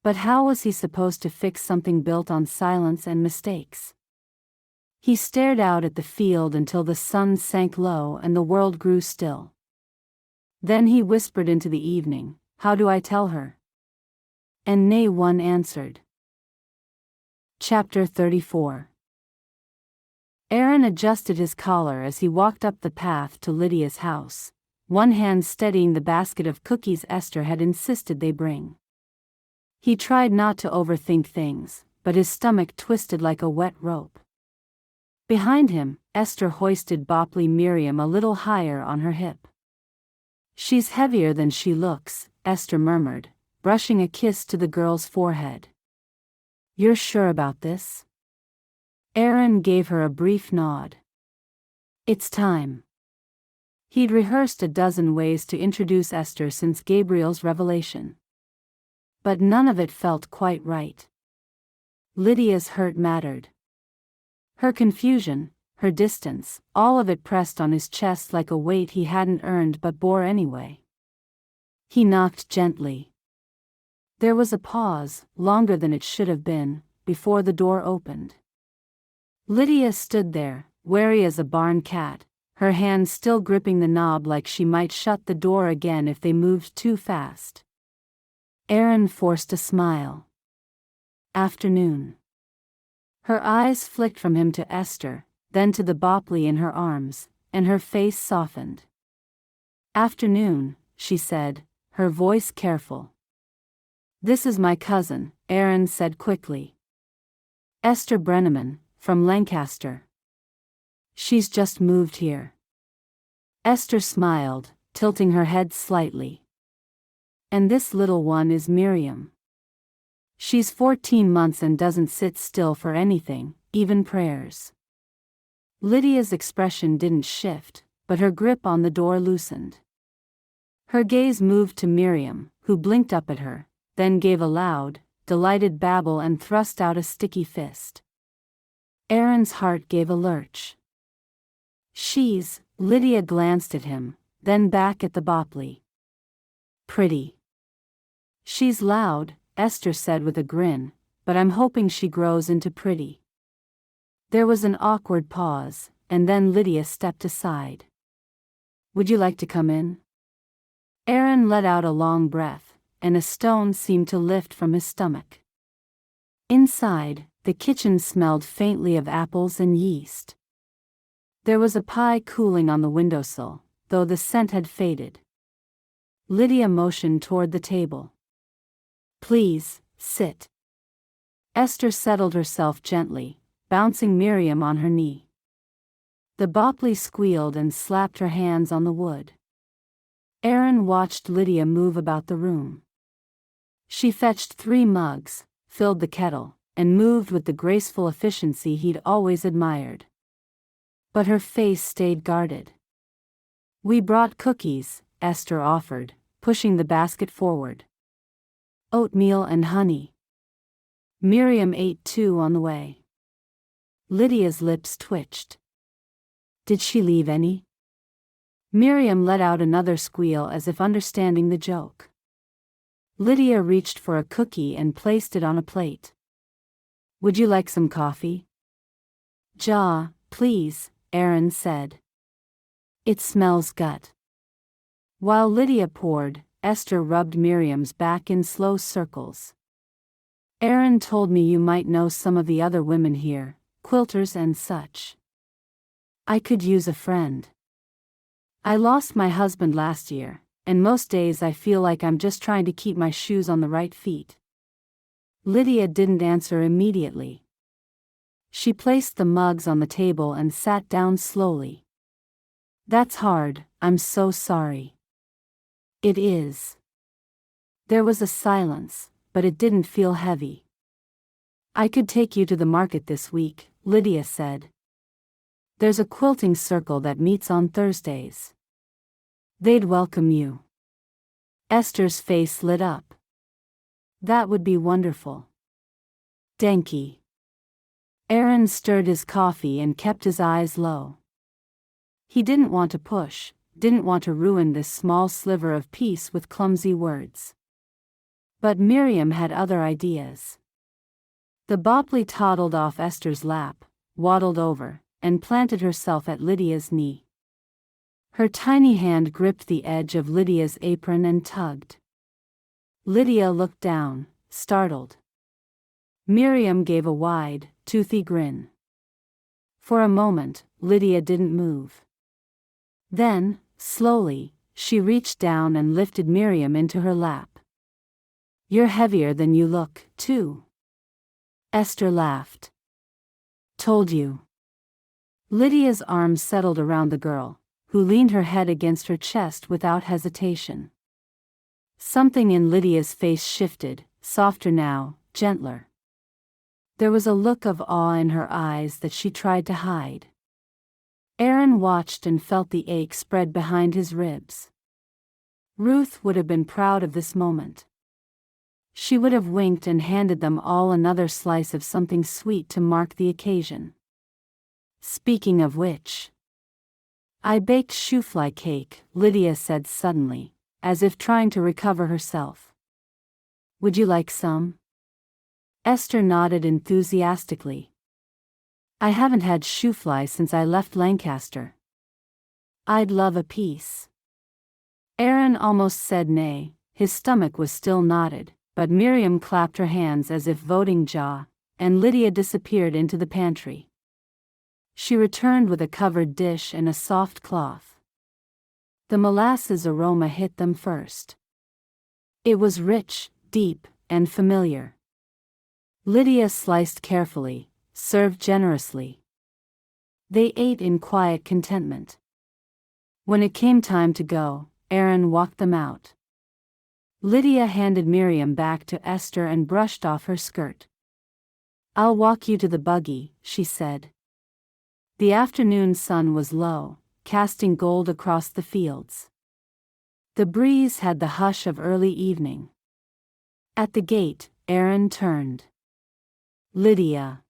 But how was he supposed to fix something built on silence and mistakes? He stared out at the field until the sun sank low and the world grew still. Then he whispered into the evening, how do I tell her? And nay one answered. Chapter 34. Aaron adjusted his collar as he walked up the path to Lydia's house, one hand steadying the basket of cookies Esther had insisted they bring. He tried not to overthink things, but his stomach twisted like a wet rope. Behind him, Esther hoisted Bopley Miriam a little higher on her hip. She's heavier than she looks, Esther murmured, brushing a kiss to the girl's forehead. You're sure about this? Aaron gave her a brief nod. It's time. He'd rehearsed a dozen ways to introduce Esther since Gabriel's revelation. But none of it felt quite right. Lydia's hurt mattered. Her confusion, her distance, all of it pressed on his chest like a weight he hadn't earned but bore anyway. He knocked gently. There was a pause, longer than it should have been, before the door opened. Lydia stood there, wary as a barn cat, her hand still gripping the knob like she might shut the door again if they moved too fast. Aaron forced a smile. Afternoon. Her eyes flicked from him to Esther, then to the Bopley in her arms, and her face softened. Afternoon, she said, her voice careful. This is my cousin, Aaron said quickly. Esther Brenneman, from Lancaster. She's just moved here. Esther smiled, tilting her head slightly. And this little one is Miriam. She's 14 months and doesn't sit still for anything, even prayers. Lydia's expression didn't shift, but her grip on the door loosened. Her gaze moved to Miriam, who blinked up at her, then gave a loud, delighted babble and thrust out a sticky fist. Aaron's heart gave a lurch. Lydia glanced at him, then back at the Bopley. Pretty. She's loud, Esther said with a grin, but I'm hoping she grows into pretty. There was an awkward pause, and then Lydia stepped aside. Would you like to come in? Aaron let out a long breath, and a stone seemed to lift from his stomach. Inside, the kitchen smelled faintly of apples and yeast. There was a pie cooling on the windowsill, though the scent had faded. Lydia motioned toward the table. Please, sit. Esther settled herself gently, bouncing Miriam on her knee. The Bopley squealed and slapped her hands on the wood. Aaron watched Lydia move about the room. She fetched 3 mugs, filled the kettle, and moved with the graceful efficiency he'd always admired. But her face stayed guarded. We brought cookies, Esther offered, pushing the basket forward. Oatmeal and honey. Miriam ate 2 on the way. Lydia's lips twitched. Did she leave any? Miriam let out another squeal as if understanding the joke. Lydia reached for a cookie and placed it on a plate. Would you like some coffee? Please, Aaron said. It smells gut. While Lydia poured, Esther rubbed Miriam's back in slow circles. Aaron told me you might know some of the other women here, quilters and such. I could use a friend. I lost my husband last year, and most days I feel like I'm just trying to keep my shoes on the right feet. Lydia didn't answer immediately. She placed the mugs on the table and sat down slowly. That's hard, I'm so sorry. It is. There was a silence, but it didn't feel heavy. I could take you to the market this week, Lydia said. There's a quilting circle that meets on Thursdays. They'd welcome you. Esther's face lit up. That would be wonderful. Danky. Aaron stirred his coffee and kept his eyes low. He didn't want to push, didn't want to ruin this small sliver of peace with clumsy words. But Miriam had other ideas. The Bopley toddled off Esther's lap, waddled over, and planted herself at Lydia's knee. Her tiny hand gripped the edge of Lydia's apron and tugged. Lydia looked down, startled. Miriam gave a wide, toothy grin. For a moment, Lydia didn't move. Then, slowly, she reached down and lifted Miriam into her lap. You're heavier than you look, too. Esther laughed. Told you. Lydia's arms settled around the girl, who leaned her head against her chest without hesitation. Something in Lydia's face shifted, softer now, gentler. There was a look of awe in her eyes that she tried to hide. Aaron watched and felt the ache spread behind his ribs. Ruth would have been proud of this moment. She would have winked and handed them all another slice of something sweet to mark the occasion. Speaking of which, I baked shoofly cake, Lydia said suddenly, as if trying to recover herself. Would you like some? Esther nodded enthusiastically. I haven't had shoofly since I left Lancaster. I'd love a piece. Aaron almost said nay, his stomach was still knotted, but Miriam clapped her hands as if voting ja, and Lydia disappeared into the pantry. She returned with a covered dish and a soft cloth. The molasses aroma hit them first. It was rich, deep, and familiar. Lydia sliced carefully, served generously. They ate in quiet contentment. When it came time to go, Aaron walked them out. Lydia handed Miriam back to Esther and brushed off her skirt. "I'll walk you to the buggy," she said. The afternoon sun was low, casting gold across the fields. The breeze had the hush of early evening. At the gate, Aaron turned. "Lydia."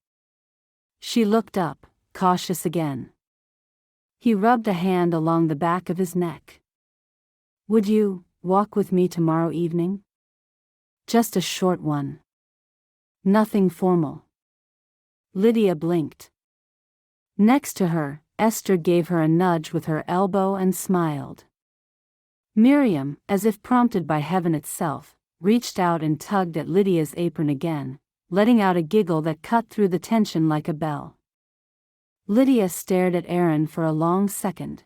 She looked up, cautious again. He rubbed a hand along the back of his neck. "Would you walk with me tomorrow evening? Just a short one. Nothing formal." Lydia blinked. Next to her, Esther gave her a nudge with her elbow and smiled. Miriam, as if prompted by heaven itself, reached out and tugged at Lydia's apron again, letting out a giggle that cut through the tension like a bell. Lydia stared at Aaron for a long second.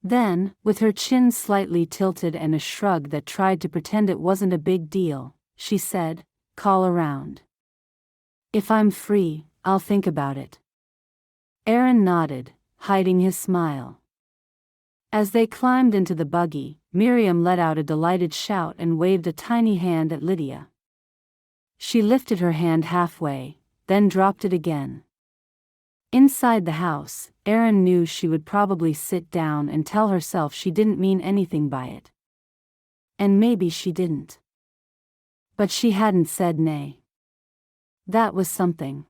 Then, with her chin slightly tilted and a shrug that tried to pretend it wasn't a big deal, she said, "Call around. If I'm free, I'll think about it." Aaron nodded, hiding his smile. As they climbed into the buggy, Miriam let out a delighted shout and waved a tiny hand at Lydia. She lifted her hand halfway, then dropped it again. Inside the house, Aaron knew she would probably sit down and tell herself she didn't mean anything by it. And maybe she didn't. But she hadn't said nay. That was something.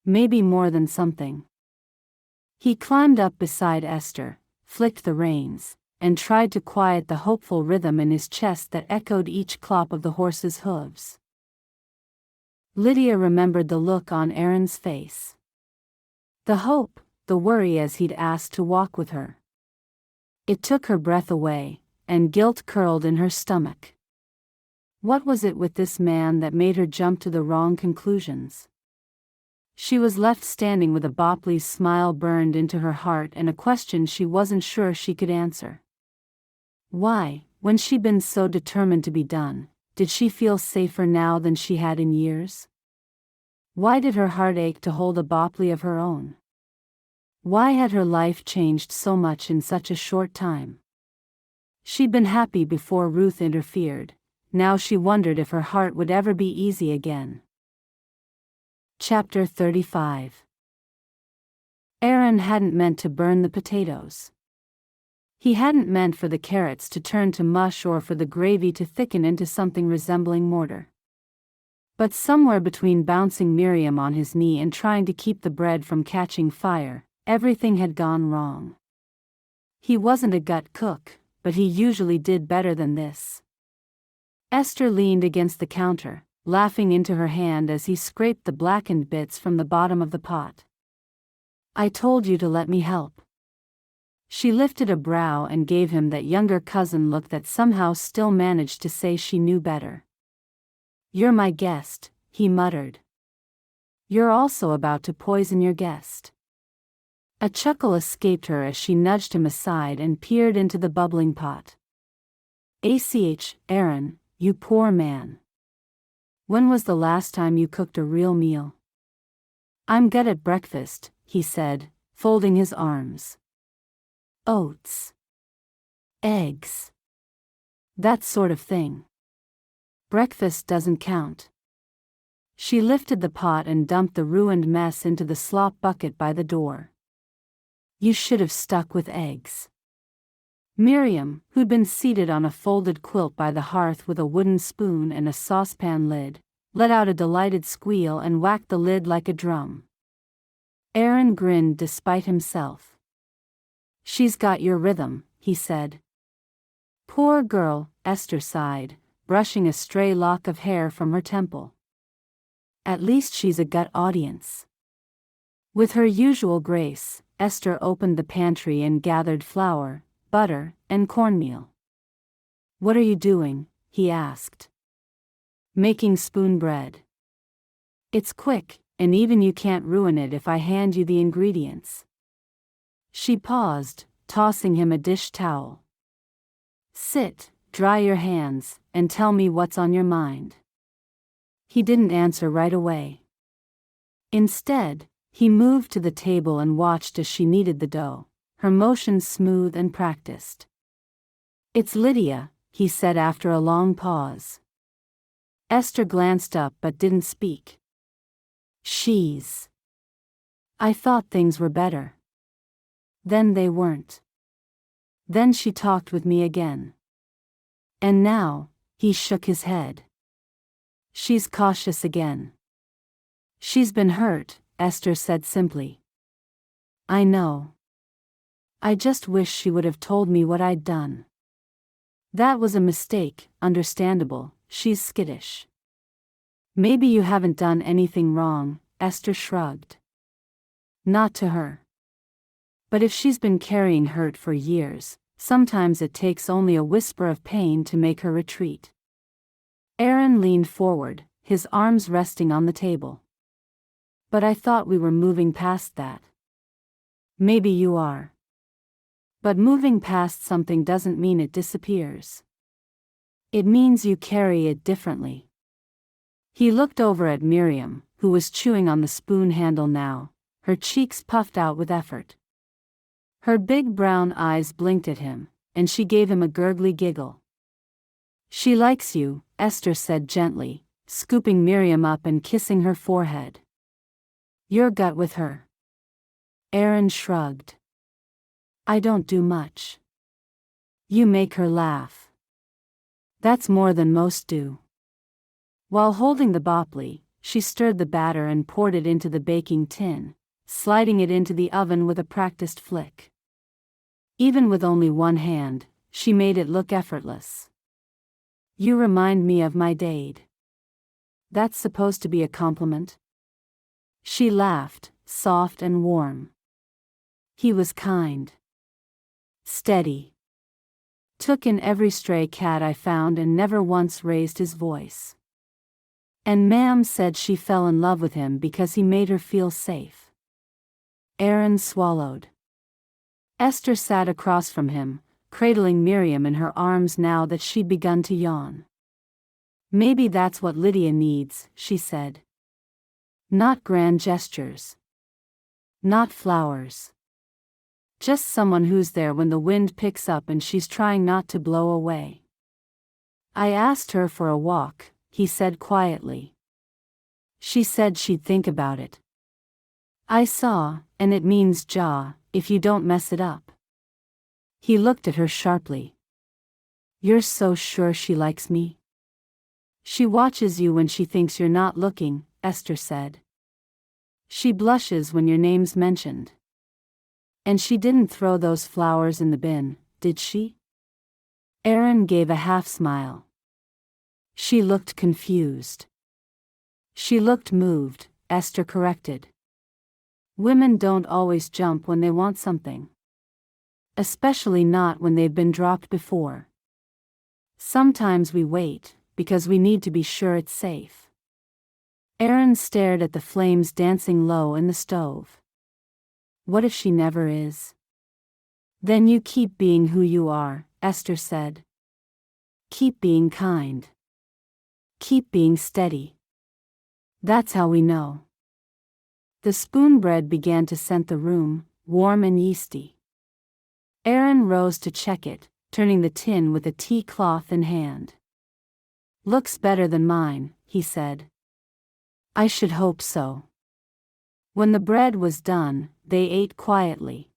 Maybe more than something. He climbed up beside Esther, flicked the reins, and tried to quiet the hopeful rhythm in his chest that echoed each clop of the horse's hooves. Lydia remembered the look on Aaron's face. The hope, the worry as he'd asked to walk with her. It took her breath away, and guilt curled in her stomach. What was it with this man that made her jump to the wrong conclusions? She was left standing with a Bopley's smile burned into her heart and a question she wasn't sure she could answer. Why, when she'd been so determined to be done, did she feel safer now than she had in years? Why did her heart ache to hold a Bopley of her own? Why had her life changed so much in such a short time? She'd been happy before Ruth interfered, now she wondered if her heart would ever be easy again. Chapter 35. Aaron hadn't meant to burn the potatoes. He hadn't meant for the carrots to turn to mush or for the gravy to thicken into something resembling mortar. But somewhere between bouncing Miriam on his knee and trying to keep the bread from catching fire, everything had gone wrong. He wasn't a gut cook, but he usually did better than this. Esther leaned against the counter, laughing into her hand as he scraped the blackened bits from the bottom of the pot. "I told you to let me help." She lifted a brow and gave him that younger cousin look that somehow still managed to say she knew better. "You're my guest," he muttered. "You're also about to poison your guest." A chuckle escaped her as she nudged him aside and peered into the bubbling pot. Aaron, you poor man. When was the last time you cooked a real meal?" "I'm good at breakfast," he said, folding his arms. "Oats. Eggs. That sort of thing. Breakfast doesn't count." She lifted the pot and dumped the ruined mess into the slop bucket by the door. "You should have stuck with eggs." Miriam, who'd been seated on a folded quilt by the hearth with a wooden spoon and a saucepan lid, let out a delighted squeal and whacked the lid like a drum. Aaron grinned despite himself. "She's got your rhythm," he said. "Poor girl," Esther sighed, brushing a stray lock of hair from her temple. "At least she's a gut audience." With her usual grace, Esther opened the pantry and gathered flour, butter, and cornmeal. "What are you doing?" he asked. "Making spoon bread. It's quick, and even you can't ruin it if I hand you the ingredients." She paused, tossing him a dish towel. "Sit, dry your hands, and tell me what's on your mind." He didn't answer right away. Instead, He moved to the table and watched as she kneaded the dough, her motions smooth and practiced. "It's Lydia," he said after a long pause. Esther glanced up but didn't speak. I thought things were better. Then they weren't. Then she talked with me again. And now," he shook his head. "She's cautious again." "She's been hurt," Esther said simply. "I know. I just wish she would have told me what I'd done." "That was a mistake, understandable, she's skittish." "Maybe you haven't done anything wrong," Esther shrugged. "Not to her. But if she's been carrying hurt for years, sometimes it takes only a whisper of pain to make her retreat." Aaron leaned forward, his arms resting on the table. "But I thought we were moving past that." "Maybe you are. But moving past something doesn't mean it disappears. It means you carry it differently." He looked over at Miriam, who was chewing on the spoon handle now, her cheeks puffed out with effort. Her big brown eyes blinked at him, and she gave him a gurgly giggle. "She likes you," Esther said gently, scooping Miriam up and kissing her forehead. "Your gut with her." Aaron shrugged. "I don't do much." "You make her laugh. That's more than most do." While holding the bopley, she stirred the batter and poured it into the baking tin, sliding it into the oven with a practiced flick. Even with only one hand, she made it look effortless. "You remind me of my dad." "That's supposed to be a compliment?" She laughed, soft and warm. "He was kind. Steady. Took in every stray cat I found and never once raised his voice. And Ma'am said she fell in love with him because he made her feel safe." Aaron swallowed. Esther sat across from him, cradling Miriam in her arms now that she'd begun to yawn. "Maybe that's what Lydia needs," she said. "Not grand gestures. Not flowers. Just someone who's there when the wind picks up and she's trying not to blow away." "I asked her for a walk," he said quietly. "She said she'd think about it." "I saw, and it means jaw, if you don't mess it up." He looked at her sharply. "You're so sure she likes me?" "She watches you when she thinks you're not looking," Esther said. "She blushes when your name's mentioned." "And she didn't throw those flowers in the bin, did she?" Aaron gave a half smile. "She looked confused." "She looked moved," Esther corrected. "Women don't always jump when they want something. Especially not when they've been dropped before. Sometimes we wait, because we need to be sure it's safe." Aaron stared at the flames dancing low in the stove. "What if she never is?" "Then you keep being who you are," Esther said. "Keep being kind. Keep being steady. That's how we know." The spoon bread began to scent the room, warm and yeasty. Aaron rose to check it, turning the tin with a tea cloth in hand. "Looks better than mine," he said. "I should hope so." When the bread was done, they ate quietly.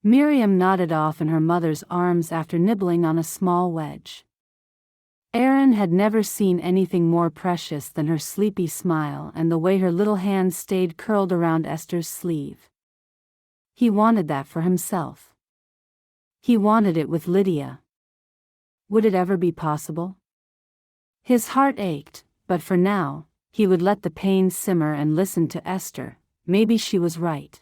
Miriam nodded off in her mother's arms after nibbling on a small wedge. Aaron had never seen anything more precious than her sleepy smile and the way her little hands stayed curled around Esther's sleeve. He wanted that for himself. He wanted it with Lydia. Would it ever be possible? His heart ached, but for now, he would let the pain simmer and listen to Esther. Maybe she was right.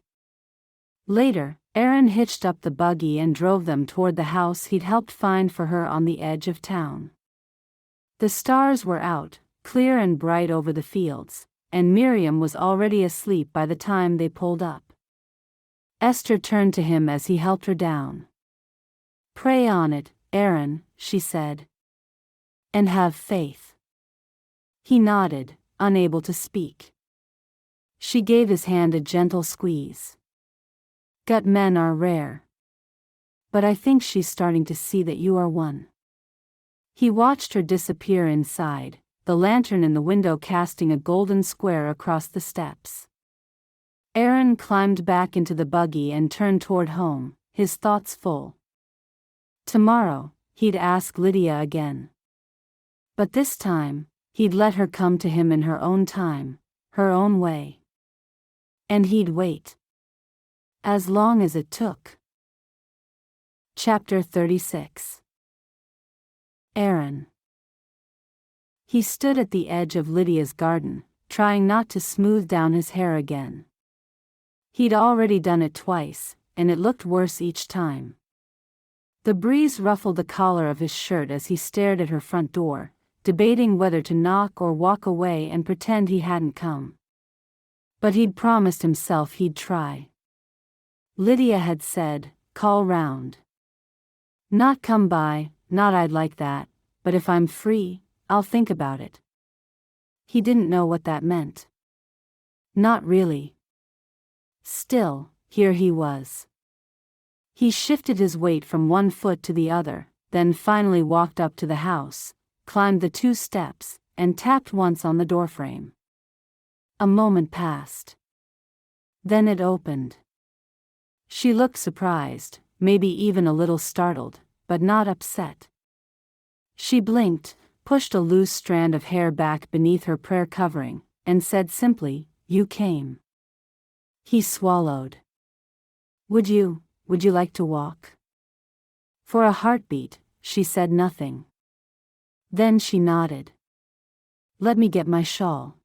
Later, Aaron hitched up the buggy and drove them toward the house he'd helped find for her on the edge of town. The stars were out, clear and bright over the fields, and Miriam was already asleep by the time they pulled up. Esther turned to him as he helped her down. "Pray on it, Aaron," she said. "And have faith." He nodded, unable to speak. She gave his hand a gentle squeeze. Gut men are rare. But I think she's starting to see that you are one. He watched her disappear inside, the lantern in the window casting a golden square across the steps. Aaron climbed back into the buggy and turned toward home, his thoughts full. Tomorrow, he'd ask Lydia again. But this time, he'd let her come to him in her own time, her own way. And he'd wait. As long as it took. Chapter 36. Aaron. He stood at the edge of Lydia's garden, trying not to smooth down his hair again. He'd already done it twice, and it looked worse each time. The breeze ruffled the collar of his shirt as he stared at her front door, debating whether to knock or walk away and pretend he hadn't come. But he'd promised himself he'd try. Lydia had said, "Call round." Not come by, not I'd like that, but if I'm free, I'll think about it. He didn't know what that meant. Not really. Still, here he was. He shifted his weight from one foot to the other, then finally walked up to the house, climbed the 2 steps, and tapped once on the doorframe. A moment passed. Then it opened. She looked surprised, maybe even a little startled, but not upset. She blinked, pushed a loose strand of hair back beneath her prayer covering, and said simply, "You came." He swallowed. Would you like to walk?" For a heartbeat, she said nothing. Then she nodded. "Let me get my shawl."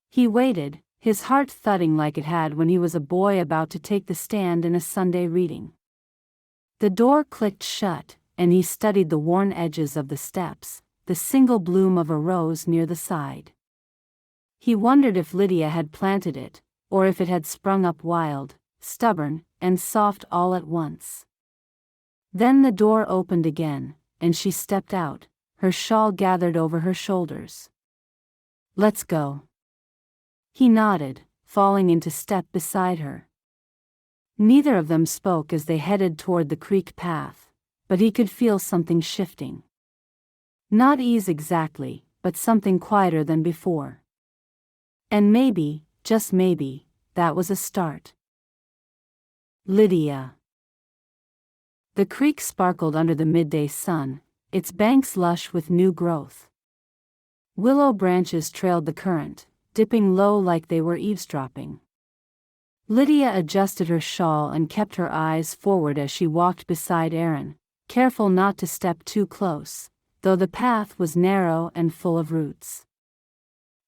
He waited, his heart thudding like it had when he was a boy about to take the stand in a Sunday reading. The door clicked shut, and he studied the worn edges of the steps, the single bloom of a rose near the side. He wondered if Lydia had planted it, or if it had sprung up wild, stubborn, and soft all at once. Then the door opened again, and she stepped out, her shawl gathered over her shoulders. "Let's go." He nodded, falling into step beside her. Neither of them spoke as they headed toward the creek path, but he could feel something shifting. Not ease exactly, but something quieter than before. And maybe, just maybe, that was a start. Lydia. The creek sparkled under the midday sun, its banks lush with new growth. Willow branches trailed the current, dipping low like they were eavesdropping. Lydia adjusted her shawl and kept her eyes forward as she walked beside Aaron, careful not to step too close, though the path was narrow and full of roots.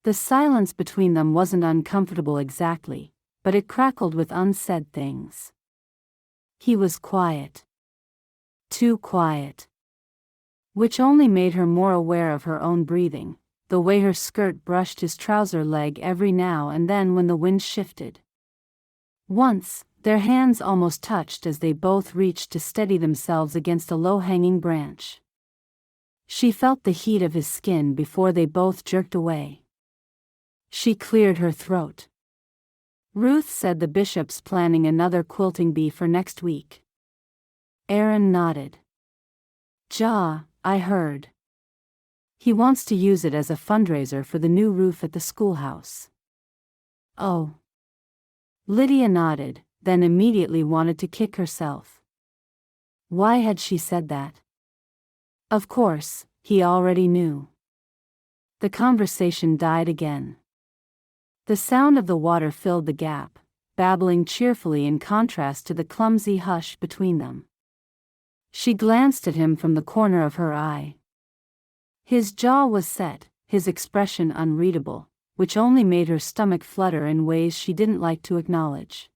The silence between them wasn't uncomfortable exactly, but it crackled with unsaid things. He was quiet. Too quiet. Which only made her more aware of her own breathing, the way her skirt brushed his trouser leg every now and then when the wind shifted. Once, their hands almost touched as they both reached to steady themselves against a low-hanging branch. She felt the heat of his skin before they both jerked away. She cleared her throat. Ruth said the bishop's planning another quilting bee for next week. Aaron nodded. I heard. He wants to use it as a fundraiser for the new roof at the schoolhouse. Oh. Lydia nodded, then immediately wanted to kick herself. Why had she said that? Of course, he already knew. The conversation died again. The sound of the water filled the gap, babbling cheerfully in contrast to the clumsy hush between them. She glanced at him from the corner of her eye. His jaw was set, his expression unreadable, which only made her stomach flutter in ways she didn't like to acknowledge.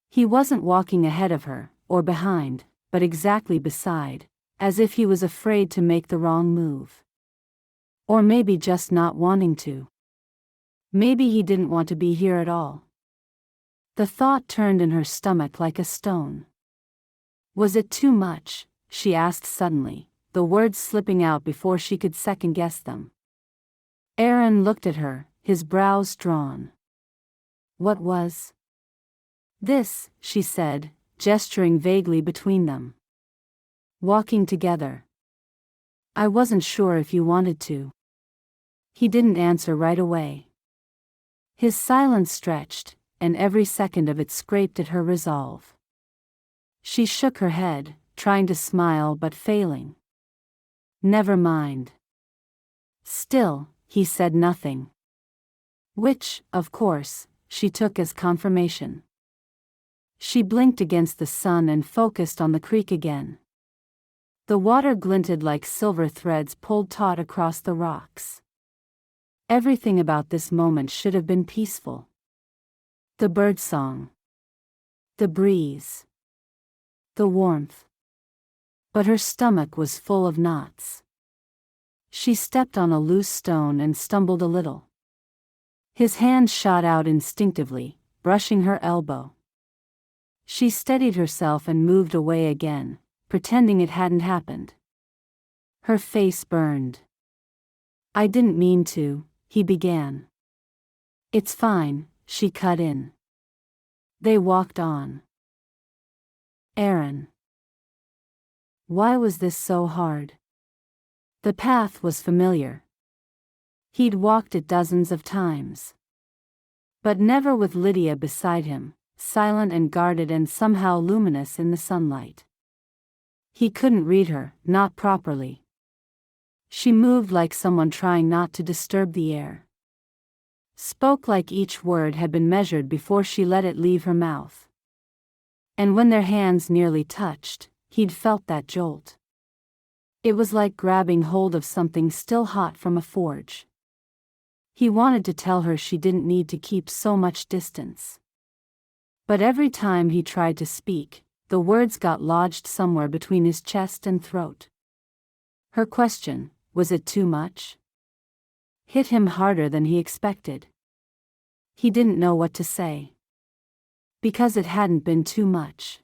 He wasn't walking ahead of her, or behind, but exactly beside, as if he was afraid to make the wrong move. Or maybe just not wanting to. Maybe he didn't want to be here at all. The thought turned in her stomach like a stone. Was it too much? She asked suddenly, the words slipping out before she could second-guess them. Aaron looked at her, his brows drawn. What was this? She said, gesturing vaguely between them. Walking together. I wasn't sure if you wanted to. He didn't answer right away. His silence stretched, and every second of it scraped at her resolve. She shook her head, trying to smile but failing. Never mind. Still, he said nothing. Which, of course, she took as confirmation. She blinked against the sun and focused on the creek again. The water glinted like silver threads pulled taut across the rocks. Everything about this moment should have been peaceful. The birdsong. The breeze. The warmth. But her stomach was full of knots. She stepped on a loose stone and stumbled a little. His hand shot out instinctively, brushing her elbow. She steadied herself and moved away again, pretending it hadn't happened. Her face burned. I didn't mean to, he began. It's fine, she cut in. They walked on. Aaron. Why was this so hard? The path was familiar. He'd walked it dozens of times. But never with Lydia beside him, silent and guarded and somehow luminous in the sunlight. He couldn't read her, not properly. She moved like someone trying not to disturb the air. Spoke like each word had been measured before she let it leave her mouth. And when their hands nearly touched, he'd felt that jolt. It was like grabbing hold of something still hot from a forge. He wanted to tell her she didn't need to keep so much distance. But every time he tried to speak, the words got lodged somewhere between his chest and throat. Her question, was it too much? Hit him harder than he expected. He didn't know what to say. Because it hadn't been too much.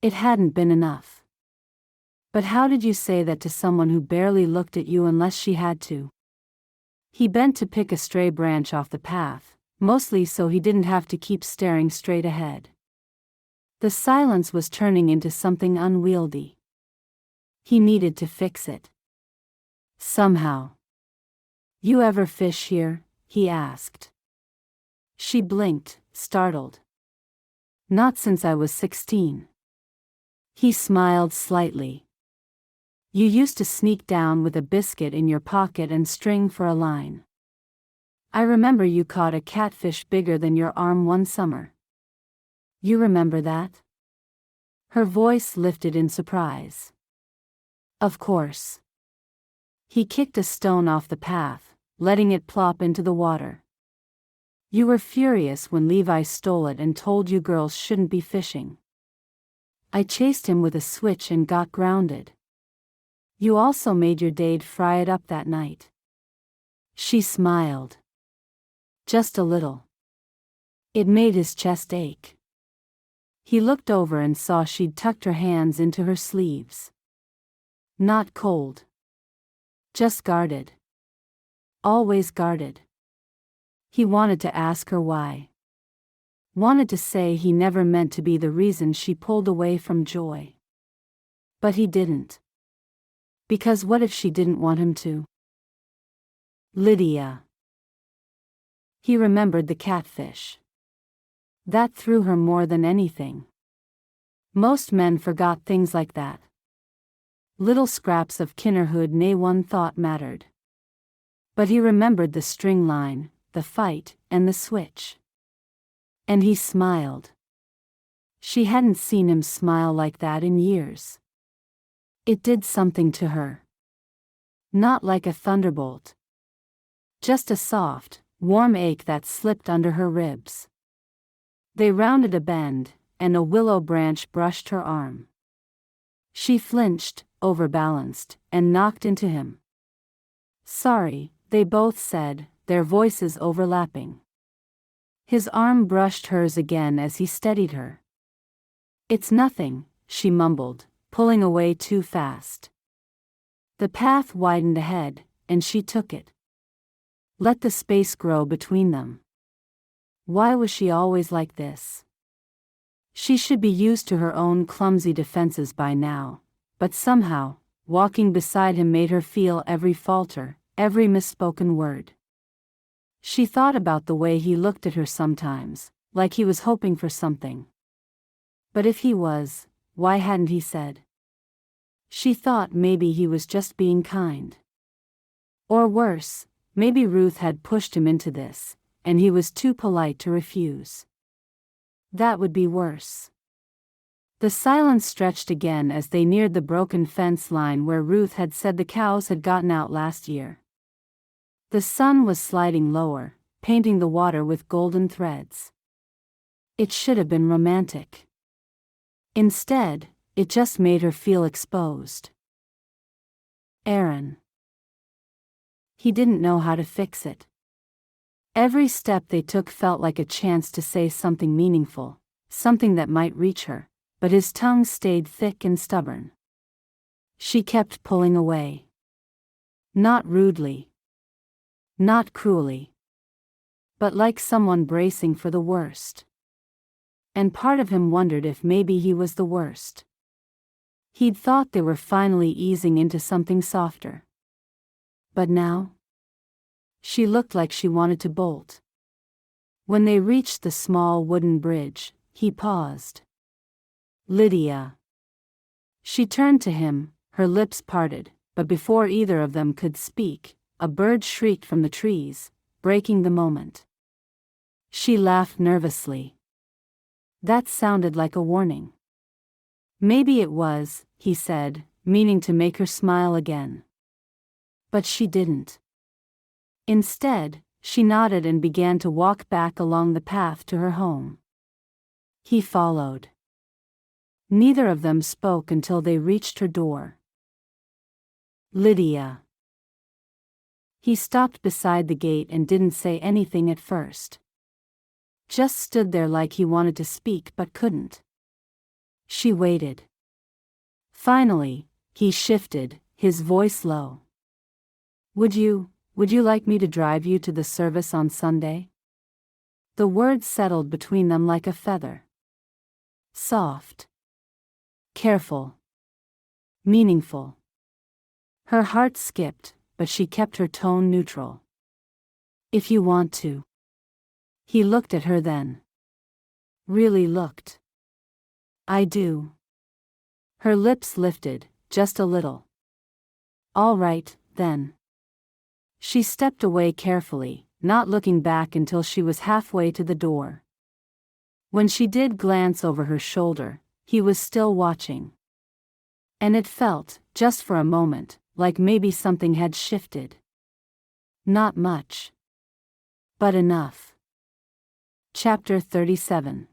It hadn't been enough. But how did you say that to someone who barely looked at you unless she had to? He bent to pick a stray branch off the path, mostly so he didn't have to keep staring straight ahead. The silence was turning into something unwieldy. He needed to fix it. Somehow. You ever fish here? He asked. She blinked, startled. Not since I was 16. He smiled slightly. You used to sneak down with a biscuit in your pocket and string for a line. I remember you caught a catfish bigger than your arm one summer. You remember that? Her voice lifted in surprise. Of course. He kicked a stone off the path, letting it plop into the water. You were furious when Levi stole it and told you girls shouldn't be fishing. I chased him with a switch and got grounded. You also made your dad fry it up that night. She smiled. Just a little. It made his chest ache. He looked over and saw she'd tucked her hands into her sleeves. Not cold. Just guarded. Always guarded. He wanted to ask her why. Wanted to say he never meant to be the reason she pulled away from joy. But he didn't. Because what if she didn't want him to? Lydia. He remembered the catfish. That threw her more than anything. Most men forgot things like that. Little scraps of kinderhood nay one thought mattered. But he remembered the string line, the fight, and the switch. And he smiled. She hadn't seen him smile like that in years. It did something to her. Not like a thunderbolt. Just a soft, warm ache that slipped under her ribs. They rounded a bend, and a willow branch brushed her arm. She flinched, overbalanced, and knocked into him. Sorry, they both said, their voices overlapping. His arm brushed hers again as he steadied her. It's nothing, she mumbled, pulling away too fast. The path widened ahead, and she took it. Let the space grow between them. Why was she always like this? She should be used to her own clumsy defenses by now, but somehow, walking beside him made her feel every falter, every misspoken word. She thought about the way he looked at her sometimes, like he was hoping for something. But if he was, why hadn't he said? She thought maybe he was just being kind. Or worse, maybe Ruth had pushed him into this, and he was too polite to refuse. That would be worse. The silence stretched again as they neared the broken fence line where Ruth had said the cows had gotten out last year. The sun was sliding lower, painting the water with golden threads. It should have been romantic. Instead, it just made her feel exposed. Aaron. He didn't know how to fix it. Every step they took felt like a chance to say something meaningful, something that might reach her, but his tongue stayed thick and stubborn. She kept pulling away. Not rudely. Not cruelly. But like someone bracing for the worst. And part of him wondered if maybe he was the worst. He'd thought they were finally easing into something softer. But now? She looked like she wanted to bolt. When they reached the small wooden bridge, he paused. Lydia. She turned to him, her lips parted, but before either of them could speak, a bird shrieked from the trees, breaking the moment. She laughed nervously. That sounded like a warning. Maybe it was, he said, meaning to make her smile again. But she didn't. Instead, she nodded and began to walk back along the path to her home. He followed. Neither of them spoke until they reached her door. Lydia. He stopped beside the gate and didn't say anything at first. Just stood there like he wanted to speak but couldn't. She waited. Finally, he shifted, his voice low. Would you like me to drive you to the service on Sunday? The words settled between them like a feather. Soft. Careful. Meaningful. Her heart skipped, but she kept her tone neutral. If you want to. He looked at her then. Really looked. I do. Her lips lifted, just a little. All right, then. She stepped away carefully, not looking back until she was halfway to the door. When she did glance over her shoulder, he was still watching. And it felt, just for a moment, like maybe something had shifted. Not much. But enough. Chapter 37.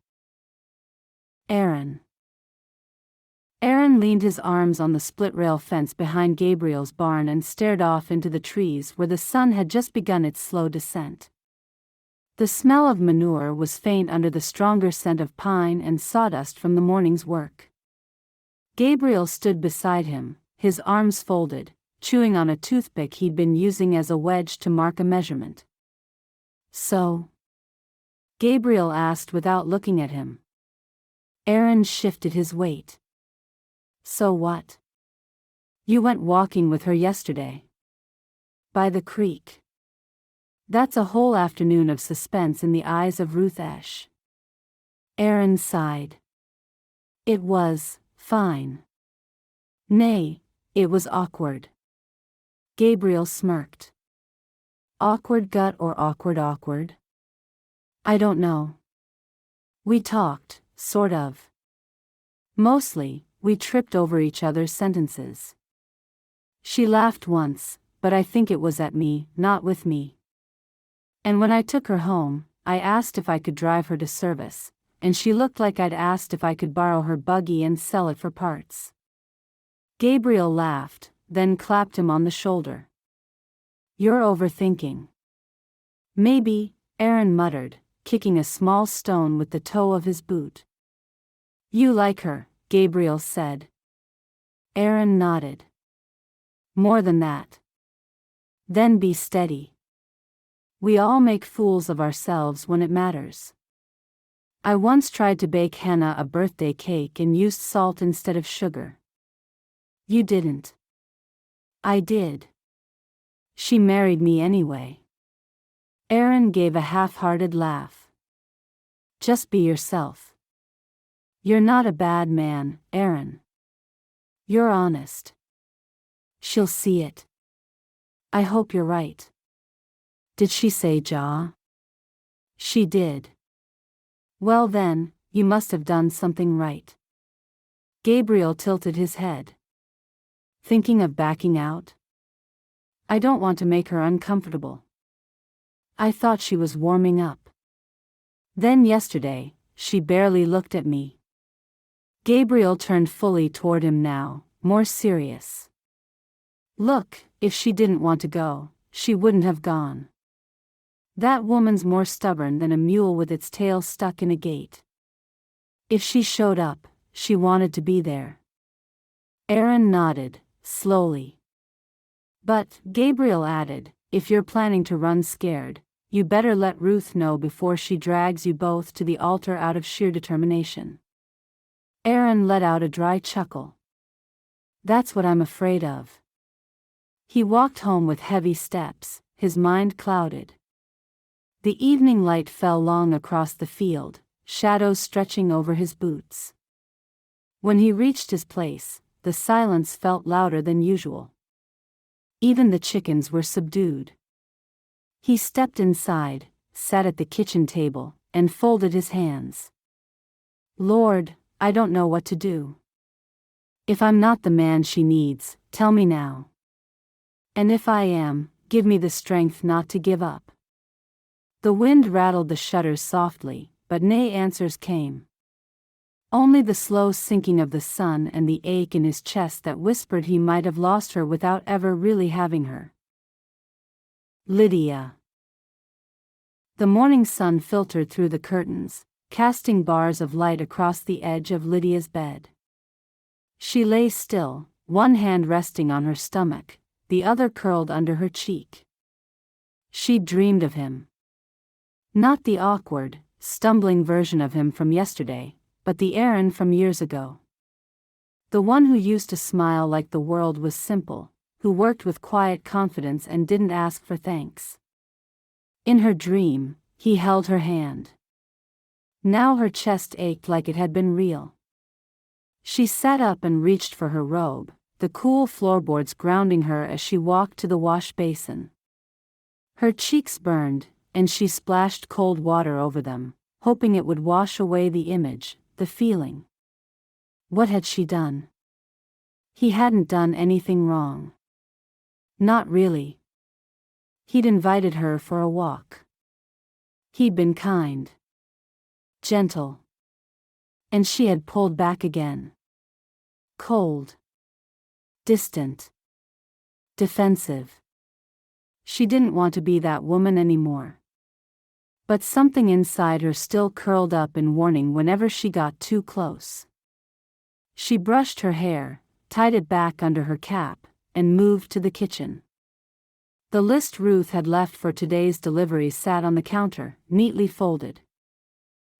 Aaron. Aaron leaned his arms on the split-rail fence behind Gabriel's barn and stared off into the trees where the sun had just begun its slow descent. The smell of manure was faint under the stronger scent of pine and sawdust from the morning's work. Gabriel stood beside him, his arms folded, chewing on a toothpick he'd been using as a wedge to mark a measurement. So? Gabriel asked without looking at him. Aaron shifted his weight. So what? You went walking with her yesterday. By the creek. That's a whole afternoon of suspense in the eyes of Ruth Esch. Aaron sighed. It was fine. Nay, it was awkward. Gabriel smirked. Awkward gut or awkward? I don't know. We talked, sort of. Mostly, we tripped over each other's sentences. She laughed once, but I think it was at me, not with me. And when I took her home, I asked if I could drive her to service, and she looked like I'd asked if I could borrow her buggy and sell it for parts. Gabriel laughed, then clapped him on the shoulder. You're overthinking. Maybe, Aaron muttered, kicking a small stone with the toe of his boot. You like her, Gabriel said. Aaron nodded. More than that. Then be steady. We all make fools of ourselves when it matters. I once tried to bake Hannah a birthday cake and used salt instead of sugar. You didn't. I did. She married me anyway. Aaron gave a half-hearted laugh. Just be yourself. You're not a bad man, Aaron. You're honest. She'll see it. I hope you're right. Did she say ja? She did. Well then, you must have done something right. Gabriel tilted his head. Thinking of backing out? I don't want to make her uncomfortable. I thought she was warming up. Then yesterday, she barely looked at me. Gabriel turned fully toward him now, more serious. Look, if she didn't want to go, she wouldn't have gone. That woman's more stubborn than a mule with its tail stuck in a gate. If she showed up, she wanted to be there. Aaron nodded, slowly. But, Gabriel added, if you're planning to run scared, you better let Ruth know before she drags you both to the altar out of sheer determination. Aaron let out a dry chuckle. That's what I'm afraid of. He walked home with heavy steps, his mind clouded. The evening light fell long across the field, shadows stretching over his boots. When he reached his place, the silence felt louder than usual. Even the chickens were subdued. He stepped inside, sat at the kitchen table, and folded his hands. Lord, I don't know what to do. If I'm not the man she needs, tell me now. And if I am, give me the strength not to give up. The wind rattled the shutters softly, but no answers came. Only the slow sinking of the sun and the ache in his chest that whispered he might have lost her without ever really having her. Lydia. The morning sun filtered through the curtains, casting bars of light across the edge of Lydia's bed. She lay still, one hand resting on her stomach, the other curled under her cheek. She'd dreamed of him. Not the awkward, stumbling version of him from yesterday, but the Aaron from years ago. The one who used to smile like the world was simple, who worked with quiet confidence and didn't ask for thanks. In her dream, he held her hand. Now her chest ached like it had been real. She sat up and reached for her robe, the cool floorboards grounding her as she walked to the wash basin. Her cheeks burned, and she splashed cold water over them, hoping it would wash away the image, the feeling. What had she done? He hadn't done anything wrong. Not really. He'd invited her for a walk. He'd been kind. Gentle. And she had pulled back again. Cold. Distant. Defensive. She didn't want to be that woman anymore. But something inside her still curled up in warning whenever she got too close. She brushed her hair, tied it back under her cap, and moved to the kitchen. The list Ruth had left for today's delivery sat on the counter, neatly folded.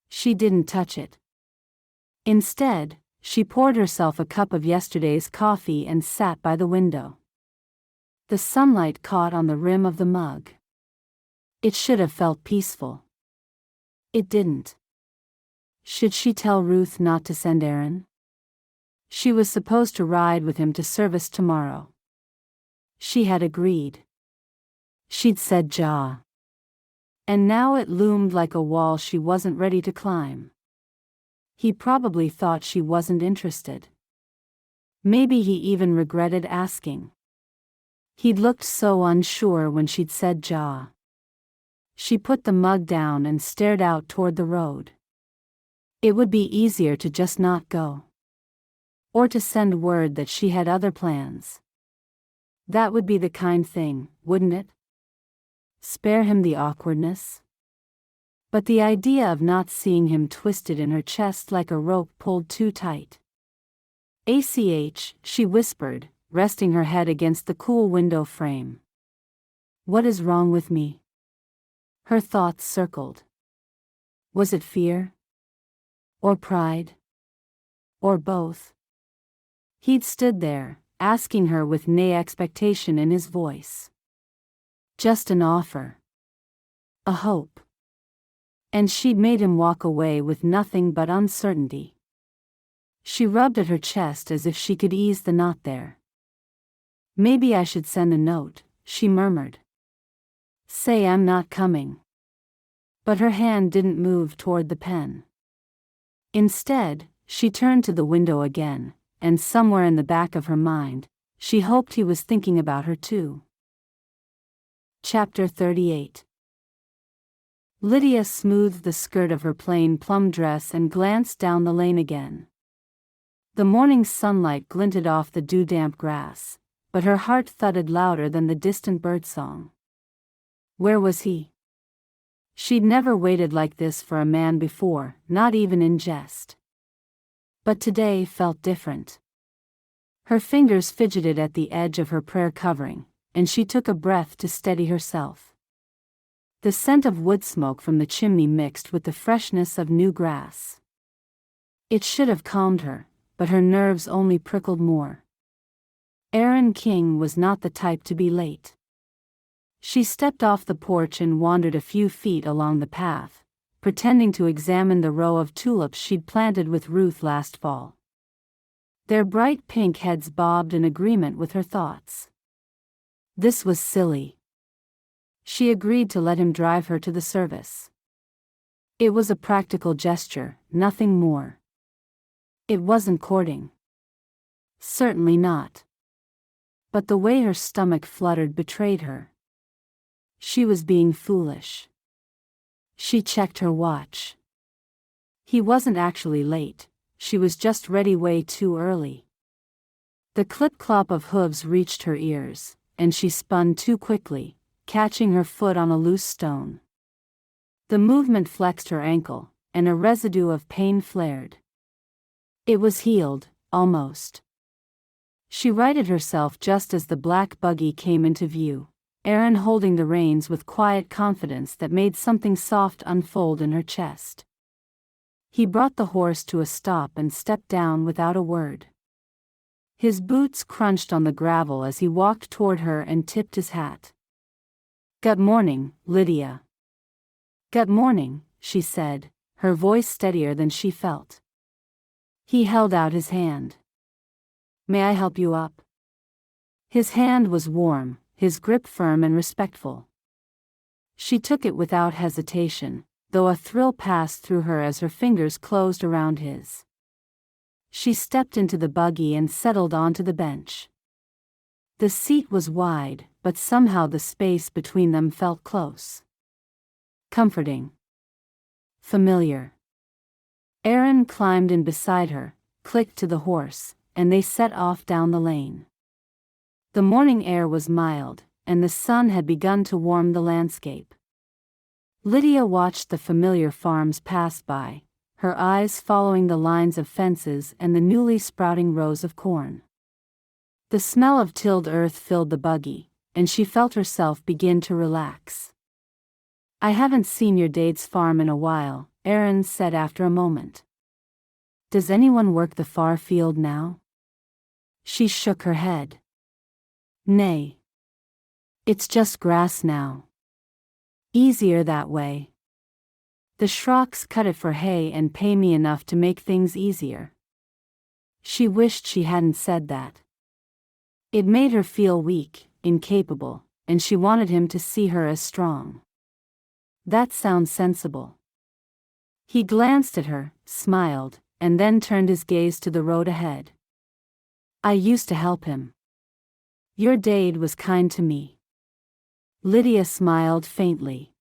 She didn't touch it. Instead, she poured herself a cup of yesterday's coffee and sat by the window. The sunlight caught on the rim of the mug. It should have felt peaceful. It didn't. Should she tell Ruth not to send Aaron? She was supposed to ride with him to service tomorrow. She had agreed. She'd said ja. And now it loomed like a wall she wasn't ready to climb. He probably thought she wasn't interested. Maybe he even regretted asking. He'd looked so unsure when she'd said ja. She put the mug down and stared out toward the road. It would be easier to just not go. Or to send word that she had other plans. That would be the kind thing, wouldn't it? Spare him the awkwardness. But the idea of not seeing him twisted in her chest like a rope pulled too tight. "ACH," she whispered, resting her head against the cool window frame. "What is wrong with me? Her thoughts circled. Was it fear? Or pride? Or both? He'd stood there, asking her with no expectation in his voice. Just an offer. A hope. And she'd made him walk away with nothing but uncertainty. She rubbed at her chest as if she could ease the knot there. Maybe I should send a note, she murmured. Say I'm not coming. But her hand didn't move toward the pen. Instead, she turned to the window again, and somewhere in the back of her mind, she hoped he was thinking about her too. Chapter 38. Lydia smoothed the skirt of her plain plum dress and glanced down the lane again. The morning sunlight glinted off the dew-damp grass, but her heart thudded louder than the distant birdsong. Where was he? She'd never waited like this for a man before, not even in jest. But today felt different. Her fingers fidgeted at the edge of her prayer covering, and she took a breath to steady herself. The scent of wood smoke from the chimney mixed with the freshness of new grass. It should have calmed her, but her nerves only prickled more. Aaron King was not the type to be late. She stepped off the porch and wandered a few feet along the path, pretending to examine the row of tulips she'd planted with Ruth last fall. Their bright pink heads bobbed in agreement with her thoughts. This was silly. She agreed to let him drive her to the service. It was a practical gesture, nothing more. It wasn't courting. Certainly not. But the way her stomach fluttered betrayed her. She was being foolish. She checked her watch. He wasn't actually late, she was just ready way too early. The clip-clop of hooves reached her ears, and she spun too quickly, catching her foot on a loose stone. The movement flexed her ankle, and a residue of pain flared. It was healed, almost. She righted herself just as the black buggy came into view, Aaron holding the reins with quiet confidence that made something soft unfold in her chest. He brought the horse to a stop and stepped down without a word. His boots crunched on the gravel as he walked toward her and tipped his hat. "Good morning, Lydia." "Good morning," she said, her voice steadier than she felt. He held out his hand. "May I help you up?" His hand was warm, his grip firm and respectful. She took it without hesitation, though a thrill passed through her as her fingers closed around his. She stepped into the buggy and settled onto the bench. The seat was wide, but somehow the space between them felt close. Comforting. Familiar. Aaron climbed in beside her, clicked to the horse, and they set off down the lane. The morning air was mild, and the sun had begun to warm the landscape. Lydia watched the familiar farms pass by, her eyes following the lines of fences and the newly sprouting rows of corn. The smell of tilled earth filled the buggy, and she felt herself begin to relax. "I haven't seen your dad's farm in a while," Aaron said after a moment. "Does anyone work the far field now?" She shook her head. "Nay. It's just grass now. Easier that way. The Shrocks cut it for hay and pay me enough to make things easier." She wished she hadn't said that. It made her feel weak, incapable, and she wanted him to see her as strong. That sounds sensible. He glanced at her, smiled, and then turned his gaze to the road ahead. "I used to help him. Your dad was kind to me." Lydia smiled faintly.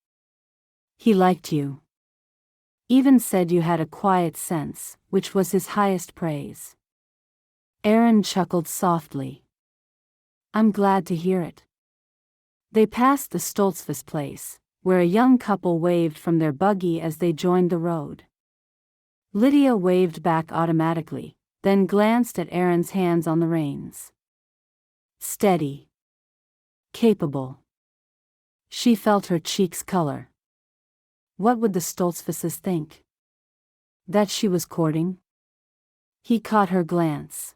"He liked you. Even said you had a quiet sense, which was his highest praise." Aaron chuckled softly. "I'm glad to hear it." They passed the Stoltzfus place, where a young couple waved from their buggy as they joined the road. Lydia waved back automatically, then glanced at Aaron's hands on the reins. Steady. Capable. She felt her cheeks color. What would the Stoltzfuses think? That she was courting? He caught her glance.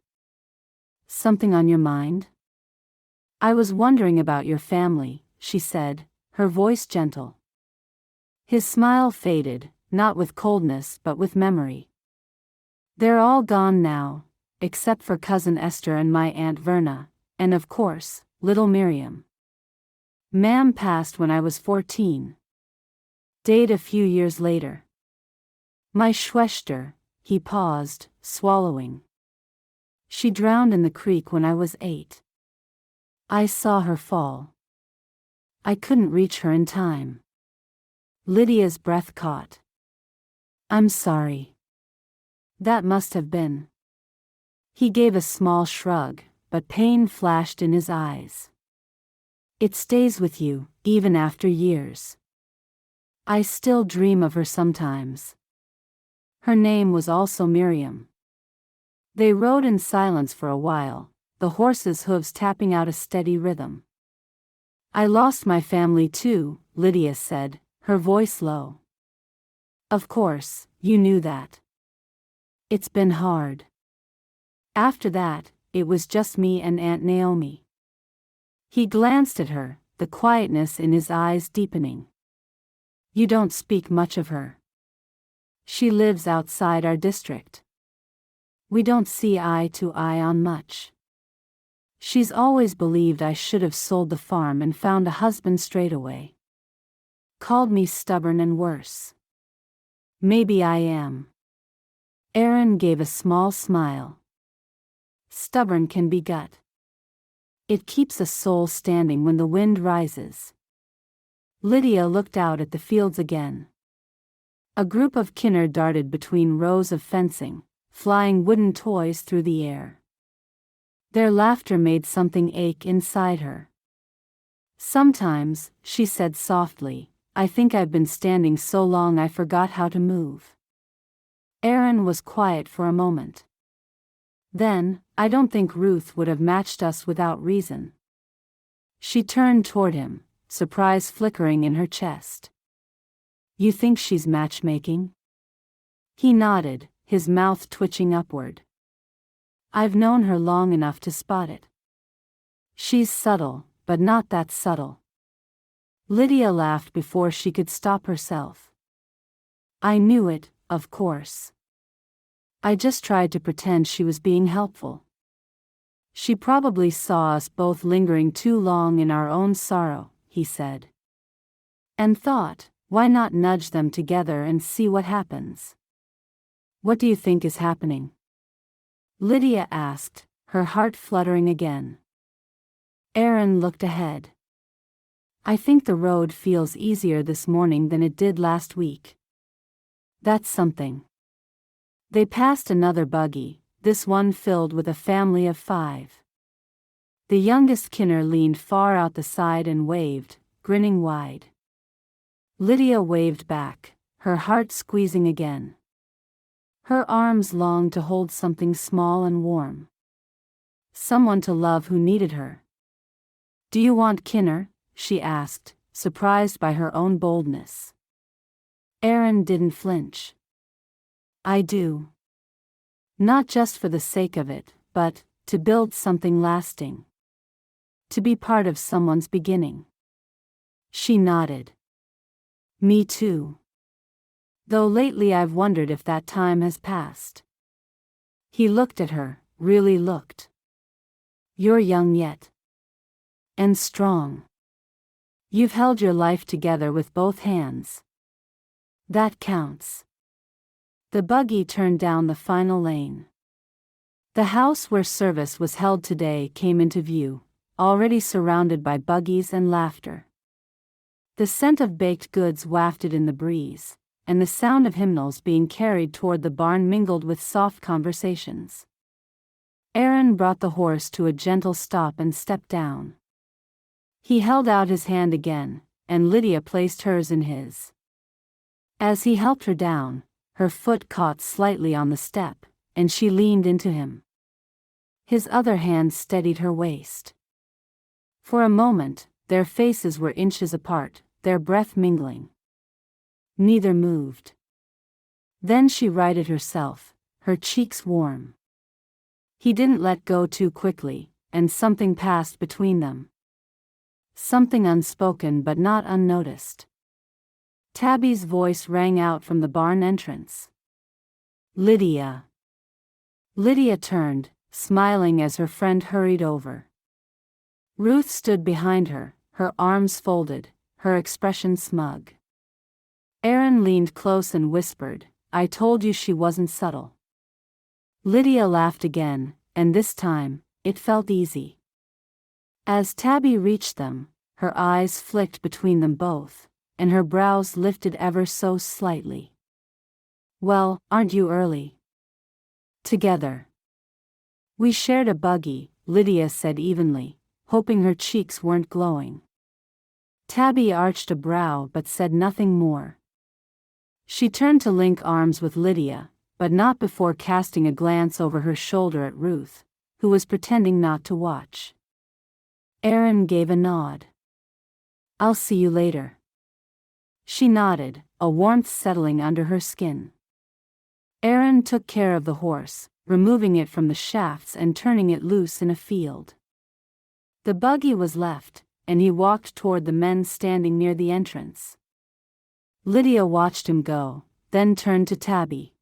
Something on your mind? I was wondering about your family, she said, her voice gentle. His smile faded, not with coldness but with memory. They're all gone now, except for Cousin Esther and my Aunt Verna, and of course, little Miriam. Ma'am passed when I was 14. Died a few years later. My Schwester, he paused, swallowing. She drowned in the creek when I was 8. I saw her fall. I couldn't reach her in time. Lydia's breath caught. I'm sorry. That must have been. He gave a small shrug, but pain flashed in his eyes. It stays with you, even after years. I still dream of her sometimes. Her name was also Miriam. They rode in silence for a while, the horses' hooves tapping out a steady rhythm. I lost my family too, Lydia said, her voice low. Of course, you knew that. It's been hard. After that, it was just me and Aunt Naomi. He glanced at her, the quietness in his eyes deepening. You don't speak much of her. She lives outside our district. We don't see eye to eye on much. She's always believed I should have sold the farm and found a husband straight away. Called me stubborn and worse. Maybe I am. Aaron gave a small smile. Stubborn can be gut. It keeps a soul standing when the wind rises. Lydia looked out at the fields again. A group of kinner darted between rows of fencing, flying wooden toys through the air. Their laughter made something ache inside her. Sometimes, she said softly, I think I've been standing so long I forgot how to move. Aaron was quiet for a moment. Then, I don't think Ruth would have matched us without reason. She turned toward him, surprise flickering in her chest. You think she's matchmaking? He nodded, his mouth twitching upward. I've known her long enough to spot it. She's subtle, but not that subtle. Lydia laughed before she could stop herself. I knew it, of course. I just tried to pretend she was being helpful. She probably saw us both lingering too long in our own sorrow, he said. And thought, why not nudge them together and see what happens? What do you think is happening? Lydia asked, her heart fluttering again. Aaron looked ahead. I think the road feels easier this morning than it did last week. That's something. They passed another buggy, this one filled with a family of 5. The youngest kinner leaned far out the side and waved, grinning wide. Lydia waved back, her heart squeezing again. Her arms longed to hold something small and warm. Someone to love who needed her. Do you want kinner? She asked, surprised by her own boldness. Aaron didn't flinch. I do. Not just for the sake of it, but to build something lasting. To be part of someone's beginning. She nodded. Me too. Though lately I've wondered if that time has passed. He looked at her, really looked. You're young yet. And strong. You've held your life together with both hands. That counts. The buggy turned down the final lane. The house where service was held today came into view, already surrounded by buggies and laughter. The scent of baked goods wafted in the breeze, and the sound of hymnals being carried toward the barn mingled with soft conversations. Aaron brought the horse to a gentle stop and stepped down. He held out his hand again, and Lydia placed hers in his. As he helped her down, her foot caught slightly on the step, and she leaned into him. His other hand steadied her waist. For a moment, their faces were inches apart, their breath mingling. Neither moved. Then she righted herself, her cheeks warm. He didn't let go too quickly, and something passed between them. Something unspoken but not unnoticed. Tabby's voice rang out from the barn entrance. Lydia. Lydia turned, smiling as her friend hurried over. Ruth stood behind her, her arms folded, her expression smug. Aaron leaned close and whispered, "I told you she wasn't subtle." Lydia laughed again, and this time, it felt easy. As Tabby reached them, her eyes flicked between them both, and her brows lifted ever so slightly. "Well, aren't you early?" "Together." "We shared a buggy," Lydia said evenly, hoping her cheeks weren't glowing. Tabby arched a brow but said nothing more. She turned to link arms with Lydia, but not before casting a glance over her shoulder at Ruth, who was pretending not to watch. Aaron gave a nod. "I'll see you later." She nodded, a warmth settling under her skin. Aaron took care of the horse, removing it from the shafts and turning it loose in a field. The buggy was left, and he walked toward the men standing near the entrance. Lydia watched him go, then turned to Tabby.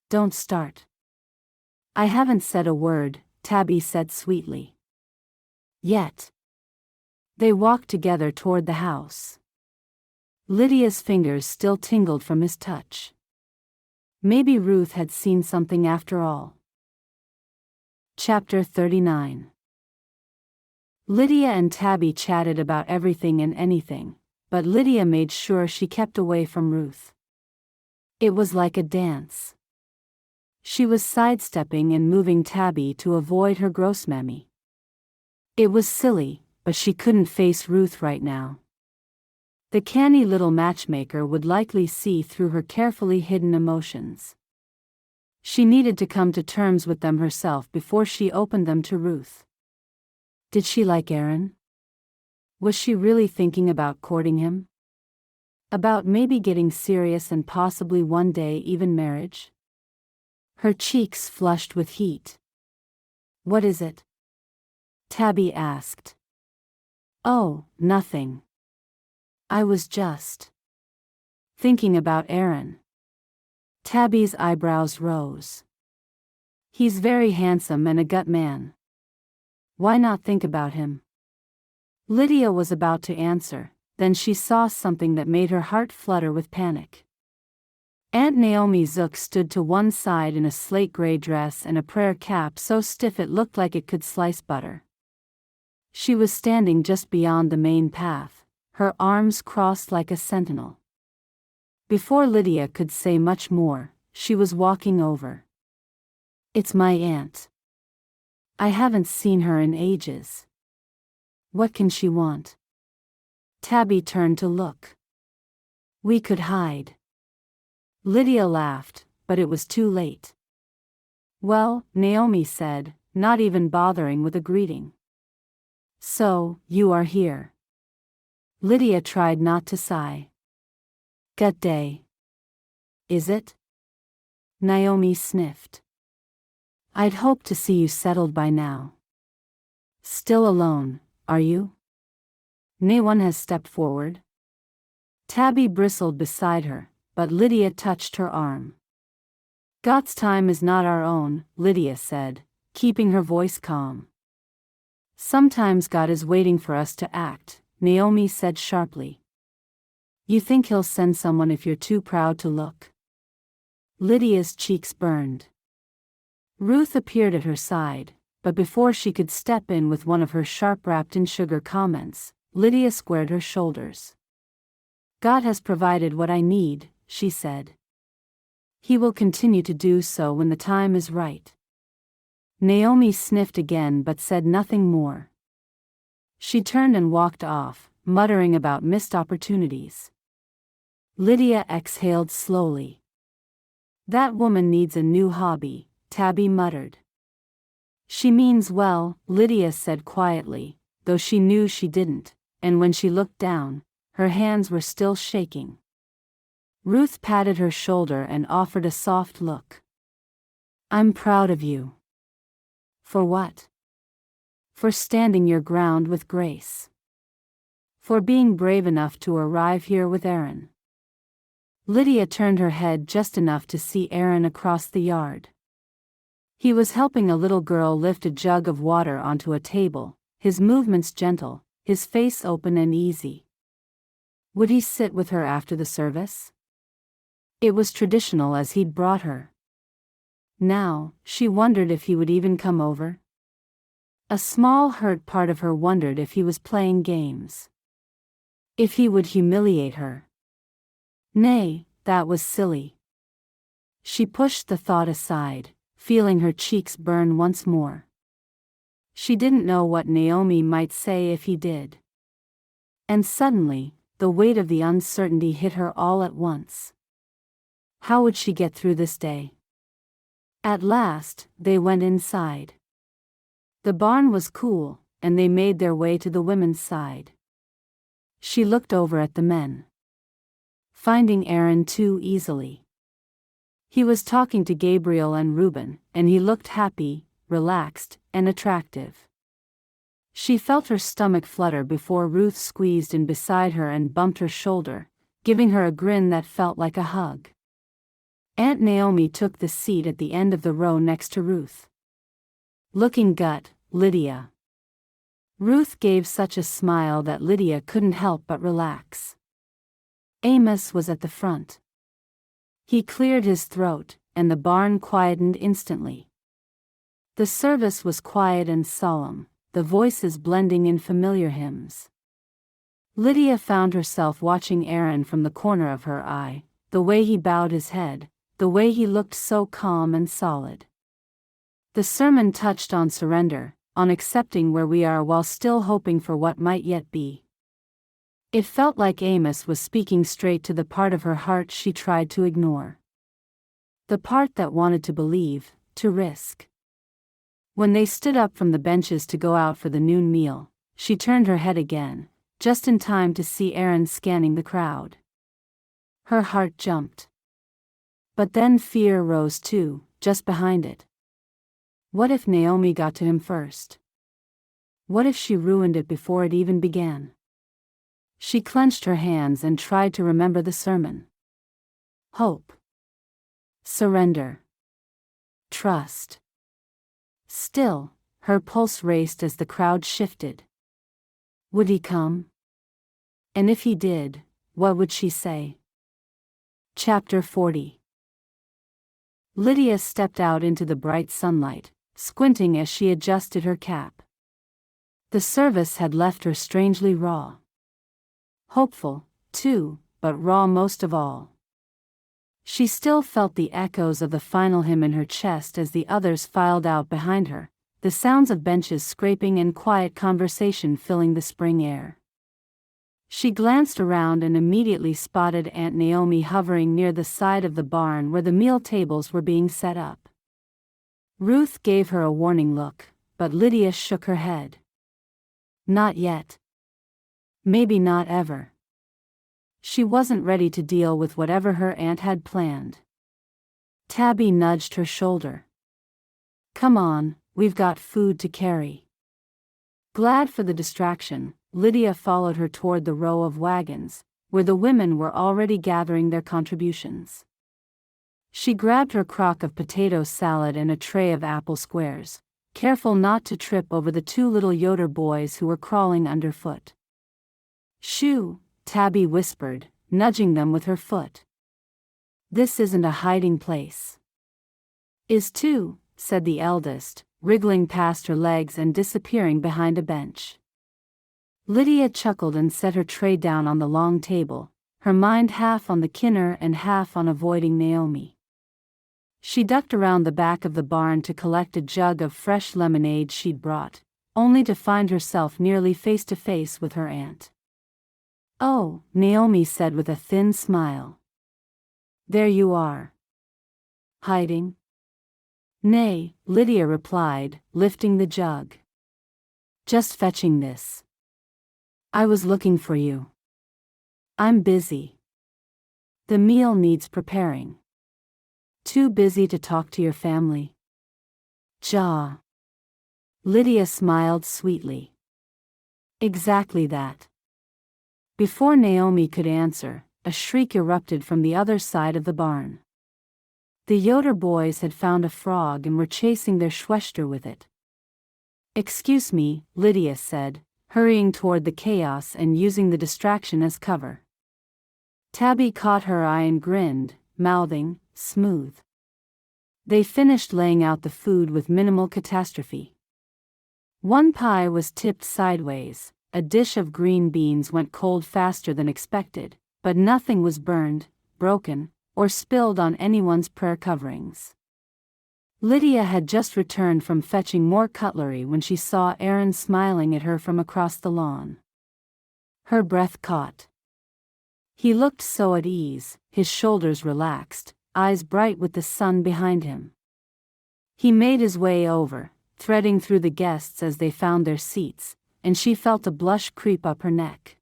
"Don't start." "I haven't said a word," Tabby said sweetly. "Yet." They walked together toward the house. Lydia's fingers still tingled from his touch. Maybe Ruth had seen something after all. Chapter 39. Lydia and Tabby chatted about everything and anything, but Lydia made sure she kept away from Ruth. It was like a dance. She was sidestepping and moving Tabby to avoid her gross mammy. It was silly, but she couldn't face Ruth right now. The canny little matchmaker would likely see through her carefully hidden emotions. She needed to come to terms with them herself before she opened them to Ruth. Did she like Aaron? Was she really thinking about courting him? About maybe getting serious and possibly one day even marriage? Her cheeks flushed with heat. "What is it?" Tabby asked. "Oh, nothing. I was just thinking about Aaron." Tabby's eyebrows rose. "He's very handsome and a gut man. Why not think about him?" Lydia was about to answer, then she saw something that made her heart flutter with panic. Aunt Naomi Zook stood to one side in a slate gray dress and a prayer cap so stiff it looked like it could slice butter. She was standing just beyond the main path, her arms crossed like a sentinel. Before Lydia could say much more, she was walking over. "It's my aunt. I haven't seen her in ages. What can she want?" Tabby turned to look. "We could hide." Lydia laughed, but it was too late. "Well," Naomi said, not even bothering with a greeting. "So, you are here." Lydia tried not to sigh. "Gut day. Is it?" Naomi sniffed. "I'd hoped to see you settled by now." "Still alone, are you?" "No one has stepped forward." Tabby bristled beside her, but Lydia touched her arm. "God's time is not our own," Lydia said, keeping her voice calm. "Sometimes God is waiting for us to act," Naomi said sharply. "You think he'll send someone if you're too proud to look?" Lydia's cheeks burned. Ruth appeared at her side, but before she could step in with one of her sharp wrapped-in-sugar comments, Lydia squared her shoulders. "God has provided what I need," she said. "He will continue to do so when the time is right." Naomi sniffed again but said nothing more. She turned and walked off, muttering about missed opportunities. Lydia exhaled slowly. "That woman needs a new hobby," Tabby muttered. "She means well," Lydia said quietly, though she knew she didn't, and when she looked down, her hands were still shaking. Ruth patted her shoulder and offered a soft look. I'm proud of you. For what? For standing your ground with grace. For being brave enough to arrive here with Aaron. Lydia turned her head just enough to see Aaron across the yard. He was helping a little girl lift a jug of water onto a table, his movements gentle, his face open and easy. Would he sit with her after the service? It was traditional as he'd brought her. Now, she wondered if he would even come over. A small hurt part of her wondered if he was playing games. If he would humiliate her. Nay, that was silly. She pushed the thought aside, feeling her cheeks burn once more. She didn't know what Naomi might say if he did. And suddenly, the weight of the uncertainty hit her all at once. How would she get through this day? At last, they went inside. The barn was cool, and they made their way to the women's side. She looked over at the men. Finding Aaron too easily. He was talking to Gabriel and Reuben, and he looked happy, relaxed, and attractive. She felt her stomach flutter before Ruth squeezed in beside her and bumped her shoulder, giving her a grin that felt like a hug. Aunt Naomi took the seat at the end of the row next to Ruth. Looking gut, Lydia. Ruth gave such a smile that Lydia couldn't help but relax. Amos was at the front. He cleared his throat, and the barn quietened instantly. The service was quiet and solemn, the voices blending in familiar hymns. Lydia found herself watching Aaron from the corner of her eye, the way he bowed his head, the way he looked so calm and solid. The sermon touched on surrender, on accepting where we are while still hoping for what might yet be. It felt like Amos was speaking straight to the part of her heart she tried to ignore. The part that wanted to believe, to risk. When they stood up from the benches to go out for the noon meal, she turned her head again, just in time to see Aaron scanning the crowd. Her heart jumped. But then fear rose too, just behind it. What if Naomi got to him first? What if she ruined it before it even began? She clenched her hands and tried to remember the sermon. Hope. Surrender. Trust. Still, her pulse raced as the crowd shifted. Would he come? And if he did, what would she say? Chapter 40. Lydia stepped out into the bright sunlight, squinting as she adjusted her cap. The service had left her strangely raw. Hopeful, too, but raw most of all. She still felt the echoes of the final hymn in her chest as the others filed out behind her, the sounds of benches scraping and quiet conversation filling the spring air. She glanced around and immediately spotted Aunt Naomi hovering near the side of the barn where the meal tables were being set up. Ruth gave her a warning look, but Lydia shook her head. Not yet. Maybe not ever. She wasn't ready to deal with whatever her aunt had planned. Tabby nudged her shoulder. Come on, we've got food to carry. Glad for the distraction, Lydia followed her toward the row of wagons, where the women were already gathering their contributions. She grabbed her crock of potato salad and a tray of apple squares, careful not to trip over the two little Yoder boys who were crawling underfoot. Shoo, Tabby whispered, nudging them with her foot. This isn't a hiding place. Is too, said the eldest, wriggling past her legs and disappearing behind a bench. Lydia chuckled and set her tray down on the long table, her mind half on the kinner and half on avoiding Naomi. She ducked around the back of the barn to collect a jug of fresh lemonade she'd brought, only to find herself nearly face to face with her aunt. Oh, Naomi said with a thin smile. There you are. Hiding? Nay, Lydia replied, lifting the jug. Just fetching this. I was looking for you. I'm busy. The meal needs preparing. Too busy to talk to your family? Ja. Lydia smiled sweetly. Exactly that. Before Naomi could answer, a shriek erupted from the other side of the barn. The Yoder boys had found a frog and were chasing their Schwester with it. Excuse me, Lydia said, hurrying toward the chaos and using the distraction as cover. Tabby caught her eye and grinned, mouthing, smooth. They finished laying out the food with minimal catastrophe. One pie was tipped sideways, a dish of green beans went cold faster than expected, but nothing was burned, broken, or spilled on anyone's prayer coverings. Lydia had just returned from fetching more cutlery when she saw Aaron smiling at her from across the lawn. Her breath caught. He looked so at ease, his shoulders relaxed, eyes bright with the sun behind him. He made his way over, threading through the guests as they found their seats, and she felt a blush creep up her neck.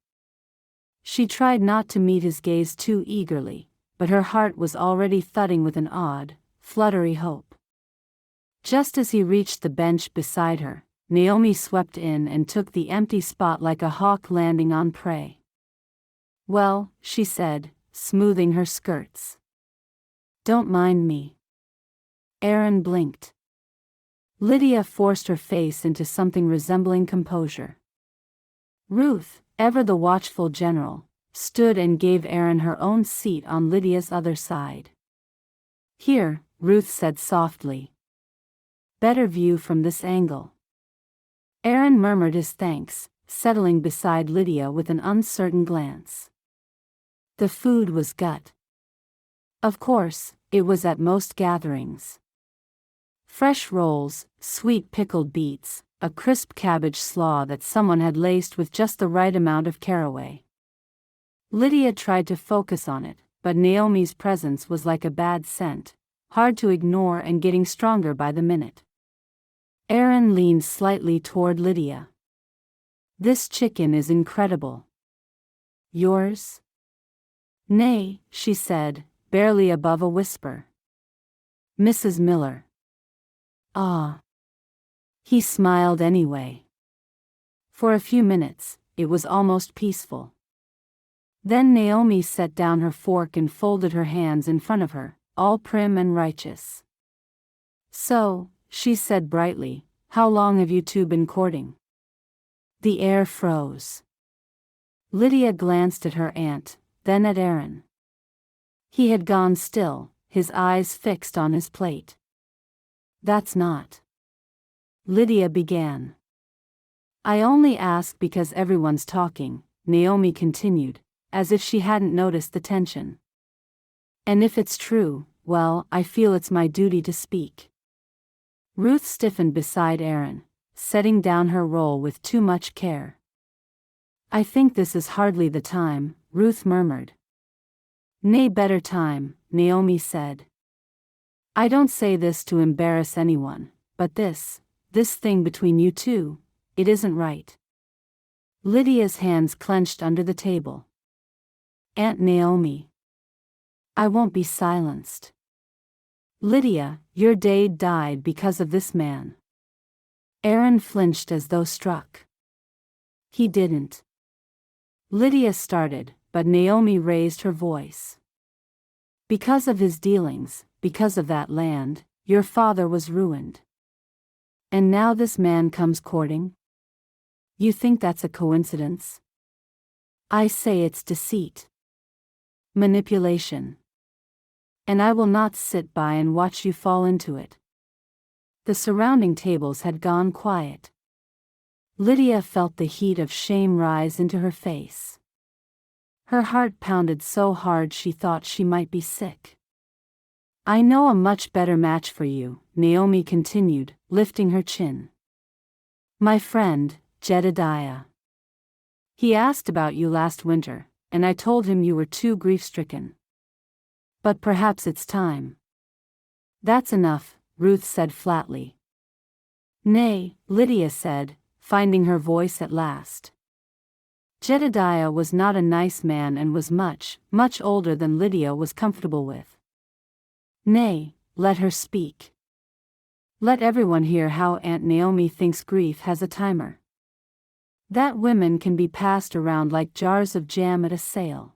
She tried not to meet his gaze too eagerly, but her heart was already thudding with an odd, fluttery hope. Just as he reached the bench beside her, Naomi swept in and took the empty spot like a hawk landing on prey. Well, she said, smoothing her skirts. Don't mind me. Aaron blinked. Lydia forced her face into something resembling composure. Ruth, ever the watchful general, stood and gave Aaron her own seat on Lydia's other side. Here, Ruth said softly. Better view from this angle. Aaron murmured his thanks, settling beside Lydia with an uncertain glance. The food was gut. Of course, it was at most gatherings. Fresh rolls, sweet pickled beets, a crisp cabbage slaw that someone had laced with just the right amount of caraway. Lydia tried to focus on it, but Naomi's presence was like a bad scent, hard to ignore and getting stronger by the minute. Aaron leaned slightly toward Lydia. This chicken is incredible. Yours? Nay, she said, barely above a whisper. Mrs. Miller. Ah. He smiled anyway. For a few minutes, it was almost peaceful. Then Naomi set down her fork and folded her hands in front of her, all prim and righteous. So, she said brightly, how long have you two been courting? The air froze. Lydia glanced at her aunt, then at Aaron. He had gone still, his eyes fixed on his plate. That's not. Lydia began. I only ask because everyone's talking, Naomi continued, as if she hadn't noticed the tension. And if it's true, well, I feel it's my duty to speak. Ruth stiffened beside Aaron, setting down her roll with too much care. I think this is hardly the time, Ruth murmured. Nay, better time, Naomi said. I don't say this to embarrass anyone, but this thing between you two, it isn't right. Lydia's hands clenched under the table. Aunt Naomi. I won't be silenced. Lydia, your dad died because of this man. Aaron flinched as though struck. He didn't. Lydia started, but Naomi raised her voice. Because of his dealings, because of that land, your father was ruined. And now this man comes courting? You think that's a coincidence? I say it's deceit. Manipulation. And I will not sit by and watch you fall into it. The surrounding tables had gone quiet. Lydia felt the heat of shame rise into her face. Her heart pounded so hard she thought she might be sick. I know a much better match for you, Naomi continued, lifting her chin. My friend, Jedediah. He asked about you last winter, and I told him you were too grief-stricken. But perhaps it's time. That's enough, Ruth said flatly. Nay, Lydia said, finding her voice at last. Jedediah was not a nice man and was much, much older than Lydia was comfortable with. Nay, let her speak. Let everyone hear how Aunt Naomi thinks grief has a timer. That women can be passed around like jars of jam at a sale.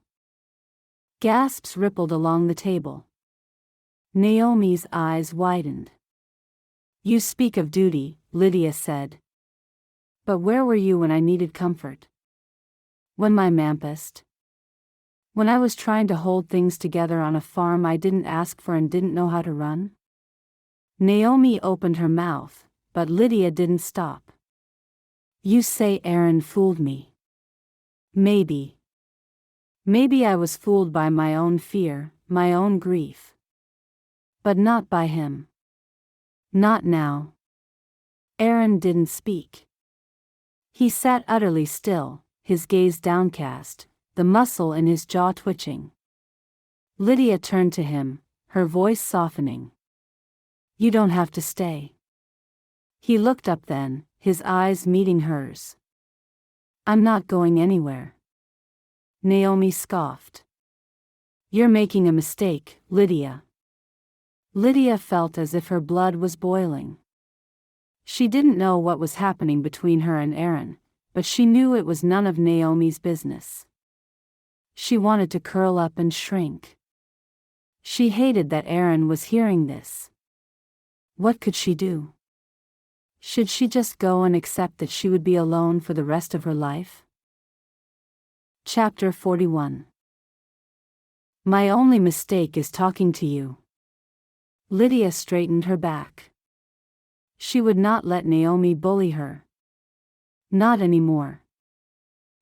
Gasps rippled along the table. Naomi's eyes widened. You speak of duty, Lydia said. But where were you when I needed comfort? When my mampest? When I was trying to hold things together on a farm I didn't ask for and didn't know how to run? Naomi opened her mouth, but Lydia didn't stop. You say Aaron fooled me. Maybe. Maybe I was fooled by my own fear, my own grief. But not by him. Not now. Aaron didn't speak. He sat utterly still, his gaze downcast, the muscle in his jaw twitching. Lydia turned to him, her voice softening. You don't have to stay. He looked up then, his eyes meeting hers. I'm not going anywhere. Naomi scoffed. You're making a mistake, Lydia. Lydia felt as if her blood was boiling. She didn't know what was happening between her and Aaron, but she knew it was none of Naomi's business. She wanted to curl up and shrink. She hated that Aaron was hearing this. What could she do? Should she just go and accept that she would be alone for the rest of her life? Chapter 41. My only mistake is talking to you. Lydia straightened her back. She would not let Naomi bully her. Not anymore.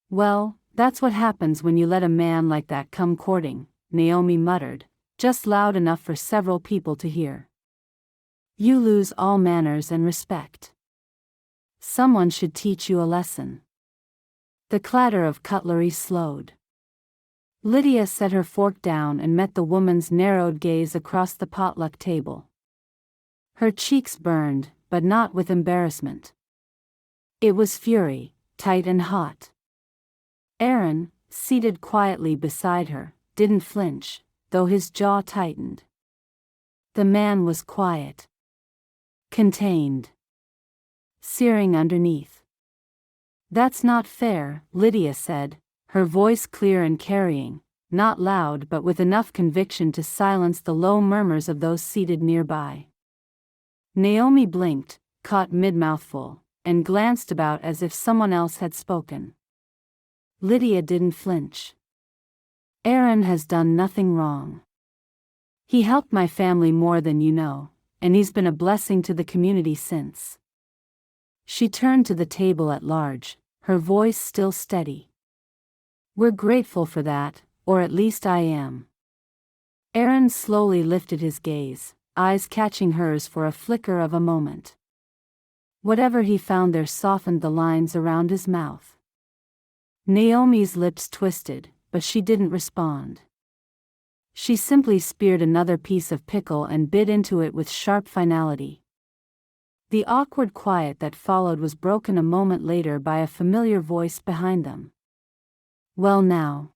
Well, that's what happens when you let a man like that come courting, Naomi muttered, just loud enough for several people to hear. You lose all manners and respect. Someone should teach you a lesson. The clatter of cutlery slowed. Lydia set her fork down and met the woman's narrowed gaze across the potluck table. Her cheeks burned, but not with embarrassment. It was fury, tight and hot. Aaron, seated quietly beside her, didn't flinch, though his jaw tightened. The man was quiet. Contained. Searing underneath. That's not fair, Lydia said, her voice clear and carrying, not loud but with enough conviction to silence the low murmurs of those seated nearby. Naomi blinked, caught mid-mouthful, and glanced about as if someone else had spoken. Lydia didn't flinch. Aaron has done nothing wrong. He helped my family more than you know, and he's been a blessing to the community since. She turned to the table at large, her voice still steady. We're grateful for that, or at least I am. Aaron slowly lifted his gaze, eyes catching hers for a flicker of a moment. Whatever he found there softened the lines around his mouth. Naomi's lips twisted, but she didn't respond. She simply speared another piece of pickle and bit into it with sharp finality. The awkward quiet that followed was broken a moment later by a familiar voice behind them. Well now.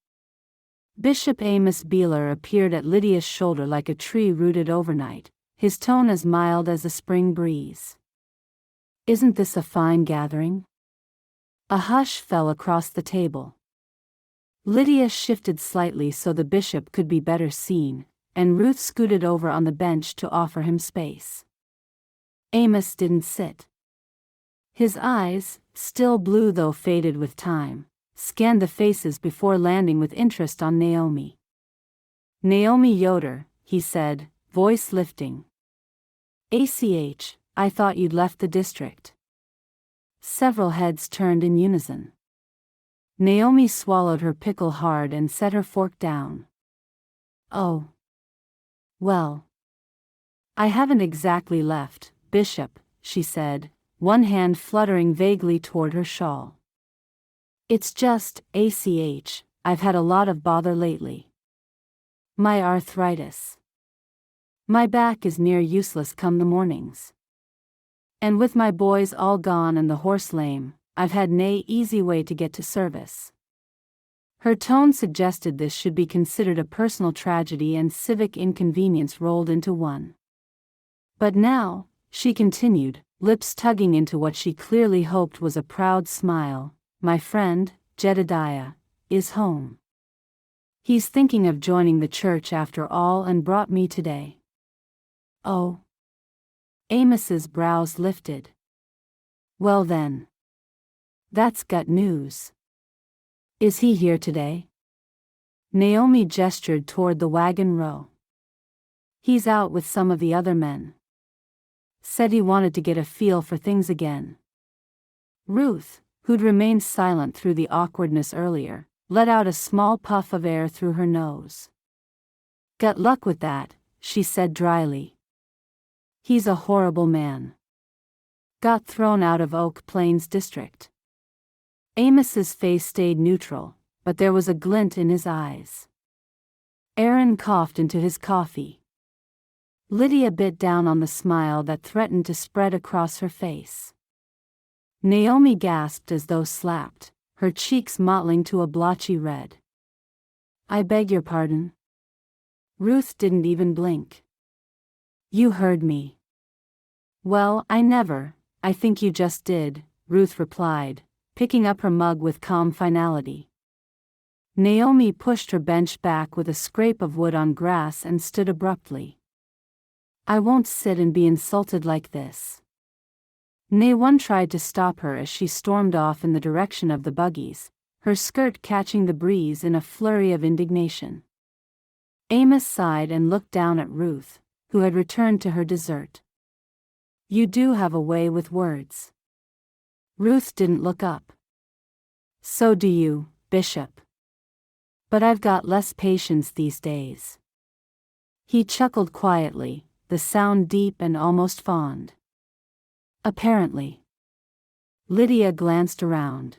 Bishop Amos Beeler appeared at Lydia's shoulder like a tree rooted overnight, his tone as mild as a spring breeze. Isn't this a fine gathering? A hush fell across the table. Lydia shifted slightly so the bishop could be better seen, and Ruth scooted over on the bench to offer him space. Amos didn't sit. His eyes, still blue though faded with time, scanned the faces before landing with interest on Naomi. Naomi Yoder, he said, voice lifting. ACH, I thought you'd left the district. Several heads turned in unison. Naomi swallowed her pickle hard and set her fork down. Oh. Well. I haven't exactly left, Bishop, she said, one hand fluttering vaguely toward her shawl. It's just, ACH, I've had a lot of bother lately. My arthritis. My back is near useless come the mornings. And with my boys all gone and the horse lame, I've had nae easy way to get to service. Her tone suggested this should be considered a personal tragedy and civic inconvenience rolled into one. But now, she continued, lips tugging into what she clearly hoped was a proud smile, my friend, Jedediah, is home. He's thinking of joining the church after all and brought me today. Oh. Amos's brows lifted. Well then. That's gut news. Is he here today? Naomi gestured toward the wagon row. He's out with some of the other men. Said he wanted to get a feel for things again. Ruth, who'd remained silent through the awkwardness earlier, let out a small puff of air through her nose. Got luck with that, she said dryly. He's a horrible man. Got thrown out of Oak Plains District. Amos's face stayed neutral, but there was a glint in his eyes. Aaron coughed into his coffee. Lydia bit down on the smile that threatened to spread across her face. Naomi gasped as though slapped, her cheeks mottling to a blotchy red. I beg your pardon? Ruth didn't even blink. You heard me. Well, I think you just did, Ruth replied, picking up her mug with calm finality. Naomi pushed her bench back with a scrape of wood on grass and stood abruptly. I won't sit and be insulted like this. One tried to stop her as she stormed off in the direction of the buggies, her skirt catching the breeze in a flurry of indignation. Amos sighed and looked down at Ruth, who had returned to her dessert. You do have a way with words. Ruth didn't look up. So do you, Bishop. But I've got less patience these days. He chuckled quietly, the sound deep and almost fond. Apparently. Lydia glanced around.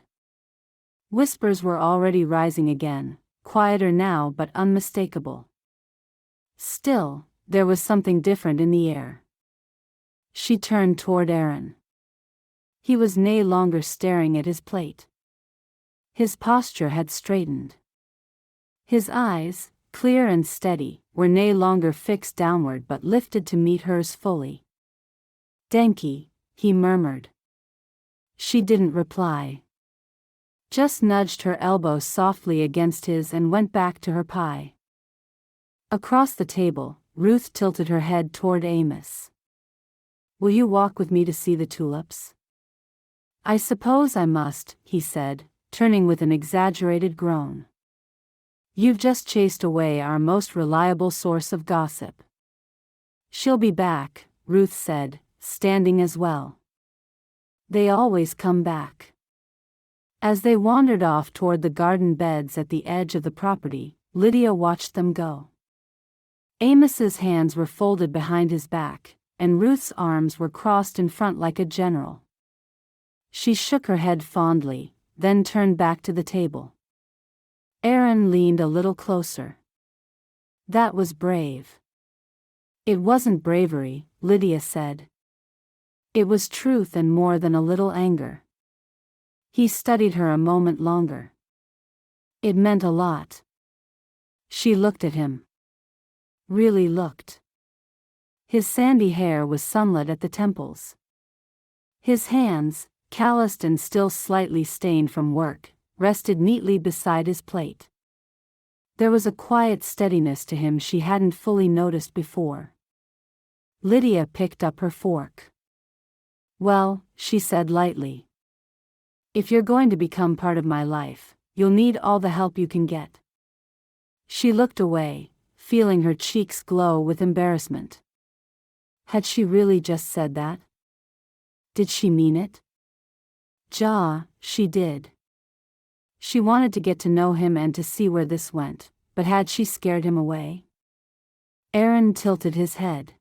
Whispers were already rising again, quieter now but unmistakable. Still, there was something different in the air. She turned toward Aaron. He was no longer staring at his plate. His posture had straightened. His eyes, clear and steady, were no longer fixed downward but lifted to meet hers fully. Denki, he murmured. She didn't reply. Just nudged her elbow softly against his and went back to her pie. Across the table, Ruth tilted her head toward Amos. Will you walk with me to see the tulips? I suppose I must, he said, turning with an exaggerated groan. You've just chased away our most reliable source of gossip. She'll be back, Ruth said, standing as well. They always come back. As they wandered off toward the garden beds at the edge of the property, Lydia watched them go. Amos's hands were folded behind his back, and Ruth's arms were crossed in front like a general. She shook her head fondly, then turned back to the table. Aaron leaned a little closer. That was brave. It wasn't bravery, Lydia said. It was truth and more than a little anger. He studied her a moment longer. It meant a lot. She looked at him. Really looked. His sandy hair was sunlit at the temples. His hands, calloused and still slightly stained from work, rested neatly beside his plate. There was a quiet steadiness to him she hadn't fully noticed before. Lydia picked up her fork. Well, she said lightly. If you're going to become part of my life, you'll need all the help you can get. She looked away, feeling her cheeks glow with embarrassment. Had she really just said that? Did she mean it? She did. She wanted to get to know him and to see where this went, but had she scared him away? Aaron tilted his head.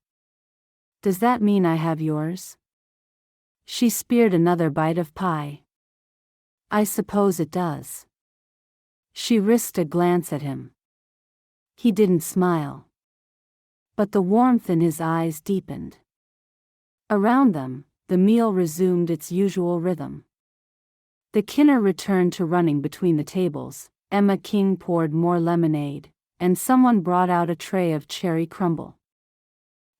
Does that mean I have yours? She speared another bite of pie. I suppose it does. She risked a glance at him. He didn't smile. But the warmth in his eyes deepened. Around them, the meal resumed its usual rhythm. The kinner returned to running between the tables, Emma King poured more lemonade, and someone brought out a tray of cherry crumble.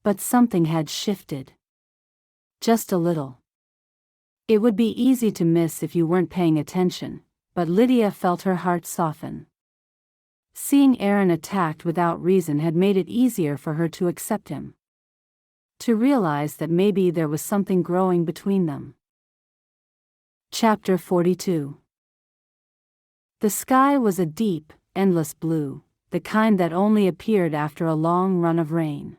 But something had shifted. Just a little. It would be easy to miss if you weren't paying attention, but Lydia felt her heart soften. Seeing Aaron attacked without reason had made it easier for her to accept him. To realize that maybe there was something growing between them. Chapter 42. The sky was a deep, endless blue, the kind that only appeared after a long run of rain.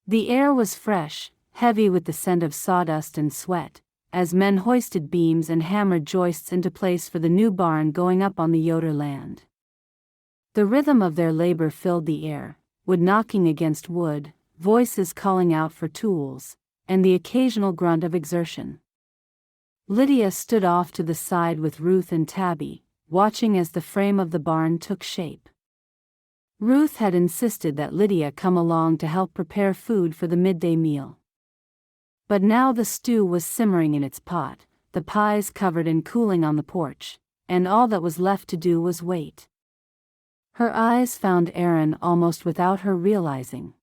The air was fresh, heavy with the scent of sawdust and sweat, as men hoisted beams and hammered joists into place for the new barn going up on the Yoder land. The rhythm of their labor filled the air, wood knocking against wood, voices calling out for tools, and the occasional grunt of exertion. Lydia stood off to the side with Ruth and Tabby, watching as the frame of the barn took shape. Ruth had insisted that Lydia come along to help prepare food for the midday meal. But now the stew was simmering in its pot, the pies covered and cooling on the porch, and all that was left to do was wait. Her eyes found Aaron almost without her realizing.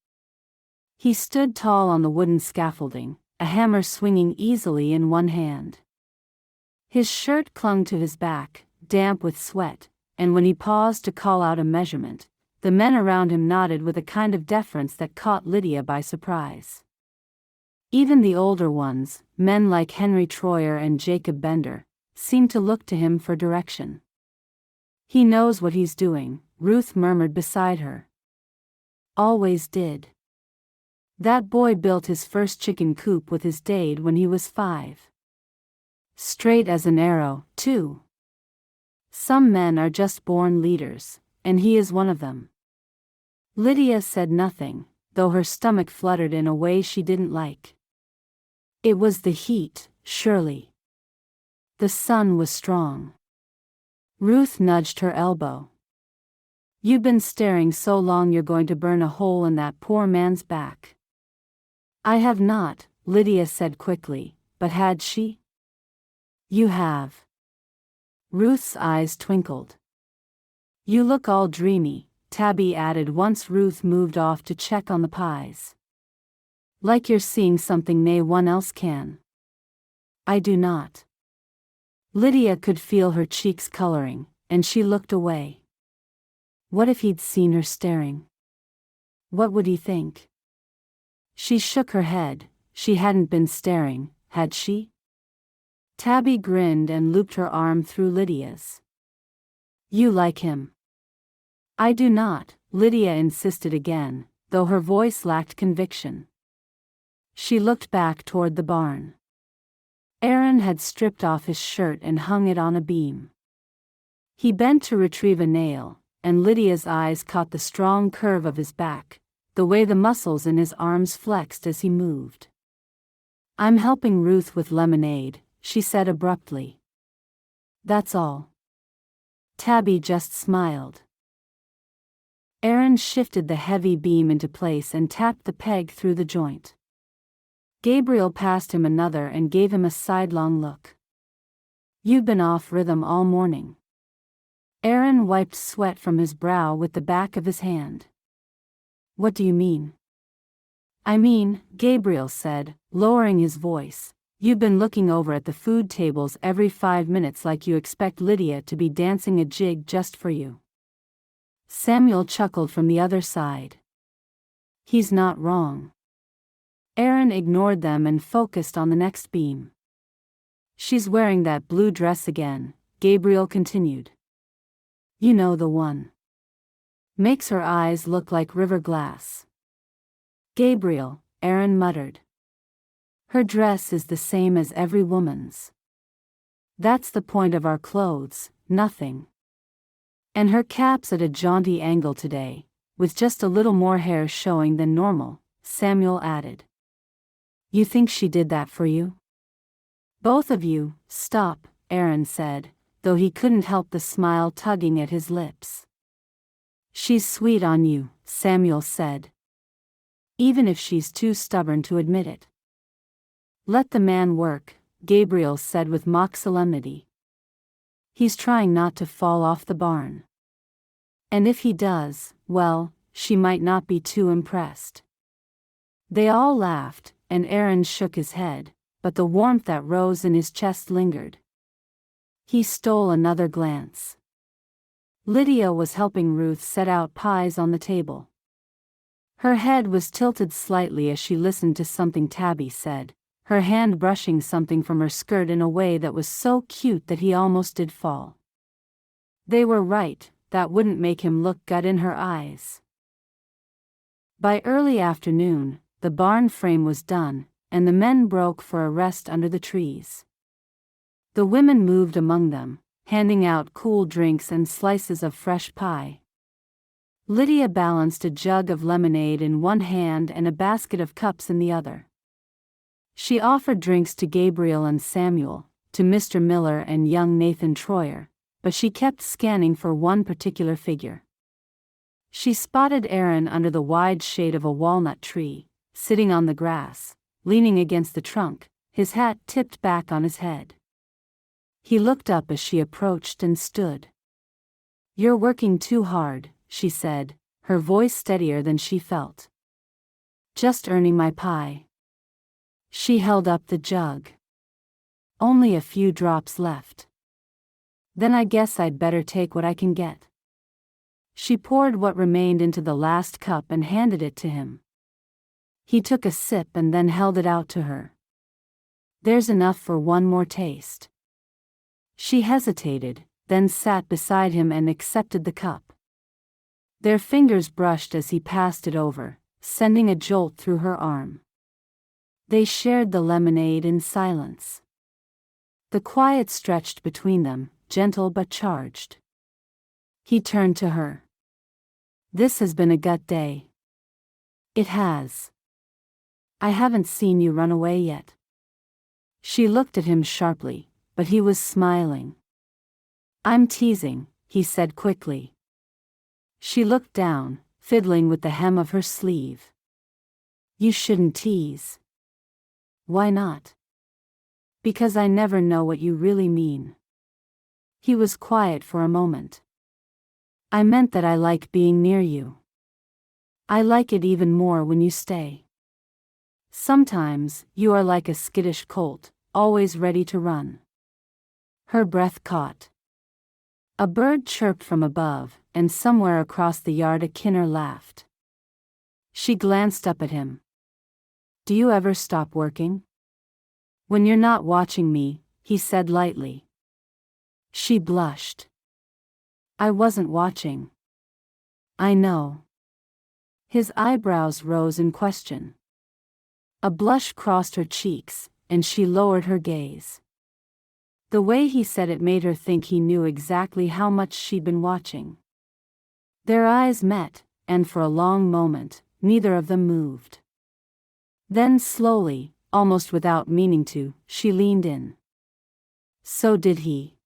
He stood tall on the wooden scaffolding, a hammer swinging easily in one hand. His shirt clung to his back, damp with sweat, and when he paused to call out a measurement, the men around him nodded with a kind of deference that caught Lydia by surprise. Even the older ones, men like Henry Troyer and Jacob Bender, seemed to look to him for direction. "He knows what he's doing," Ruth murmured beside her. "Always did. That boy built his first chicken coop with his dade when he was 5. Straight as an arrow, too. Some men are just born leaders, and he is one of them." Lydia said nothing, though her stomach fluttered in a way she didn't like. It was the heat, surely. The sun was strong. Ruth nudged her elbow. "You've been staring so long you're going to burn a hole in that poor man's back." "I have not," Lydia said quickly, "but had she?" "You have." Ruth's eyes twinkled. "You look all dreamy," Tabby added once Ruth moved off to check on the pies. "Like you're seeing something no one else can." "I do not." Lydia could feel her cheeks coloring, and she looked away. What if he'd seen her staring? What would he think? She shook her head. She hadn't been staring, had she? Tabby grinned and looped her arm through Lydia's. "You like him." "I do not," Lydia insisted again, though her voice lacked conviction. She looked back toward the barn. Aaron had stripped off his shirt and hung it on a beam. He bent to retrieve a nail, and Lydia's eyes caught the strong curve of his back, the way the muscles in his arms flexed as he moved. "I'm helping Ruth with lemonade," she said abruptly. "That's all." Tabby just smiled. Aaron shifted the heavy beam into place and tapped the peg through the joint. Gabriel passed him another and gave him a sidelong look. "You've been off rhythm all morning." Aaron wiped sweat from his brow with the back of his hand. "What do you mean?" "I mean," Gabriel said, lowering his voice, "you've been looking over at the food tables every 5 minutes like you expect Lydia to be dancing a jig just for you." Samuel chuckled from the other side. "He's not wrong." Aaron ignored them and focused on the next beam. "She's wearing that blue dress again," Gabriel continued. "You know the one. Makes her eyes look like river glass." "Gabriel," Aaron muttered. "Her dress is the same as every woman's. That's the point of our clothes, nothing. And her cap's at a jaunty angle today, with just a little more hair showing than normal," Samuel added. "You think she did that for you?" "Both of you, stop," Aaron said, though he couldn't help the smile tugging at his lips. "She's sweet on you," Samuel said. "Even if she's too stubborn to admit it." "Let the man work," Gabriel said with mock solemnity. He's trying not to fall off the barn. And if he does, well, she might not be too impressed. They all laughed, and Aaron shook his head, but the warmth that rose in his chest lingered. He stole another glance. Lydia was helping Ruth set out pies on the table. Her head was tilted slightly as she listened to something Tabby said, her hand brushing something from her skirt in a way that was so cute that he almost did fall. They were right, that wouldn't make him look good in her eyes. By early afternoon, the barn frame was done, and the men broke for a rest under the trees. The women moved among them, handing out cool drinks and slices of fresh pie. Lydia balanced a jug of lemonade in one hand and a basket of cups in the other. She offered drinks to Gabriel and Samuel, to Mr. Miller and young Nathan Troyer, but she kept scanning for one particular figure. She spotted Aaron under the wide shade of a walnut tree, sitting on the grass, leaning against the trunk, his hat tipped back on his head. He looked up as she approached and stood. "You're working too hard," she said, her voice steadier than she felt. "Just earning my pie." She held up the jug. "Only a few drops left." "Then I guess I'd better take what I can get." She poured what remained into the last cup and handed it to him. He took a sip and then held it out to her. "There's enough for one more taste." She hesitated, then sat beside him and accepted the cup. Their fingers brushed as he passed it over, sending a jolt through her arm. They shared the lemonade in silence. The quiet stretched between them, gentle but charged. He turned to her. "This has been a gut day." "It has. I haven't seen you run away yet." She looked at him sharply, but he was smiling. "I'm teasing," he said quickly. She looked down, fiddling with the hem of her sleeve. "You shouldn't tease." "Why not?" "Because I never know what you really mean." He was quiet for a moment. "I meant that I like being near you. I like it even more when you stay. Sometimes, you are like a skittish colt, always ready to run." Her breath caught. A bird chirped from above, and somewhere across the yard a kinner laughed. She glanced up at him. "Do you ever stop working?" "When you're not watching me," he said lightly. She blushed. "I wasn't watching." "I know." His eyebrows rose in question. A blush crossed her cheeks, and she lowered her gaze. The way he said it made her think he knew exactly how much she'd been watching. Their eyes met, and for a long moment, neither of them moved. Then slowly, almost without meaning to, she leaned in. So did he.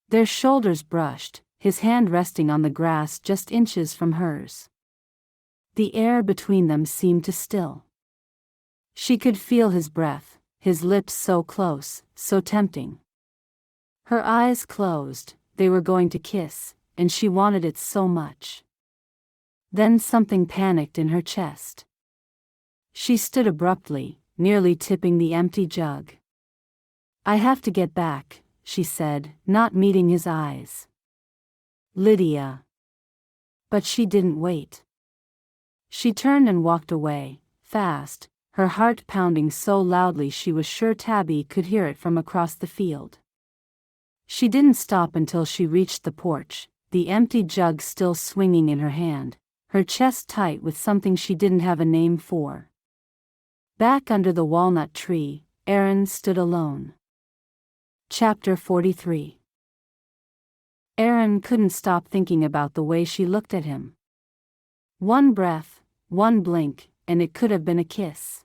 Their shoulders brushed, his hand resting on the grass just inches from hers. The air between them seemed to still. She could feel his breath, his lips so close, so tempting. Her eyes closed, they were going to kiss, and she wanted it so much. Then something panicked in her chest. She stood abruptly, nearly tipping the empty jug. "I have to get back," she said, not meeting his eyes. "Lydia." But she didn't wait. She turned and walked away, fast, her heart pounding so loudly she was sure Tabby could hear it from across the field. She didn't stop until she reached the porch, the empty jug still swinging in her hand, her chest tight with something she didn't have a name for. Back under the walnut tree, Aaron stood alone. Chapter 43. Aaron couldn't stop thinking about the way she looked at him. One breath, one blink, and it could have been a kiss.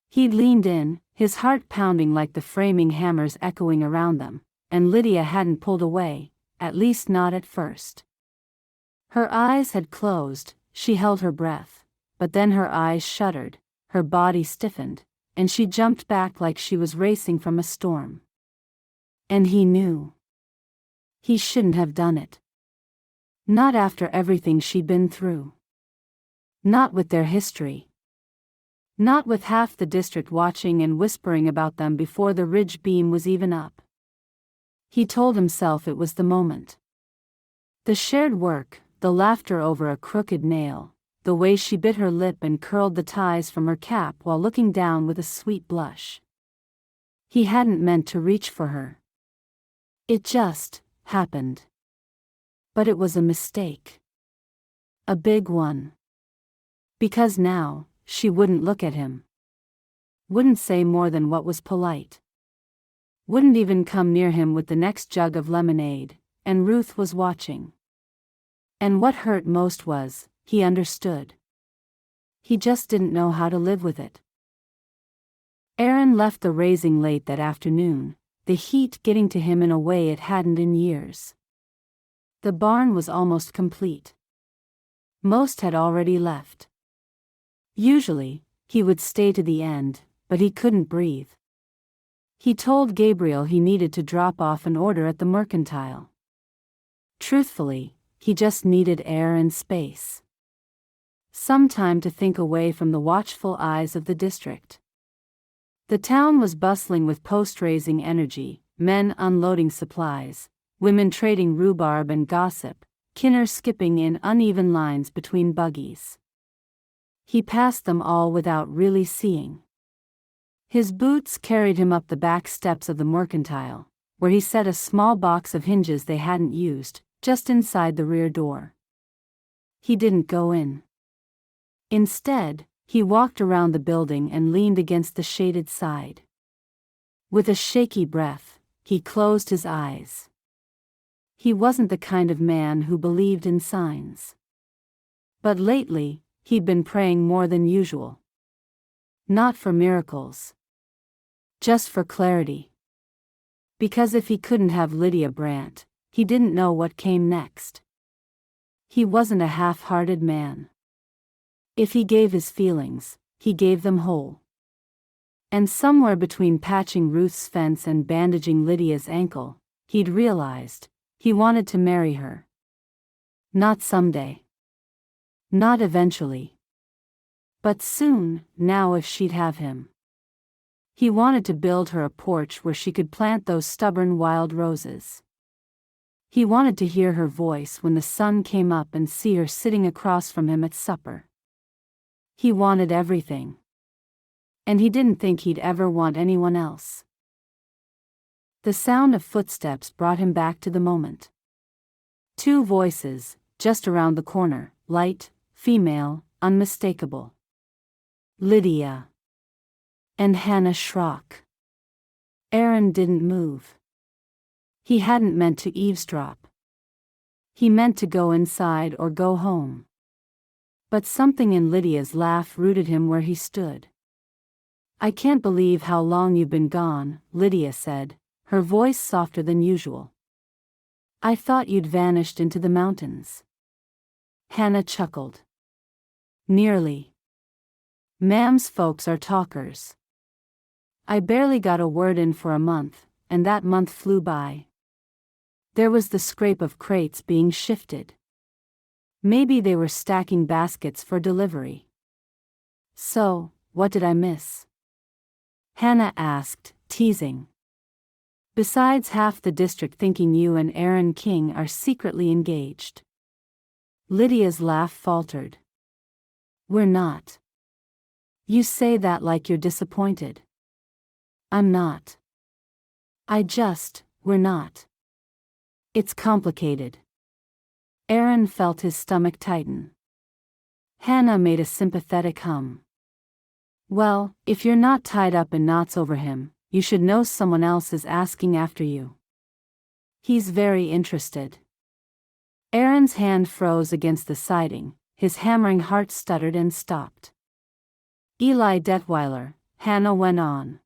He'd leaned in, his heart pounding like the framing hammers echoing around them, and Lydia hadn't pulled away, at least not at first. Her eyes had closed, she held her breath, but then her eyes shuddered, her body stiffened, and she jumped back like she was racing from a storm. And he knew. He shouldn't have done it. Not after everything she'd been through. Not with their history. Not with half the district watching and whispering about them before the ridge beam was even up. He told himself it was the moment. The shared work, the laughter over a crooked nail, the way she bit her lip and curled the ties from her cap while looking down with a sweet blush. He hadn't meant to reach for her. It just happened. But it was a mistake. A big one. Because now, she wouldn't look at him. Wouldn't say more than what was polite. Wouldn't even come near him with the next jug of lemonade, and Ruth was watching. And what hurt most was, he understood. He just didn't know how to live with it. Aaron left the raising late that afternoon, the heat getting to him in a way it hadn't in years. The barn was almost complete. Most had already left. Usually, he would stay to the end, but he couldn't breathe. He told Gabriel he needed to drop off an order at the mercantile. Truthfully, he just needed air and space. Some time to think away from the watchful eyes of the district. The town was bustling with post-raising energy, men unloading supplies, women trading rhubarb and gossip, kinners skipping in uneven lines between buggies. He passed them all without really seeing. His boots carried him up the back steps of the mercantile, where he set a small box of hinges they hadn't used, just inside the rear door. He didn't go in. Instead, he walked around the building and leaned against the shaded side. With a shaky breath, he closed his eyes. He wasn't the kind of man who believed in signs. But lately, he'd been praying more than usual. Not for miracles. Just for clarity. Because if he couldn't have Lydia Brandt, he didn't know what came next. He wasn't a half-hearted man. If he gave his feelings, he gave them whole. And somewhere between patching Ruth's fence and bandaging Lydia's ankle, he'd realized, he wanted to marry her. Not someday. Not eventually. But soon, now if she'd have him. He wanted to build her a porch where she could plant those stubborn wild roses. He wanted to hear her voice when the sun came up and see her sitting across from him at supper. He wanted everything. And he didn't think he'd ever want anyone else. The sound of footsteps brought him back to the moment. Two voices, just around the corner, light, female, unmistakable. Lydia. And Hannah Schrock. Aaron didn't move. He hadn't meant to eavesdrop. He meant to go inside or go home. But something in Lydia's laugh rooted him where he stood. "I can't believe how long you've been gone," Lydia said, her voice softer than usual. "I thought you'd vanished into the mountains." Hannah chuckled. "Nearly. Ma'am's folks are talkers. I barely got a word in for a month, and that month flew by. There was the scrape of crates being shifted. Maybe they were stacking baskets for delivery. So, what did I miss?" Hannah asked, teasing. "Besides half the district thinking you and Aaron King are secretly engaged." Lydia's laugh faltered. "We're not." "You say that like you're disappointed." "I'm not. We're not. It's complicated." Aaron felt his stomach tighten. Hannah made a sympathetic hum. "Well, if you're not tied up in knots over him, you should know someone else is asking after you. He's very interested." Aaron's hand froze against the siding, his hammering heart stuttered and stopped. "Eli Detweiler," Hannah went on.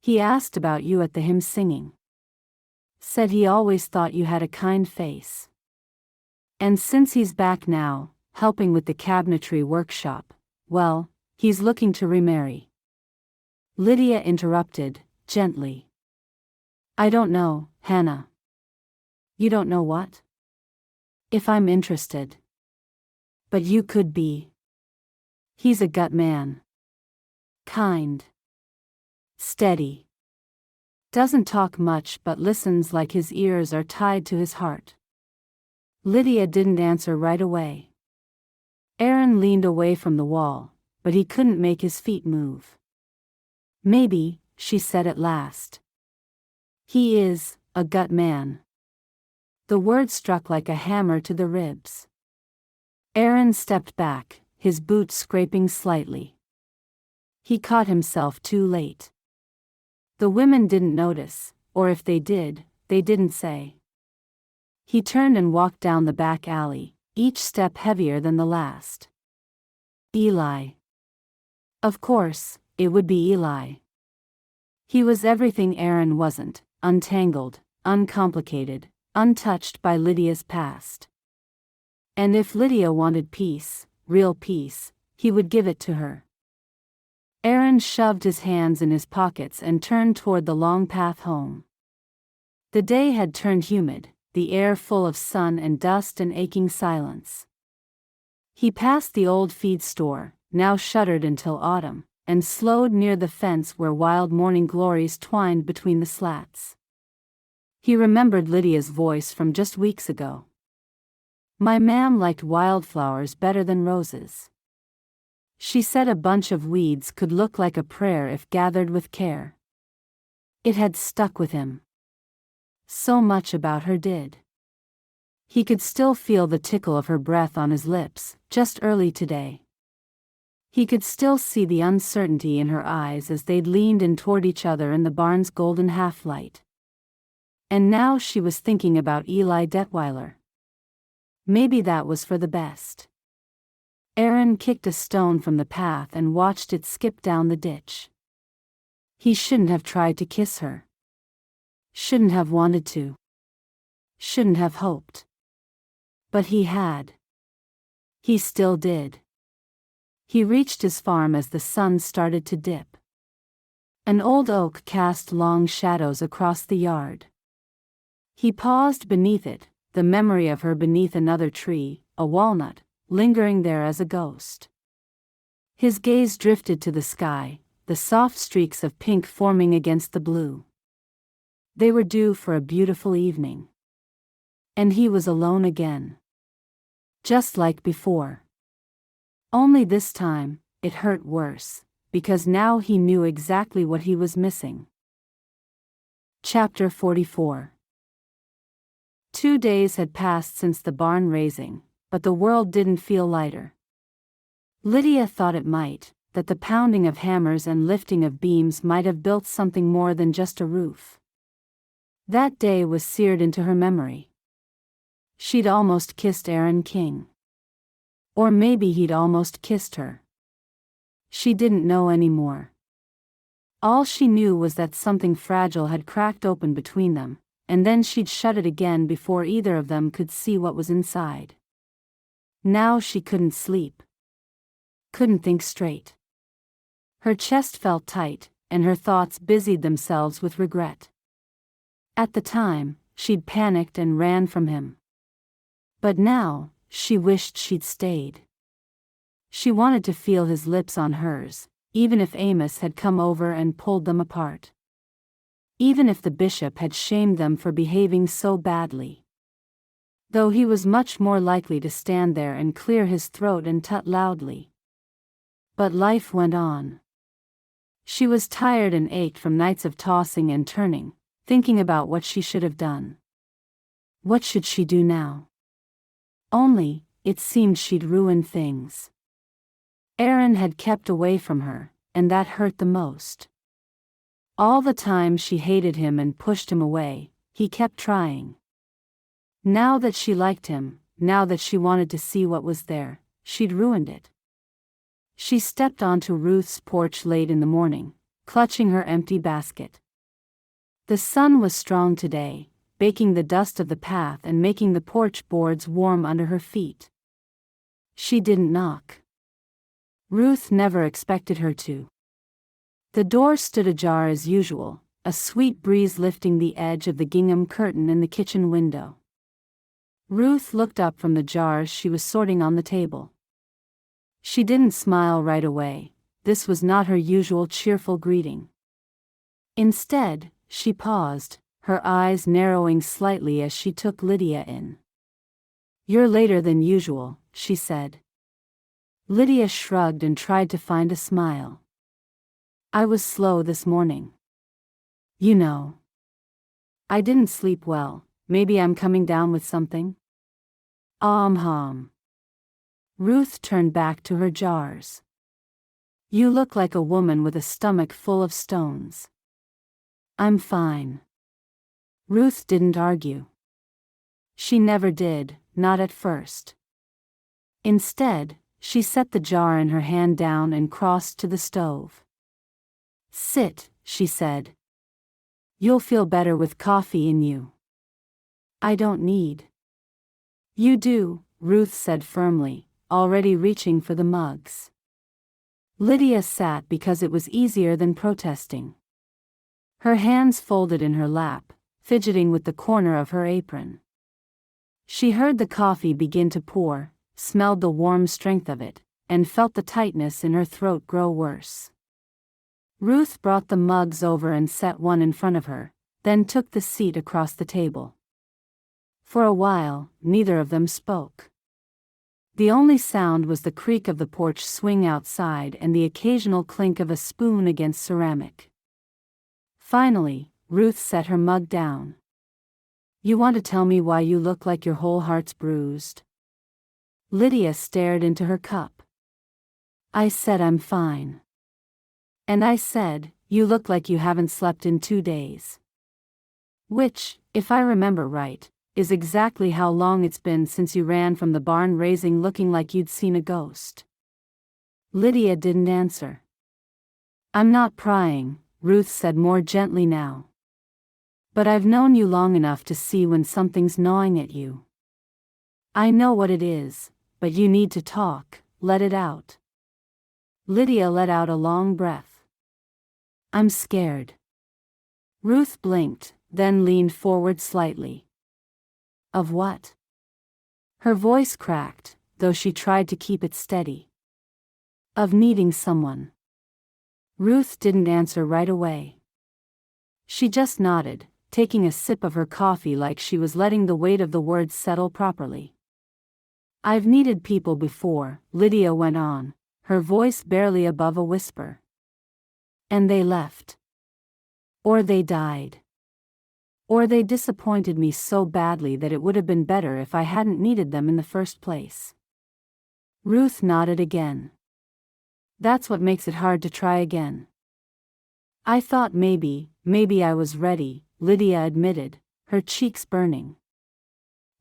"He asked about you at the hymn singing. Said he always thought you had a kind face. And since he's back now, helping with the cabinetry workshop, well, he's looking to remarry." Lydia interrupted, gently. "I don't know, Hannah. You don't know what? If I'm interested. But you could be. He's a gut man. Kind. Steady. Doesn't talk much but listens like his ears are tied to his heart. Lydia didn't answer right away. Aaron leaned away from the wall, but he couldn't make his feet move. Maybe, she said at last. He is a gut man. The word struck like a hammer to the ribs. Aaron stepped back, his boots scraping slightly. He caught himself too late. The women didn't notice, or if they did, they didn't say. He turned and walked down the back alley, each step heavier than the last. Eli. Of course, it would be Eli. He was everything Aaron wasn't, untangled, uncomplicated, untouched by Lydia's past. And if Lydia wanted peace, real peace, he would give it to her. Aaron shoved his hands in his pockets and turned toward the long path home. The day had turned humid, the air full of sun and dust and aching silence. He passed the old feed store, now shuttered until autumn, and slowed near the fence where wild morning glories twined between the slats. He remembered Lydia's voice from just weeks ago. My ma'am liked wildflowers better than roses. She said a bunch of weeds could look like a prayer if gathered with care. It had stuck with him. So much about her did. He could still feel the tickle of her breath on his lips, just early today. He could still see the uncertainty in her eyes as they'd leaned in toward each other in the barn's golden half-light. And now she was thinking about Eli Detweiler. Maybe that was for the best. Aaron kicked a stone from the path and watched it skip down the ditch. He shouldn't have tried to kiss her. Shouldn't have wanted to. Shouldn't have hoped. But he had. He still did. He reached his farm as the sun started to dip. An old oak cast long shadows across the yard. He paused beneath it, the memory of her beneath another tree, a walnut, lingering there as a ghost. His gaze drifted to the sky, the soft streaks of pink forming against the blue. They were due for a beautiful evening. And he was alone again. Just like before. Only this time, it hurt worse, because now he knew exactly what he was missing. Chapter 44. 2 days had passed since the barn raising, but the world didn't feel lighter. Lydia thought it might, that the pounding of hammers and lifting of beams might have built something more than just a roof. That day was seared into her memory. She'd almost kissed Aaron King. Or maybe he'd almost kissed her. She didn't know anymore. All she knew was that something fragile had cracked open between them, and then she'd shut it again before either of them could see what was inside. Now she couldn't sleep. Couldn't think straight. Her chest felt tight, and her thoughts busied themselves with regret. At the time, she'd panicked and ran from him. But now, she wished she'd stayed. She wanted to feel his lips on hers, even if Amos had come over and pulled them apart. Even if the bishop had shamed them for behaving so badly. Though he was much more likely to stand there and clear his throat and tut loudly. But life went on. She was tired and ached from nights of tossing and turning, thinking about what she should have done. What should she do now? Only, it seemed she'd ruined things. Aaron had kept away from her, and that hurt the most. All the time she hated him and pushed him away, he kept trying. Now that she liked him, now that she wanted to see what was there, she'd ruined it. She stepped onto Ruth's porch late in the morning, clutching her empty basket. The sun was strong today, baking the dust of the path and making the porch boards warm under her feet. She didn't knock. Ruth never expected her to. The door stood ajar as usual, a sweet breeze lifting the edge of the gingham curtain in the kitchen window. Ruth looked up from the jars she was sorting on the table. She didn't smile right away. This was not her usual cheerful greeting. Instead, she paused, her eyes narrowing slightly as she took Lydia in. "You're later than usual," she said. Lydia shrugged and tried to find a smile. "I was slow this morning. You know. I didn't sleep well. Maybe I'm coming down with something?" Hum. Ruth turned back to her jars. "You look like a woman with a stomach full of stones." "I'm fine." Ruth didn't argue. She never did, not at first. Instead, she set the jar in her hand down and crossed to the stove. "Sit," she said. "You'll feel better with coffee in you." "I don't need." "You do," Ruth said firmly, already reaching for the mugs. Lydia sat because it was easier than protesting. Her hands folded in her lap, fidgeting with the corner of her apron. She heard the coffee begin to pour, smelled the warm strength of it, and felt the tightness in her throat grow worse. Ruth brought the mugs over and set one in front of her, then took the seat across the table. For a while, neither of them spoke. The only sound was the creak of the porch swing outside and the occasional clink of a spoon against ceramic. Finally, Ruth set her mug down. "You want to tell me why you look like your whole heart's bruised?" Lydia stared into her cup. "I said I'm fine. And I said, you look like you haven't slept in 2 days. Which, if I remember right, is exactly how long it's been since you ran from the barn raising looking like you'd seen a ghost." Lydia didn't answer. "I'm not prying," Ruth said more gently now. "But I've known you long enough to see when something's gnawing at you. I know what it is, but you need to talk, let it out." Lydia let out a long breath. "I'm scared." Ruth blinked, then leaned forward slightly. "Of what?" Her voice cracked, though she tried to keep it steady. "Of needing someone." Ruth didn't answer right away. She just nodded, taking a sip of her coffee like she was letting the weight of the words settle properly. "I've needed people before," Lydia went on, her voice barely above a whisper. "And they left. Or they died. Or they disappointed me so badly that it would have been better if I hadn't needed them in the first place." Ruth nodded again. "That's what makes it hard to try again." "I thought maybe I was ready," Lydia admitted, her cheeks burning.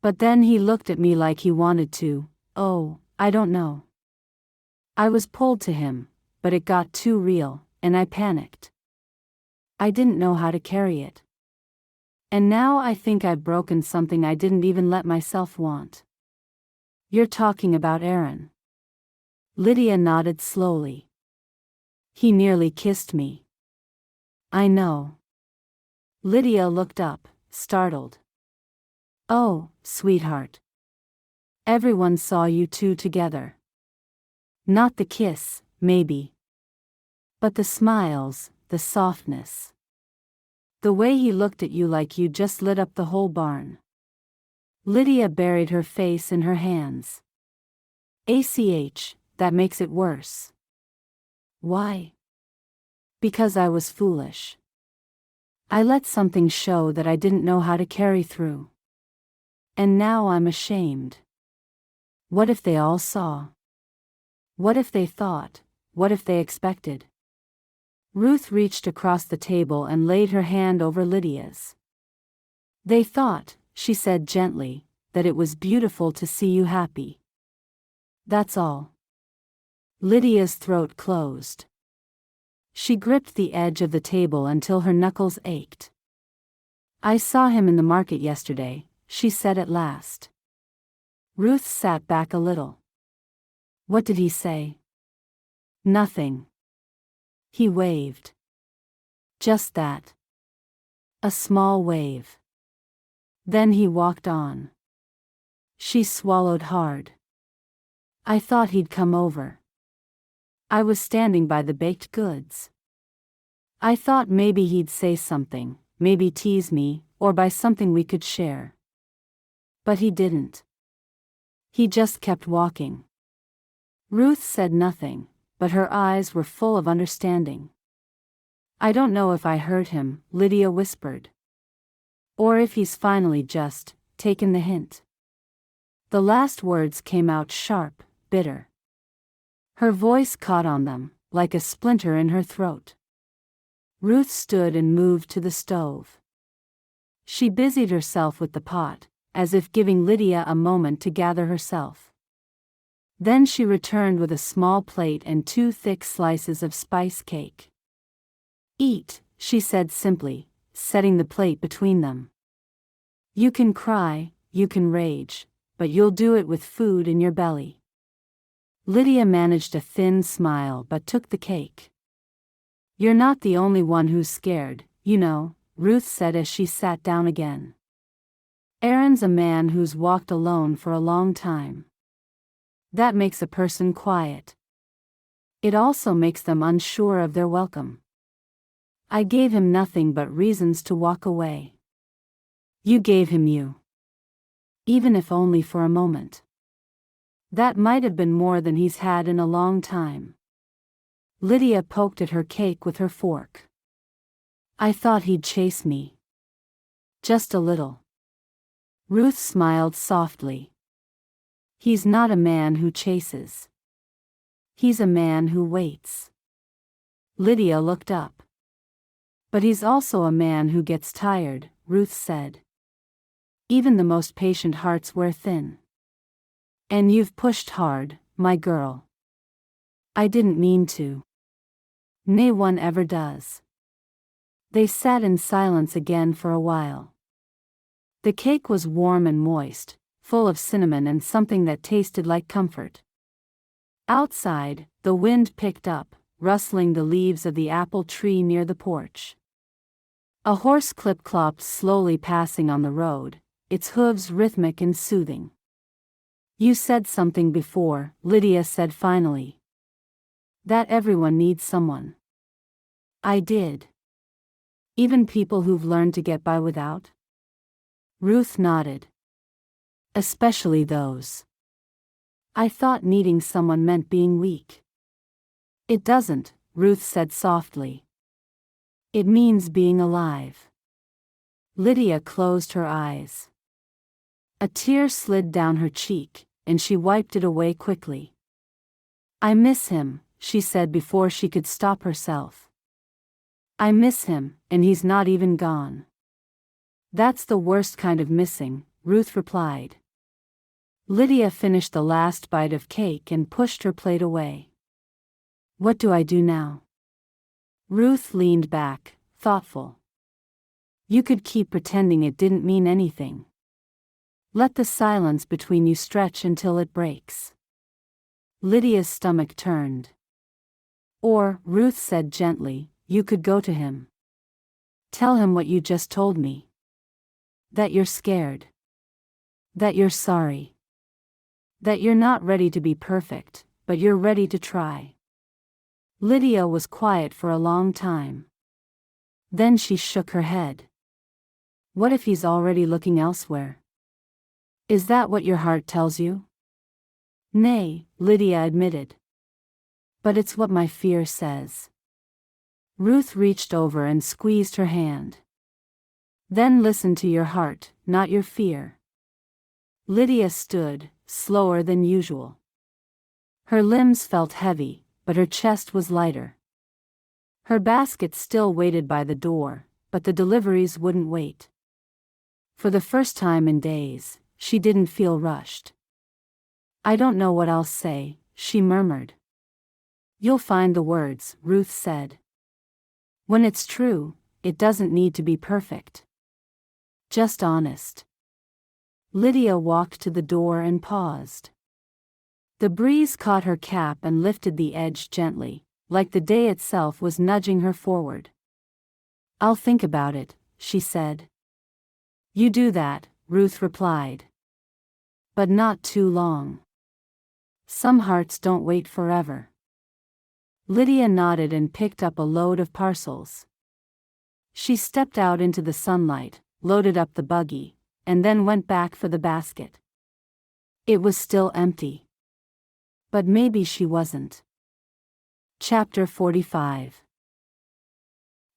"But then he looked at me like he wanted to, I don't know. I was pulled to him, but it got too real, and I panicked. I didn't know how to carry it. And now I think I've broken something I didn't even let myself want." "You're talking about Aaron." Lydia nodded slowly. "He nearly kissed me." "I know." Lydia looked up, startled. "Oh, sweetheart. Everyone saw you two together. Not the kiss, maybe. But the smiles, the softness. The way he looked at you like you just lit up the whole barn." Lydia buried her face in her hands. That makes it worse." "Why?" "Because I was foolish. I let something show that I didn't know how to carry through. And now I'm ashamed. What if they all saw? What if they thought, what if they expected?" Ruth reached across the table and laid her hand over Lydia's. "They thought," she said gently, "that it was beautiful to see you happy. That's all." Lydia's throat closed. She gripped the edge of the table until her knuckles ached. "I saw him in the market yesterday," she said at last. Ruth sat back a little. "What did he say?" "Nothing. He waved. Just that. A small wave. Then he walked on." She swallowed hard. I thought he'd come over. I was standing by the baked goods. I thought maybe he'd say something, maybe tease me, or buy something we could share. But he didn't. He just kept walking. Ruth said nothing, but her eyes were full of understanding. I don't know if I hurt him, Lydia whispered. Or if he's finally just taken the hint. The last words came out sharp, bitter. Her voice caught on them, like a splinter in her throat. Ruth stood and moved to the stove. She busied herself with the pot, as if giving Lydia a moment to gather herself. Then she returned with a small plate and 2 thick slices of spice cake. Eat, she said simply, setting the plate between them. You can cry, you can rage, but you'll do it with food in your belly. Lydia managed a thin smile but took the cake. You're not the only one who's scared, you know, Ruth said as she sat down again. Aaron's a man who's walked alone for a long time. That makes a person quiet. It also makes them unsure of their welcome. I gave him nothing but reasons to walk away. You gave him you. Even if only for a moment. That might have been more than he's had in a long time. Lydia poked at her cake with her fork. I thought he'd chase me. Just a little. Ruth smiled softly. He's not a man who chases. He's a man who waits. Lydia looked up. But he's also a man who gets tired, Ruth said. Even the most patient hearts wear thin. And you've pushed hard, my girl. I didn't mean to. No one ever does. They sat in silence again for a while. The cake was warm and moist, full of cinnamon and something that tasted like comfort. Outside, the wind picked up, rustling the leaves of the apple tree near the porch. A horse clip-clopped slowly passing on the road, its hooves rhythmic and soothing. You said something before, Lydia said finally. That everyone needs someone. I did. Even people who've learned to get by without? Ruth nodded. Especially those. I thought needing someone meant being weak. It doesn't, Ruth said softly. It means being alive. Lydia closed her eyes. A tear slid down her cheek, and she wiped it away quickly. I miss him, she said before she could stop herself. I miss him, and he's not even gone. That's the worst kind of missing, Ruth replied. Lydia finished the last bite of cake and pushed her plate away. What do I do now? Ruth leaned back, thoughtful. You could keep pretending it didn't mean anything. Let the silence between you stretch until it breaks. Lydia's stomach turned. Or, Ruth said gently, you could go to him. Tell him what you just told me. That you're scared. That you're sorry. That you're not ready to be perfect, but you're ready to try. Lydia was quiet for a long time. Then she shook her head. What if he's already looking elsewhere? Is that what your heart tells you? Nay, Lydia admitted. But it's what my fear says. Ruth reached over and squeezed her hand. Then listen to your heart, not your fear. Lydia stood, slower than usual. Her limbs felt heavy, but her chest was lighter. Her basket still waited by the door, but the deliveries wouldn't wait. For the first time in days, she didn't feel rushed. I don't know what I'll say, she murmured. You'll find the words, Ruth said. When it's true, it doesn't need to be perfect. Just honest. Lydia walked to the door and paused. The breeze caught her cap and lifted the edge gently, like the day itself was nudging her forward. I'll think about it, she said. You do that, Ruth replied. But not too long. Some hearts don't wait forever. Lydia nodded and picked up a load of parcels. She stepped out into the sunlight, loaded up the buggy, and then went back for the basket. It was still empty. But maybe she wasn't. Chapter 45.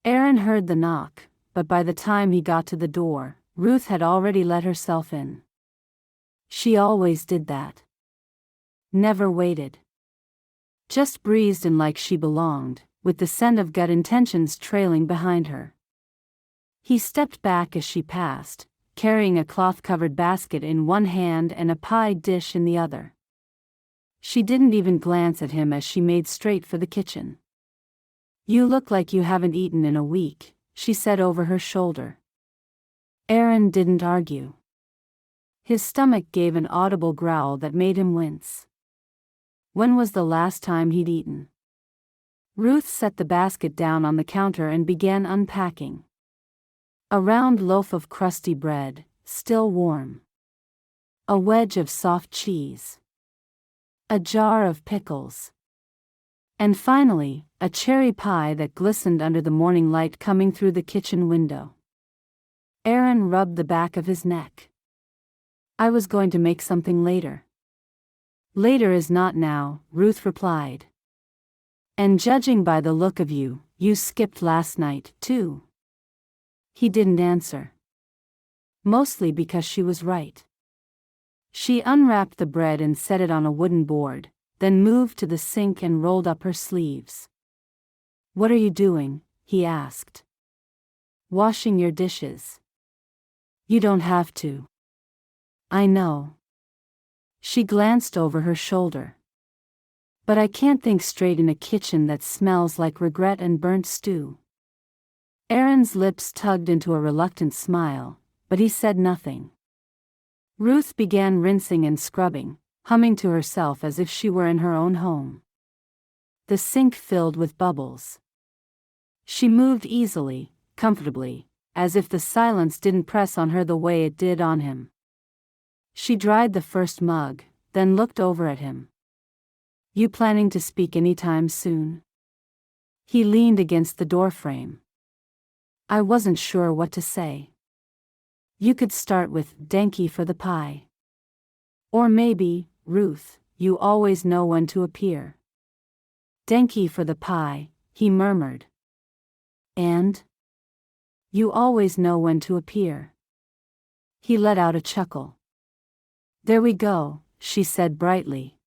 Aaron heard the knock, but by the time he got to the door, Ruth had already let herself in. She always did that. Never waited. Just breezed in like she belonged, with the scent of gut intentions trailing behind her. He stepped back as she passed, carrying a cloth-covered basket in one hand and a pie dish in the other. She didn't even glance at him as she made straight for the kitchen. "You look like you haven't eaten in a week," she said over her shoulder. Aaron didn't argue. His stomach gave an audible growl that made him wince. When was the last time he'd eaten? Ruth set the basket down on the counter and began unpacking. A round loaf of crusty bread, still warm. A wedge of soft cheese. A jar of pickles. And finally, a cherry pie that glistened under the morning light coming through the kitchen window. Aaron rubbed the back of his neck. "I was going to make something later." "Later is not now," Ruth replied. "And judging by the look of you, you skipped last night, too." He didn't answer. Mostly because she was right. She unwrapped the bread and set it on a wooden board, then moved to the sink and rolled up her sleeves. "What are you doing?" he asked. "Washing your dishes." "You don't have to." "I know." She glanced over her shoulder. "But I can't think straight in a kitchen that smells like regret and burnt stew." Aaron's lips tugged into a reluctant smile, but he said nothing. Ruth began rinsing and scrubbing, humming to herself as if she were in her own home. The sink filled with bubbles. She moved easily, comfortably, as if the silence didn't press on her the way it did on him. She dried the first mug, then looked over at him. "You planning to speak anytime soon?" He leaned against the doorframe. "I wasn't sure what to say." "You could start with 'Denki for the pie.' Or maybe, 'Ruth, you always know when to appear.'" "Denki for the pie," he murmured. "And? You always know when to appear." He let out a chuckle. "There we go," she said brightly.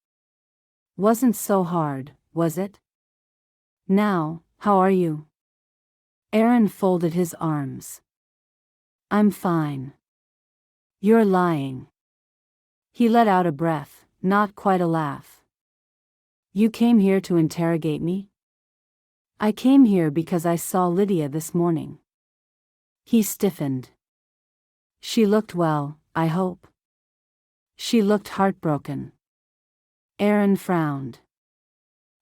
"Wasn't so hard, was it? Now, how are you?" Aaron folded his arms. "I'm fine." "You're lying." He let out a breath, not quite a laugh. "You came here to interrogate me?" "I came here because I saw Lydia this morning." He stiffened. "She looked well, I hope." "She looked heartbroken." Aaron frowned.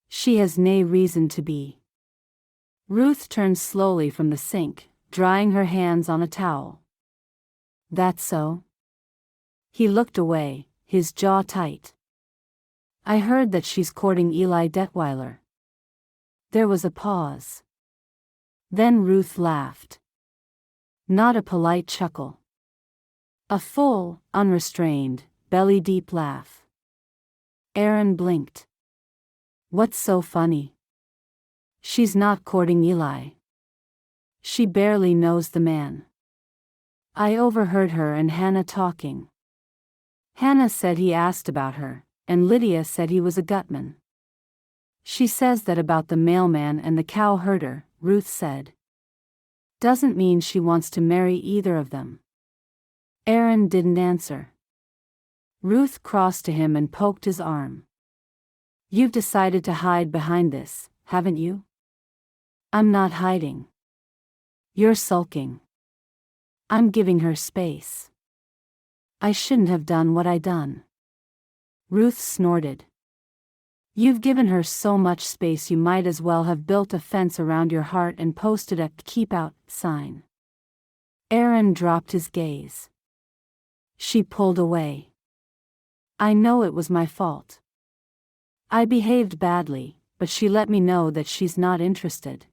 "She has nae reason to be." Ruth turned slowly from the sink, drying her hands on a towel. "That's so?" He looked away, his jaw tight. "I heard that she's courting Eli Detweiler." There was a pause. Then Ruth laughed. Not a polite chuckle. A full, unrestrained, belly-deep laugh. Aaron blinked. "What's so funny?" "She's not courting Eli. She barely knows the man. I overheard her and Hannah talking. Hannah said he asked about her, and Lydia said he was a gutman. She says that about the mailman and the cow herder," Ruth said. "Doesn't mean she wants to marry either of them." Aaron didn't answer. Ruth crossed to him and poked his arm. "You've decided to hide behind this, haven't you?" "I'm not hiding." "You're sulking." "I'm giving her space." "I shouldn't have done what I done." Ruth snorted. "You've given her so much space you might as well have built a fence around your heart and posted a 'keep out' sign." Aaron dropped his gaze. She pulled away. I know it was my fault. I behaved badly, but she let me know that she's not interested.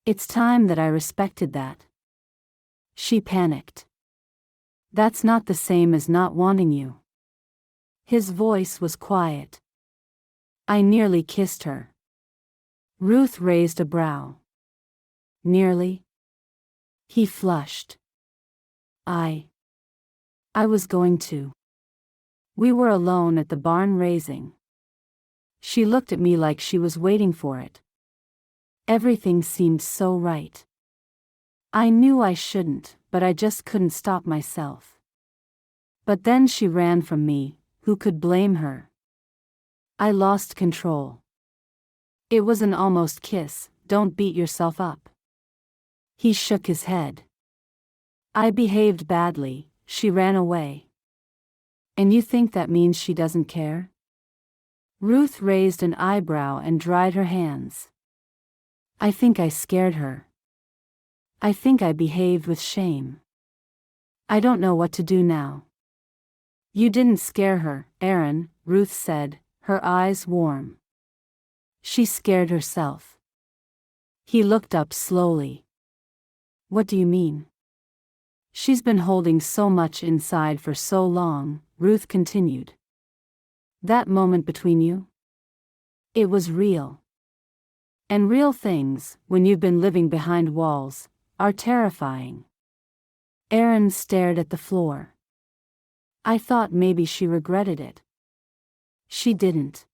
It's time that I respected that. She panicked. That's not the same as not wanting you. His voice was quiet. I nearly kissed her. Ruth raised a brow. Nearly? He flushed. I was going to. We were alone at the barn raising. She looked at me like she was waiting for it. Everything seemed so right. I knew I shouldn't, but I just couldn't stop myself. But then she ran from me. Who could blame her? I lost control. It was an almost kiss. Don't beat yourself up. He shook his head. I behaved badly. She ran away. And you think that means she doesn't care? Ruth raised an eyebrow and dried her hands. I think I scared her. I think I behaved with shame. I don't know what to do now. You didn't scare her, Aaron, Ruth said, her eyes warm. She scared herself. He looked up slowly. What do you mean? She's been holding so much inside for so long, Ruth continued. That moment between you? It was real. And real things, when you've been living behind walls, are terrifying. Aaron stared at the floor. I thought maybe she regretted it. She didn't.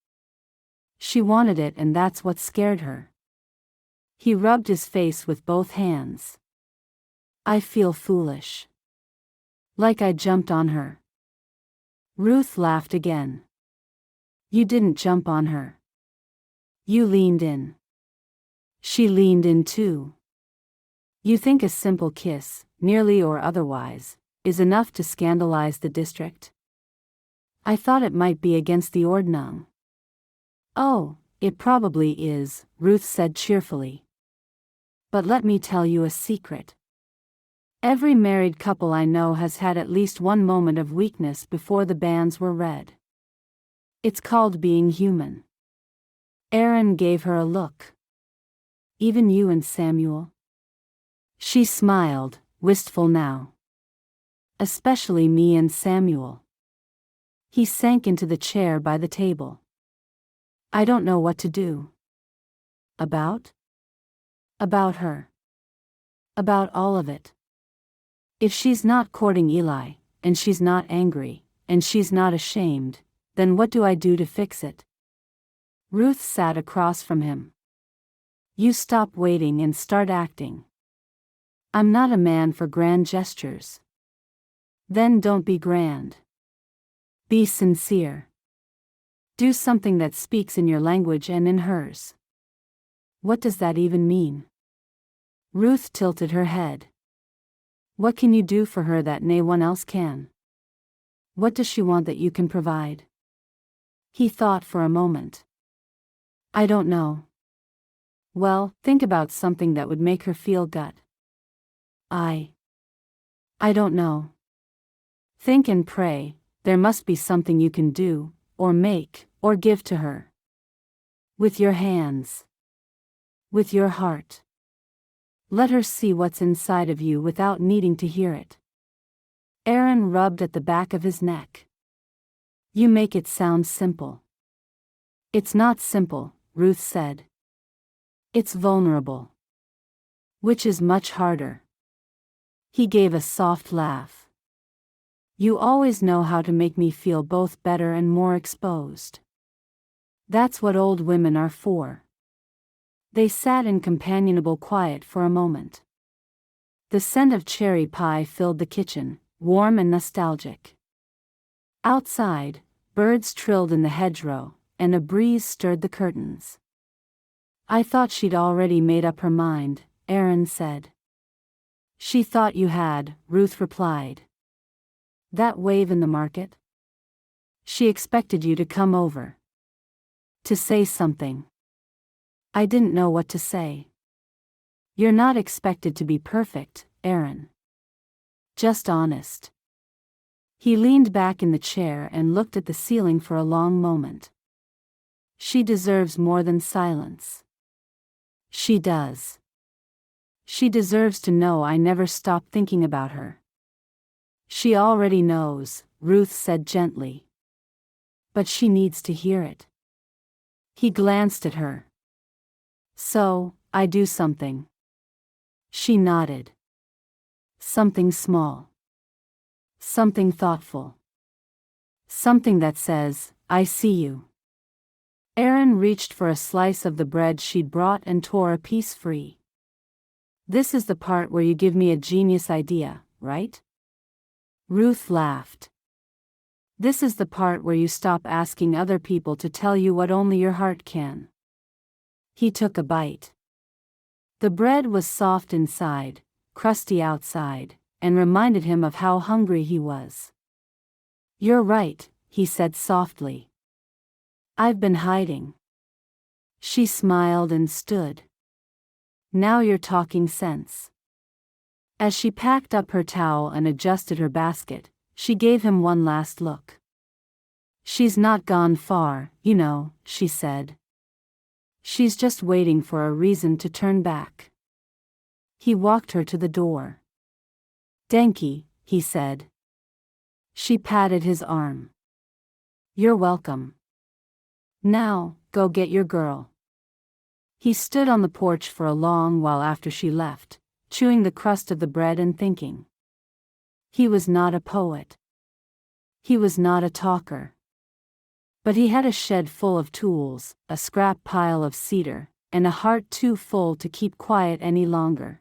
She wanted it, and that's what scared her. He rubbed his face with both hands. I feel foolish. Like I jumped on her. Ruth laughed again. You didn't jump on her. You leaned in. She leaned in too. You think a simple kiss, nearly or otherwise, is enough to scandalize the district? I thought it might be against the ordinance. Oh, it probably is, Ruth said cheerfully. But let me tell you a secret. Every married couple I know has had at least one moment of weakness before the banns were read. It's called being human. Aaron gave her a look. Even you and Samuel? She smiled, wistful now. Especially me and Samuel. He sank into the chair by the table. I don't know what to do. About? About her. About all of it. If she's not courting Eli, and she's not angry, and she's not ashamed, then what do I do to fix it? Ruth sat across from him. You stop waiting and start acting. I'm not a man for grand gestures. Then don't be grand. Be sincere. Do something that speaks in your language and in hers. What does that even mean? Ruth tilted her head. What can you do for her that no one else can? What does she want that you can provide? He thought for a moment. I don't know. Well, think about something that would make her feel good. I don't know. Think and pray. There must be something you can do, or make, or give to her. With your hands. With your heart. Let her see what's inside of you without needing to hear it. Aaron rubbed at the back of his neck. You make it sound simple. It's not simple, Ruth said. It's vulnerable. Which is much harder. He gave a soft laugh. You always know how to make me feel both better and more exposed. That's what old women are for. They sat in companionable quiet for a moment. The scent of cherry pie filled the kitchen, warm and nostalgic. Outside, birds trilled in the hedgerow, and a breeze stirred the curtains. I thought she'd already made up her mind, Aaron said. She thought you had, Ruth replied. That wave in the market? She expected you to come over. To say something. I didn't know what to say. You're not expected to be perfect, Aaron. Just honest. He leaned back in the chair and looked at the ceiling for a long moment. She deserves more than silence. She does. She deserves to know I never stop thinking about her. She already knows, Ruth said gently. But she needs to hear it. He glanced at her. So, I do something. She nodded. Something small. Something thoughtful. Something that says, I see you. Aaron reached for a slice of the bread she'd brought and tore a piece free. This is the part where you give me a genius idea, right? Ruth laughed. This is the part where you stop asking other people to tell you what only your heart can. He took a bite. The bread was soft inside, crusty outside, and reminded him of how hungry he was. You're right, he said softly. I've been hiding. She smiled and stood. Now you're talking sense. As she packed up her towel and adjusted her basket, she gave him one last look. She's not gone far, you know, she said. She's just waiting for a reason to turn back. He walked her to the door. Denki, he said. She patted his arm. You're welcome. Now, go get your girl. He stood on the porch for a long while after she left, chewing the crust of the bread and thinking. He was not a poet. He was not a talker. But he had a shed full of tools, a scrap pile of cedar, and a heart too full to keep quiet any longer.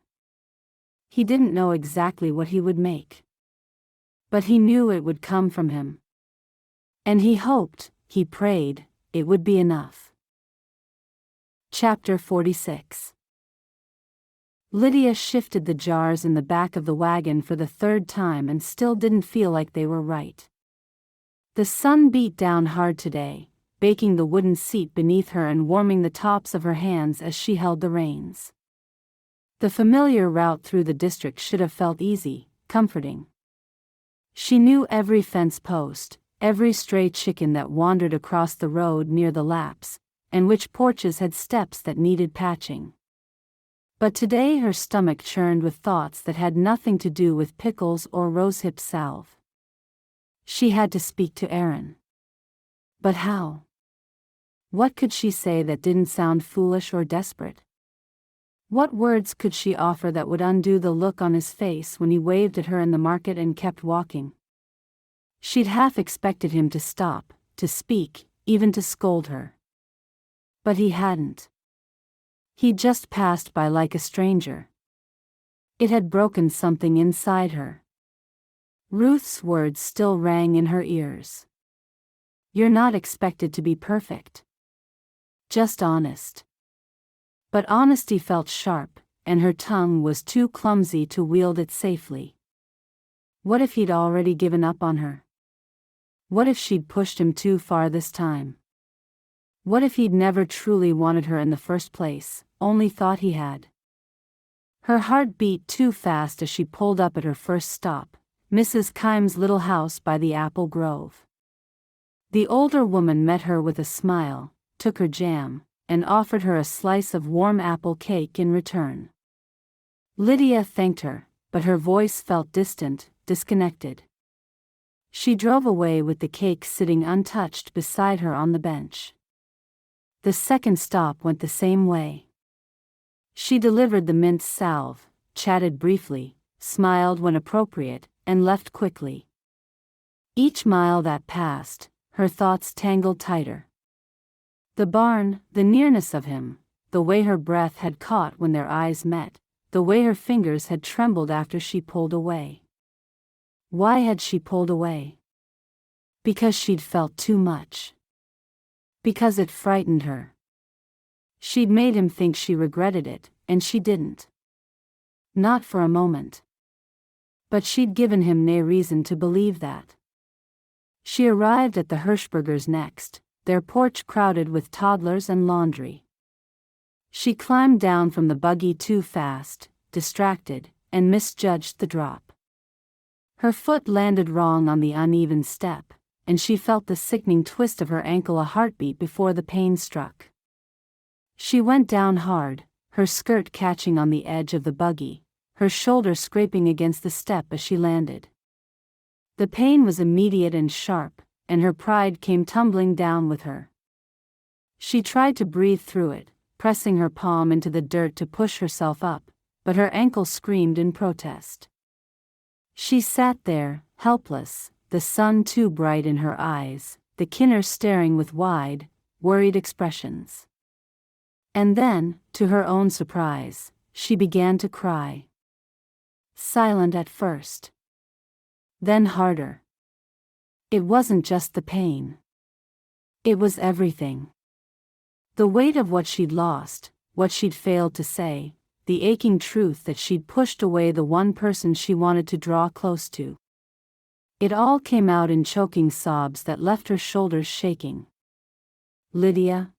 He didn't know exactly what he would make. But he knew it would come from him. And he hoped, he prayed, it would be enough. Chapter 46. Lydia shifted the jars in the back of the wagon for the third time and still didn't feel like they were right. The sun beat down hard today, baking the wooden seat beneath her and warming the tops of her hands as she held the reins. The familiar route through the district should have felt easy, comforting. She knew every fence post, every stray chicken that wandered across the road near the laps, and which porches had steps that needed patching. But today her stomach churned with thoughts that had nothing to do with pickles or rosehip salve. She had to speak to Aaron. But how? What could she say that didn't sound foolish or desperate? What words could she offer that would undo the look on his face when he waved at her in the market and kept walking? She'd half expected him to stop, to speak, even to scold her. But he hadn't. He just passed by like a stranger. It had broken something inside her. Ruth's words still rang in her ears. You're not expected to be perfect. Just honest. But honesty felt sharp, and her tongue was too clumsy to wield it safely. What if he'd already given up on her? What if she'd pushed him too far this time? What if he'd never truly wanted her in the first place, only thought he had? Her heart beat too fast as she pulled up at her first stop, Mrs. Kime's little house by the apple grove. The older woman met her with a smile, took her jam, and offered her a slice of warm apple cake in return. Lydia thanked her, but her voice felt distant, disconnected. She drove away with the cake sitting untouched beside her on the bench. The second stop went the same way. She delivered the mint salve, chatted briefly, smiled when appropriate, and left quickly. Each mile that passed, her thoughts tangled tighter. The barn, the nearness of him, the way her breath had caught when their eyes met, the way her fingers had trembled after she pulled away. Why had she pulled away? Because she'd felt too much. Because it frightened her. She'd made him think she regretted it, and she didn't. Not for a moment. But she'd given him no reason to believe that. She arrived at the Hirschbergers next, their porch crowded with toddlers and laundry. She climbed down from the buggy too fast, distracted, and misjudged the drop. Her foot landed wrong on the uneven step, and she felt the sickening twist of her ankle a heartbeat before the pain struck. She went down hard, her skirt catching on the edge of the buggy, her shoulder scraping against the step as she landed. The pain was immediate and sharp, and her pride came tumbling down with her. She tried to breathe through it, pressing her palm into the dirt to push herself up, but her ankle screamed in protest. She sat there, helpless, the sun too bright in her eyes, the killer staring with wide, worried expressions. And then, to her own surprise, she began to cry. Silent at first. Then harder. It wasn't just the pain. It was everything. The weight of what she'd lost, what she'd failed to say, the aching truth that she'd pushed away the one person she wanted to draw close to. It all came out in choking sobs that left her shoulders shaking. Lydia?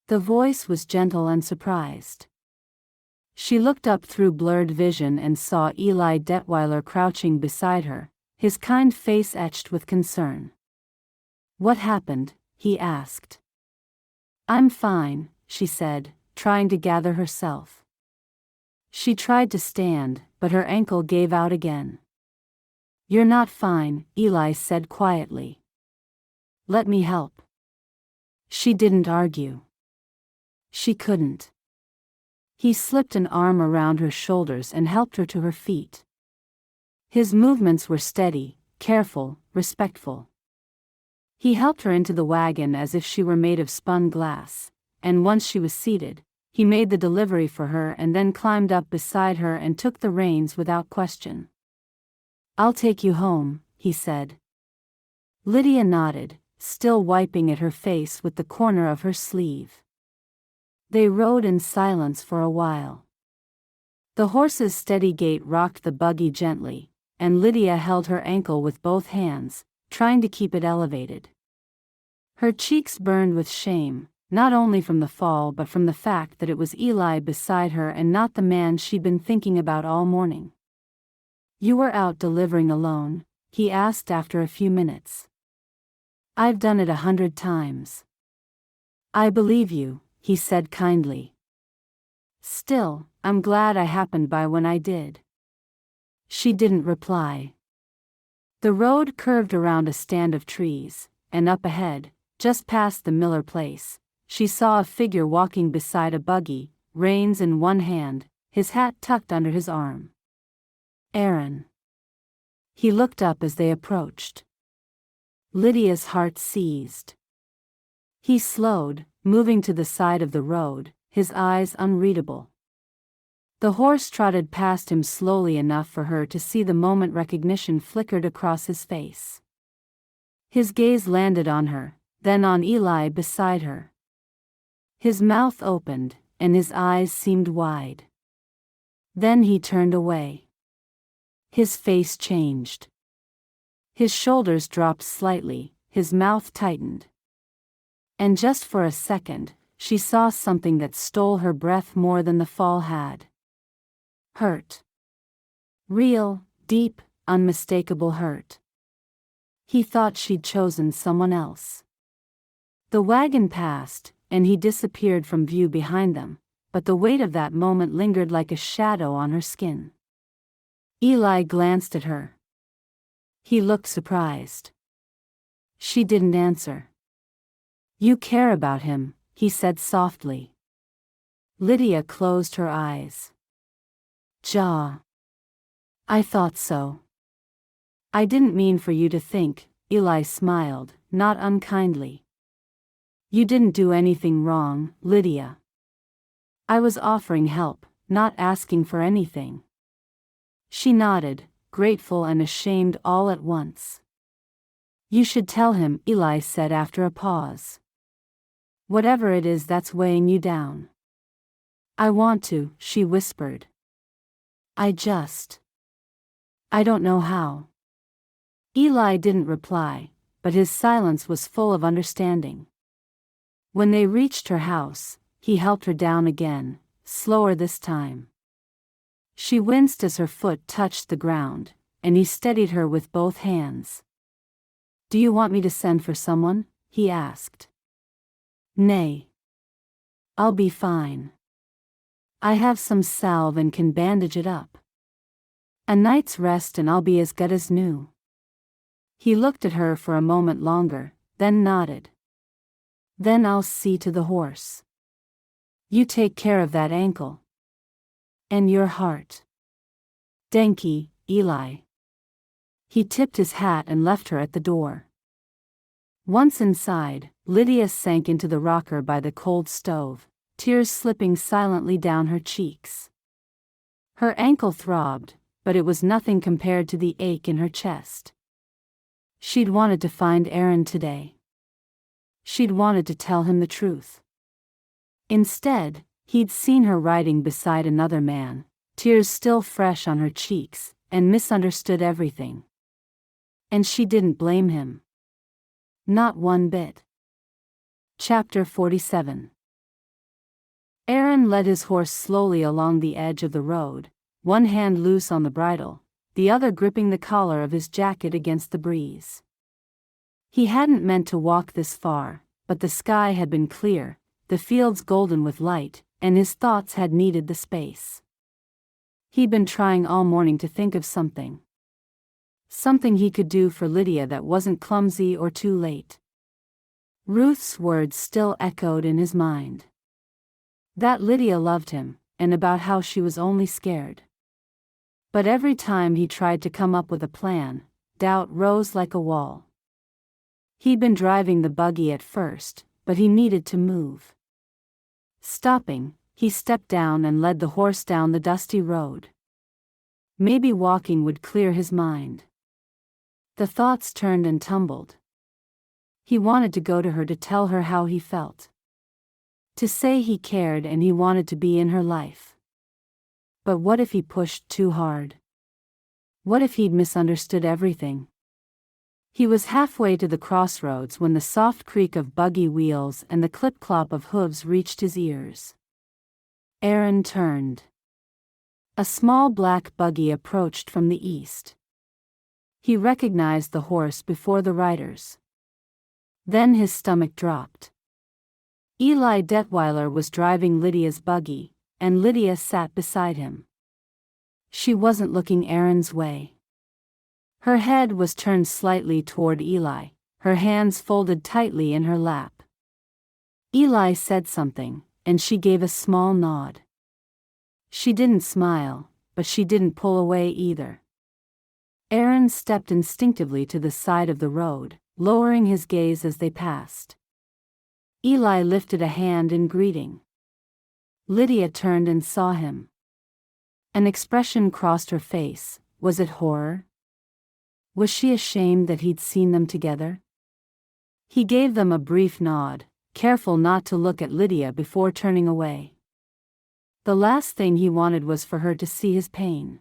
The voice was gentle and surprised. She looked up through blurred vision and saw Eli Detweiler crouching beside her, his kind face etched with concern. What happened? He asked. I'm fine, she said, trying to gather herself. She tried to stand, but her ankle gave out again. You're not fine, Eli said quietly. Let me help. She didn't argue. She couldn't. He slipped an arm around her shoulders and helped her to her feet. His movements were steady, careful, respectful. He helped her into the wagon as if she were made of spun glass, and once she was seated, he made the delivery for her and then climbed up beside her and took the reins without question. I'll take you home, he said. Lydia nodded, still wiping at her face with the corner of her sleeve. They rode in silence for a while. The horse's steady gait rocked the buggy gently, and Lydia held her ankle with both hands, trying to keep it elevated. Her cheeks burned with shame, not only from the fall but from the fact that it was Eli beside her and not the man she'd been thinking about all morning. You were out delivering alone? He asked after a few minutes. I've done it 100 times. I believe you, he said kindly. Still, I'm glad I happened by when I did. She didn't reply. The road curved around a stand of trees, and up ahead, just past the Miller place, she saw a figure walking beside a buggy, reins in one hand, his hat tucked under his arm. Aaron. He looked up as they approached. Lydia's heart seized. He slowed, moving to the side of the road, his eyes unreadable. The horse trotted past him slowly enough for her to see the moment recognition flickered across his face. His gaze landed on her, then on Eli beside her. His mouth opened, and his eyes seemed wide. Then he turned away. His face changed. His shoulders dropped slightly, his mouth tightened. And just for a second, she saw something that stole her breath more than the fall had. Hurt. Real, deep, unmistakable hurt. He thought she'd chosen someone else. The wagon passed, and he disappeared from view behind them, but the weight of that moment lingered like a shadow on her skin. Eli glanced at her. He looked surprised. She didn't answer. You care about him, he said softly. Lydia closed her eyes. I thought so. I didn't mean for you to think, Eli smiled, not unkindly. You didn't do anything wrong, Lydia. I was offering help, not asking for anything. She nodded, grateful and ashamed all at once. You should tell him, Eli said after a pause. Whatever it is that's weighing you down. I want to, she whispered. I don't know how. Eli didn't reply, but his silence was full of understanding. When they reached her house, he helped her down again, slower this time. She winced as her foot touched the ground, and he steadied her with both hands. "Do you want me to send for someone?" he asked. "Nay. I'll be fine. I have some salve and can bandage it up. A night's rest and I'll be as good as new." He looked at her for a moment longer, then nodded. "Then I'll see to the horse. You take care of that ankle. And your heart. Denki, Eli." He tipped his hat and left her at the door. Once inside, Lydia sank into the rocker by the cold stove, tears slipping silently down her cheeks. Her ankle throbbed, but it was nothing compared to the ache in her chest. She'd wanted to find Aaron today. She'd wanted to tell him the truth. Instead, he'd seen her riding beside another man, tears still fresh on her cheeks, and misunderstood everything. And she didn't blame him. Not one bit. Chapter 47. Aaron led his horse slowly along the edge of the road, one hand loose on the bridle, the other gripping the collar of his jacket against the breeze. He hadn't meant to walk this far, but the sky had been clear, the fields golden with light, and his thoughts had needed the space. He'd been trying all morning to think of something. Something he could do for Lydia that wasn't clumsy or too late. Ruth's words still echoed in his mind. That Lydia loved him, and about how she was only scared. But every time he tried to come up with a plan, doubt rose like a wall. He'd been driving the buggy at first, but he needed to move. Stopping, he stepped down and led the horse down the dusty road. Maybe walking would clear his mind. The thoughts turned and tumbled. He wanted to go to her to tell her how he felt. To say he cared and he wanted to be in her life. But what if he pushed too hard? What if he'd misunderstood everything? He was halfway to the crossroads when the soft creak of buggy wheels and the clip-clop of hooves reached his ears. Aaron turned. A small black buggy approached from the east. He recognized the horse before the riders. Then his stomach dropped. Eli Detweiler was driving Lydia's buggy, and Lydia sat beside him. She wasn't looking Aaron's way. Her head was turned slightly toward Eli, her hands folded tightly in her lap. Eli said something, and she gave a small nod. She didn't smile, but she didn't pull away either. Aaron stepped instinctively to the side of the road, lowering his gaze as they passed. Eli lifted a hand in greeting. Lydia turned and saw him. An expression crossed her face. Was it horror? Was she ashamed that he'd seen them together? He gave them a brief nod, careful not to look at Lydia before turning away. The last thing he wanted was for her to see his pain.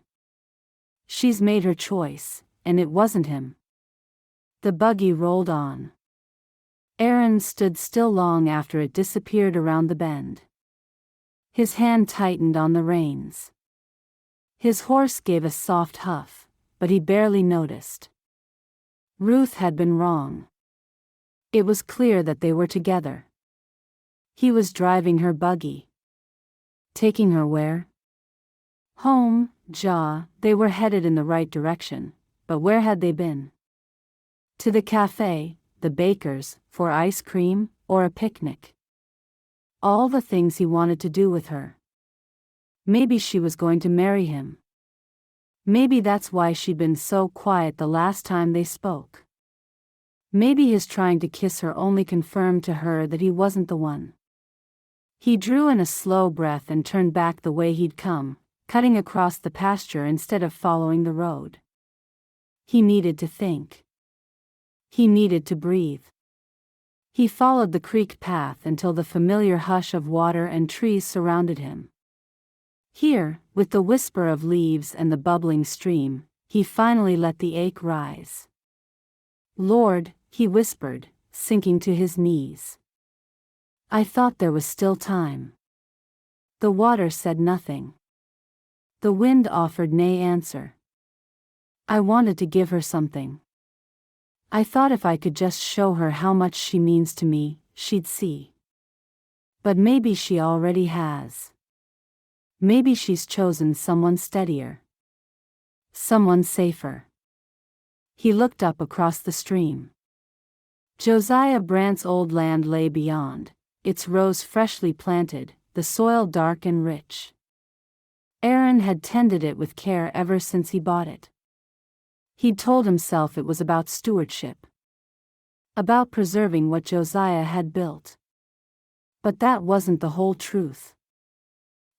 She's made her choice, and it wasn't him. The buggy rolled on. Aaron stood still long after it disappeared around the bend. His hand tightened on the reins. His horse gave a soft huff, but he barely noticed. Ruth had been wrong. It was clear that they were together. He was driving her buggy. Taking her where? Home, they were headed in the right direction, but where had they been? To the cafe, the baker's, for ice cream, or a picnic. All the things he wanted to do with her. Maybe she was going to marry him. Maybe that's why she'd been so quiet the last time they spoke. Maybe his trying to kiss her only confirmed to her that he wasn't the one. He drew in a slow breath and turned back the way he'd come, cutting across the pasture instead of following the road. He needed to think. He needed to breathe. He followed the creek path until the familiar hush of water and trees surrounded him. Here, with the whisper of leaves and the bubbling stream, he finally let the ache rise. "Lord," he whispered, sinking to his knees. "I thought there was still time." The water said nothing. The wind offered no answer. I wanted to give her something. I thought if I could just show her how much she means to me, she'd see. But maybe she already has. Maybe she's chosen someone steadier. Someone safer. He looked up across the stream. Josiah Brandt's old land lay beyond, its rows freshly planted, the soil dark and rich. Aaron had tended it with care ever since he bought it. He'd told himself it was about stewardship. About preserving what Josiah had built. But that wasn't the whole truth.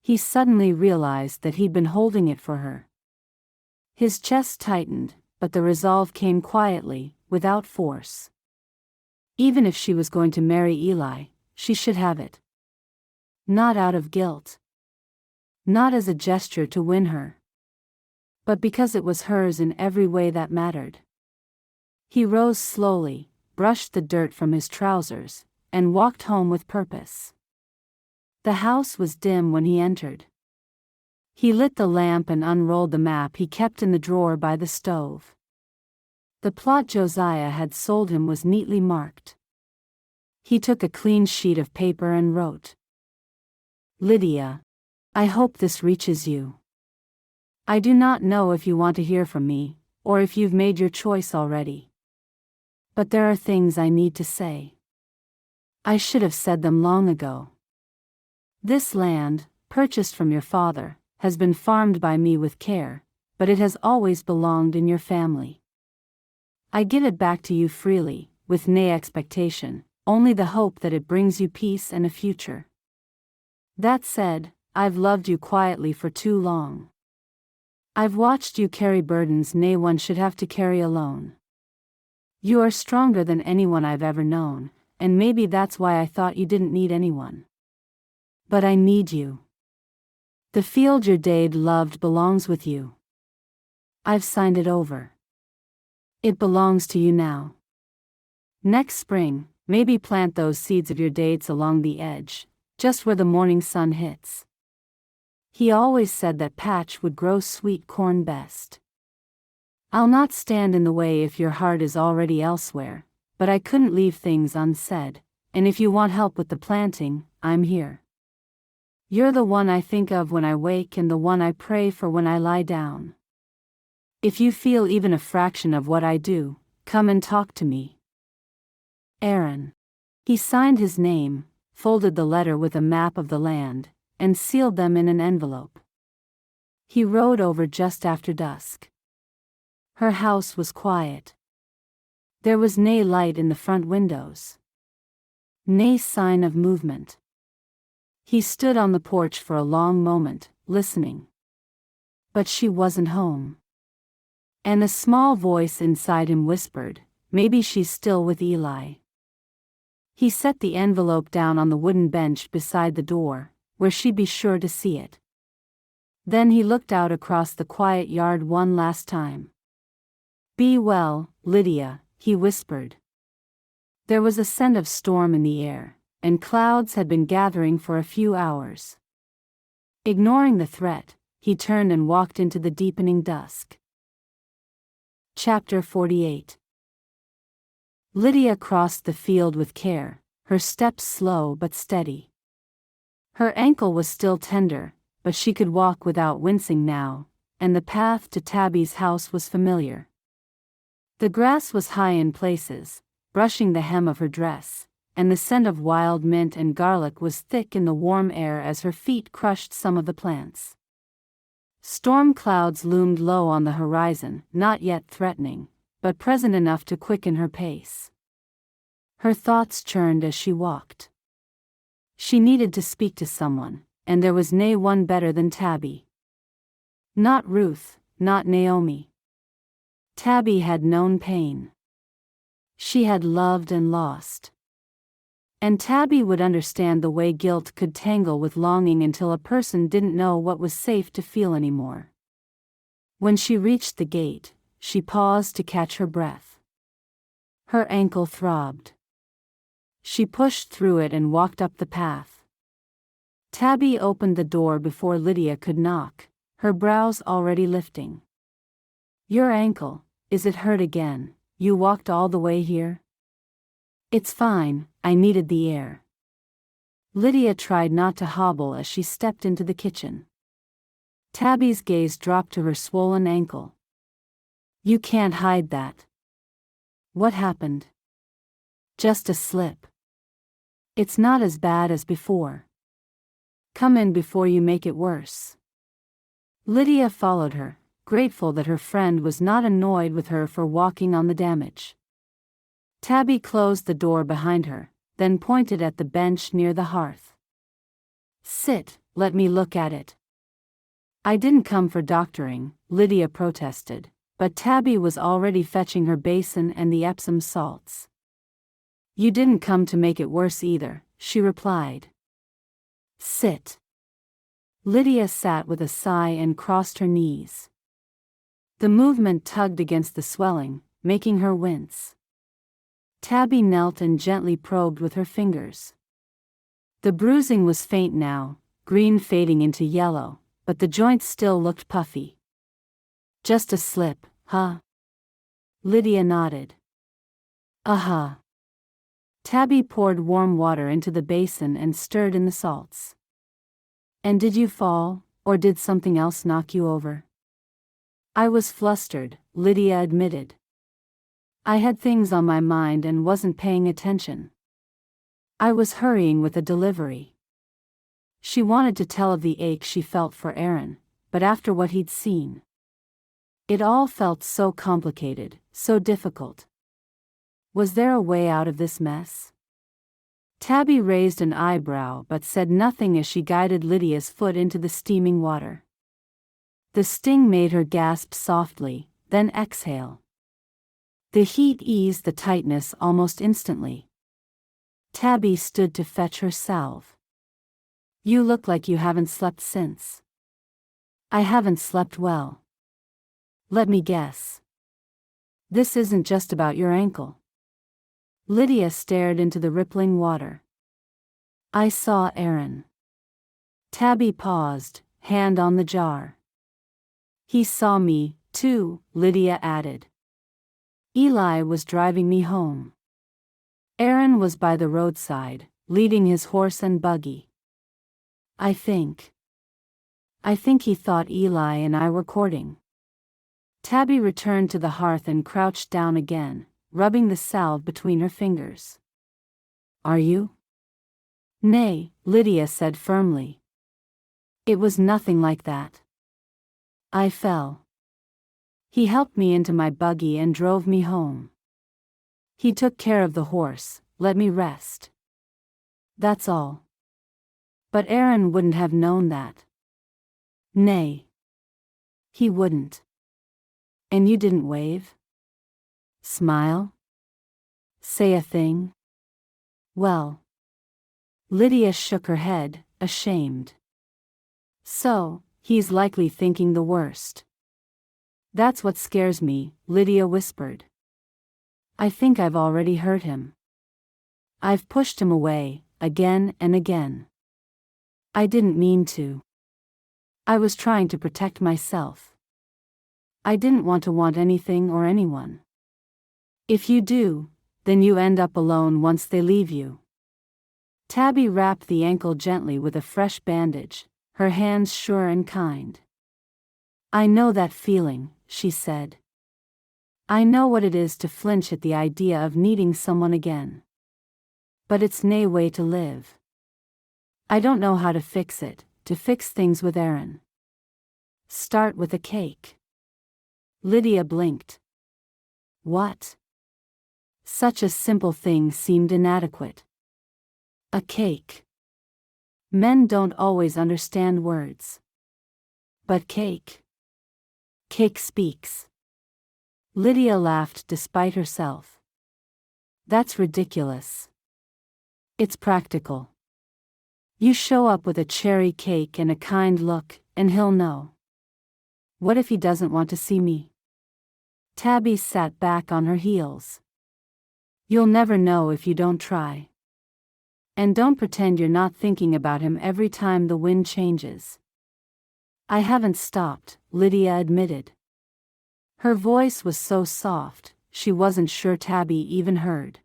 He suddenly realized that he'd been holding it for her. His chest tightened, but the resolve came quietly, without force. Even if she was going to marry Eli, she should have it. Not out of guilt. Not as a gesture to win her. But because it was hers in every way that mattered. He rose slowly, brushed the dirt from his trousers, and walked home with purpose. The house was dim when he entered. He lit the lamp and unrolled the map he kept in the drawer by the stove. The plot Josiah had sold him was neatly marked. He took a clean sheet of paper and wrote, "Lydia, I hope this reaches you. I do not know if you want to hear from me, or if you've made your choice already. But there are things I need to say. I should have said them long ago. This land, purchased from your father, has been farmed by me with care, but it has always belonged in your family. I give it back to you freely, with no expectation, only the hope that it brings you peace and a future. That said, I've loved you quietly for too long. I've watched you carry burdens no one should have to carry alone. You are stronger than anyone I've ever known, and maybe that's why I thought you didn't need anyone. But I need you. The field your dad loved belongs with you. I've signed it over. It belongs to you now. Next spring, maybe plant those seeds of your dates along the edge, just where the morning sun hits. He always said that patch would grow sweet corn best. I'll not stand in the way if your heart is already elsewhere, but I couldn't leave things unsaid, and if you want help with the planting, I'm here. You're the one I think of when I wake and the one I pray for when I lie down. If you feel even a fraction of what I do, come and talk to me. Aaron." He signed his name, folded the letter with a map of the land, and sealed them in an envelope. He rode over just after dusk. Her house was quiet. There was no light in the front windows. No sign of movement. He stood on the porch for a long moment, listening. But she wasn't home. And a small voice inside him whispered, "Maybe she's still with Eli." He set the envelope down on the wooden bench beside the door, where she'd be sure to see it. Then he looked out across the quiet yard one last time. "Be well, Lydia," he whispered. There was a scent of storm in the air, and clouds had been gathering for a few hours. Ignoring the threat, he turned and walked into the deepening dusk. Chapter 48. Lydia crossed the field with care, her steps slow but steady. Her ankle was still tender, but she could walk without wincing now, and the path to Tabby's house was familiar. The grass was high in places, brushing the hem of her dress, and the scent of wild mint and garlic was thick in the warm air as her feet crushed some of the plants. Storm clouds loomed low on the horizon, not yet threatening, but present enough to quicken her pace. Her thoughts churned as she walked. She needed to speak to someone, and there was no one better than Tabby. Not Ruth, not Naomi. Tabby had known pain. She had loved and lost. And Tabby would understand the way guilt could tangle with longing until a person didn't know what was safe to feel anymore. When she reached the gate, she paused to catch her breath. Her ankle throbbed. She pushed through it and walked up the path. Tabby opened the door before Lydia could knock, her brows already lifting. Your ankle, is it hurt again? You walked all the way here? It's fine, I needed the air. Lydia tried not to hobble as she stepped into the kitchen. Tabby's gaze dropped to her swollen ankle. You can't hide that. What happened? Just a slip. It's not as bad as before. Come in before you make it worse. Lydia followed her, grateful that her friend was not annoyed with her for walking on the damage. Tabby closed the door behind her, then pointed at the bench near the hearth. Sit, let me look at it. I didn't come for doctoring, Lydia protested, but Tabby was already fetching her basin and the Epsom salts. You didn't come to make it worse either, she replied. Sit. Lydia sat with a sigh and crossed her knees. The movement tugged against the swelling, making her wince. Tabby knelt and gently probed with her fingers. The bruising was faint now, green fading into yellow, but the joints still looked puffy. Just a slip, huh? Lydia nodded. Uh-huh. Tabby poured warm water into the basin and stirred in the salts. And did you fall, or did something else knock you over? I was flustered, Lydia admitted. I had things on my mind and wasn't paying attention. I was hurrying with a delivery. She wanted to tell of the ache she felt for Aaron, but after what he'd seen, it all felt so complicated, so difficult. Was there a way out of this mess? Tabby raised an eyebrow but said nothing as she guided Lydia's foot into the steaming water. The sting made her gasp softly, then exhale. The heat eased the tightness almost instantly. Tabby stood to fetch her salve. You look like you haven't slept since. I haven't slept well. Let me guess. This isn't just about your ankle. Lydia stared into the rippling water. I saw Aaron. Tabby paused, hand on the jar. He saw me, too, Lydia added. Eli was driving me home. Aaron was by the roadside, leading his horse and buggy. I think he thought Eli and I were courting. Tabby returned to the hearth and crouched down again, rubbing the salve between her fingers. Are you? Nay, Lydia said firmly. It was nothing like that. I fell. He helped me into my buggy and drove me home. He took care of the horse, let me rest. That's all. But Aaron wouldn't have known that. Nay. He wouldn't. And you didn't wave? Smile? Say a thing? Well. Lydia shook her head, ashamed. So, he's likely thinking the worst. That's what scares me, Lydia whispered. I think I've already hurt him. I've pushed him away, again and again. I didn't mean to. I was trying to protect myself. I didn't want to want anything or anyone. If you do, then you end up alone once they leave you. Tabby wrapped the ankle gently with a fresh bandage, her hands sure and kind. I know that feeling, she said. I know what it is to flinch at the idea of needing someone again. But it's nae way to live. I don't know how to fix it, to fix things with Aaron. Start with a cake. Lydia blinked. What? Such a simple thing seemed inadequate. A cake. Men don't always understand words. But cake. Cake speaks. Lydia laughed despite herself. That's ridiculous. It's practical. You show up with a cherry cake and a kind look, and he'll know. What if he doesn't want to see me? Tabby sat back on her heels. You'll never know if you don't try. And don't pretend you're not thinking about him every time the wind changes. I haven't stopped, Lydia admitted. Her voice was so soft, she wasn't sure Tabby even heard.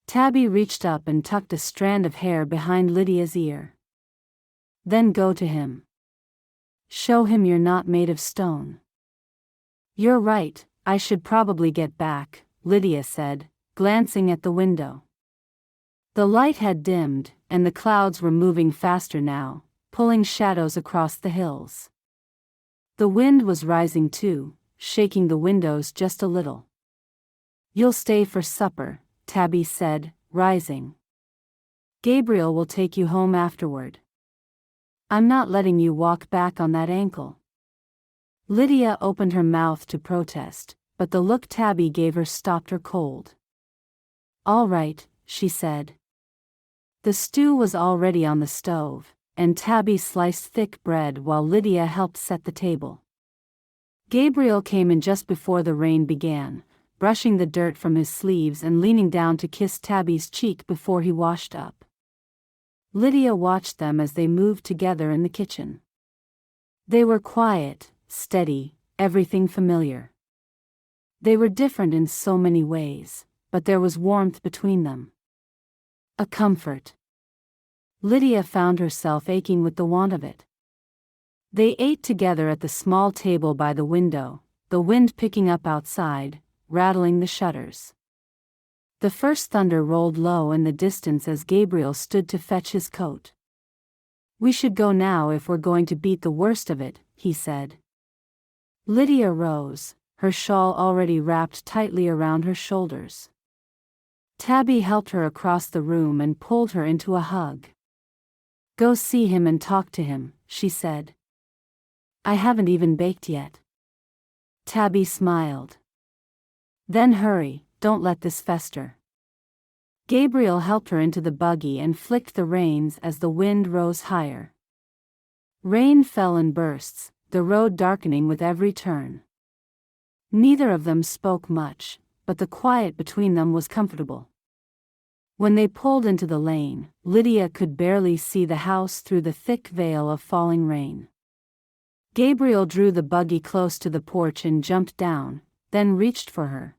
Tabby reached up and tucked a strand of hair behind Lydia's ear. Then go to him. Show him you're not made of stone. You're right, I should probably get back, Lydia said, glancing at the window. The light had dimmed, and the clouds were moving faster now, pulling shadows across the hills. The wind was rising too, shaking the windows just a little. You'll stay for supper, Tabby said, rising. Gabriel will take you home afterward. I'm not letting you walk back on that ankle. Lydia opened her mouth to protest, but the look Tabby gave her stopped her cold. All right, she said. The stew was already on the stove, and Tabby sliced thick bread while Lydia helped set the table. Gabriel came in just before the rain began, brushing the dirt from his sleeves and leaning down to kiss Tabby's cheek before he washed up. Lydia watched them as they moved together in the kitchen. They were quiet, steady, everything familiar. They were different in so many ways, but there was warmth between them. A comfort. Lydia found herself aching with the want of it. They ate together at the small table by the window, the wind picking up outside, rattling the shutters. The first thunder rolled low in the distance as Gabriel stood to fetch his coat. We should go now if we're going to beat the worst of it, he said. Lydia rose, her shawl already wrapped tightly around her shoulders. Tabby helped her across the room and pulled her into a hug. Go see him and talk to him, she said. I haven't even baked yet. Tabby smiled. Then hurry, don't let this fester. Gabriel helped her into the buggy and flicked the reins as the wind rose higher. Rain fell in bursts, the road darkening with every turn. Neither of them spoke much, but the quiet between them was comfortable. When they pulled into the lane, Lydia could barely see the house through the thick veil of falling rain. Gabriel drew the buggy close to the porch and jumped down, then reached for her.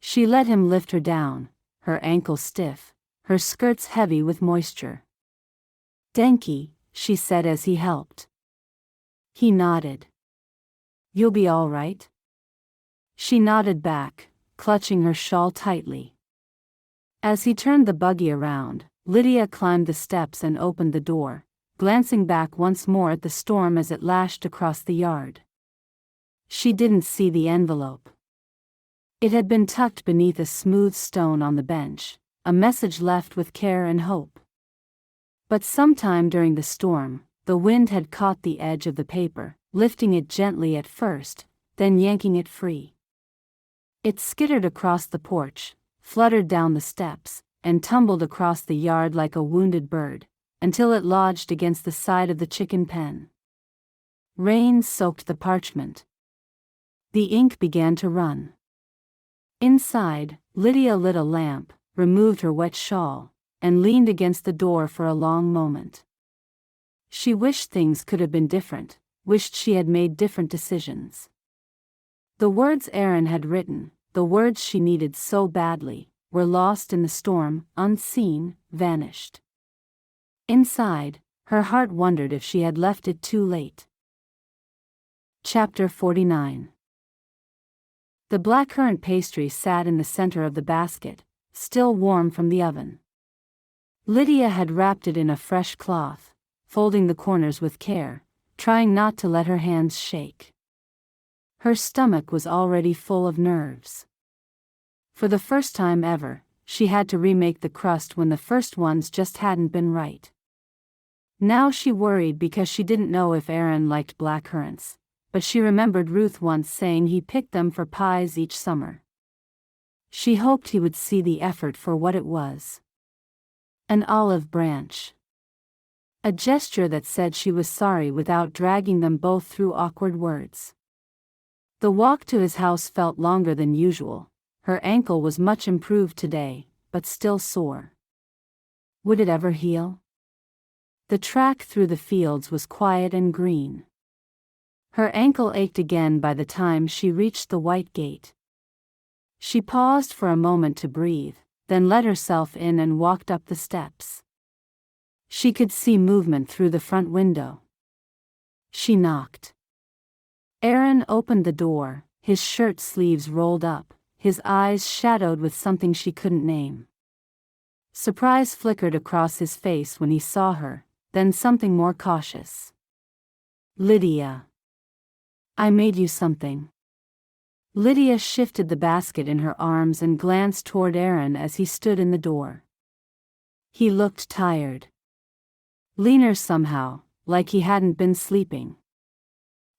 She let him lift her down, her ankles stiff, her skirts heavy with moisture. Denki, she said as he helped. He nodded. You'll be all right? She nodded back, clutching her shawl tightly. As he turned the buggy around, Lydia climbed the steps and opened the door, glancing back once more at the storm as it lashed across the yard. She didn't see the envelope. It had been tucked beneath a smooth stone on the bench, a message left with care and hope. But sometime during the storm, the wind had caught the edge of the paper, lifting it gently at first, then yanking it free. It skittered across the porch, fluttered down the steps, and tumbled across the yard like a wounded bird, until it lodged against the side of the chicken pen. Rain soaked the parchment. The ink began to run. Inside, Lydia lit a lamp, removed her wet shawl, and leaned against the door for a long moment. She wished things could have been different, wished she had made different decisions. The words Aaron had written, the words she needed so badly, were lost in the storm, unseen, vanished. Inside, her heart wondered if she had left it too late. Chapter 49. The blackcurrant pastry sat in the center of the basket, still warm from the oven. Lydia had wrapped it in a fresh cloth, folding the corners with care, trying not to let her hands shake. Her stomach was already full of nerves. For the first time ever, she had to remake the crust when the first ones just hadn't been right. Now she worried because she didn't know if Aaron liked blackcurrants, but she remembered Ruth once saying he picked them for pies each summer. She hoped he would see the effort for what it was. An olive branch. A gesture that said she was sorry without dragging them both through awkward words. The walk to his house felt longer than usual. Her ankle was much improved today, but still sore. Would it ever heal? The track through the fields was quiet and green. Her ankle ached again by the time she reached the white gate. She paused for a moment to breathe, then let herself in and walked up the steps. She could see movement through the front window. She knocked. Aaron opened the door, his shirt sleeves rolled up, his eyes shadowed with something she couldn't name. Surprise flickered across his face when he saw her, then something more cautious. "Lydia. I made you something." Lydia shifted the basket in her arms and glanced toward Aaron as he stood in the door. He looked tired. Leaner somehow, like he hadn't been sleeping.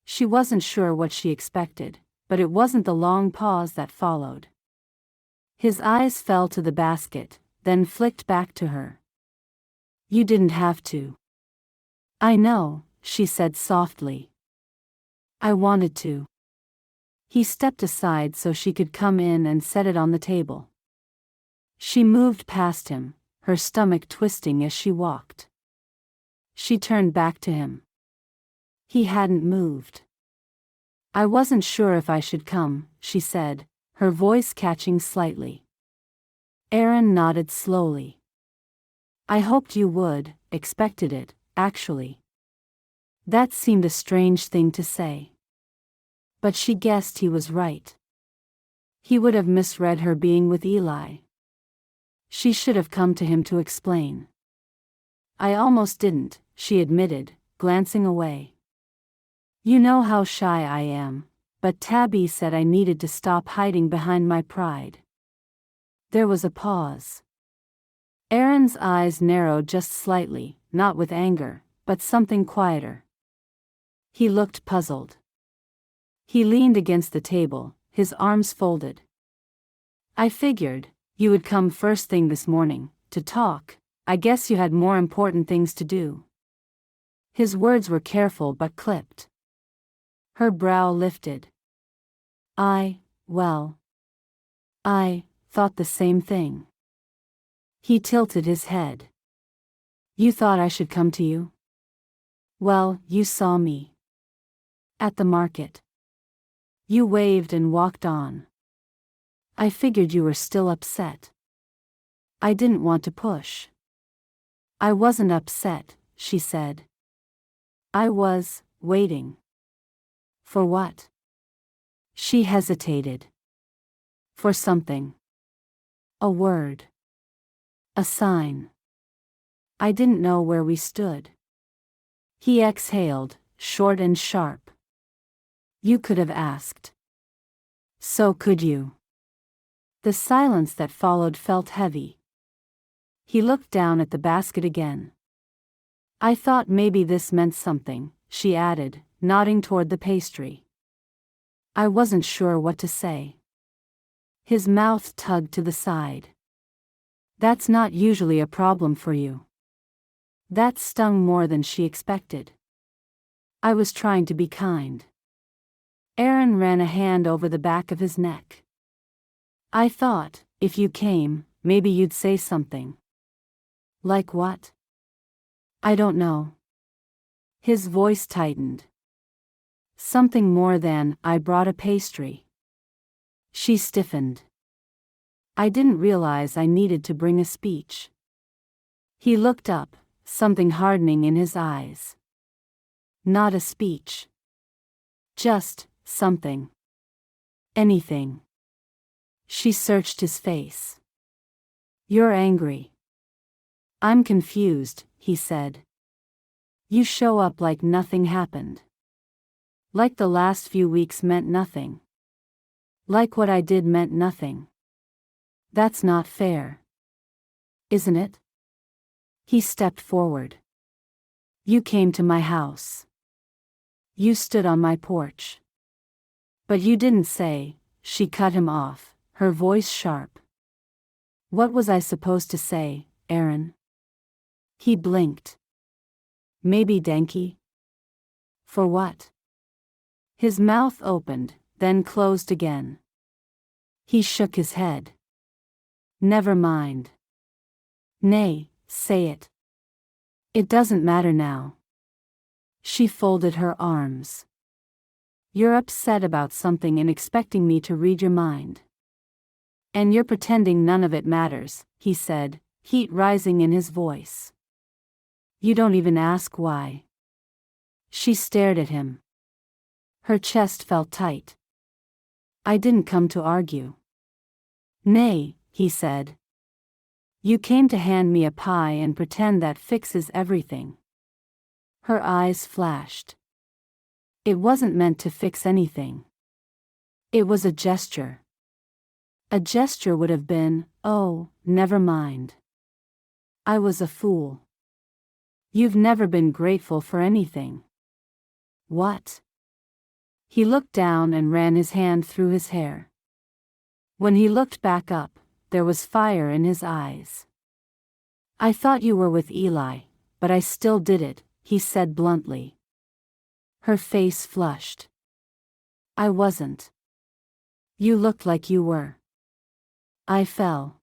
She wasn't sure what she expected, but it wasn't the long pause that followed. His eyes fell to the basket, then flicked back to her. "You didn't have to." "I know," she said softly. "I wanted to." He stepped aside so she could come in and set it on the table. She moved past him, her stomach twisting as she walked. She turned back to him. He hadn't moved. "I wasn't sure if I should come," she said, her voice catching slightly. Aaron nodded slowly. "I hoped you would, expected it, actually." That seemed a strange thing to say. But she guessed he was right. He would have misread her being with Eli. She should have come to him to explain. "I almost didn't," she admitted, glancing away. "You know how shy I am, but Tabby said I needed to stop hiding behind my pride." There was a pause. Aaron's eyes narrowed just slightly, not with anger, but something quieter. He looked puzzled. He leaned against the table, his arms folded. "I figured you would come first thing this morning, to talk. I guess you had more important things to do." His words were careful but clipped. Her brow lifted. Well, I thought the same thing." He tilted his head. "You thought I should come to you?" "Well, you saw me at the market. You waved and walked on. I figured you were still upset. I didn't want to push." "I wasn't upset," she said. "I was waiting." "For what?" She hesitated. "For something. A word. A sign. I didn't know where we stood." He exhaled, short and sharp. "You could have asked." "So could you." The silence that followed felt heavy. He looked down at the basket again. "I thought maybe this meant something," she added, nodding toward the pastry. "I wasn't sure what to say." His mouth tugged to the side. "That's not usually a problem for you." That stung more than she expected. "I was trying to be kind." Aaron ran a hand over the back of his neck. "I thought, if you came, maybe you'd say something." "Like what?" "I don't know." His voice tightened. "Something more than, I brought a pastry." She stiffened. "I didn't realize I needed to bring a speech." He looked up, something hardening in his eyes. "Not a speech. Just something. Anything." She searched his face. "You're angry." "I'm confused," he said. "You show up like nothing happened. Like the last few weeks meant nothing. Like what I did meant nothing. That's not fair. Isn't it?" He stepped forward. "You came to my house. You stood on my porch. But you didn't say," she cut him off, her voice sharp. "What was I supposed to say, Aaron?" He blinked. "Maybe Denki?" "For what?" His mouth opened, then closed again. He shook his head. "Never mind." "Nay, say it." "It doesn't matter now." She folded her arms. You're upset about something and expecting me to read your mind. And you're pretending none of it matters, he said, heat rising in his voice. You don't even ask why. She stared at him. Her chest felt tight. I didn't come to argue. Nay, he said. You came to hand me a pie and pretend that fixes everything. Her eyes flashed. It wasn't meant to fix anything. It was a gesture. A gesture would have been, oh, never mind. I was a fool. You've never been grateful for anything. What? He looked down and ran his hand through his hair. When he looked back up, there was fire in his eyes. I thought you were with Eli, but I still did it, he said bluntly. Her face flushed. I wasn't. You looked like you were. I fell.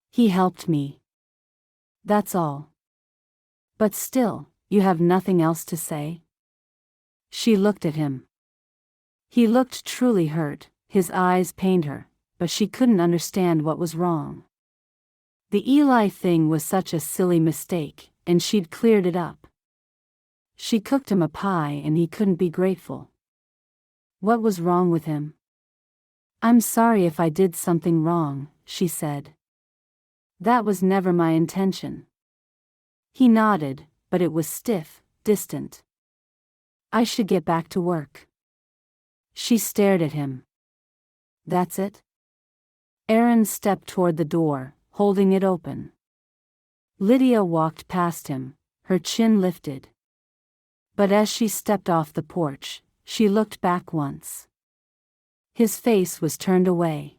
He helped me. That's all. But still, you have nothing else to say? She looked at him. He looked truly hurt, his eyes pained her, but she couldn't understand what was wrong. The Eli thing was such a silly mistake, and she'd cleared it up. She cooked him a pie and he couldn't be grateful. What was wrong with him? I'm sorry if I did something wrong, she said. That was never my intention. He nodded, but it was stiff, distant. I should get back to work. She stared at him. That's it? Aaron stepped toward the door, holding it open. Lydia walked past him, her chin lifted. But as she stepped off the porch, she looked back once. His face was turned away.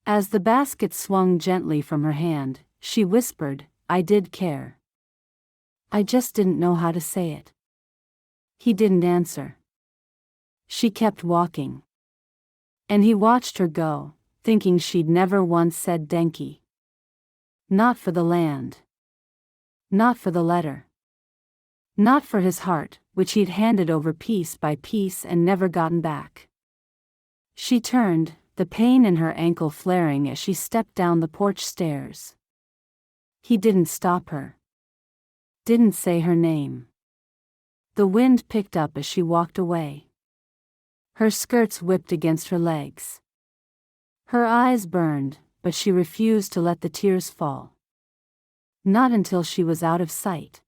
As the basket swung gently from her hand, she whispered, I did care. I just didn't know how to say it. He didn't answer. She kept walking. And he watched her go, thinking she'd never once said Denki. Not for the land. Not for the letter. Not for his heart, which he'd handed over piece by piece and never gotten back. She turned, the pain in her ankle flaring as she stepped down the porch stairs. He didn't stop her. Didn't say her name. The wind picked up as she walked away. Her skirts whipped against her legs. Her eyes burned, but she refused to let the tears fall. Not until she was out of sight.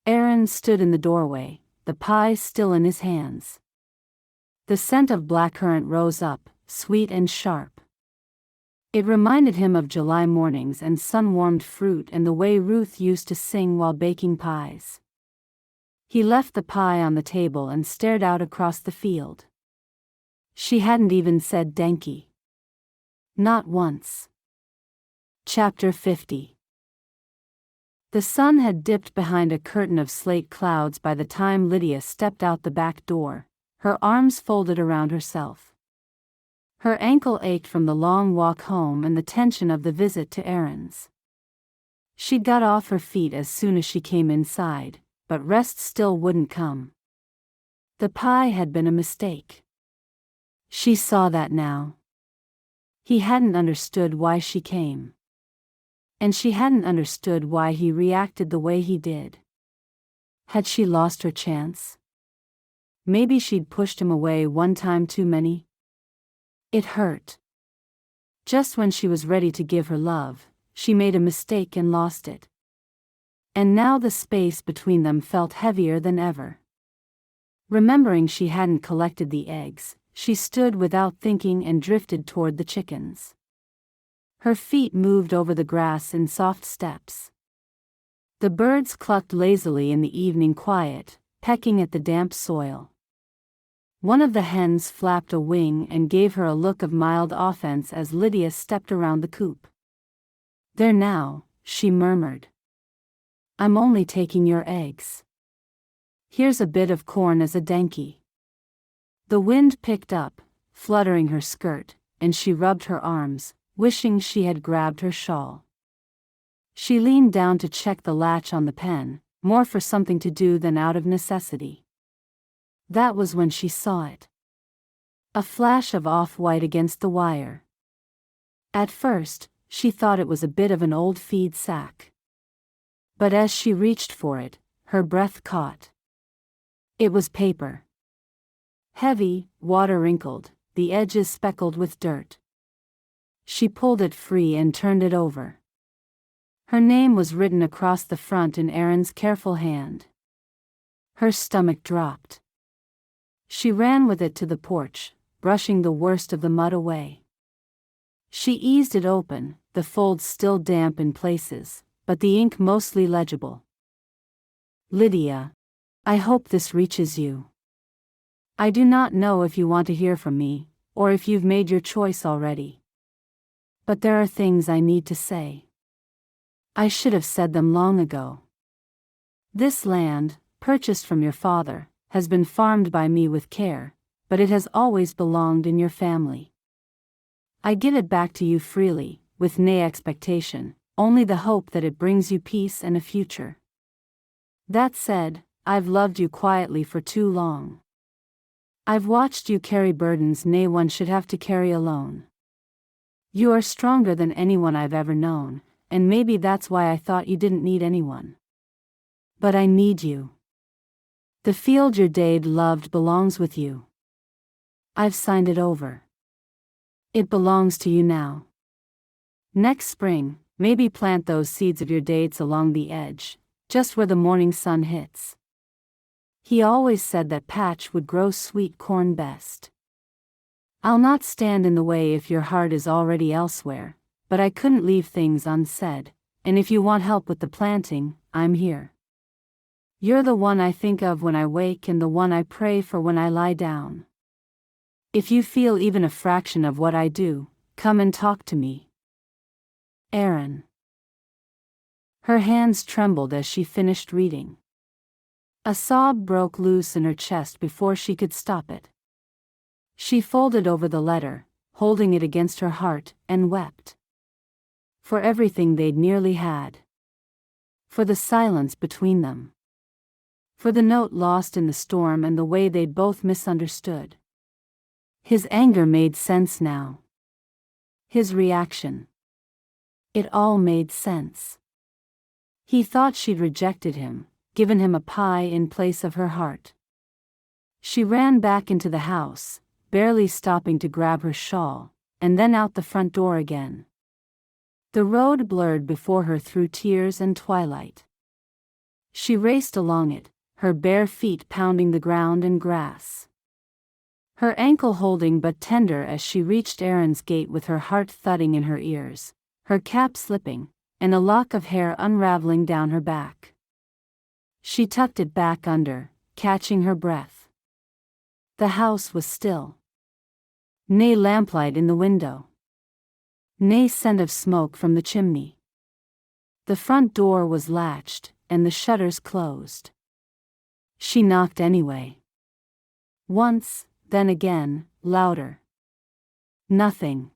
Aaron stood in the doorway, the pie still in his hands. The scent of blackcurrant rose up, sweet and sharp. It reminded him of July mornings and sun-warmed fruit and the way Ruth used to sing while baking pies. He left the pie on the table and stared out across the field. She hadn't even said Denki. Not once. Chapter 50. The sun had dipped behind a curtain of slate clouds by the time Lydia stepped out the back door, her arms folded around herself. Her ankle ached from the long walk home and the tension of the visit to errands. She got off her feet as soon as she came inside, but rest still wouldn't come. The pie had been a mistake. She saw that now. He hadn't understood why she came. And she hadn't understood why he reacted the way he did. Had she lost her chance? Maybe she'd pushed him away one time too many. It hurt. Just when she was ready to give her love, she made a mistake and lost it. And now the space between them felt heavier than ever. Remembering she hadn't collected the eggs, she stood without thinking and drifted toward the chickens. Her feet moved over the grass in soft steps. The birds clucked lazily in the evening quiet, pecking at the damp soil. One of the hens flapped a wing and gave her a look of mild offense as Lydia stepped around the coop. There now, she murmured. I'm only taking your eggs. Here's a bit of corn as a Denki. The wind picked up, fluttering her skirt, and she rubbed her arms, wishing she had grabbed her shawl. She leaned down to check the latch on the pen, more for something to do than out of necessity. That was when she saw it. A flash of off-white against the wire. At first, she thought it was a bit of an old feed sack. But as she reached for it, her breath caught. It was paper. Heavy, water-wrinkled, the edges speckled with dirt. She pulled it free and turned it over. Her name was written across the front in Aaron's careful hand. Her stomach dropped. She ran with it to the porch, brushing the worst of the mud away. She eased it open, the folds still damp in places, but the ink mostly legible. Lydia, I hope this reaches you. I do not know if you want to hear from me, or if you've made your choice already. But there are things I need to say. I should have said them long ago. This land, purchased from your father, has been farmed by me with care, but it has always belonged in your family. I give it back to you freely, with no expectation, only the hope that it brings you peace and a future. That said, I've loved you quietly for too long. I've watched you carry burdens no one should have to carry alone. You are stronger than anyone I've ever known, and maybe that's why I thought you didn't need anyone. But I need you. The field your dad loved belongs with you. I've signed it over. It belongs to you now. Next spring, maybe plant those seeds of your dates along the edge, just where the morning sun hits. He always said that patch would grow sweet corn best. I'll not stand in the way if your heart is already elsewhere, but I couldn't leave things unsaid, and if you want help with the planting, I'm here. You're the one I think of when I wake and the one I pray for when I lie down. If you feel even a fraction of what I do, come and talk to me. Aaron. Her hands trembled as she finished reading. A sob broke loose in her chest before she could stop it. She folded over the letter, holding it against her heart, and wept. For everything they'd nearly had. For the silence between them. For the note lost in the storm and the way they'd both misunderstood. His anger made sense now. His reaction. It all made sense. He thought she'd rejected him, given him a pie in place of her heart. She ran back into the house, barely stopping to grab her shawl, and then out the front door again. The road blurred before her through tears and twilight. She raced along it, her bare feet pounding the ground and grass. Her ankle holding but tender as she reached Aaron's gate with her heart thudding in her ears, her cap slipping, and a lock of hair unraveling down her back. She tucked it back under, catching her breath. The house was still. Nay lamplight in the window. Nay scent of smoke from the chimney. The front door was latched, and the shutters closed. She knocked anyway. Once, then again, louder. Nothing.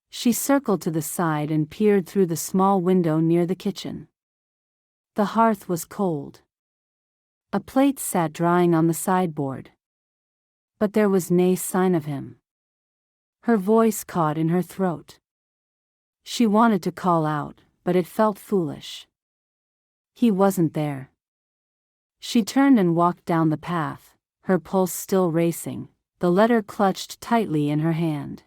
She circled to the side and peered through the small window near the kitchen. The hearth was cold. A plate sat drying on the sideboard. But there was no sign of him. Her voice caught in her throat. She wanted to call out, but it felt foolish. He wasn't there. She turned and walked down the path, her pulse still racing, the letter clutched tightly in her hand.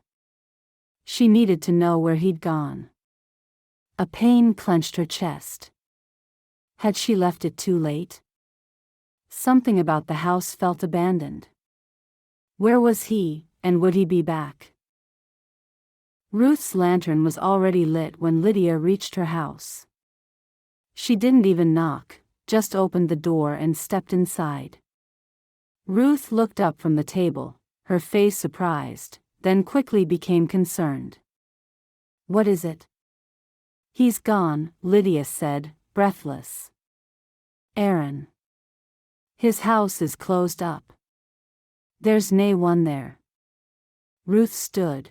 She needed to know where he'd gone. A pain clenched her chest. Had she left it too late? Something about the house felt abandoned. Where was he, and would he be back? Ruth's lantern was already lit when Lydia reached her house. She didn't even knock, just opened the door and stepped inside. Ruth looked up from the table, her face surprised, then quickly became concerned. What is it? He's gone, Lydia said, breathless. Aaron. His house is closed up. There's no one there. Ruth stood.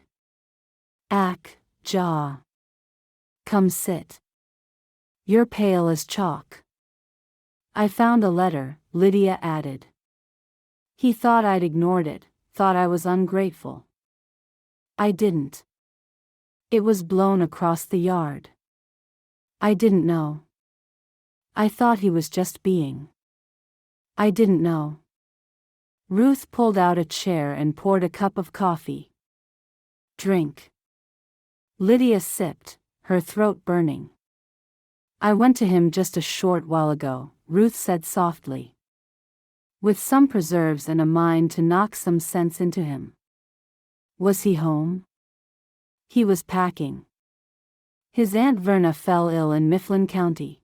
Jaw. Come sit. You're pale as chalk. I found a letter, Lydia added. He thought I'd ignored it, thought I was ungrateful. I didn't. It was blown across the yard. I didn't know. I thought he was just being. I didn't know. Ruth pulled out a chair and poured a cup of coffee. Drink. Lydia sipped, her throat burning. I went to him just a short while ago, Ruth said softly. With some preserves and a mind to knock some sense into him. Was he home? He was packing. His Aunt Verna fell ill in Mifflin County.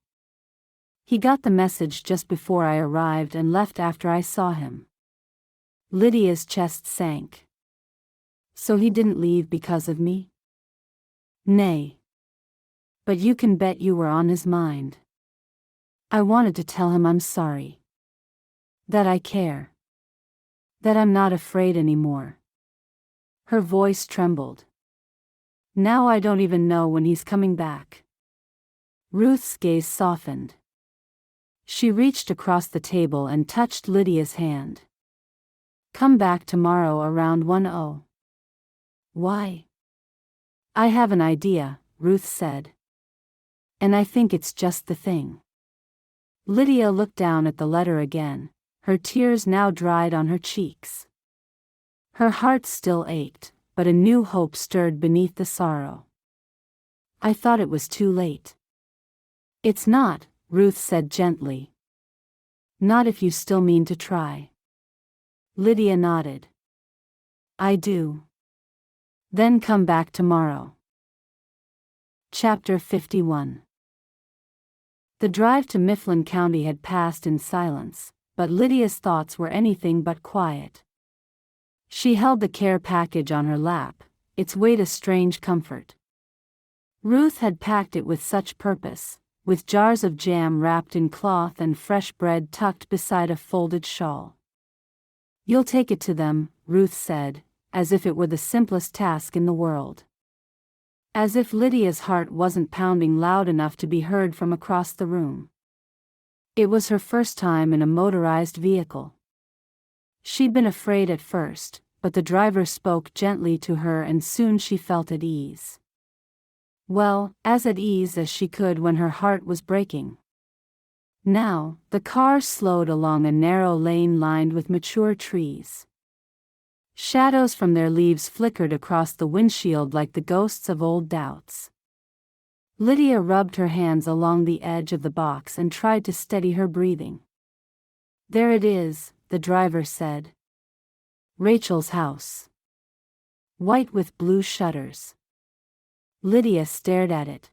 He got the message just before I arrived and left after I saw him. Lydia's chest sank. So he didn't leave because of me? Nay. But you can bet you were on his mind. I wanted to tell him I'm sorry. That I care. That I'm not afraid anymore. Her voice trembled. Now I don't even know when he's coming back. Ruth's gaze softened. She reached across the table and touched Lydia's hand. Come back tomorrow around 1:00. Why? I have an idea, Ruth said. And I think it's just the thing. Lydia looked down at the letter again, her tears now dried on her cheeks. Her heart still ached, but a new hope stirred beneath the sorrow. I thought it was too late. It's not, Ruth said gently. Not if you still mean to try. Lydia nodded. I do. Then come back tomorrow. Chapter 51. The drive to Mifflin County had passed in silence, but Lydia's thoughts were anything but quiet. She held the care package on her lap, its weight a strange comfort. Ruth had packed it with such purpose, with jars of jam wrapped in cloth and fresh bread tucked beside a folded shawl. You'll take it to them, Ruth said, as if it were the simplest task in the world. As if Lydia's heart wasn't pounding loud enough to be heard from across the room. It was her first time in a motorized vehicle. She'd been afraid at first, but the driver spoke gently to her and soon she felt at ease. Well, as at ease as she could when her heart was breaking. Now, the car slowed along a narrow lane lined with mature trees. Shadows from their leaves flickered across the windshield like the ghosts of old doubts. Lydia rubbed her hands along the edge of the box and tried to steady her breathing. There it is, the driver said. Rachel's house. White with blue shutters. Lydia stared at it.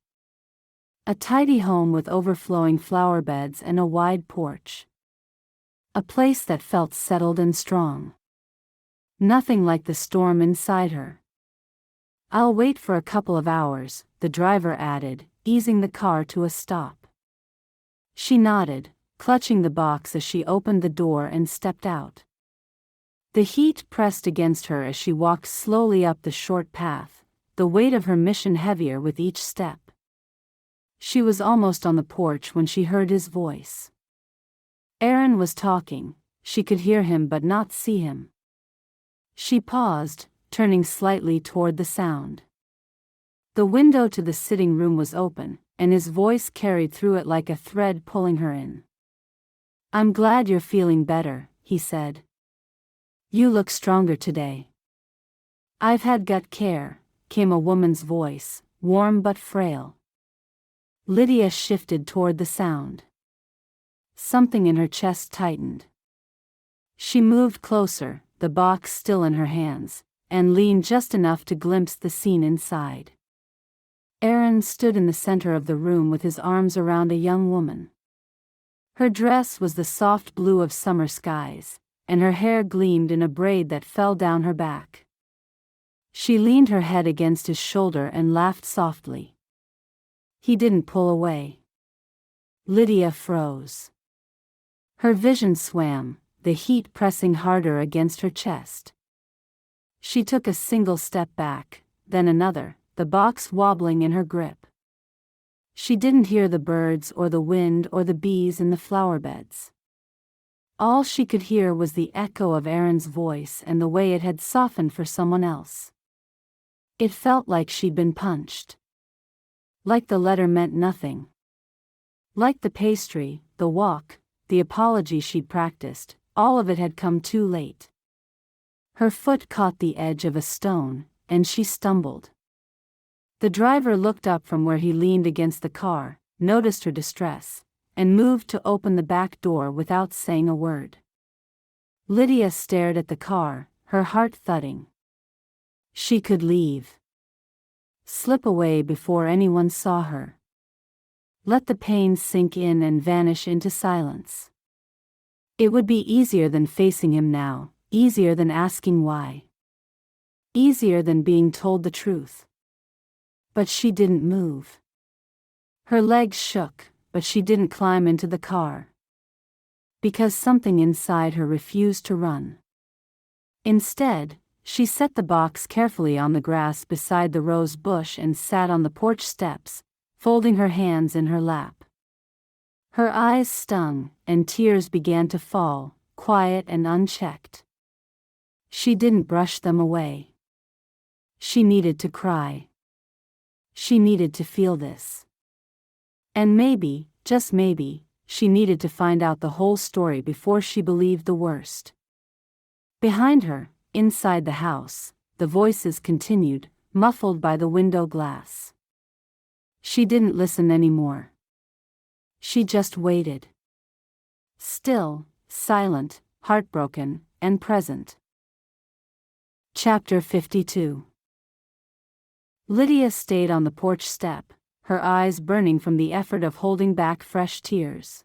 A tidy home with overflowing flower beds and a wide porch. A place that felt settled and strong. Nothing like the storm inside her. I'll wait for a couple of hours, the driver added, easing the car to a stop. She nodded, clutching the box as she opened the door and stepped out. The heat pressed against her as she walked slowly up the short path, the weight of her mission heavier with each step. She was almost on the porch when she heard his voice. Aaron was talking, she could hear him but not see him. She paused, turning slightly toward the sound. The window to the sitting room was open, and his voice carried through it like a thread pulling her in. I'm glad you're feeling better, he said. You look stronger today. I've had gut care, came a woman's voice, warm but frail. Lydia shifted toward the sound. Something in her chest tightened. She moved closer, the box still in her hands, and leaned just enough to glimpse the scene inside. Aaron stood in the center of the room with his arms around a young woman. Her dress was the soft blue of summer skies, and her hair gleamed in a braid that fell down her back. She leaned her head against his shoulder and laughed softly. He didn't pull away. Lydia froze. Her vision swam, the heat pressing harder against her chest. She took a single step back, then another, the box wobbling in her grip. She didn't hear the birds or the wind or the bees in the flower beds. All she could hear was the echo of Aaron's voice and the way it had softened for someone else. It felt like she'd been punched. Like the letter meant nothing. Like the pastry, the walk, the apology she'd practiced, all of it had come too late. Her foot caught the edge of a stone, and she stumbled. The driver looked up from where he leaned against the car, noticed her distress, and moved to open the back door without saying a word. Lydia stared at the car, her heart thudding. She could leave. Slip away before anyone saw her. Let the pain sink in and vanish into silence. It would be easier than facing him now, easier than asking why. Easier than being told the truth. But she didn't move. Her legs shook, but she didn't climb into the car. Because something inside her refused to run. Instead, she set the box carefully on the grass beside the rose bush and sat on the porch steps, folding her hands in her lap. Her eyes stung, and tears began to fall, quiet and unchecked. She didn't brush them away. She needed to cry. She needed to feel this. And maybe, just maybe, she needed to find out the whole story before she believed the worst. Behind her, inside the house, the voices continued, muffled by the window glass. She didn't listen anymore. She just waited. Still, silent, heartbroken, and present. Chapter 52. Lydia stayed on the porch step, her eyes burning from the effort of holding back fresh tears.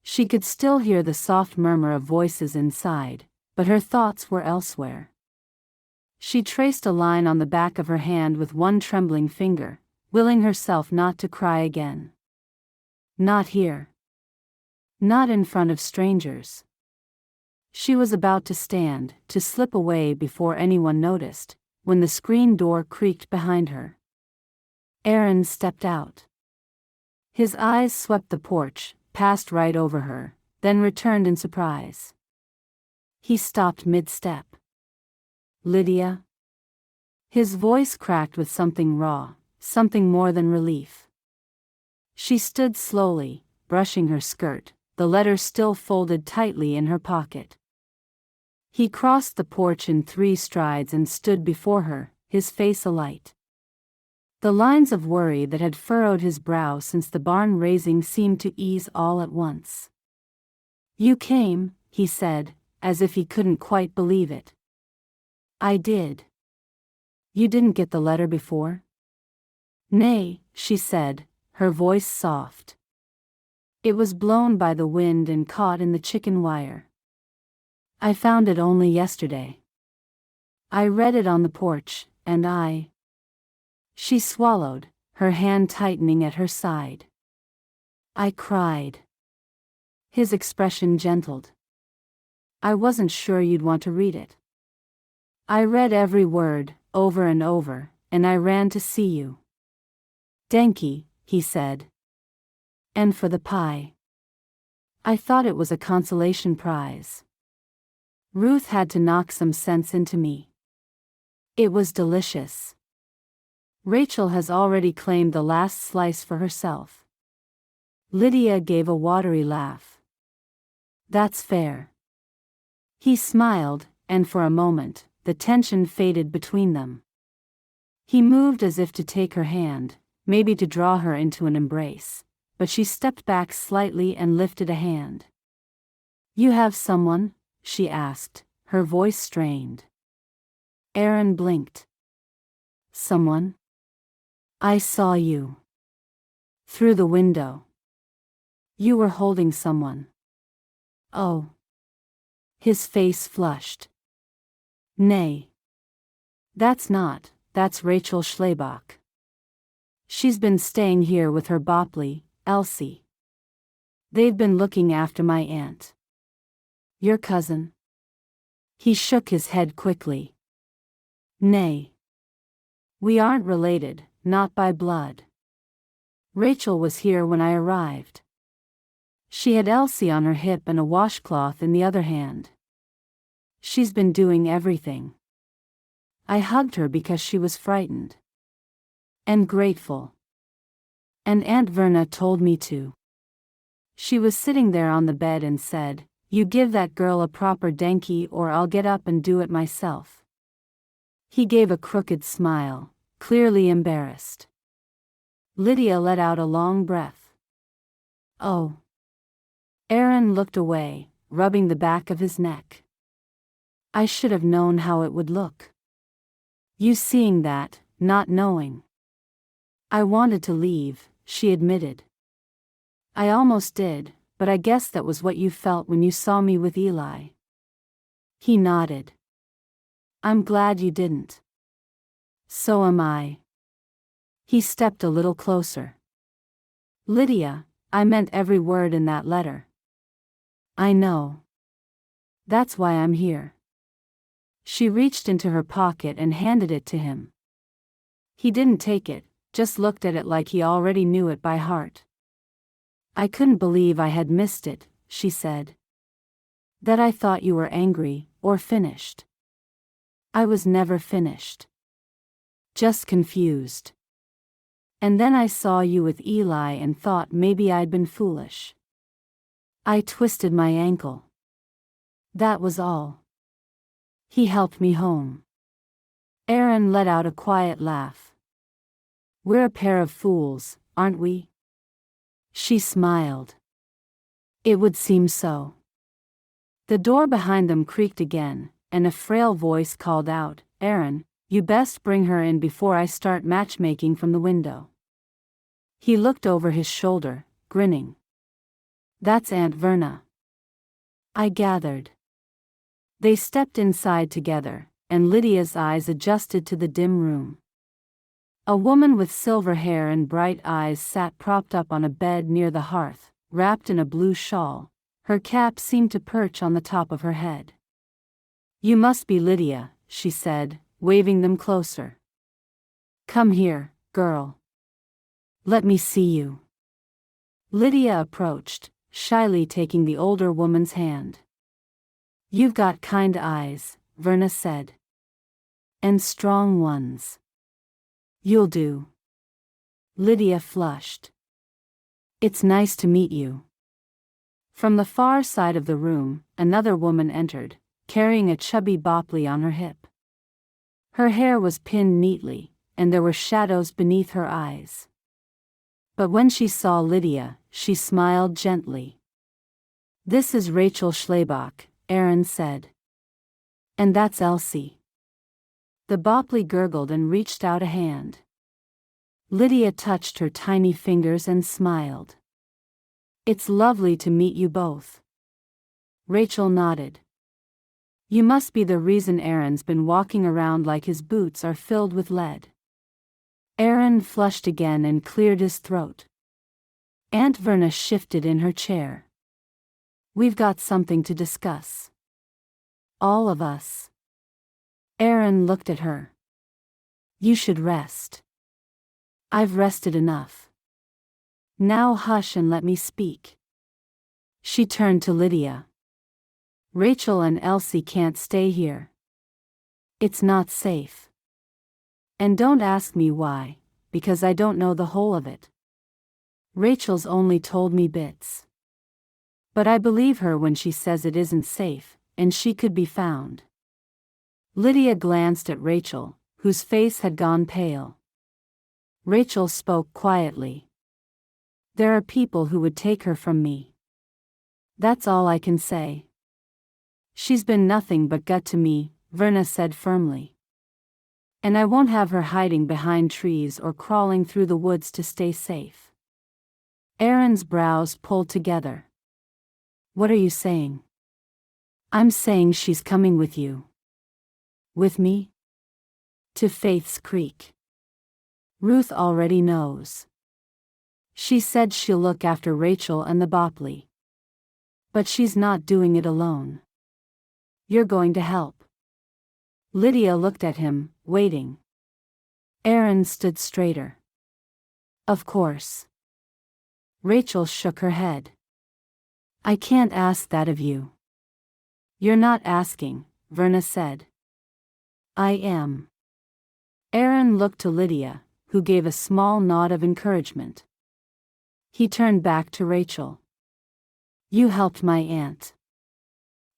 She could still hear the soft murmur of voices inside, but her thoughts were elsewhere. She traced a line on the back of her hand with one trembling finger, willing herself not to cry again. Not here. Not in front of strangers. She was about to stand, to slip away before anyone noticed, when the screen door creaked behind her. Aaron stepped out. His eyes swept the porch, passed right over her, then returned in surprise. He stopped mid-step. Lydia? His voice cracked with something raw, something more than relief. She stood slowly, brushing her skirt, the letter still folded tightly in her pocket. He crossed the porch in 3 strides and stood before her, his face alight. The lines of worry that had furrowed his brow since the barn raising seemed to ease all at once. "You came," he said, as if he couldn't quite believe it. "I did." "You didn't get the letter before?" "Nay," she said, her voice soft. It was blown by the wind and caught in the chicken wire. "I found it only yesterday. I read it on the porch, and I—" She swallowed, her hand tightening at her side. "I cried." His expression gentled. "I wasn't sure you'd want to read it. I read every word, over and over, and I ran to see you." "Danke," he said. "And for the pie. I thought it was a consolation prize. Ruth had to knock some sense into me. It was delicious. Rachel has already claimed the last slice for herself." Lydia gave a watery laugh. "That's fair." He smiled, and for a moment, the tension faded between them. He moved as if to take her hand, maybe to draw her into an embrace, but she stepped back slightly and lifted a hand. "You have someone?" she asked, her voice strained. Aaron blinked. "Someone? I saw you. Through the window. You were holding someone." "Oh." His face flushed. "Nay. That's Rachel Schlebach. She's been staying here with her Bopley, Elsie. They've been looking after my aunt." "Your cousin?" He shook his head quickly. "Nay. We aren't related, not by blood. Rachel was here when I arrived. She had Elsie on her hip and a washcloth in the other hand. She's been doing everything. I hugged her because she was frightened. And grateful. And Aunt Verna told me to. She was sitting there on the bed and said, "You give that girl a proper denkie or I'll get up and do it myself." He gave a crooked smile, clearly embarrassed. Lydia let out a long breath. "Oh." Aaron looked away, rubbing the back of his neck. "I should have known how it would look. You seeing that, not knowing." "I wanted to leave," she admitted. "I almost did, but I guess that was what you felt when you saw me with Eli." He nodded. "I'm glad you didn't." "So am I." He stepped a little closer. "Lydia, I meant every word in that letter." "I know. That's why I'm here." She reached into her pocket and handed it to him. He didn't take it, just looked at it like he already knew it by heart. "I couldn't believe I had missed it," she said. "That I thought you were angry, or finished." "I was never finished. Just confused. And then I saw you with Eli and thought maybe I'd been foolish. I twisted my ankle. That was all. He helped me home." Aaron let out a quiet laugh. "We're a pair of fools, aren't we?" She smiled. "It would seem so." The door behind them creaked again, and a frail voice called out, "Aaron, you best bring her in before I start matchmaking from the window." He looked over his shoulder, grinning. "That's Aunt Verna." I gathered. They stepped inside together, and Lydia's eyes adjusted to the dim room. A woman with silver hair and bright eyes sat propped up on a bed near the hearth, wrapped in a blue shawl. Her cap seemed to perch on the top of her head. "You must be Lydia," she said, waving them closer. "Come here, girl. Let me see you." Lydia approached, shyly taking the older woman's hand. "You've got kind eyes," Verna said. "And strong ones. You'll do." Lydia flushed. "It's nice to meet you." From the far side of the room, another woman entered, carrying a chubby Bopley on her hip. Her hair was pinned neatly, and there were shadows beneath her eyes. But when she saw Lydia, she smiled gently. "This is Rachel Schlebach," Aaron said. "And that's Elsie." The Bopley gurgled and reached out a hand. Lydia touched her tiny fingers and smiled. "It's lovely to meet you both." Rachel nodded. "You must be the reason Aaron's been walking around like his boots are filled with lead." Aaron flushed again and cleared his throat. Aunt Verna shifted in her chair. "We've got something to discuss. All of us." Aaron looked at her. "You should rest." "I've rested enough. Now hush and let me speak." She turned to Lydia. "Rachel and Elsie can't stay here. It's not safe. And don't ask me why, because I don't know the whole of it. Rachel's only told me bits. But I believe her when she says it isn't safe, and she could be found." Lydia glanced at Rachel, whose face had gone pale. Rachel spoke quietly. "There are people who would take her from me. That's all I can say." "She's been nothing but gut to me," Verna said firmly. "And I won't have her hiding behind trees or crawling through the woods to stay safe." Aaron's brows pulled together. "What are you saying?" "I'm saying she's coming with you." "With me?" "To Faith's Creek. Ruth already knows. She said she'll look after Rachel and the Bopley. But she's not doing it alone. You're going to help." Lydia looked at him, waiting. Aaron stood straighter. "Of course." Rachel shook her head. I can't ask that of you. You're not asking, Verna said. I am. Aaron looked to Lydia, who gave a small nod of encouragement. He turned back to Rachel. You helped my aunt.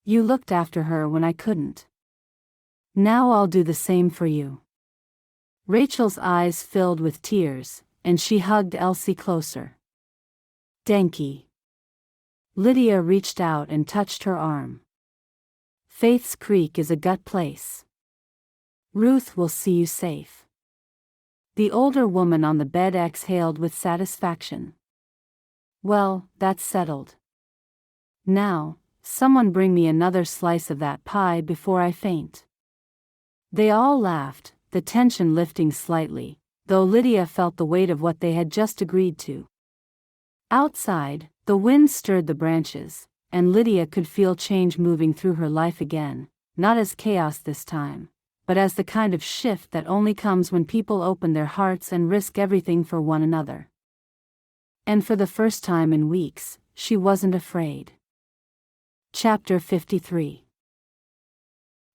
You looked after her when I couldn't. Now I'll do the same for you. Rachel's eyes filled with tears, and she hugged Elsie closer. Danky. Lydia reached out and touched her arm. Faith's Creek is a gut place. Ruth will see you safe. The older woman on the bed exhaled with satisfaction. Well, that's settled. Now, someone bring me another slice of that pie before I faint. They all laughed, the tension lifting slightly, though Lydia felt the weight of what they had just agreed to. Outside, the wind stirred the branches, and Lydia could feel change moving through her life again, not as chaos this time, but as the kind of shift that only comes when people open their hearts and risk everything for one another. And for the first time in weeks, she wasn't afraid. Chapter 53.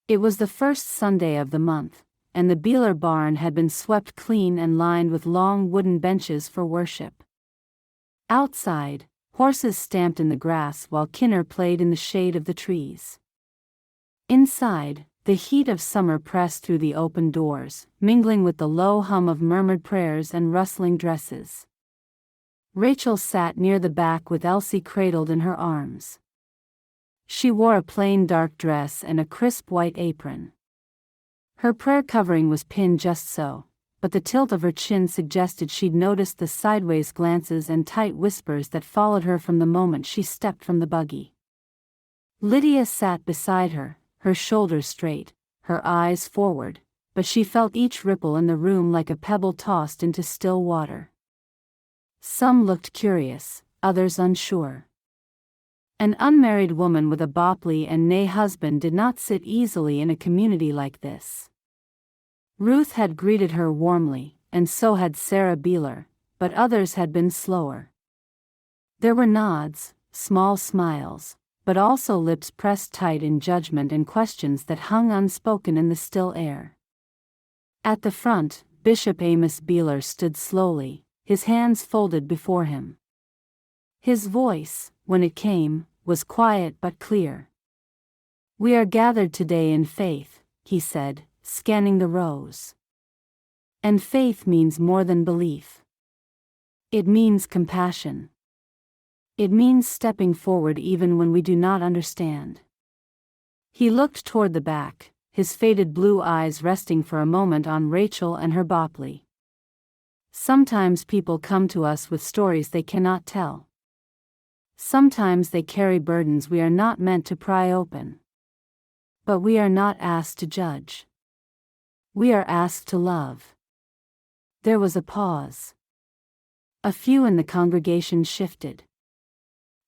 It was the first Sunday of the month, and the Beeler barn had been swept clean and lined with long wooden benches for worship. Outside, horses stamped in the grass while Kinner played in the shade of the trees. Inside, the heat of summer pressed through the open doors, mingling with the low hum of murmured prayers and rustling dresses. Rachel sat near the back with Elsie cradled in her arms. She wore a plain dark dress and a crisp white apron. Her prayer covering was pinned just so, but the tilt of her chin suggested she'd noticed the sideways glances and tight whispers that followed her from the moment she stepped from the buggy. Lydia sat beside her, her shoulders straight, her eyes forward, but she felt each ripple in the room like a pebble tossed into still water. Some looked curious, others unsure. An unmarried woman with a Bopley and nay husband did not sit easily in a community like this. Ruth had greeted her warmly, and so had Sarah Beeler, but others had been slower. There were nods, small smiles, but also lips pressed tight in judgment and questions that hung unspoken in the still air. At the front, Bishop Amos Beeler stood slowly, his hands folded before him. His voice, when it came, was quiet but clear. We are gathered today in faith, he said, scanning the rows. And faith means more than belief. It means compassion. It means stepping forward even when we do not understand. He looked toward the back, his faded blue eyes resting for a moment on Rachel and her Bopley. Sometimes people come to us with stories they cannot tell. Sometimes they carry burdens we are not meant to pry open. But we are not asked to judge. We are asked to love. There was a pause. A few in the congregation shifted.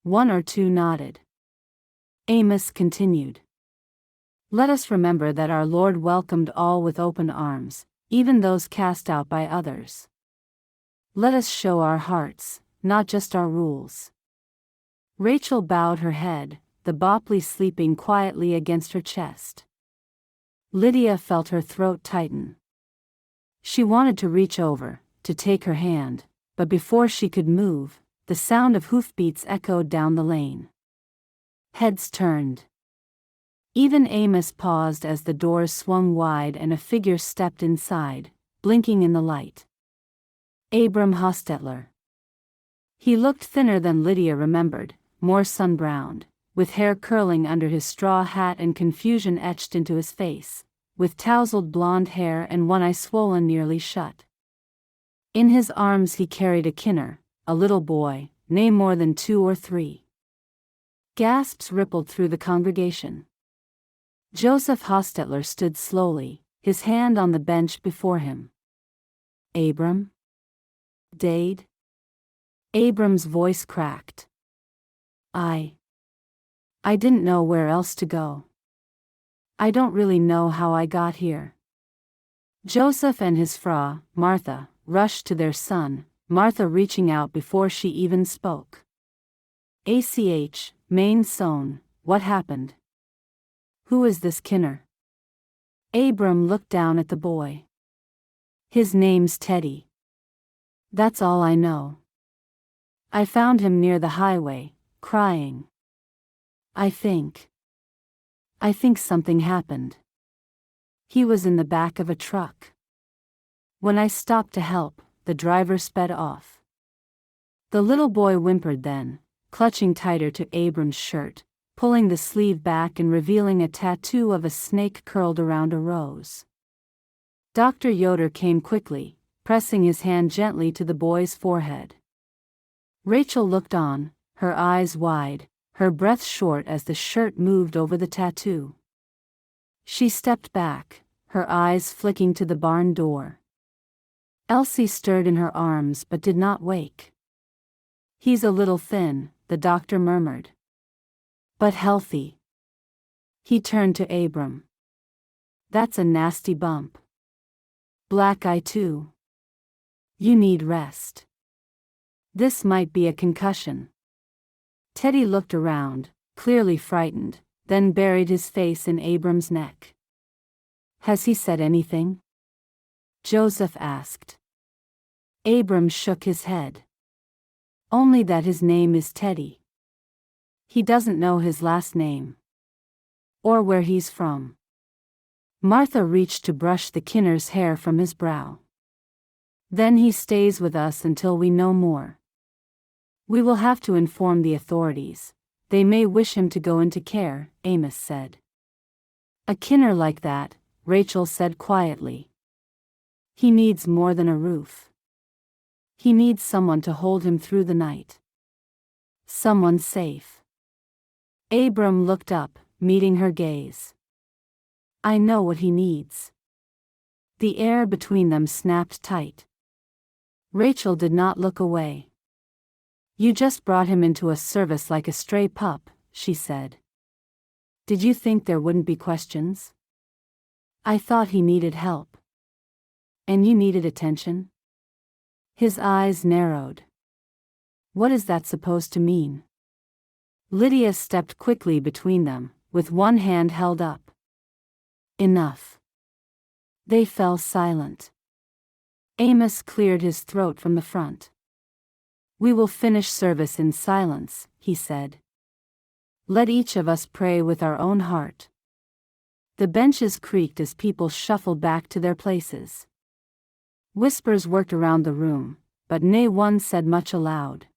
One or two nodded. Amos continued. Let us remember that our Lord welcomed all with open arms, even those cast out by others. Let us show our hearts, not just our rules. Rachel bowed her head, the Bopley sleeping quietly against her chest. Lydia felt her throat tighten. She wanted to reach over, to take her hand, but before she could move, the sound of hoofbeats echoed down the lane. Heads turned. Even Amos paused as the doors swung wide and a figure stepped inside, blinking in the light. Abram Hostetler. He looked thinner than Lydia remembered, more sun-browned, with hair curling under his straw hat and confusion etched into his face, with tousled blonde hair and one eye swollen nearly shut. In his arms he carried a Kinner, a little boy, nay more than 2 or 3. Gasps rippled through the congregation. Joseph Hostetler stood slowly, his hand on the bench before him. Abram? Dade? Abram's voice cracked. I didn't know where else to go. I don't really know how I got here. Joseph and his Fra, Martha, rushed to their son, Martha reaching out before she even spoke. Main Sohn, what happened? Who is this Kinner? Abram looked down at the boy. His name's Teddy. That's all I know. I found him near the highway, crying. I think something happened. He was in the back of a truck. When I stopped to help, the driver sped off. The little boy whimpered then, clutching tighter to Abram's shirt, pulling the sleeve back and revealing a tattoo of a snake curled around a rose. Dr. Yoder came quickly, pressing his hand gently to the boy's forehead. Rachel looked on, her eyes wide, her breath short as the shirt moved over the tattoo. She stepped back, her eyes flicking to the barn door. Elsie stirred in her arms but did not wake. He's a little thin, the doctor murmured. But healthy. He turned to Abram. That's a nasty bump. Black eye too. You need rest. This might be a concussion. Teddy looked around, clearly frightened, then buried his face in Abram's neck. Has he said anything? Joseph asked. Abram shook his head. Only that his name is Teddy. He doesn't know his last name. Or where he's from. Martha reached to brush the Kinner's hair from his brow. Then he stays with us until we know more. We will have to inform the authorities. They may wish him to go into care, Amos said. A Kinner like that, Rachel said quietly. He needs more than a roof. He needs someone to hold him through the night. Someone safe. Abram looked up, meeting her gaze. I know what he needs. The air between them snapped tight. Rachel did not look away. You just brought him into a service like a stray pup, she said. Did you think there wouldn't be questions? I thought he needed help. And you needed attention? His eyes narrowed. What is that supposed to mean? Lydia stepped quickly between them, with one hand held up. Enough. They fell silent. Amos cleared his throat from the front. We will finish service in silence, he said. Let each of us pray with our own heart. The benches creaked as people shuffled back to their places. Whispers worked around the room, but no one said much aloud.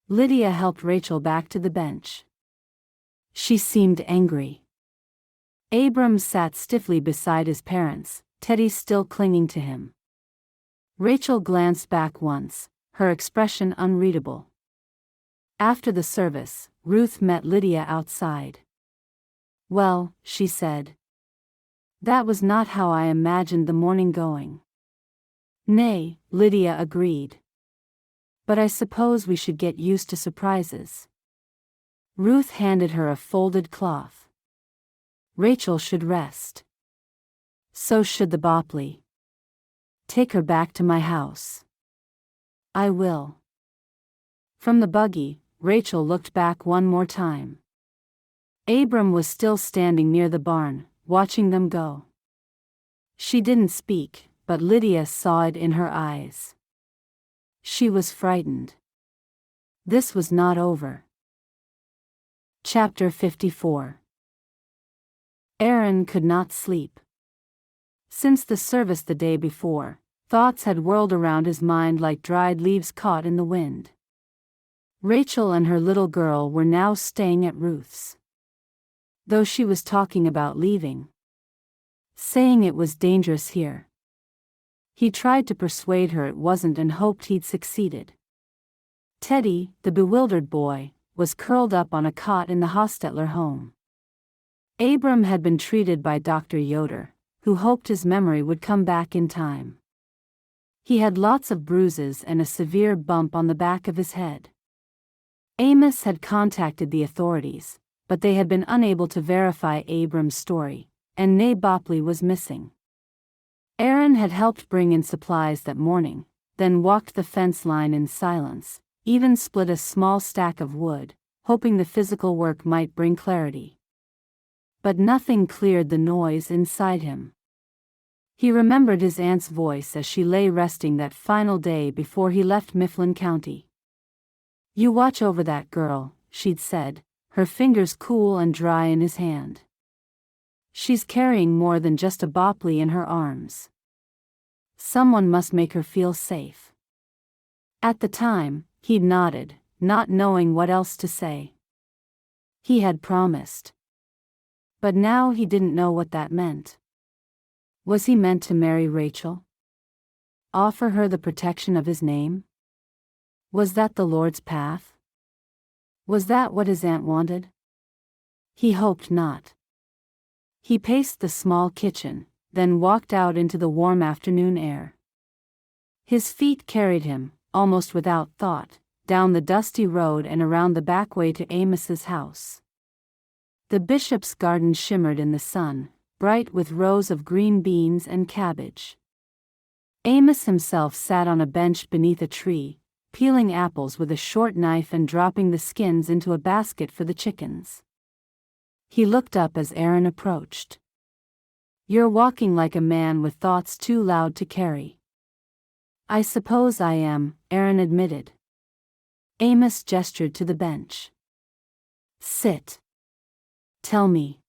Lydia helped Rachel back to the bench. She seemed angry. Abram sat stiffly beside his parents, Teddy still clinging to him. Rachel glanced back once, her expression unreadable. After the service, Ruth met Lydia outside. Well, she said. That was not how I imagined the morning going. Nay, Lydia agreed. But I suppose we should get used to surprises. Ruth handed her a folded cloth. Rachel should rest. So should the Bopley. Take her back to my house. I will. From the buggy, Rachel looked back one more time. Abram was still standing near the barn, watching them go. She didn't speak, but Lydia saw it in her eyes. She was frightened. This was not over. Chapter 54. Aaron could not sleep. Since the service the day before, thoughts had whirled around his mind like dried leaves caught in the wind. Rachel and her little girl were now staying at Ruth's. Though she was talking about leaving. Saying it was dangerous here. He tried to persuade her it wasn't and hoped he'd succeeded. Teddy, the bewildered boy, was curled up on a cot in the Hostetler home. Abram had been treated by Dr. Yoder, who hoped his memory would come back in time. He had lots of bruises and a severe bump on the back of his head. Amos had contacted the authorities, but they had been unable to verify Abram's story, and Nay Bopley was missing. Aaron had helped bring in supplies that morning, then walked the fence line in silence, even split a small stack of wood, hoping the physical work might bring clarity. But nothing cleared the noise inside him. He remembered his aunt's voice as she lay resting that final day before he left Mifflin County. "You watch over that girl," she'd said, her fingers cool and dry in his hand. "She's carrying more than just a Bopley in her arms. Someone must make her feel safe." At the time, he'd nodded, not knowing what else to say. He had promised. But now he didn't know what that meant. Was he meant to marry Rachel? Offer her the protection of his name? Was that the Lord's path? Was that what his aunt wanted? He hoped not. He paced the small kitchen, then walked out into the warm afternoon air. His feet carried him, almost without thought, down the dusty road and around the back way to Amos's house. The bishop's garden shimmered in the sun, bright with rows of green beans and cabbage. Amos himself sat on a bench beneath a tree, peeling apples with a short knife and dropping the skins into a basket for the chickens. He looked up as Aaron approached. "You're walking like a man with thoughts too loud to carry." "I suppose I am," Aaron admitted. Amos gestured to the bench. "Sit. Tell me."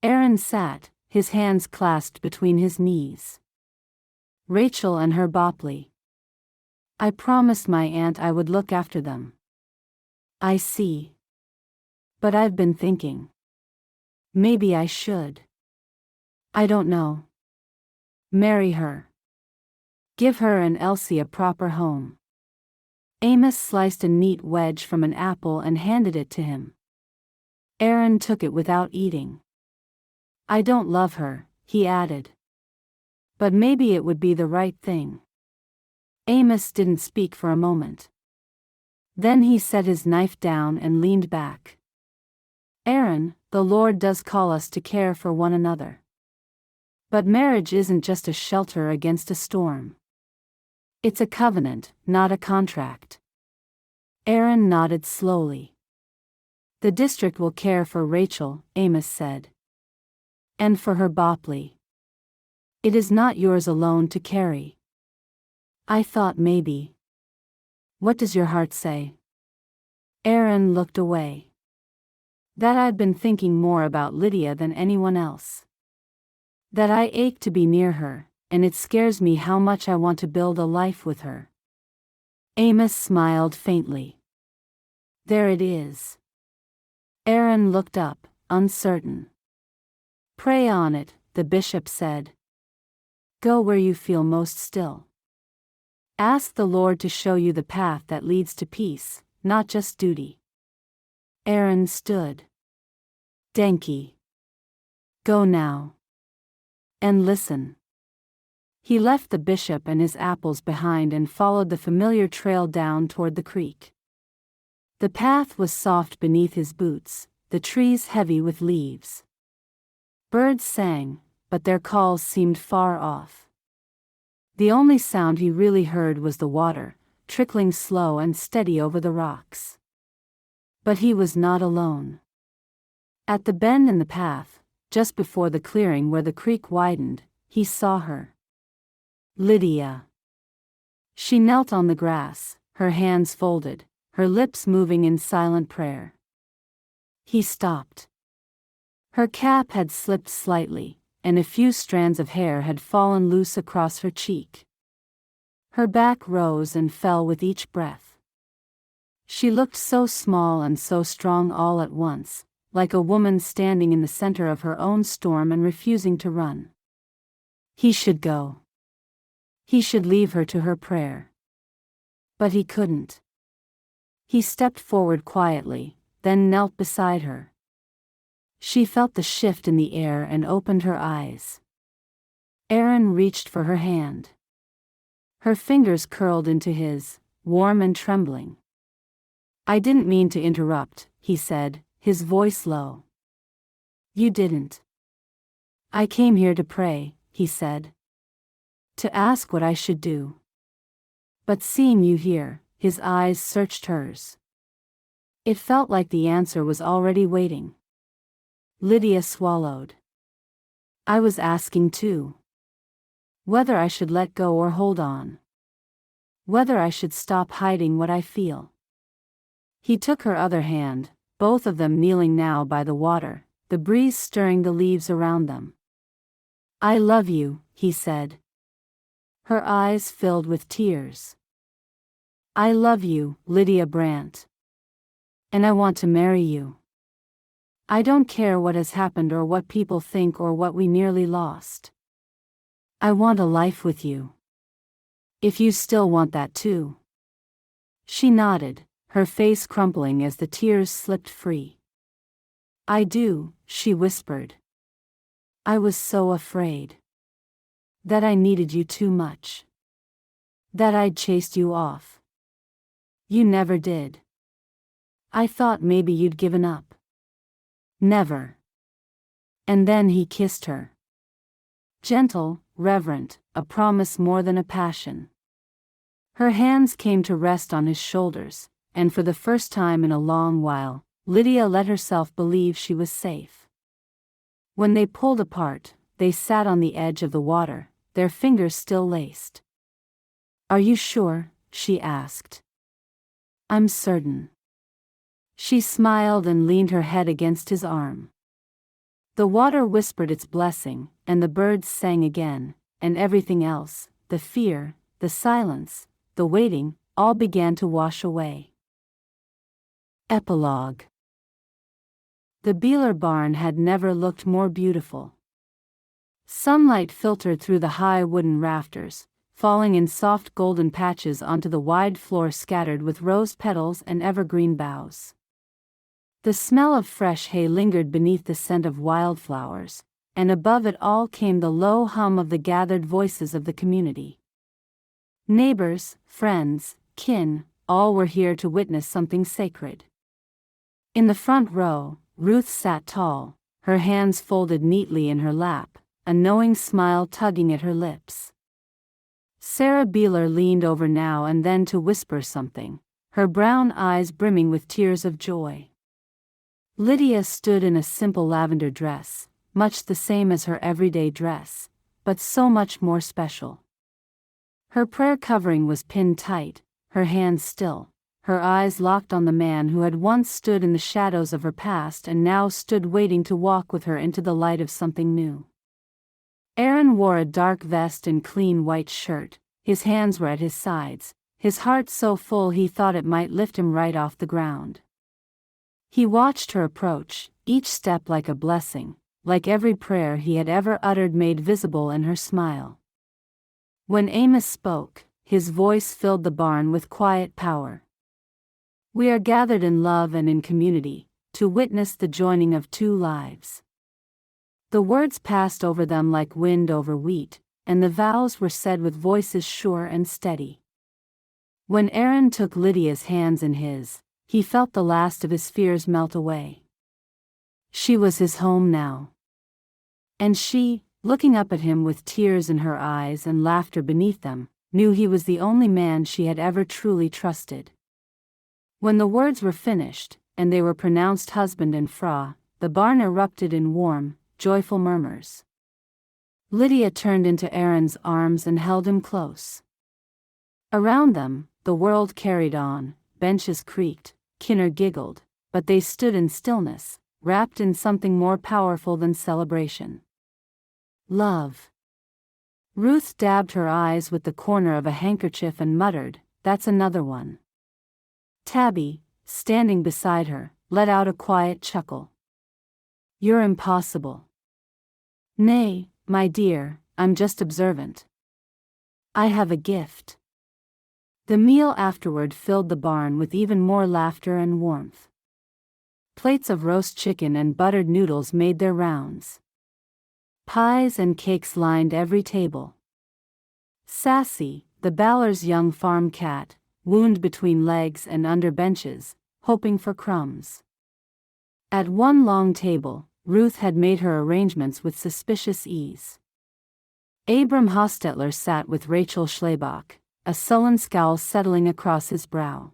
Aaron sat, his hands clasped between his knees. "Rachel and her Bopley. I promised my aunt I would look after them." "I see. But I've been thinking. Maybe I should. I don't know. Marry her. Give her and Elsie a proper home." Amos sliced a neat wedge from an apple and handed it to him. Aaron took it without eating. "I don't love her," he added. "But maybe it would be the right thing." Amos didn't speak for a moment. Then he set his knife down and leaned back. "Aaron, the Lord does call us to care for one another. But marriage isn't just a shelter against a storm. It's a covenant, not a contract." Aaron nodded slowly. "The district will care for Rachel," Amos said. "And for her Bopley. It is not yours alone to carry." "I thought maybe." "What does your heart say?" Aaron looked away. "That I've been thinking more about Lydia than anyone else. That I ache to be near her, and it scares me how much I want to build a life with her." Amos smiled faintly. "There it is." Aaron looked up, uncertain. "Pray on it," the bishop said. "Go where you feel most still. Ask the Lord to show you the path that leads to peace, not just duty." Aaron stood. "Denki. Go now. And listen." He left the bishop and his apples behind and followed the familiar trail down toward the creek. The path was soft beneath his boots, the trees heavy with leaves. Birds sang, but their calls seemed far off. The only sound he really heard was the water, trickling slow and steady over the rocks. But he was not alone. At the bend in the path, just before the clearing where the creek widened, he saw her. Lydia. She knelt on the grass, her hands folded, her lips moving in silent prayer. He stopped. Her cap had slipped slightly, and a few strands of hair had fallen loose across her cheek. Her back rose and fell with each breath. She looked so small and so strong all at once, like a woman standing in the center of her own storm and refusing to run. He should go. He should leave her to her prayer. But he couldn't. He stepped forward quietly, then knelt beside her. She felt the shift in the air and opened her eyes. Aaron reached for her hand. Her fingers curled into his, warm and trembling. "I didn't mean to interrupt," he said, his voice low. "You didn't." "I came here to pray," he said. "To ask what I should do." But seeing you here, his eyes searched hers. It felt like the answer was already waiting. Lydia swallowed. I was asking too. Whether I should let go or hold on. Whether I should stop hiding what I feel. He took her other hand, both of them kneeling now by the water, the breeze stirring the leaves around them. I love you, he said. Her eyes filled with tears. I love you, Lydia Brandt. And I want to marry you. I don't care what has happened or what people think or what we nearly lost. I want a life with you. If you still want that too. She nodded, her face crumpling as the tears slipped free. I do, she whispered. I was so afraid. That I needed you too much. That I'd chased you off. You never did. I thought maybe you'd given up. Never. And then he kissed her. Gentle, reverent, a promise more than a passion. Her hands came to rest on his shoulders, and for the first time in a long while, Lydia let herself believe she was safe. When they pulled apart, they sat on the edge of the water, their fingers still laced. Are you sure? She asked. I'm certain. She smiled and leaned her head against his arm. The water whispered its blessing, and the birds sang again, and everything else, the fear, the silence, the waiting, all began to wash away. Epilogue. The Beeler barn had never looked more beautiful. Sunlight filtered through the high wooden rafters, falling in soft golden patches onto the wide floor scattered with rose petals and evergreen boughs. The smell of fresh hay lingered beneath the scent of wildflowers, and above it all came the low hum of the gathered voices of the community. Neighbors, friends, kin, all were here to witness something sacred. In the front row, Ruth sat tall, her hands folded neatly in her lap, a knowing smile tugging at her lips. Sarah Beeler leaned over now and then to whisper something, her brown eyes brimming with tears of joy. Lydia stood in a simple lavender dress, much the same as her everyday dress, but so much more special. Her prayer covering was pinned tight, her hands still, her eyes locked on the man who had once stood in the shadows of her past and now stood waiting to walk with her into the light of something new. Aaron wore a dark vest and clean white shirt, his hands were at his sides, his heart so full he thought it might lift him right off the ground. He watched her approach, each step like a blessing, like every prayer he had ever uttered made visible in her smile. When Amos spoke, his voice filled the barn with quiet power. We are gathered in love and in community, to witness the joining of two lives. The words passed over them like wind over wheat, and the vows were said with voices sure and steady. When Aaron took Lydia's hands in his, he felt the last of his fears melt away. She was his home now. And she, looking up at him with tears in her eyes and laughter beneath them, knew he was the only man she had ever truly trusted. When the words were finished, and they were pronounced husband and fra, the barn erupted in warm, joyful murmurs. Lydia turned into Aaron's arms and held him close. Around them, the world carried on, benches creaked, Kinner giggled, but they stood in stillness, wrapped in something more powerful than celebration. Love. Ruth dabbed her eyes with the corner of a handkerchief and muttered, "That's another one." Tabby, standing beside her, let out a quiet chuckle. "You're impossible." "Nay, my dear, I'm just observant. I have a gift." The meal afterward filled the barn with even more laughter and warmth. Plates of roast chicken and buttered noodles made their rounds. Pies and cakes lined every table. Sassy, the Ballar's young farm cat, wound between legs and under benches, hoping for crumbs. At one long table, Ruth had made her arrangements with suspicious ease. Abram Hostetler sat with Rachel Schlebach, a sullen scowl settling across his brow.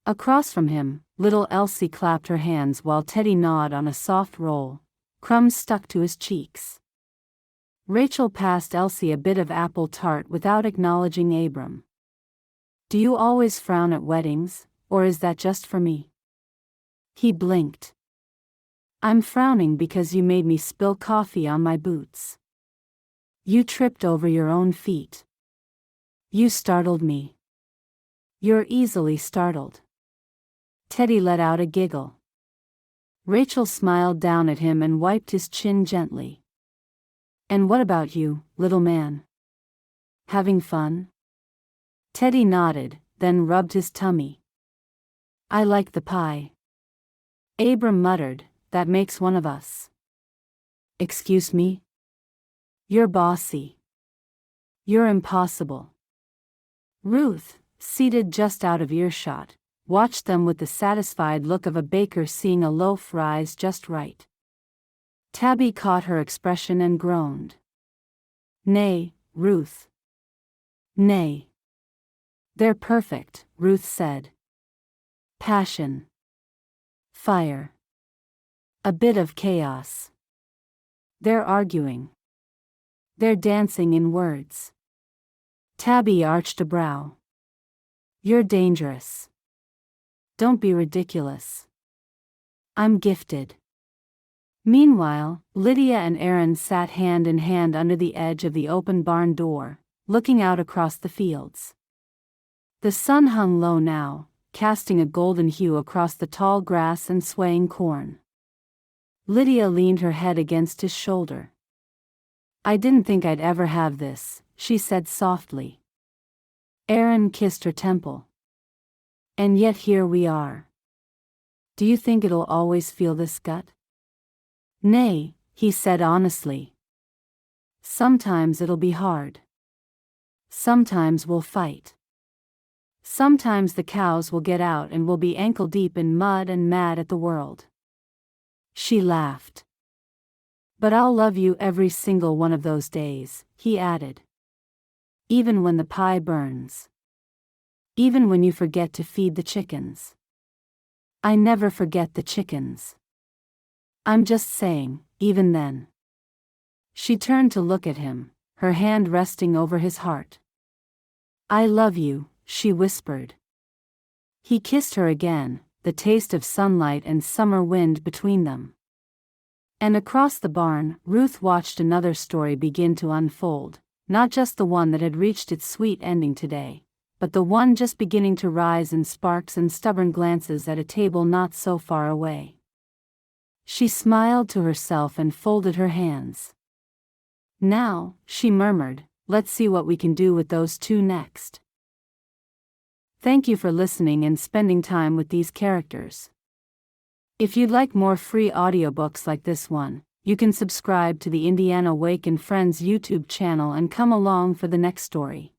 Across from him, little Elsie clapped her hands while Teddy gnawed on a soft roll. Crumbs stuck to his cheeks. Rachel passed Elsie a bit of apple tart without acknowledging Abram. "Do you always frown at weddings, or is that just for me?" He blinked. "I'm frowning because you made me spill coffee on my boots. You tripped over your own feet. You startled me. You're easily startled." Teddy let out a giggle. Rachel smiled down at him and wiped his chin gently. "And what about you, little man? Having fun?" Teddy nodded, then rubbed his tummy. "I like the pie." Abram muttered, "That makes one of us." "Excuse me?" "You're bossy. You're impossible." Ruth, seated just out of earshot, watched them with the satisfied look of a baker seeing a loaf rise just right. Tabby caught her expression and groaned. "Nay, Ruth. Nay. They're perfect," Ruth said. "Passion. Fire. A bit of chaos. They're arguing. They're dancing in words." Tabby arched a brow. "You're dangerous. Don't be ridiculous. I'm gifted." Meanwhile, Lydia and Aaron sat hand in hand under the edge of the open barn door, looking out across the fields. The sun hung low now, casting a golden hue across the tall grass and swaying corn. Lydia leaned her head against his shoulder. "I didn't think I'd ever have this," she said softly. Aaron kissed her temple. "And yet here we are. Do you think it'll always feel this gut?" "Nay," he said honestly. "Sometimes it'll be hard. Sometimes we'll fight. Sometimes the cows will get out and we'll be ankle deep in mud and mad at the world." She laughed. "But I'll love you every single one of those days," he added. "Even when the pie burns. Even when you forget to feed the chickens. I never forget the chickens. I'm just saying, even then." She turned to look at him, her hand resting over his heart. "I love you," she whispered. He kissed her again, the taste of sunlight and summer wind between them. And across the barn, Ruth watched another story begin to unfold, not just the one that had reached its sweet ending today, but the one just beginning to rise in sparks and stubborn glances at a table not so far away. She smiled to herself and folded her hands. "Now," she murmured, "let's see what we can do with those two next." Thank you for listening and spending time with these characters. If you'd like more free audiobooks like this one, you can subscribe to the Indiana Wake and Friends YouTube channel and come along for the next story.